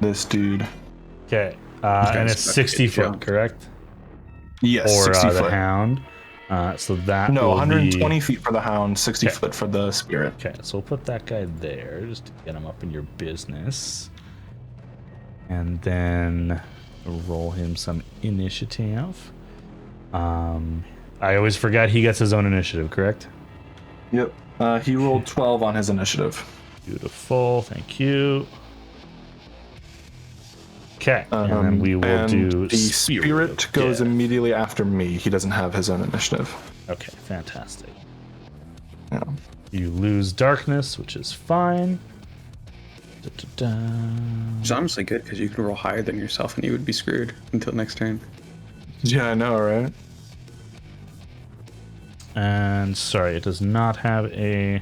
[SPEAKER 6] this dude.
[SPEAKER 3] Okay. And it's 60 foot, correct?
[SPEAKER 6] Yes,
[SPEAKER 3] or
[SPEAKER 6] 60
[SPEAKER 3] the
[SPEAKER 6] foot.
[SPEAKER 3] Hound. So that
[SPEAKER 6] No,
[SPEAKER 3] will
[SPEAKER 6] 120
[SPEAKER 3] be...
[SPEAKER 6] feet for the Hound, 60
[SPEAKER 3] Okay.
[SPEAKER 6] foot for the Spirit.
[SPEAKER 3] Okay, so we'll put that guy there just to get him up in your business. And then roll him some initiative. I always forget he gets his own initiative, correct?
[SPEAKER 6] Yep. He rolled 12 on his initiative.
[SPEAKER 3] Beautiful, thank you. Okay, and then we will do
[SPEAKER 6] the Spirit goes immediately after me. He doesn't have his own initiative.
[SPEAKER 3] Okay, fantastic.
[SPEAKER 6] Yeah.
[SPEAKER 3] You lose darkness, which is fine.
[SPEAKER 1] It's honestly good because you could roll higher than yourself and you would be screwed until next turn.
[SPEAKER 6] Yeah, I know, right?
[SPEAKER 3] And sorry, it does not have a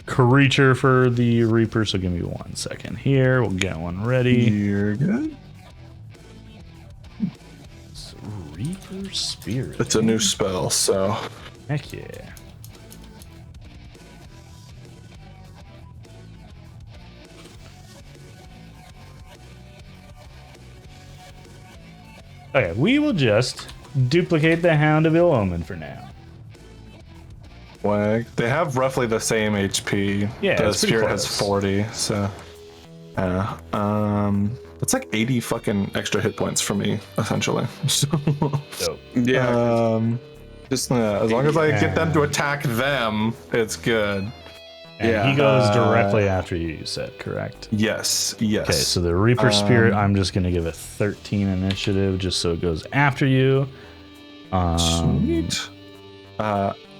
[SPEAKER 3] creature for the Reaper, so give me 1 second here. We'll get one ready.
[SPEAKER 6] You're good.
[SPEAKER 3] It's Reaper Spirit.
[SPEAKER 6] It's a new spell, so...
[SPEAKER 3] Heck yeah. Okay, we will just duplicate the Hound of Ill Omen for now.
[SPEAKER 6] Like, they have roughly the same HP.
[SPEAKER 3] Yeah,
[SPEAKER 6] the
[SPEAKER 3] it's pretty
[SPEAKER 6] Spirit has
[SPEAKER 3] close.
[SPEAKER 6] 40, so... It's like 80 fucking extra hit points for me, essentially. So,
[SPEAKER 3] Dope.
[SPEAKER 1] Yeah.
[SPEAKER 6] as long as I get them to attack them, it's good.
[SPEAKER 3] And
[SPEAKER 1] Yeah,
[SPEAKER 3] he goes directly after you, you said, correct?
[SPEAKER 6] Yes.
[SPEAKER 3] Okay, so the Reaper Spirit, I'm just going to give it 13 initiative just so it goes after you.
[SPEAKER 6] Sweet.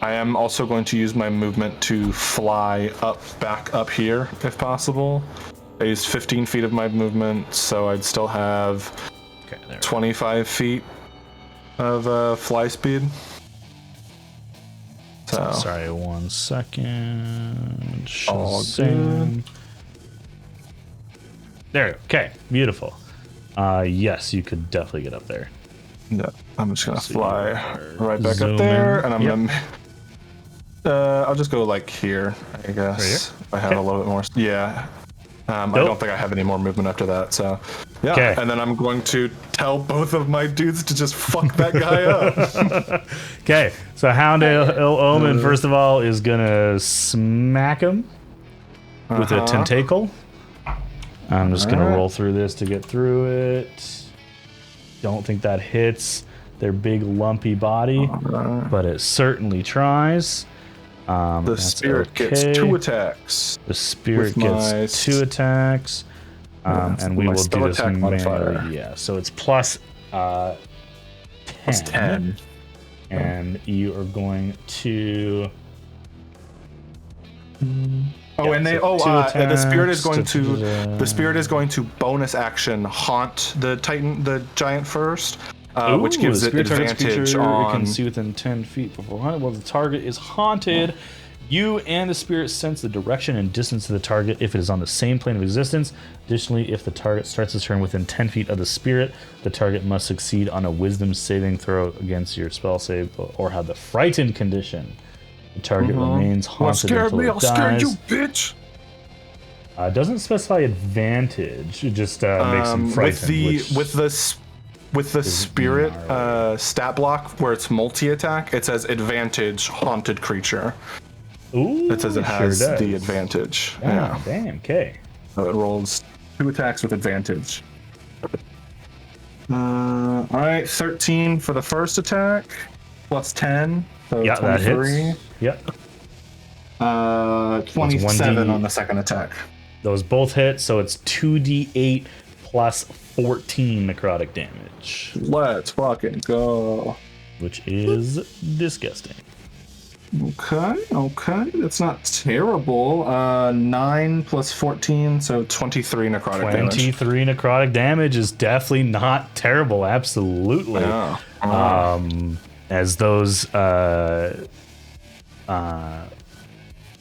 [SPEAKER 6] I am also going to use my movement to fly back up here, if possible. I used 15 feet of my movement, so I'd still have 25 feet of fly speed. So
[SPEAKER 3] sorry, 1 second.
[SPEAKER 6] All
[SPEAKER 3] Shazam. There. Okay. Beautiful. Yes, you could definitely get up there.
[SPEAKER 6] Yeah, I'm just gonna fly right back up there, and I'm gonna. I'll just go like here, I guess. If I have a little bit more. Yeah. I don't think I have any more movement after that, so yeah.
[SPEAKER 3] Okay.
[SPEAKER 6] And then I'm going to tell both of my dudes to just fuck that guy up.
[SPEAKER 3] Okay, so Hound Ill Omen, first of all, is gonna smack him with a tentacle. I'm just gonna roll through this to get through it. Don't think that hits their big lumpy body, but it certainly tries.
[SPEAKER 6] The spirit gets 2 attacks.
[SPEAKER 3] The spirit gets 2 attacks. And we will do this manually. Yeah, so it's plus 10.
[SPEAKER 6] Plus 10.
[SPEAKER 3] And you are going to.
[SPEAKER 6] The spirit is going to bonus action haunt the giant first. Which gives it advantage on.
[SPEAKER 3] It can see within 10 feet before haunted. While the target is haunted, you and the spirit sense the direction and distance of the target if it is on the same plane of existence. Additionally, if the target starts its turn within 10 feet of the spirit, the target must succeed on a wisdom saving throw against your spell save or have the frightened condition. The target remains haunted until it dies.
[SPEAKER 6] I'll scare you, bitch!
[SPEAKER 3] It doesn't specify advantage. It just makes him frightened.
[SPEAKER 6] With the spirit stat block where it's multi-attack, it says advantage haunted creature.
[SPEAKER 3] Ooh,
[SPEAKER 6] it says it has the advantage. Yeah.
[SPEAKER 3] Damn, okay.
[SPEAKER 6] So it rolls 2 attacks with advantage. Alright, 13 for the first attack, plus 10, so 23.
[SPEAKER 3] That hits. Yep.
[SPEAKER 6] 27 on the second attack.
[SPEAKER 3] Those both hit, so it's 2d8 plus 14 necrotic damage.
[SPEAKER 6] Let's fucking go.
[SPEAKER 3] Which is disgusting.
[SPEAKER 6] Okay. That's not terrible. 9 plus 14, so 23 necrotic damage.
[SPEAKER 3] 23 necrotic damage is definitely not terrible. Absolutely.
[SPEAKER 6] Yeah.
[SPEAKER 3] As those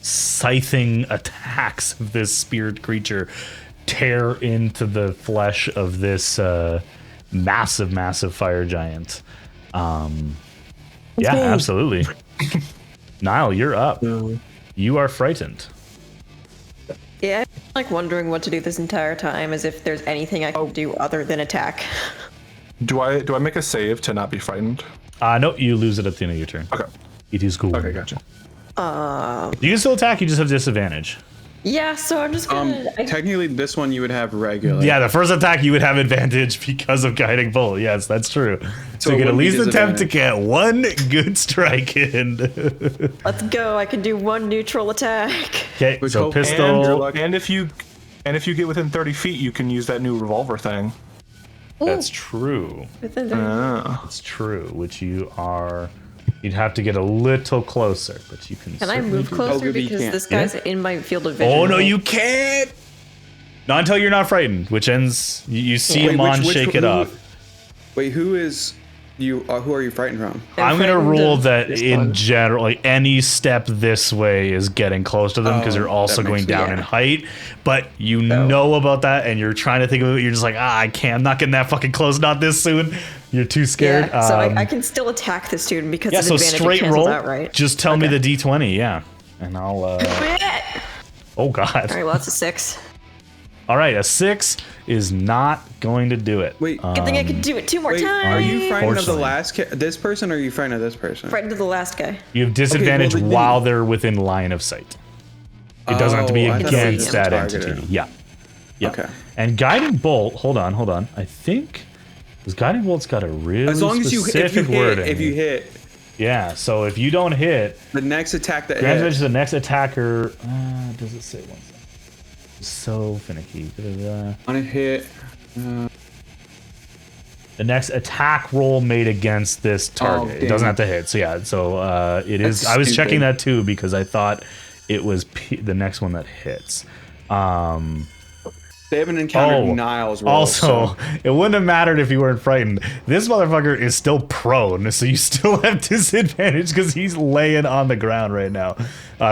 [SPEAKER 3] scything attacks of this spirit creature tear into the flesh of this massive fire giant. Absolutely. Niall, you're up. You are frightened.
[SPEAKER 2] Yeah, I'm like wondering what to do this entire time, as if there's anything I can do other than attack.
[SPEAKER 6] Do I make a save to not be frightened?
[SPEAKER 3] No, you lose it at the end of your turn.
[SPEAKER 6] Okay.
[SPEAKER 3] It is cool.
[SPEAKER 6] Okay, gotcha.
[SPEAKER 3] You can still attack, you just have disadvantage.
[SPEAKER 2] Yeah, so I'm just gonna...
[SPEAKER 1] Technically, this one you would have regular.
[SPEAKER 3] Yeah, the first attack you would have advantage because of Guiding Bolt. Yes, that's true. So you can at least attempt to get 1 good strike in.
[SPEAKER 2] Let's go. I can do 1 neutral attack.
[SPEAKER 3] Okay, so pistol.
[SPEAKER 6] And if you get within 30 feet, you can use that new revolver thing.
[SPEAKER 3] That's true. That's true, which you are... You'd have to get a little closer, but you can.
[SPEAKER 2] Can I move closer because this guy's in my field of vision?
[SPEAKER 3] Oh no, you can't! Not until you're not frightened, which ends. You see Amon shake it off.
[SPEAKER 1] Wait, who is you? Who are you frightened from?
[SPEAKER 3] I'm gonna rule that in general, like any step this way is getting close to them because you're also going down in height. But you know about that, and you're trying to think of it. You're just like, I can't. I'm not getting that fucking close. Not this soon. You're too scared.
[SPEAKER 2] Yeah, so I can still attack this dude because
[SPEAKER 3] so
[SPEAKER 2] advantage
[SPEAKER 3] straight roll.
[SPEAKER 2] Out, right?
[SPEAKER 3] Just tell me the d20, and I'll. Oh god.
[SPEAKER 2] All right, well that's a 6.
[SPEAKER 3] All right, a 6 is not going to do it.
[SPEAKER 1] Wait,
[SPEAKER 2] good thing I could do it 2 more times.
[SPEAKER 1] Are you frightened of the last this person, or are you frightened of this person?
[SPEAKER 2] Frightened of the last guy.
[SPEAKER 3] You have disadvantage while they're within line of sight. It doesn't have to be against that entity. Yeah.
[SPEAKER 1] Okay.
[SPEAKER 3] And Guiding Bolt. Hold on. I think. Because Guiding Bolt's got a really specific wording.
[SPEAKER 1] If you hit.
[SPEAKER 3] Yeah, so if you don't hit...
[SPEAKER 1] The next attack that
[SPEAKER 3] hits. The next attacker... does it say 1 second? It's so finicky.
[SPEAKER 1] On a hit...
[SPEAKER 3] The next attack roll made against this target. It doesn't have to hit. So yeah, so it is. I was checking that too because I thought it was the next one that hits.
[SPEAKER 1] They haven't encountered Niall's roll.
[SPEAKER 3] Also, it wouldn't have mattered if you weren't frightened. This motherfucker is still prone, so you still have disadvantage because he's laying on the ground right now.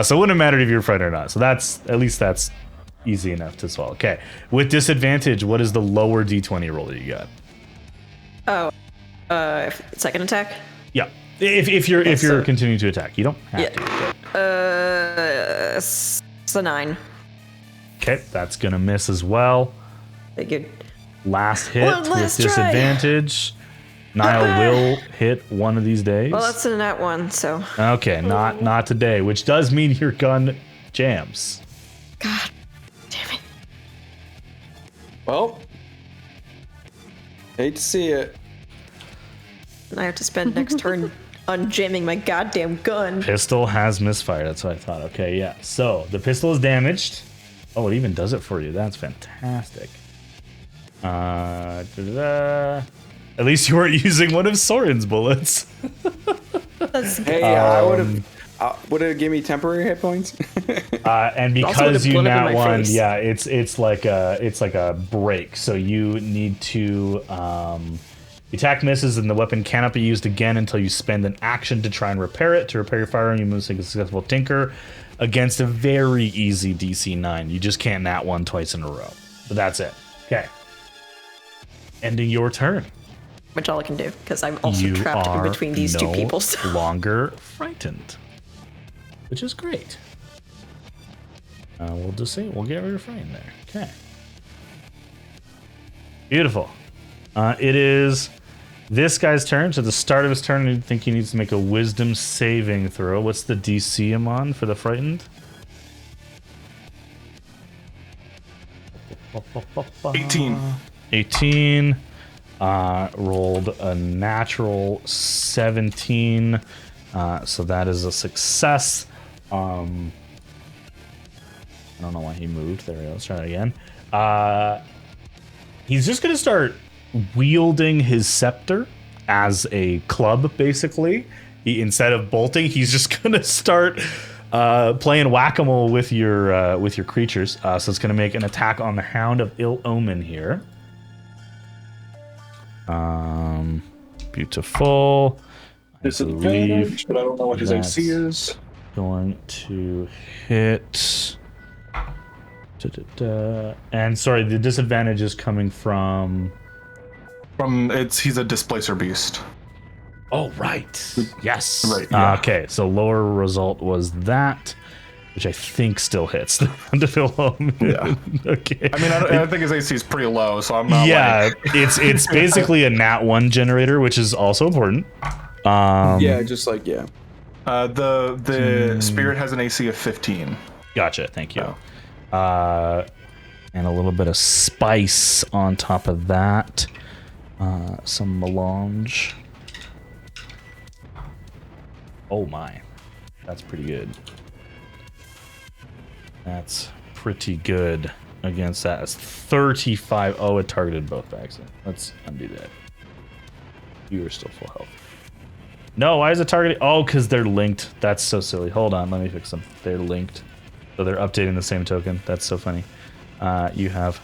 [SPEAKER 3] So it wouldn't have mattered if you were frightened or not. So that's easy enough to swallow. Okay, with disadvantage, what is the lower d20 roll that you got?
[SPEAKER 2] Oh, second attack.
[SPEAKER 3] Yeah, if you're continuing to attack, you don't have to.
[SPEAKER 2] It's a 9.
[SPEAKER 3] Okay, that's gonna miss as well.
[SPEAKER 2] Figured.
[SPEAKER 3] Last hit with disadvantage. Niall will hit one of these days.
[SPEAKER 2] Well, that's a nat 1, so.
[SPEAKER 3] Okay, not today, which does mean your gun jams.
[SPEAKER 2] God damn it.
[SPEAKER 1] Well, hate to see it.
[SPEAKER 2] I have to spend next turn unjamming my goddamn gun.
[SPEAKER 3] Pistol has misfired. That's what I thought. Okay, yeah. So the pistol is damaged. Oh, it even does it for you. That's fantastic. At least you weren't using one of Soren's bullets.
[SPEAKER 1] Hey, I would have. Would it give me temporary hit points?
[SPEAKER 3] And because you nat one, yeah, it's like a break. So you need to. The attack misses and the weapon cannot be used again until you spend an action to try and repair it. To repair your firearm, you must make a successful tinker against a very easy DC 9. You just can't nat one twice in a row. But that's it. Okay. Ending your turn.
[SPEAKER 2] Which all I can do, because I'm also trapped in between these two people. So.
[SPEAKER 3] Longer frightened. Which is great. We'll just say we'll get rid of frightened there. Okay. Beautiful. It is this guy's turn. So at the start of his turn, I think he needs to make a wisdom saving throw. What's the DC I'm on for the frightened? 18. Rolled a natural 17. So that is a success. I don't know why he moved. There we go. Let's try that again. He's just going to start wielding his scepter as a club, basically. Instead of bolting, he's just gonna start playing whack-a-mole with your creatures. So it's gonna make an attack on the Hound of Ill Omen here. Beautiful.
[SPEAKER 8] Disadvantage, but I don't know what his AC is.
[SPEAKER 3] Going to hit. And sorry, the disadvantage is coming from.
[SPEAKER 6] He's a displacer beast.
[SPEAKER 3] Oh, right. Yes.
[SPEAKER 6] Right. Yeah.
[SPEAKER 3] Okay, so lower result was that, which I think still hits the Hound of Ill Omen. Yeah. Okay.
[SPEAKER 6] I mean, I think his AC is pretty low, so I'm not.
[SPEAKER 3] Yeah, it's basically a nat 1 generator, which is also important.
[SPEAKER 1] Yeah, just like
[SPEAKER 6] the spirit has an AC of 15.
[SPEAKER 3] Gotcha. Thank you. And a little bit of spice on top of that. Some melange. Oh my. That's pretty good. That's pretty good against that. It's 35. Oh, it targeted both by accident. Let's undo that. You are still full health. No, why is it targeting? Oh, because they're linked. That's so silly. Hold on, let me fix them. They're linked. So they're updating the same token. That's so funny. You have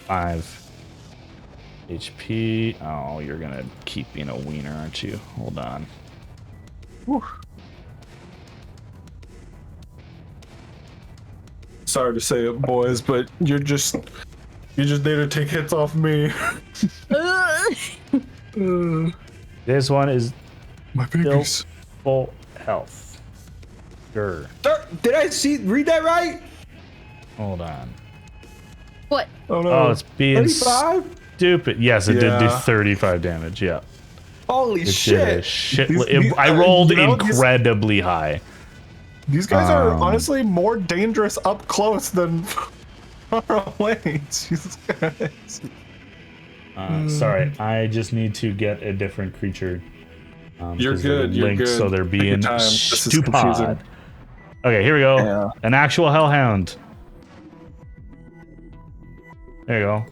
[SPEAKER 3] 5 HP. Oh, you're gonna keep being a wiener, aren't you? Hold on.
[SPEAKER 8] Whew. Sorry to say it, boys, but you're just there to take hits off me.
[SPEAKER 3] This one is
[SPEAKER 8] my babies.
[SPEAKER 3] Full health. Sure.
[SPEAKER 1] Did I read that right?
[SPEAKER 3] Hold on.
[SPEAKER 4] What?
[SPEAKER 8] Oh no.
[SPEAKER 3] Oh, it's being
[SPEAKER 1] 35?
[SPEAKER 3] stupid. Yes, it did do 35 damage. Yeah.
[SPEAKER 1] Holy shit!
[SPEAKER 3] I rolled incredibly high.
[SPEAKER 6] These guys are honestly more dangerous up close than far away. Jesus Christ.
[SPEAKER 3] Sorry, I just need to get a different creature.
[SPEAKER 8] You're good. You're good.
[SPEAKER 3] So they're being stupid.
[SPEAKER 8] Okay,
[SPEAKER 3] here we go.
[SPEAKER 6] Yeah.
[SPEAKER 3] An actual hellhound. There you go.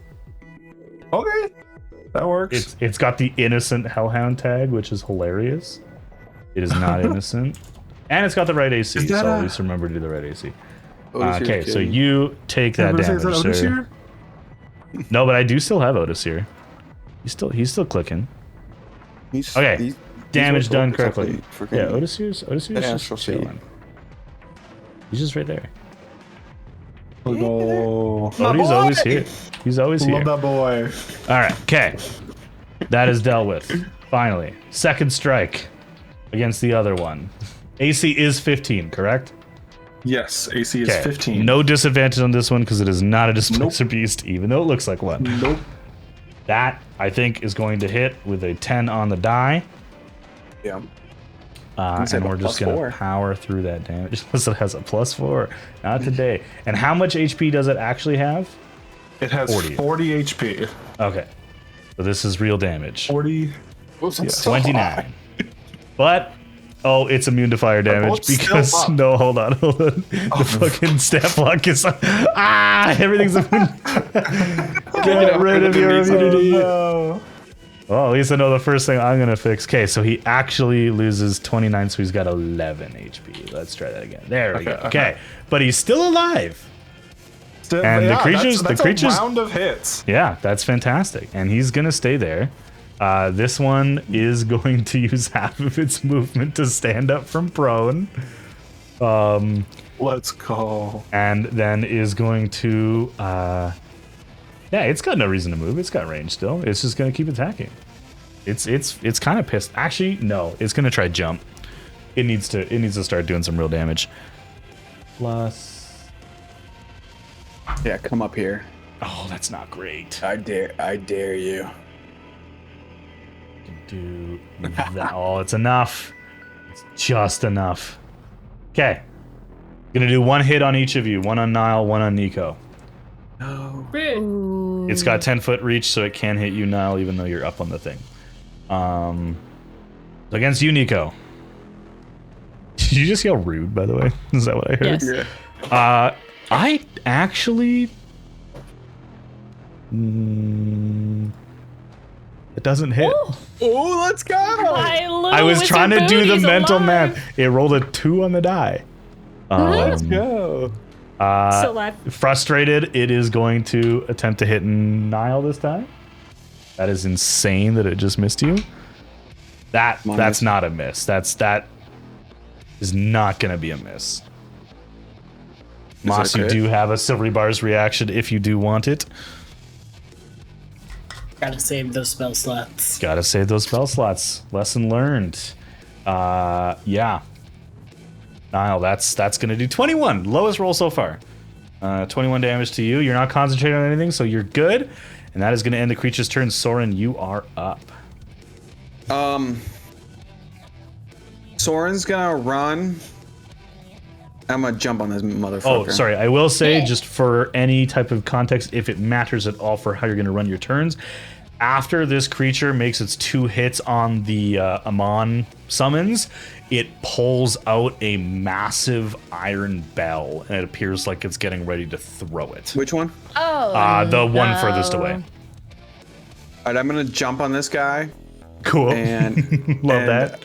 [SPEAKER 6] Okay.
[SPEAKER 8] That works.
[SPEAKER 3] It's got the innocent hellhound tag, which is hilarious. It is not innocent. And it's got the right AC, so at least remember to do the right AC. Okay, so you take that damage, sir. No, but I do still have Otis here. He's still clicking. Okay, damage done correctly. Yeah, Otis here's just chilling. He's just right there.
[SPEAKER 8] Oh,
[SPEAKER 3] Odie's always here. He's always here.
[SPEAKER 8] love that boy.
[SPEAKER 3] All right, okay. That is dealt with. Finally, second strike against the other one. AC is 15, correct?
[SPEAKER 8] Yes, AC is 15.
[SPEAKER 3] No disadvantage on this one because it is not a displacer beast, even though it looks like one.
[SPEAKER 8] Nope.
[SPEAKER 3] That, I think, is going to hit with a 10 on the die.
[SPEAKER 1] Yeah.
[SPEAKER 3] And we're just going to power through that damage. Unless it has a +4. Not today. And how much HP does it actually have?
[SPEAKER 8] It has 40 HP.
[SPEAKER 3] Okay. So this is real damage.
[SPEAKER 8] 40.
[SPEAKER 1] Oops, I'm so
[SPEAKER 3] 29.
[SPEAKER 1] high.
[SPEAKER 3] But, it's immune to fire damage because, no, hold on. The fucking stat block is, everything's immune. Get rid of your immunity.
[SPEAKER 8] No.
[SPEAKER 3] Well, at least I know the first thing I'm going to fix. Okay, so he actually loses 29, so he's got 11 HP. Let's try that again. There we go. Okay, but he's still alive. And the creatures,
[SPEAKER 8] that's a round of hits.
[SPEAKER 3] Yeah, that's fantastic. And he's going to stay there. This one is going to use half of its movement to stand up from prone.
[SPEAKER 8] Let's go.
[SPEAKER 3] And then is going to... yeah, it's got no reason to move. It's got range still. It's just going to keep attacking. It's kind of pissed. Actually, no. It's going to try jump. It needs to start doing some real damage. Plus...
[SPEAKER 1] Yeah, come up here.
[SPEAKER 3] Oh, that's not great.
[SPEAKER 1] I dare you.
[SPEAKER 3] Do that. Oh, it's enough. It's just enough. Okay. Gonna do one hit on each of you. One on Niall, one on Nico.
[SPEAKER 1] No.
[SPEAKER 3] It's got 10-foot reach, so it can hit you, Niall, even though you're up on the thing. Against you, Nico. Did you just yell rude, by the way? Is that what I heard?
[SPEAKER 5] Yes.
[SPEAKER 1] Yeah.
[SPEAKER 3] I actually... it doesn't hit.
[SPEAKER 1] Oh, let's go!
[SPEAKER 3] I was trying to do the mental math. It rolled a 2 on the die.
[SPEAKER 1] Let's go.
[SPEAKER 5] Still alive.
[SPEAKER 3] Frustrated, it is going to attempt to hit Niall this time. That is insane that it just missed you. That's not a miss. That is not going to be a miss. Moss, you do have a Silvery Bars reaction if you do want it.
[SPEAKER 7] Gotta save those spell slots.
[SPEAKER 3] Gotta save those spell slots. Lesson learned. Yeah. Niall, that's gonna do 21. Lowest roll so far. 21 damage to you. You're not concentrating on anything, so you're good. And that is gonna end the creature's turn. Soren, you are up.
[SPEAKER 1] Soren's gonna run. I'm gonna jump on this motherfucker.
[SPEAKER 3] Oh, sorry. I will say, just for any type of context, if it matters at all for how you're gonna run your turns, after this creature makes its 2 hits on the Amon summons, it pulls out a massive iron bell, and it appears like it's getting ready to throw it.
[SPEAKER 1] Which one?
[SPEAKER 4] Oh,
[SPEAKER 3] the one furthest away.
[SPEAKER 1] All right, I'm gonna jump on this guy.
[SPEAKER 3] Cool.
[SPEAKER 1] And
[SPEAKER 3] Love that.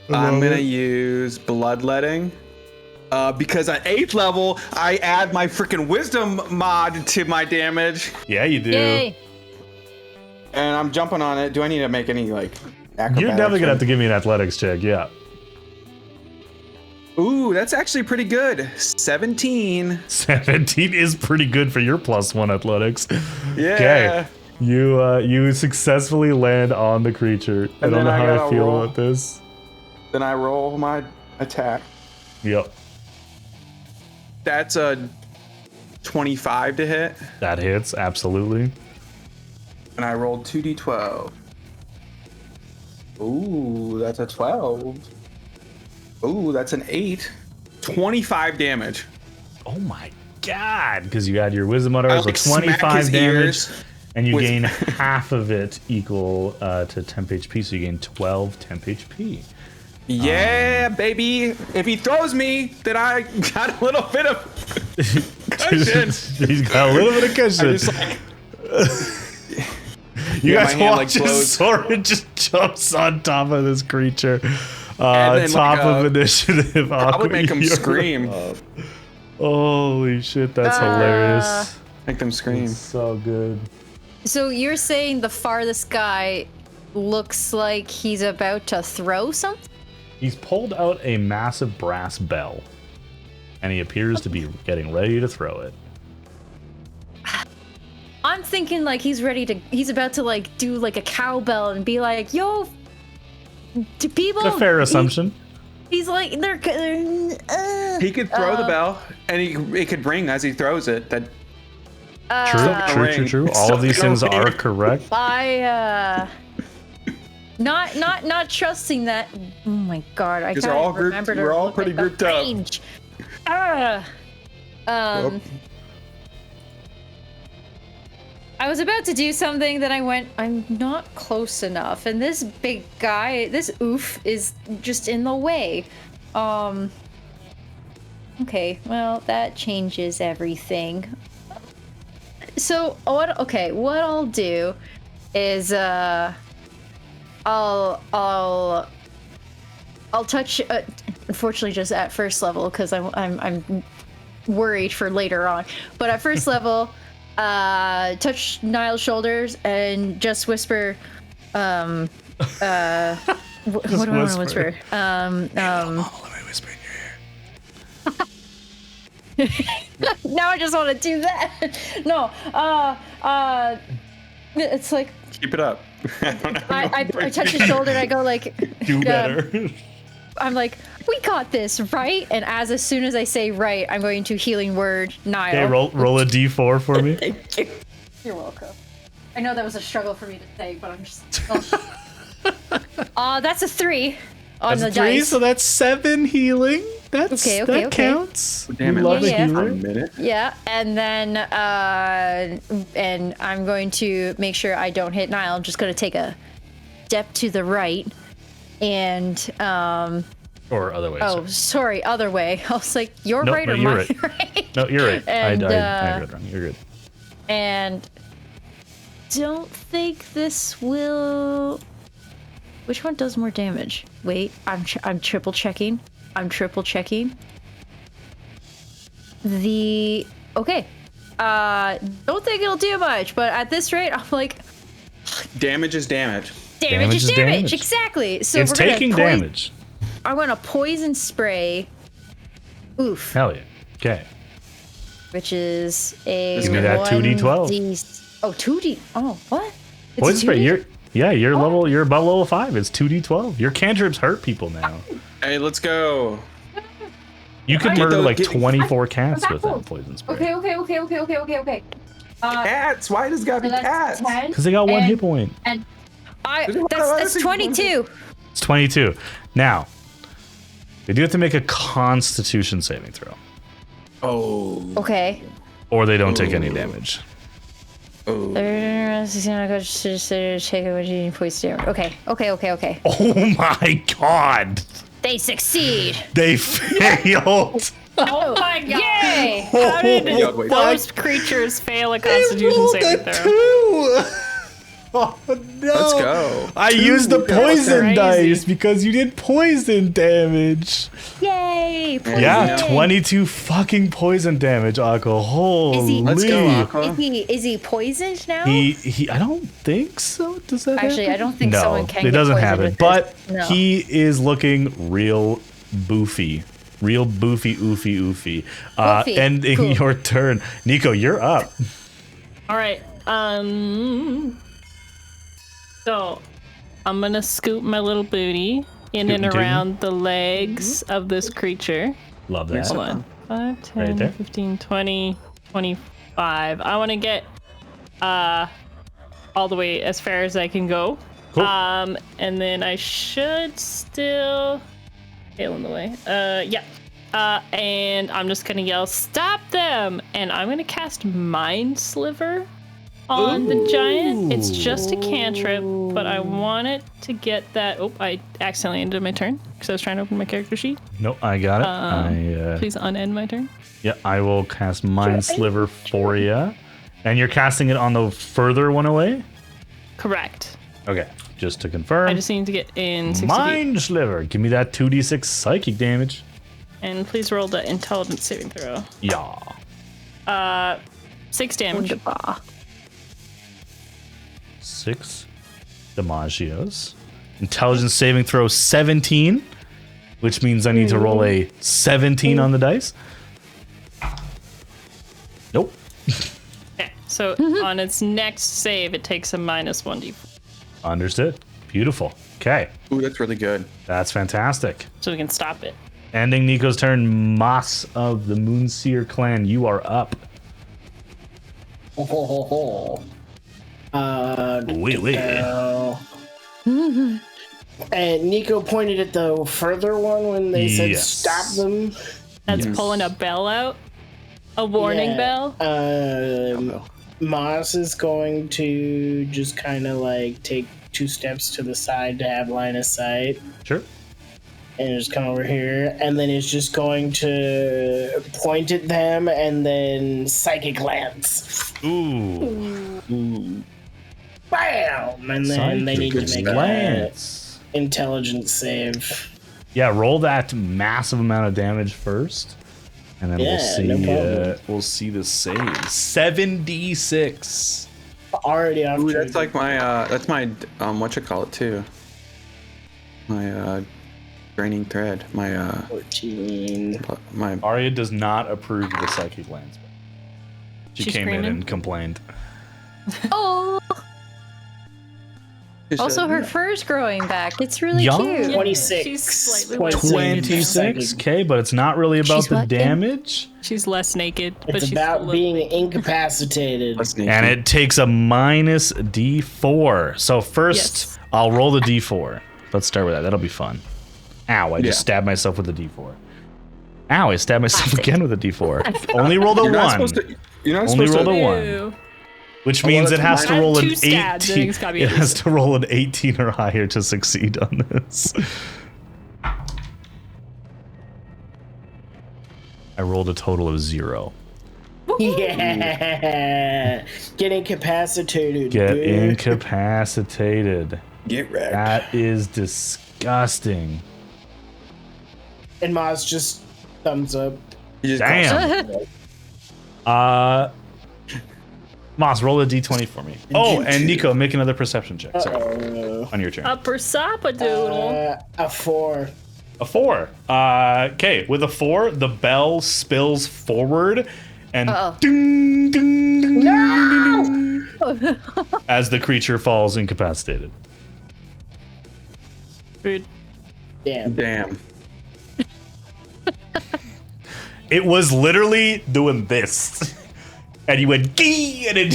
[SPEAKER 1] I'm gonna use bloodletting. Because at 8th level, I add my freaking wisdom mod to my damage.
[SPEAKER 3] Yeah, you do.
[SPEAKER 4] yay.
[SPEAKER 1] And I'm jumping on it. Do I need to make any, like, acrobatics?
[SPEAKER 3] You're definitely gonna have to give me an athletics check, yeah.
[SPEAKER 1] Ooh, that's actually pretty good. 17.
[SPEAKER 3] 17 is pretty good for your +1 athletics.
[SPEAKER 1] Yeah.
[SPEAKER 3] Okay. You successfully land on the creature. I don't know how I feel about this.
[SPEAKER 1] Then I roll my attack.
[SPEAKER 3] Yep.
[SPEAKER 1] That's a 25 to hit.
[SPEAKER 3] That hits, absolutely.
[SPEAKER 1] And I rolled 2d12. Ooh, that's a 12. Ooh, that's an 8. 25 damage.
[SPEAKER 3] Oh my god! Because you had your wisdom motor, so
[SPEAKER 1] like, smack
[SPEAKER 3] 25
[SPEAKER 1] his
[SPEAKER 3] damage,
[SPEAKER 1] ears
[SPEAKER 3] and you
[SPEAKER 1] with-
[SPEAKER 3] gain half of it equal to temp HP, so you gain 12 temp HP.
[SPEAKER 1] Yeah, baby. If he throws me, then I got a little bit of cushion.
[SPEAKER 3] He's got a little bit of cushion.
[SPEAKER 1] I just like
[SPEAKER 3] You
[SPEAKER 1] Yeah,
[SPEAKER 3] guys
[SPEAKER 1] my hand,
[SPEAKER 3] watch
[SPEAKER 1] like,
[SPEAKER 3] his
[SPEAKER 1] glows.
[SPEAKER 3] sword just jumps on top of this creature.
[SPEAKER 1] then,
[SPEAKER 3] Top
[SPEAKER 1] like,
[SPEAKER 3] of initiative.
[SPEAKER 1] Probably make them
[SPEAKER 3] You're
[SPEAKER 1] scream.
[SPEAKER 3] up. Holy shit, that's hilarious.
[SPEAKER 1] Make them scream.
[SPEAKER 3] It's so good.
[SPEAKER 4] So you're saying the farthest guy looks like he's about to throw something?
[SPEAKER 3] He's pulled out a massive brass bell, and he appears to be getting ready to throw it.
[SPEAKER 4] I'm thinking like he's about to like do like a cowbell and be like, yo, to people.
[SPEAKER 3] It's a fair assumption.
[SPEAKER 4] He's like, they're
[SPEAKER 1] He could throw the bell, and it could ring as he throws it. That
[SPEAKER 3] True. All of these things are correct.
[SPEAKER 4] Not trusting that. Oh my god, I
[SPEAKER 1] Because
[SPEAKER 4] can't
[SPEAKER 1] we're all
[SPEAKER 4] remember
[SPEAKER 1] grouped.
[SPEAKER 4] to
[SPEAKER 1] We're all
[SPEAKER 4] look
[SPEAKER 1] pretty
[SPEAKER 4] at the
[SPEAKER 1] grouped up.
[SPEAKER 4] range. I was about to do something, then I went, I'm not close enough, and this big guy, this oof, is just in the way. Okay, well, that changes everything. So, what I'll do is, I'll touch, unfortunately just at first level, because I'm worried for later on, but at first level, touch Niall's shoulders and just whisper, what do I want to whisper?
[SPEAKER 3] Let me whisper in your ear.
[SPEAKER 4] Now I just want to do that. No, it's like
[SPEAKER 1] Keep it up.
[SPEAKER 4] I touch his shoulder and I go like,
[SPEAKER 3] Do better.
[SPEAKER 4] I'm like, we got this, right? And as soon as I say right, I'm going to healing word Niall.
[SPEAKER 3] Okay, roll a d4 for me.
[SPEAKER 2] Thank you.
[SPEAKER 4] You're welcome. I know that was a struggle for me to say, but I'm just. That's a 3 on the
[SPEAKER 3] That's 3,
[SPEAKER 4] dice.
[SPEAKER 3] so that's 7 healing.
[SPEAKER 4] Okay.
[SPEAKER 3] That counts.
[SPEAKER 1] Damn
[SPEAKER 3] We
[SPEAKER 1] it,
[SPEAKER 3] love a
[SPEAKER 4] yeah.
[SPEAKER 3] healer.
[SPEAKER 1] a minute.
[SPEAKER 4] Yeah, and then and I'm going to make sure I don't hit Niall. I'm just going to take a step to the right, and
[SPEAKER 3] Or other way.
[SPEAKER 4] oh, sorry, other way. I was like, you're
[SPEAKER 3] No,
[SPEAKER 4] right
[SPEAKER 3] no,
[SPEAKER 4] or
[SPEAKER 3] you're
[SPEAKER 4] my
[SPEAKER 3] right.
[SPEAKER 4] right?
[SPEAKER 3] No, you're right.
[SPEAKER 4] And,
[SPEAKER 3] I heard it wrong. You're good.
[SPEAKER 4] And don't think this will. Which one does more damage? Wait, I'm triple checking. The okay. Don't think it'll do much, but at this rate, I'm like,
[SPEAKER 1] Damage is damage.
[SPEAKER 4] damage is damage. Exactly. So
[SPEAKER 3] It's
[SPEAKER 4] we're gonna
[SPEAKER 3] taking damage.
[SPEAKER 4] I'm gonna poison spray. Oof.
[SPEAKER 3] Hell yeah. Okay.
[SPEAKER 4] Which is a
[SPEAKER 3] Give me that 2d12.
[SPEAKER 4] 2d. Oh, what? It's
[SPEAKER 3] Poison
[SPEAKER 4] a
[SPEAKER 3] spray.
[SPEAKER 4] 2D?
[SPEAKER 3] You're above level 5. It's 2d12. Your cantrips hurt people now.
[SPEAKER 1] Hey, let's go.
[SPEAKER 3] You could
[SPEAKER 1] Get
[SPEAKER 3] murder
[SPEAKER 1] those-
[SPEAKER 3] like
[SPEAKER 1] get-
[SPEAKER 3] 24 cats with
[SPEAKER 4] cool.
[SPEAKER 3] that poison spray.
[SPEAKER 4] Okay.
[SPEAKER 1] Cats. Why does it gotta be
[SPEAKER 4] So that's
[SPEAKER 1] cats?
[SPEAKER 4] 10.
[SPEAKER 3] Because they got 1 hit point.
[SPEAKER 4] And
[SPEAKER 1] There's one other
[SPEAKER 4] that's
[SPEAKER 1] thing.
[SPEAKER 4] 22.
[SPEAKER 3] It's 22. Now, they do have to make a Constitution saving throw,
[SPEAKER 1] Oh.
[SPEAKER 4] Okay.
[SPEAKER 3] or they don't take any damage.
[SPEAKER 1] Oh.
[SPEAKER 4] Okay.
[SPEAKER 3] Oh my god!
[SPEAKER 4] They succeed.
[SPEAKER 3] They failed.
[SPEAKER 5] Oh my god!
[SPEAKER 4] Yay!
[SPEAKER 5] How did
[SPEAKER 1] Yeah, wait.
[SPEAKER 5] those creatures fail a Constitution
[SPEAKER 3] Rolled
[SPEAKER 5] saving
[SPEAKER 3] a
[SPEAKER 5] throw?
[SPEAKER 3] 2. Oh no!
[SPEAKER 1] Let's go.
[SPEAKER 3] I used the poison
[SPEAKER 5] Crazy.
[SPEAKER 3] dice because you did poison damage.
[SPEAKER 4] Yay!
[SPEAKER 3] Yeah,
[SPEAKER 4] Poison.
[SPEAKER 3] 22 fucking poison damage, Aqua. Holy.
[SPEAKER 1] Let's go, Aqua.
[SPEAKER 4] Is he poisoned now?
[SPEAKER 3] He I don't think so. Does that
[SPEAKER 4] Actually,
[SPEAKER 3] happen?
[SPEAKER 4] I don't think
[SPEAKER 3] no,
[SPEAKER 4] someone can
[SPEAKER 3] it
[SPEAKER 4] get
[SPEAKER 3] doesn't
[SPEAKER 4] poisoned
[SPEAKER 3] have it.
[SPEAKER 4] with
[SPEAKER 3] But
[SPEAKER 4] this. No.
[SPEAKER 3] he is looking real boofy. Real boofy, oofy.
[SPEAKER 4] Boofy.
[SPEAKER 3] Ending
[SPEAKER 4] Cool.
[SPEAKER 3] your turn. Nico, you're up.
[SPEAKER 5] All right. So I'm gonna scoop my little booty in and
[SPEAKER 3] Scootin'
[SPEAKER 5] around the legs of this creature.
[SPEAKER 3] Love that.
[SPEAKER 5] Hold on. 5, 10,
[SPEAKER 3] Right there.
[SPEAKER 5] 15, 20, 25. I want to get all the way as far as I can go.
[SPEAKER 3] Cool.
[SPEAKER 5] And then I should still fail in the way. Yeah. And I'm just gonna yell, "Stop them!" And I'm gonna cast Mind Sliver on the giant. It's just a cantrip, but I want it to get that. Oh, I accidentally ended my turn because I was trying to open my character sheet.
[SPEAKER 3] Nope, I got it.
[SPEAKER 5] Please unend my turn.
[SPEAKER 3] Yeah, I will cast Mind Sliver for you. And you're casting it on the further one away?
[SPEAKER 5] Correct.
[SPEAKER 3] Okay, just to confirm.
[SPEAKER 5] I just need to get in 60 feet.
[SPEAKER 3] Mind Sliver. Give me that 2d6 psychic damage.
[SPEAKER 5] And please roll the intelligence saving throw.
[SPEAKER 3] Yeah.
[SPEAKER 5] 6 damage.
[SPEAKER 4] Wunderbar.
[SPEAKER 3] 6 damagios. Intelligence saving throw 17, which means I need to roll a 17 on the dice. Nope.
[SPEAKER 5] Okay, so on its next save, it takes a minus 1d4.
[SPEAKER 3] Understood. Beautiful. Okay,
[SPEAKER 1] Ooh, that's really good.
[SPEAKER 3] that's fantastic.
[SPEAKER 5] So we can stop it.
[SPEAKER 3] Ending Nico's turn. Moss of the Moonseer clan, you are up. Wait.
[SPEAKER 7] And Nico pointed at the further one when they said
[SPEAKER 3] Yes.
[SPEAKER 7] stop them.
[SPEAKER 5] That's pulling a bell out. A warning bell.
[SPEAKER 7] Moss is going to just kind of like take 2 steps to the side to have line of sight.
[SPEAKER 3] Sure.
[SPEAKER 7] And just come over here, and then it's just going to point at them and then psychic glance.
[SPEAKER 3] Ooh.
[SPEAKER 7] Bam! And then they need to make an intelligence save.
[SPEAKER 3] Yeah, roll that massive amount of damage first, and then
[SPEAKER 7] Yeah, no problem.
[SPEAKER 3] we'll see the save. 7d6.
[SPEAKER 7] Already off.
[SPEAKER 1] Ooh,
[SPEAKER 7] track.
[SPEAKER 1] that's like my whatchamacallit too. My draining thread. My
[SPEAKER 7] 14.
[SPEAKER 1] my
[SPEAKER 3] Arya does not approve of the psychic lance. She
[SPEAKER 5] She's
[SPEAKER 3] came in
[SPEAKER 5] screaming?
[SPEAKER 3] and complained.
[SPEAKER 4] Oh, also her fur's growing back. It's really
[SPEAKER 3] Yeah.
[SPEAKER 4] cute.
[SPEAKER 7] 26.
[SPEAKER 5] She's slightly
[SPEAKER 7] Points
[SPEAKER 5] less
[SPEAKER 7] of
[SPEAKER 3] 26.
[SPEAKER 7] psychic.
[SPEAKER 3] Okay, but it's not really about
[SPEAKER 4] She's
[SPEAKER 3] the
[SPEAKER 4] what, Kim?
[SPEAKER 3] damage.
[SPEAKER 5] She's less naked, but
[SPEAKER 7] It's
[SPEAKER 5] she's
[SPEAKER 7] about
[SPEAKER 5] still
[SPEAKER 7] being incapacitated.
[SPEAKER 3] And it takes a minus d4. So first,
[SPEAKER 5] Yes.
[SPEAKER 3] I'll roll the d4. Let's start with that. That'll be fun. Ow, I just
[SPEAKER 1] Yeah.
[SPEAKER 3] stabbed myself with a d4. Ow, I stabbed myself again with a d4. Only rolled a
[SPEAKER 1] You're not
[SPEAKER 3] 1.
[SPEAKER 1] supposed to. You're not
[SPEAKER 3] Only
[SPEAKER 1] supposed
[SPEAKER 3] rolled
[SPEAKER 1] to.
[SPEAKER 3] a 1.
[SPEAKER 5] Ew.
[SPEAKER 3] Which means it has to
[SPEAKER 5] I have
[SPEAKER 3] roll an
[SPEAKER 5] 2 stabs, I think
[SPEAKER 3] 18.
[SPEAKER 5] it's gotta be
[SPEAKER 3] It
[SPEAKER 5] at
[SPEAKER 3] has
[SPEAKER 5] least-
[SPEAKER 3] to roll an 18 or higher to succeed on this. I rolled a total of 0.
[SPEAKER 7] Yeah. Get incapacitated.
[SPEAKER 3] Get
[SPEAKER 7] dude.
[SPEAKER 3] incapacitated.
[SPEAKER 1] Get wrecked.
[SPEAKER 3] That is disgusting.
[SPEAKER 7] And Moz just thumbs up.
[SPEAKER 1] You just
[SPEAKER 3] Damn. Moss, roll a d20 for me. Oh, and Nico, make another perception check. Sorry. On your turn.
[SPEAKER 5] Upper Sapadoodle.
[SPEAKER 7] A 4.
[SPEAKER 3] A 4. Okay, with a 4, the bell spills forward and ding, ding, ding, ding, ding, as the creature falls incapacitated.
[SPEAKER 5] Rude.
[SPEAKER 1] Damn.
[SPEAKER 3] It was literally doing this. And you went gee and it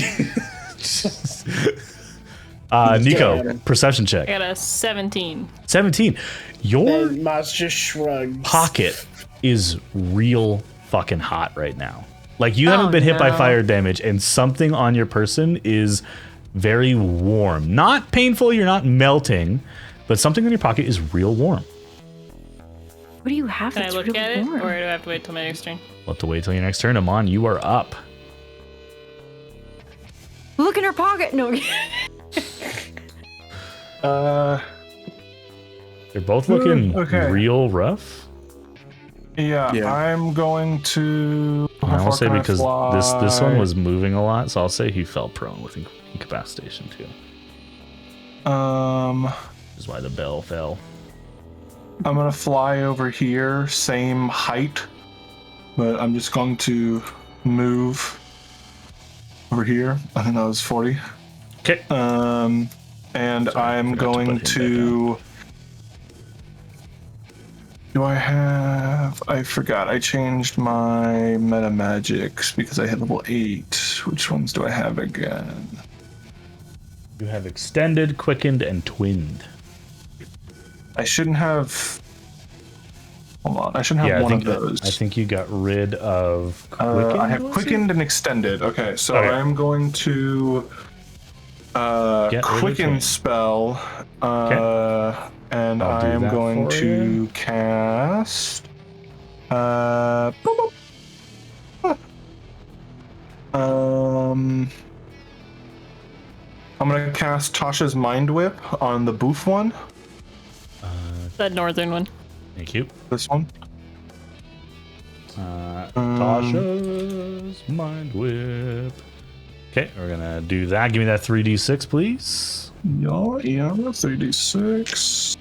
[SPEAKER 3] Nico, perception
[SPEAKER 5] I
[SPEAKER 3] check.
[SPEAKER 5] got a 17.
[SPEAKER 3] 17. Your
[SPEAKER 7] And Moz just shrugs.
[SPEAKER 3] pocket is real fucking hot right now. Like you haven't been hit by fire damage and something on your person is very warm. Not painful, you're not melting, but something on your pocket is real warm.
[SPEAKER 4] What do you have
[SPEAKER 5] Can I
[SPEAKER 4] that's
[SPEAKER 5] look
[SPEAKER 4] really
[SPEAKER 5] at it,
[SPEAKER 4] warm?
[SPEAKER 5] or do I have to wait till my next turn?
[SPEAKER 3] We'll have to wait till your next turn. Amon, you are up.
[SPEAKER 4] Look in her pocket. No.
[SPEAKER 3] They're both looking
[SPEAKER 8] okay.
[SPEAKER 3] real rough.
[SPEAKER 8] Yeah,
[SPEAKER 1] Yeah.
[SPEAKER 8] I'm going to.
[SPEAKER 3] I will say
[SPEAKER 8] can I
[SPEAKER 3] because this
[SPEAKER 8] fly?
[SPEAKER 3] one was moving a lot, so I'll say he fell prone with incapacitation too.
[SPEAKER 8] I'm
[SPEAKER 3] Which is why the bell fell.
[SPEAKER 8] gonna fly over here, same height, but I'm just going to move over here. I think that was 40.
[SPEAKER 3] Okay.
[SPEAKER 8] And
[SPEAKER 3] Sorry,
[SPEAKER 8] I'm
[SPEAKER 3] forgot to
[SPEAKER 8] going
[SPEAKER 3] put him
[SPEAKER 8] to. Do I have? I forgot. I changed my meta magics because I hit level 8. Which ones do I have again?
[SPEAKER 3] You have extended, quickened, and twinned.
[SPEAKER 8] I shouldn't have. Hold on. I shouldn't have one of those.
[SPEAKER 3] I think you got rid of quickened.
[SPEAKER 8] I have
[SPEAKER 3] was
[SPEAKER 8] quickened and extended. Okay, so
[SPEAKER 3] Okay.
[SPEAKER 8] I'm going to
[SPEAKER 3] Get rid of
[SPEAKER 8] quicken
[SPEAKER 3] twin.
[SPEAKER 8] spell. And
[SPEAKER 3] I'll do
[SPEAKER 8] I'm
[SPEAKER 3] that
[SPEAKER 8] going
[SPEAKER 3] for
[SPEAKER 8] to
[SPEAKER 3] you.
[SPEAKER 8] cast. Boop, boop. I'm gonna cast Tasha's Mind Whip on the boof one.
[SPEAKER 5] The northern one.
[SPEAKER 3] Thank you.
[SPEAKER 8] This one.
[SPEAKER 3] Tasha's Mind Whip. Okay, we're gonna do that. Give me that 3d6, please.
[SPEAKER 8] Yeah, 3d6.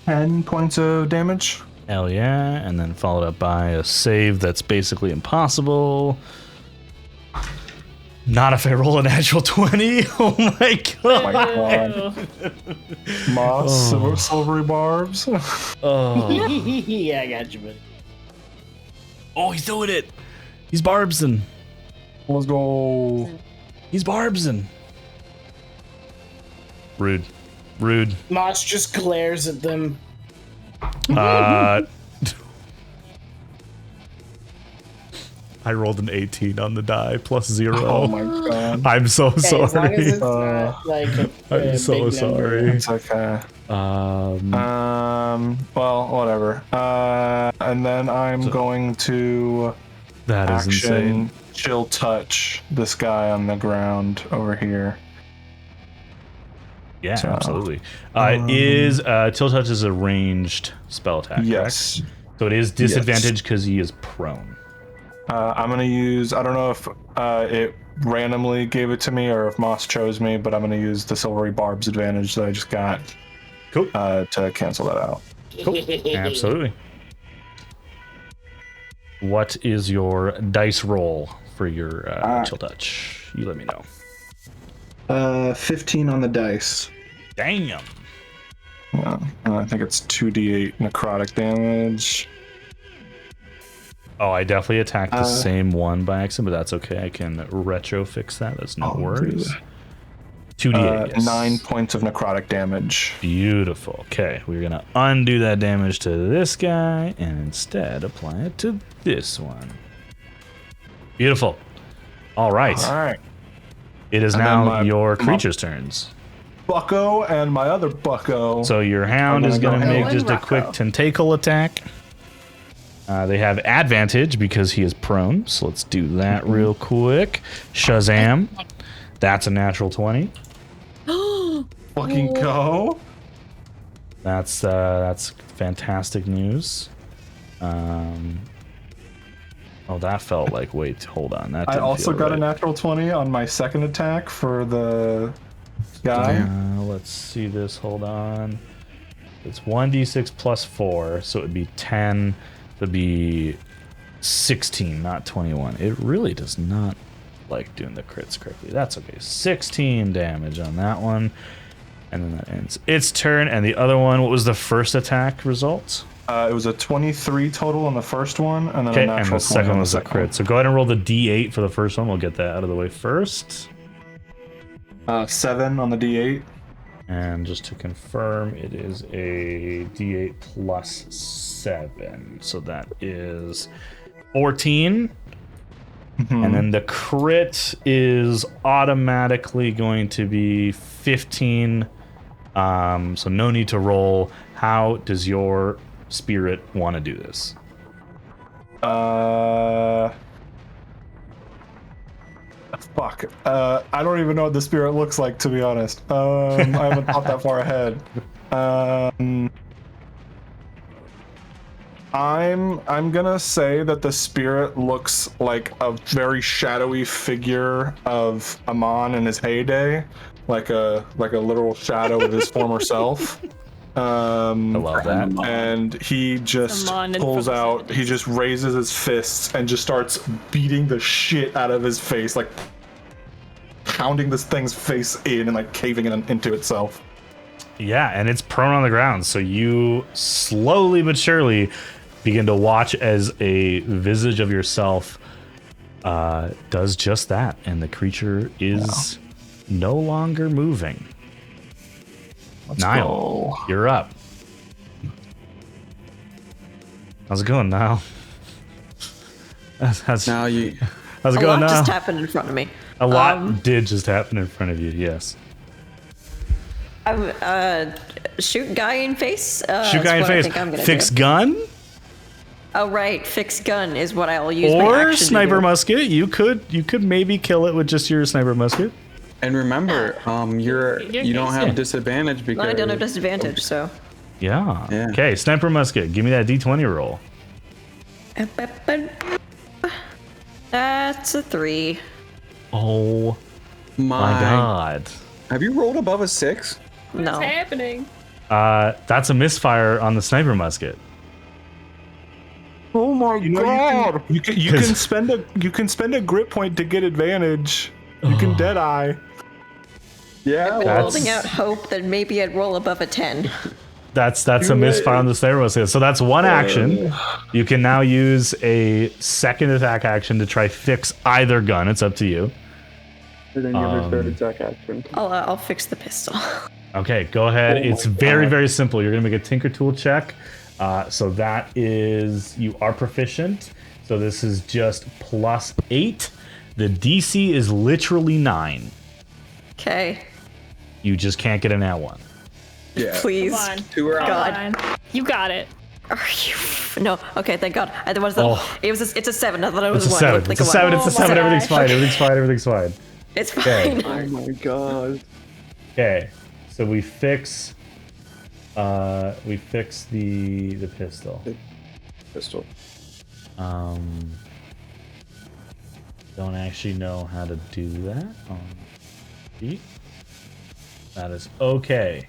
[SPEAKER 8] 10 points of damage.
[SPEAKER 3] Hell yeah, and then followed up by a save that's basically impossible. Not if I roll a natural 20. Oh my god.
[SPEAKER 8] Oh my god. Moss, silvery barbs.
[SPEAKER 3] Oh.
[SPEAKER 7] Yeah, I got you, buddy.
[SPEAKER 3] Oh, he's doing it. He's barbsing.
[SPEAKER 8] Let's go.
[SPEAKER 3] He's barbsing. Rude. Rude.
[SPEAKER 7] Moss just glares at them.
[SPEAKER 3] I rolled an 18 on the die plus 0.
[SPEAKER 8] Oh my god.
[SPEAKER 3] I'm so
[SPEAKER 7] As long as
[SPEAKER 3] sorry.
[SPEAKER 7] it's not like
[SPEAKER 3] I'm so
[SPEAKER 7] big
[SPEAKER 3] sorry.
[SPEAKER 7] number.
[SPEAKER 8] It's okay.
[SPEAKER 3] Um,
[SPEAKER 8] Well, whatever. And then I'm going to
[SPEAKER 3] that is insane.
[SPEAKER 8] chill touch this guy on the ground over here.
[SPEAKER 3] Yeah,
[SPEAKER 8] So,
[SPEAKER 3] absolutely. Tilt Touch is a ranged spell attack.
[SPEAKER 8] Yes.
[SPEAKER 3] Correct? So it is disadvantage because he is prone.
[SPEAKER 8] I'm gonna use. I don't know if it randomly gave it to me or if Moss chose me, but I'm gonna use the silvery barbs advantage that I just got.
[SPEAKER 3] Cool.
[SPEAKER 8] To cancel that out.
[SPEAKER 3] Cool. Absolutely. What is your dice roll for your Chill Touch? You let me know.
[SPEAKER 8] 15 on the dice.
[SPEAKER 3] Damn.
[SPEAKER 8] Yeah, I think it's 2d8 necrotic damage.
[SPEAKER 3] Oh, I definitely attacked the same one by accident, but that's okay. I can retro fix that. That's no worries. 2d8. Yes.
[SPEAKER 8] 9 points of necrotic damage.
[SPEAKER 3] Beautiful. Okay, we're gonna undo that damage to this guy and instead apply it to this one. Beautiful. All right.
[SPEAKER 8] All right.
[SPEAKER 3] It is
[SPEAKER 8] And
[SPEAKER 3] now
[SPEAKER 8] then
[SPEAKER 3] your creature's turns.
[SPEAKER 8] Bucko and my other Bucko.
[SPEAKER 3] So your hound is going to make just a quick tentacle attack. They have advantage because he is prone. So let's do that real quick. Shazam. That's a natural 20.
[SPEAKER 8] Fucking go.
[SPEAKER 3] That's fantastic news. Oh, that felt like, wait, hold on. That
[SPEAKER 8] I
[SPEAKER 3] didn't
[SPEAKER 8] also
[SPEAKER 3] feel
[SPEAKER 8] got
[SPEAKER 3] right.
[SPEAKER 8] a natural 20 on my second attack for the guy.
[SPEAKER 3] Let's see this. Hold on. It's 1d6 plus 4, so it would be 10. It would be 16, not 21. It really does not like doing the crits correctly. That's okay. 16 damage on that one. And then that ends its turn. And the other one, what was the first attack result?
[SPEAKER 8] It was a 23 total on the first one, and then
[SPEAKER 3] Okay,
[SPEAKER 8] a natural
[SPEAKER 3] and the
[SPEAKER 8] 20
[SPEAKER 3] second
[SPEAKER 8] on
[SPEAKER 3] was a
[SPEAKER 8] second
[SPEAKER 3] crit. So go ahead and roll the d8 for the first one. We'll get that out of the way first.
[SPEAKER 8] 7 on the d8.
[SPEAKER 3] And just to confirm, it is a d8 plus 7. So that is 14. And then the crit is automatically going to be 15. So no need to roll. How does your spirit want to do this?
[SPEAKER 8] Fuck. I don't even know what the spirit looks like, to be honest. I haven't thought that far ahead. I'm gonna say that the spirit looks like a very shadowy figure of Amon in his heyday, like a literal shadow of his former self.
[SPEAKER 3] I love that.
[SPEAKER 8] And he just
[SPEAKER 5] Amon in
[SPEAKER 8] pulls
[SPEAKER 5] from the
[SPEAKER 8] out,
[SPEAKER 5] 70s.
[SPEAKER 8] he just raises his fists and just starts beating the shit out of his face, like pounding this thing's face in and like caving it into itself.
[SPEAKER 3] Yeah, and it's prone on the ground. So you slowly but surely begin to watch as a visage of yourself does just that. And the creature is no longer moving.
[SPEAKER 8] Let's
[SPEAKER 3] Niall,
[SPEAKER 8] go.
[SPEAKER 3] you're up. How's it going, Niall? How's
[SPEAKER 1] Now you.
[SPEAKER 3] it
[SPEAKER 2] A
[SPEAKER 3] going,
[SPEAKER 2] lot
[SPEAKER 3] Niall?
[SPEAKER 2] just happened in front of me.
[SPEAKER 3] A lot did just happen in front of you, yes.
[SPEAKER 2] I'm shoot guy in face.
[SPEAKER 3] Shoot guy in face.
[SPEAKER 2] I think I'm gonna
[SPEAKER 3] Fix
[SPEAKER 2] do.
[SPEAKER 3] gun?
[SPEAKER 2] Oh right, fixed gun is what I'll use. my
[SPEAKER 3] Or
[SPEAKER 2] action
[SPEAKER 3] sniper
[SPEAKER 2] to do.
[SPEAKER 3] musket. You could maybe kill it with just your sniper musket.
[SPEAKER 1] And remember, you don't have disadvantage because
[SPEAKER 2] I don't have disadvantage, so.
[SPEAKER 3] Yeah.
[SPEAKER 1] Yeah.
[SPEAKER 3] Okay, sniper musket. Give me that D20 roll.
[SPEAKER 2] That's a 3.
[SPEAKER 3] Oh my god.
[SPEAKER 1] Have you rolled above a 6?
[SPEAKER 2] No.
[SPEAKER 5] What's happening?
[SPEAKER 3] That's a misfire on the sniper musket.
[SPEAKER 8] Oh my god! You can spend a grit point to get advantage. You can dead eye.
[SPEAKER 1] Yeah.
[SPEAKER 2] I've been holding out hope that maybe I'd roll above a 10.
[SPEAKER 3] That's a misfire on the sniper musket. So that's one action. You can now use a second attack action to try fix either gun. It's up to you.
[SPEAKER 1] And then your third attack action.
[SPEAKER 2] I'll fix the pistol.
[SPEAKER 3] Okay, go ahead.
[SPEAKER 1] Oh
[SPEAKER 3] It's
[SPEAKER 1] my
[SPEAKER 3] very,
[SPEAKER 1] God.
[SPEAKER 3] very simple. You're going to make a Tinker Tool check. So that is, you are proficient. So this is just +8. The DC is literally 9.
[SPEAKER 2] Okay.
[SPEAKER 3] You just can't get an at one.
[SPEAKER 1] Yeah.
[SPEAKER 2] Please.
[SPEAKER 5] Come on.
[SPEAKER 1] 2 are out.
[SPEAKER 2] God.
[SPEAKER 5] Come on. You got it.
[SPEAKER 2] Are you? No. Okay. Thank God. It's a 7. I thought it was
[SPEAKER 3] It's a
[SPEAKER 2] a 1.
[SPEAKER 3] 7.
[SPEAKER 2] It looked like
[SPEAKER 3] It's a 7. It's a
[SPEAKER 5] Oh
[SPEAKER 3] 7.
[SPEAKER 5] my
[SPEAKER 3] Everything's
[SPEAKER 5] gosh.
[SPEAKER 3] fine. Everything's fine. Everything's fine.
[SPEAKER 2] It's
[SPEAKER 3] Okay.
[SPEAKER 2] fine.
[SPEAKER 1] Oh my god.
[SPEAKER 3] Okay. So we fix the pistol.
[SPEAKER 1] Pistol.
[SPEAKER 3] Don't actually know how to do that on feet. That is okay.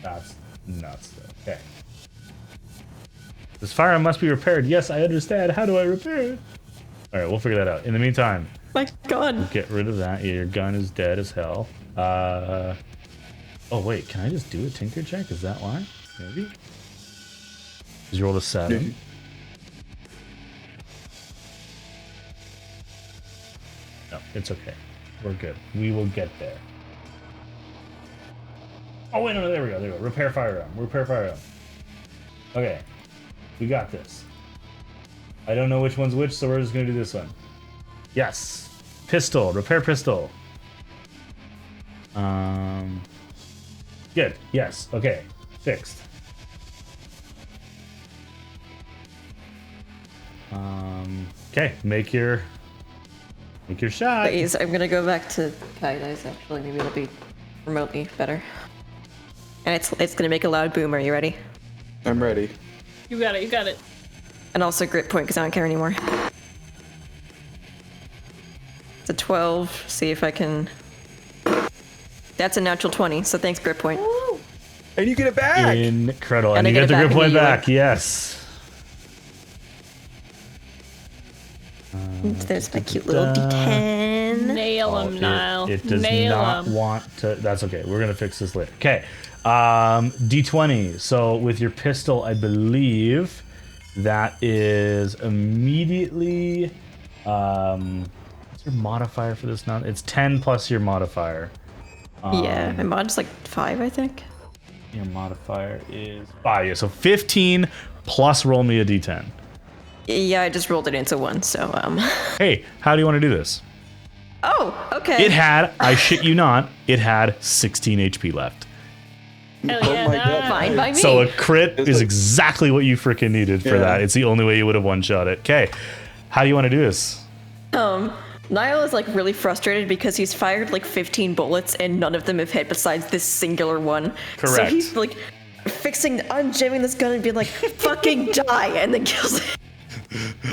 [SPEAKER 3] That's nuts though. Okay. This firearm must be repaired. Yes, I understand. How do I repair it? Alright, we'll figure that out. In the meantime,
[SPEAKER 2] My God.
[SPEAKER 3] get rid of that. Yeah, your gun is dead as hell. Oh wait, can I just do a tinker check? Is that why? Maybe? Because you rolled a 7. No, it's okay. We're good. We will get there. Oh wait, no, there we go. There we go. Repair firearm. Repair firearm. Okay. We got this. I don't know which one's which, so we're just gonna do this one. Yes. Pistol. Repair pistol. Good. Yes. Okay. Fixed. Okay. Make your shot.
[SPEAKER 2] Please, I'm gonna go back to Kite Eyes. Actually, maybe it'll be remotely better. And it's gonna make a loud boom. Are you ready?
[SPEAKER 1] I'm ready.
[SPEAKER 5] You got it. You got it.
[SPEAKER 2] And also grit point because I don't care anymore. It's a 12. See if I can. That's a natural 20. So thanks, grit point.
[SPEAKER 1] And you get it back.
[SPEAKER 3] Incredible.
[SPEAKER 2] And
[SPEAKER 3] And
[SPEAKER 2] I
[SPEAKER 3] you
[SPEAKER 2] get
[SPEAKER 3] get
[SPEAKER 2] it
[SPEAKER 3] the
[SPEAKER 2] back
[SPEAKER 3] grip point
[SPEAKER 2] immediately.
[SPEAKER 3] back. Yes.
[SPEAKER 2] There's my cute little D10.
[SPEAKER 5] Nail him, Niall.
[SPEAKER 3] It does
[SPEAKER 5] Nail
[SPEAKER 3] not
[SPEAKER 5] 'em.
[SPEAKER 3] want to. That's okay. We're gonna fix this later. Okay. D20. So with your pistol, I believe that is immediately. What's your modifier for this now? It's 10 plus your modifier.
[SPEAKER 2] Yeah, my mod's like 5, I think.
[SPEAKER 3] Your modifier is 5. Yeah, so 15 plus roll me a D10.
[SPEAKER 2] Yeah, I just rolled it into 1. So
[SPEAKER 3] Hey, how do you want to do this?
[SPEAKER 2] Oh, okay.
[SPEAKER 3] It had, I shit you not, it had 16 HP left.
[SPEAKER 5] Hell
[SPEAKER 1] Oh
[SPEAKER 5] yeah,
[SPEAKER 1] my God.
[SPEAKER 5] nice.
[SPEAKER 2] Fine by me.
[SPEAKER 3] So a crit
[SPEAKER 1] It's
[SPEAKER 3] is
[SPEAKER 1] like-
[SPEAKER 3] exactly what you freaking needed for
[SPEAKER 1] Yeah.
[SPEAKER 3] that. It's the only way you would have one-shot it. Okay, how do you want to do this?
[SPEAKER 2] Niall is like really frustrated because he's fired like 15 bullets and none of them have hit besides this singular one. So
[SPEAKER 3] Correct.
[SPEAKER 2] he's like unjamming this gun and being like, fucking die, and then kills it.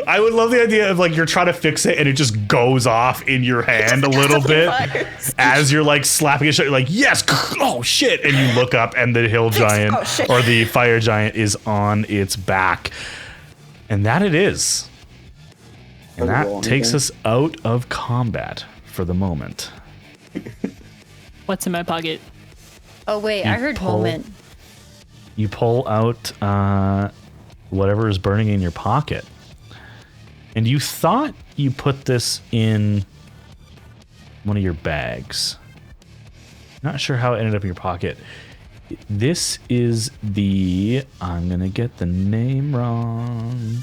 [SPEAKER 3] I would love the idea of like you're trying to fix it and it just goes off in your hand a little bit
[SPEAKER 2] fires.
[SPEAKER 3] as you're like slapping it shut. You're like, yes, oh shit, and you look up and the hill giant
[SPEAKER 2] Oh, shit.
[SPEAKER 3] or the fire giant is on its back, and that it is. And
[SPEAKER 1] Doesn't roll
[SPEAKER 3] that takes
[SPEAKER 1] anything.
[SPEAKER 3] us out of combat for the moment.
[SPEAKER 5] What's in my pocket?
[SPEAKER 4] Oh wait, I heard
[SPEAKER 3] pull-
[SPEAKER 4] moment.
[SPEAKER 3] You pull out whatever is burning in your pocket. And you thought you put this in one of your bags. Not sure how it ended up in your pocket. This is the... I'm going to get the name wrong.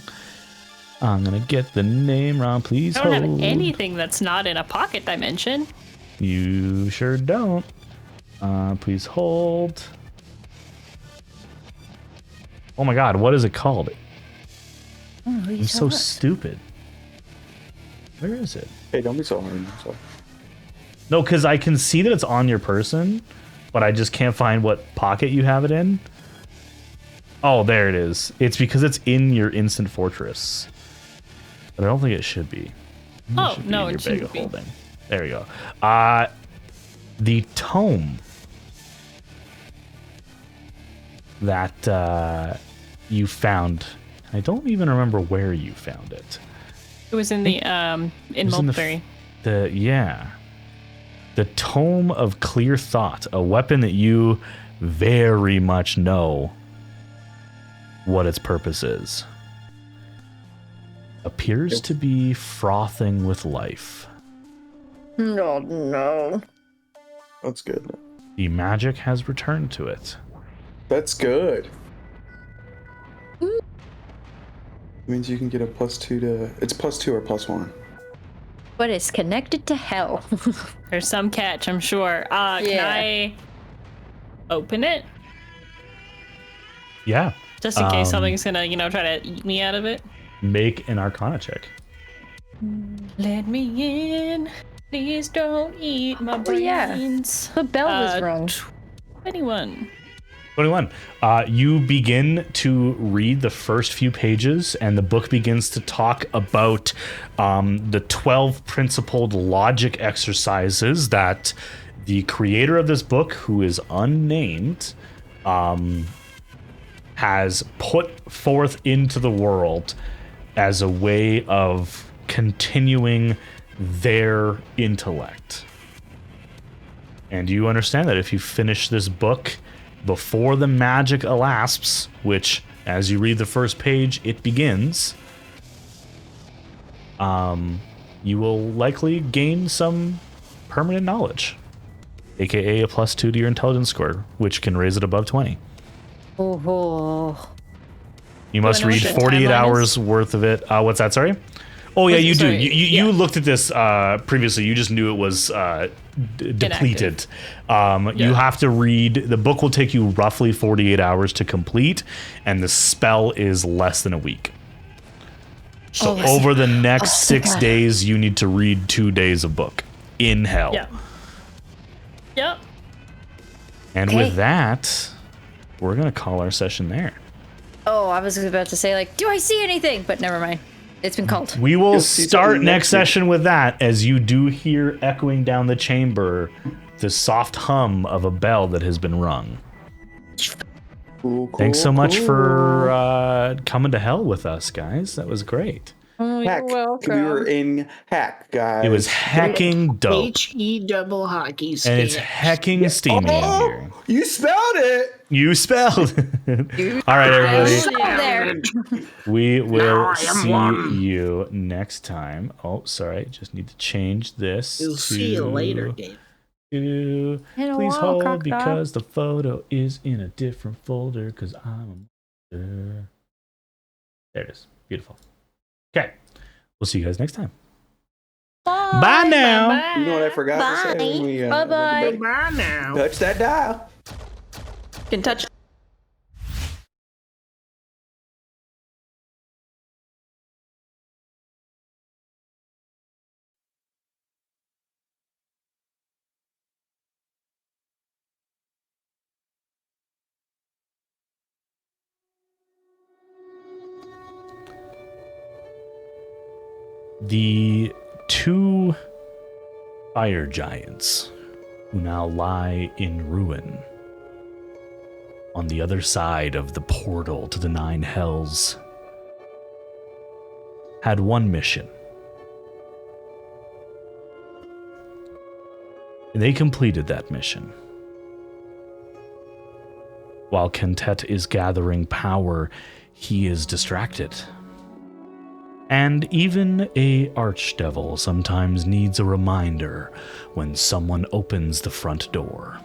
[SPEAKER 3] Please
[SPEAKER 5] I don't
[SPEAKER 3] hold.
[SPEAKER 5] have anything that's not in a pocket dimension.
[SPEAKER 3] You sure don't. Please hold. Oh my god, what is it called? I'm so stupid. Where is it?
[SPEAKER 1] Hey, don't be so hard on yourself.
[SPEAKER 3] No, because I can see that it's on your person, but I just can't find what pocket you have it in. Oh, there it is. It's because it's in your instant fortress. But I don't think it should be.
[SPEAKER 5] Oh, no, it shouldn't be.
[SPEAKER 3] Holding. There you go. The tome that you found. I don't even remember where you found it.
[SPEAKER 5] It was in the in Mulberry.
[SPEAKER 3] The Tome of Clear Thought, a weapon that you very much know what its purpose is. Appears to be frothing with life.
[SPEAKER 2] No.
[SPEAKER 1] That's good.
[SPEAKER 3] The magic has returned to it.
[SPEAKER 1] That's good. Means you can get a +2 to. It's +2 or +1.
[SPEAKER 4] But it's connected to hell.
[SPEAKER 5] There's some catch, I'm sure. Can I open it?
[SPEAKER 3] Yeah.
[SPEAKER 5] Just in case something's gonna, try to eat me out of it.
[SPEAKER 3] Make an Arcana check.
[SPEAKER 5] Let me in. Please don't eat my brains.
[SPEAKER 4] The bell was wrong.
[SPEAKER 5] 21.
[SPEAKER 3] 21. You begin to read the first few pages, and the book begins to talk about the 12 principled logic exercises that the creator of this book, who is unnamed, has put forth into the world as a way of continuing their intellect. And you understand that if you finish this book before the magic elapses, which, as you read the first page, it begins, you will likely gain some permanent knowledge, aka a +2 to your intelligence score, which can raise it above 20.
[SPEAKER 4] Oh.
[SPEAKER 3] You must read 48 hours worth of it. What's that? Sorry. Oh yeah, you do. You looked at this previously. You just knew it was depleted. You have to read. The book will take you roughly 48 hours to complete, and the spell is less than a week. So over the next 6 days, you need to read 2 days of book in hell.
[SPEAKER 5] Yep.
[SPEAKER 3] And with that, we're gonna call our session there.
[SPEAKER 4] Oh, I was about to say, like, do I see anything? But never mind. It's been called.
[SPEAKER 3] We will start next session with that, as you do hear echoing down the chamber the soft hum of a bell that has been rung.
[SPEAKER 1] Cool,
[SPEAKER 3] Thanks so much for coming to hell with us, guys. That was great.
[SPEAKER 4] Oh,
[SPEAKER 1] Heck,
[SPEAKER 4] you're welcome.
[SPEAKER 1] we were in Hack, guys.
[SPEAKER 3] It was hecking dope.
[SPEAKER 7] H-E double hockey stick.
[SPEAKER 3] And it's hecking steamy in here.
[SPEAKER 1] You spelled it!
[SPEAKER 3] You spelled it. All right, everybody. We will see you next time. Oh, sorry. Just need to change this.
[SPEAKER 7] We'll see you later, Dave.
[SPEAKER 3] Please hold because the photo is in a different folder because I'm there it is. Beautiful. Okay. We'll see you guys next time. Bye now.
[SPEAKER 5] Bye.
[SPEAKER 1] You know what I forgot to say when we
[SPEAKER 4] Bye-bye.
[SPEAKER 7] Bye now.
[SPEAKER 1] touch that dial.
[SPEAKER 2] Can touch.
[SPEAKER 3] The two fire giants who now lie in ruin on the other side of the portal to the 9 hells had one mission. They completed that mission. While Kentet is gathering power, he is distracted. And even a archdevil sometimes needs a reminder when someone opens the front door.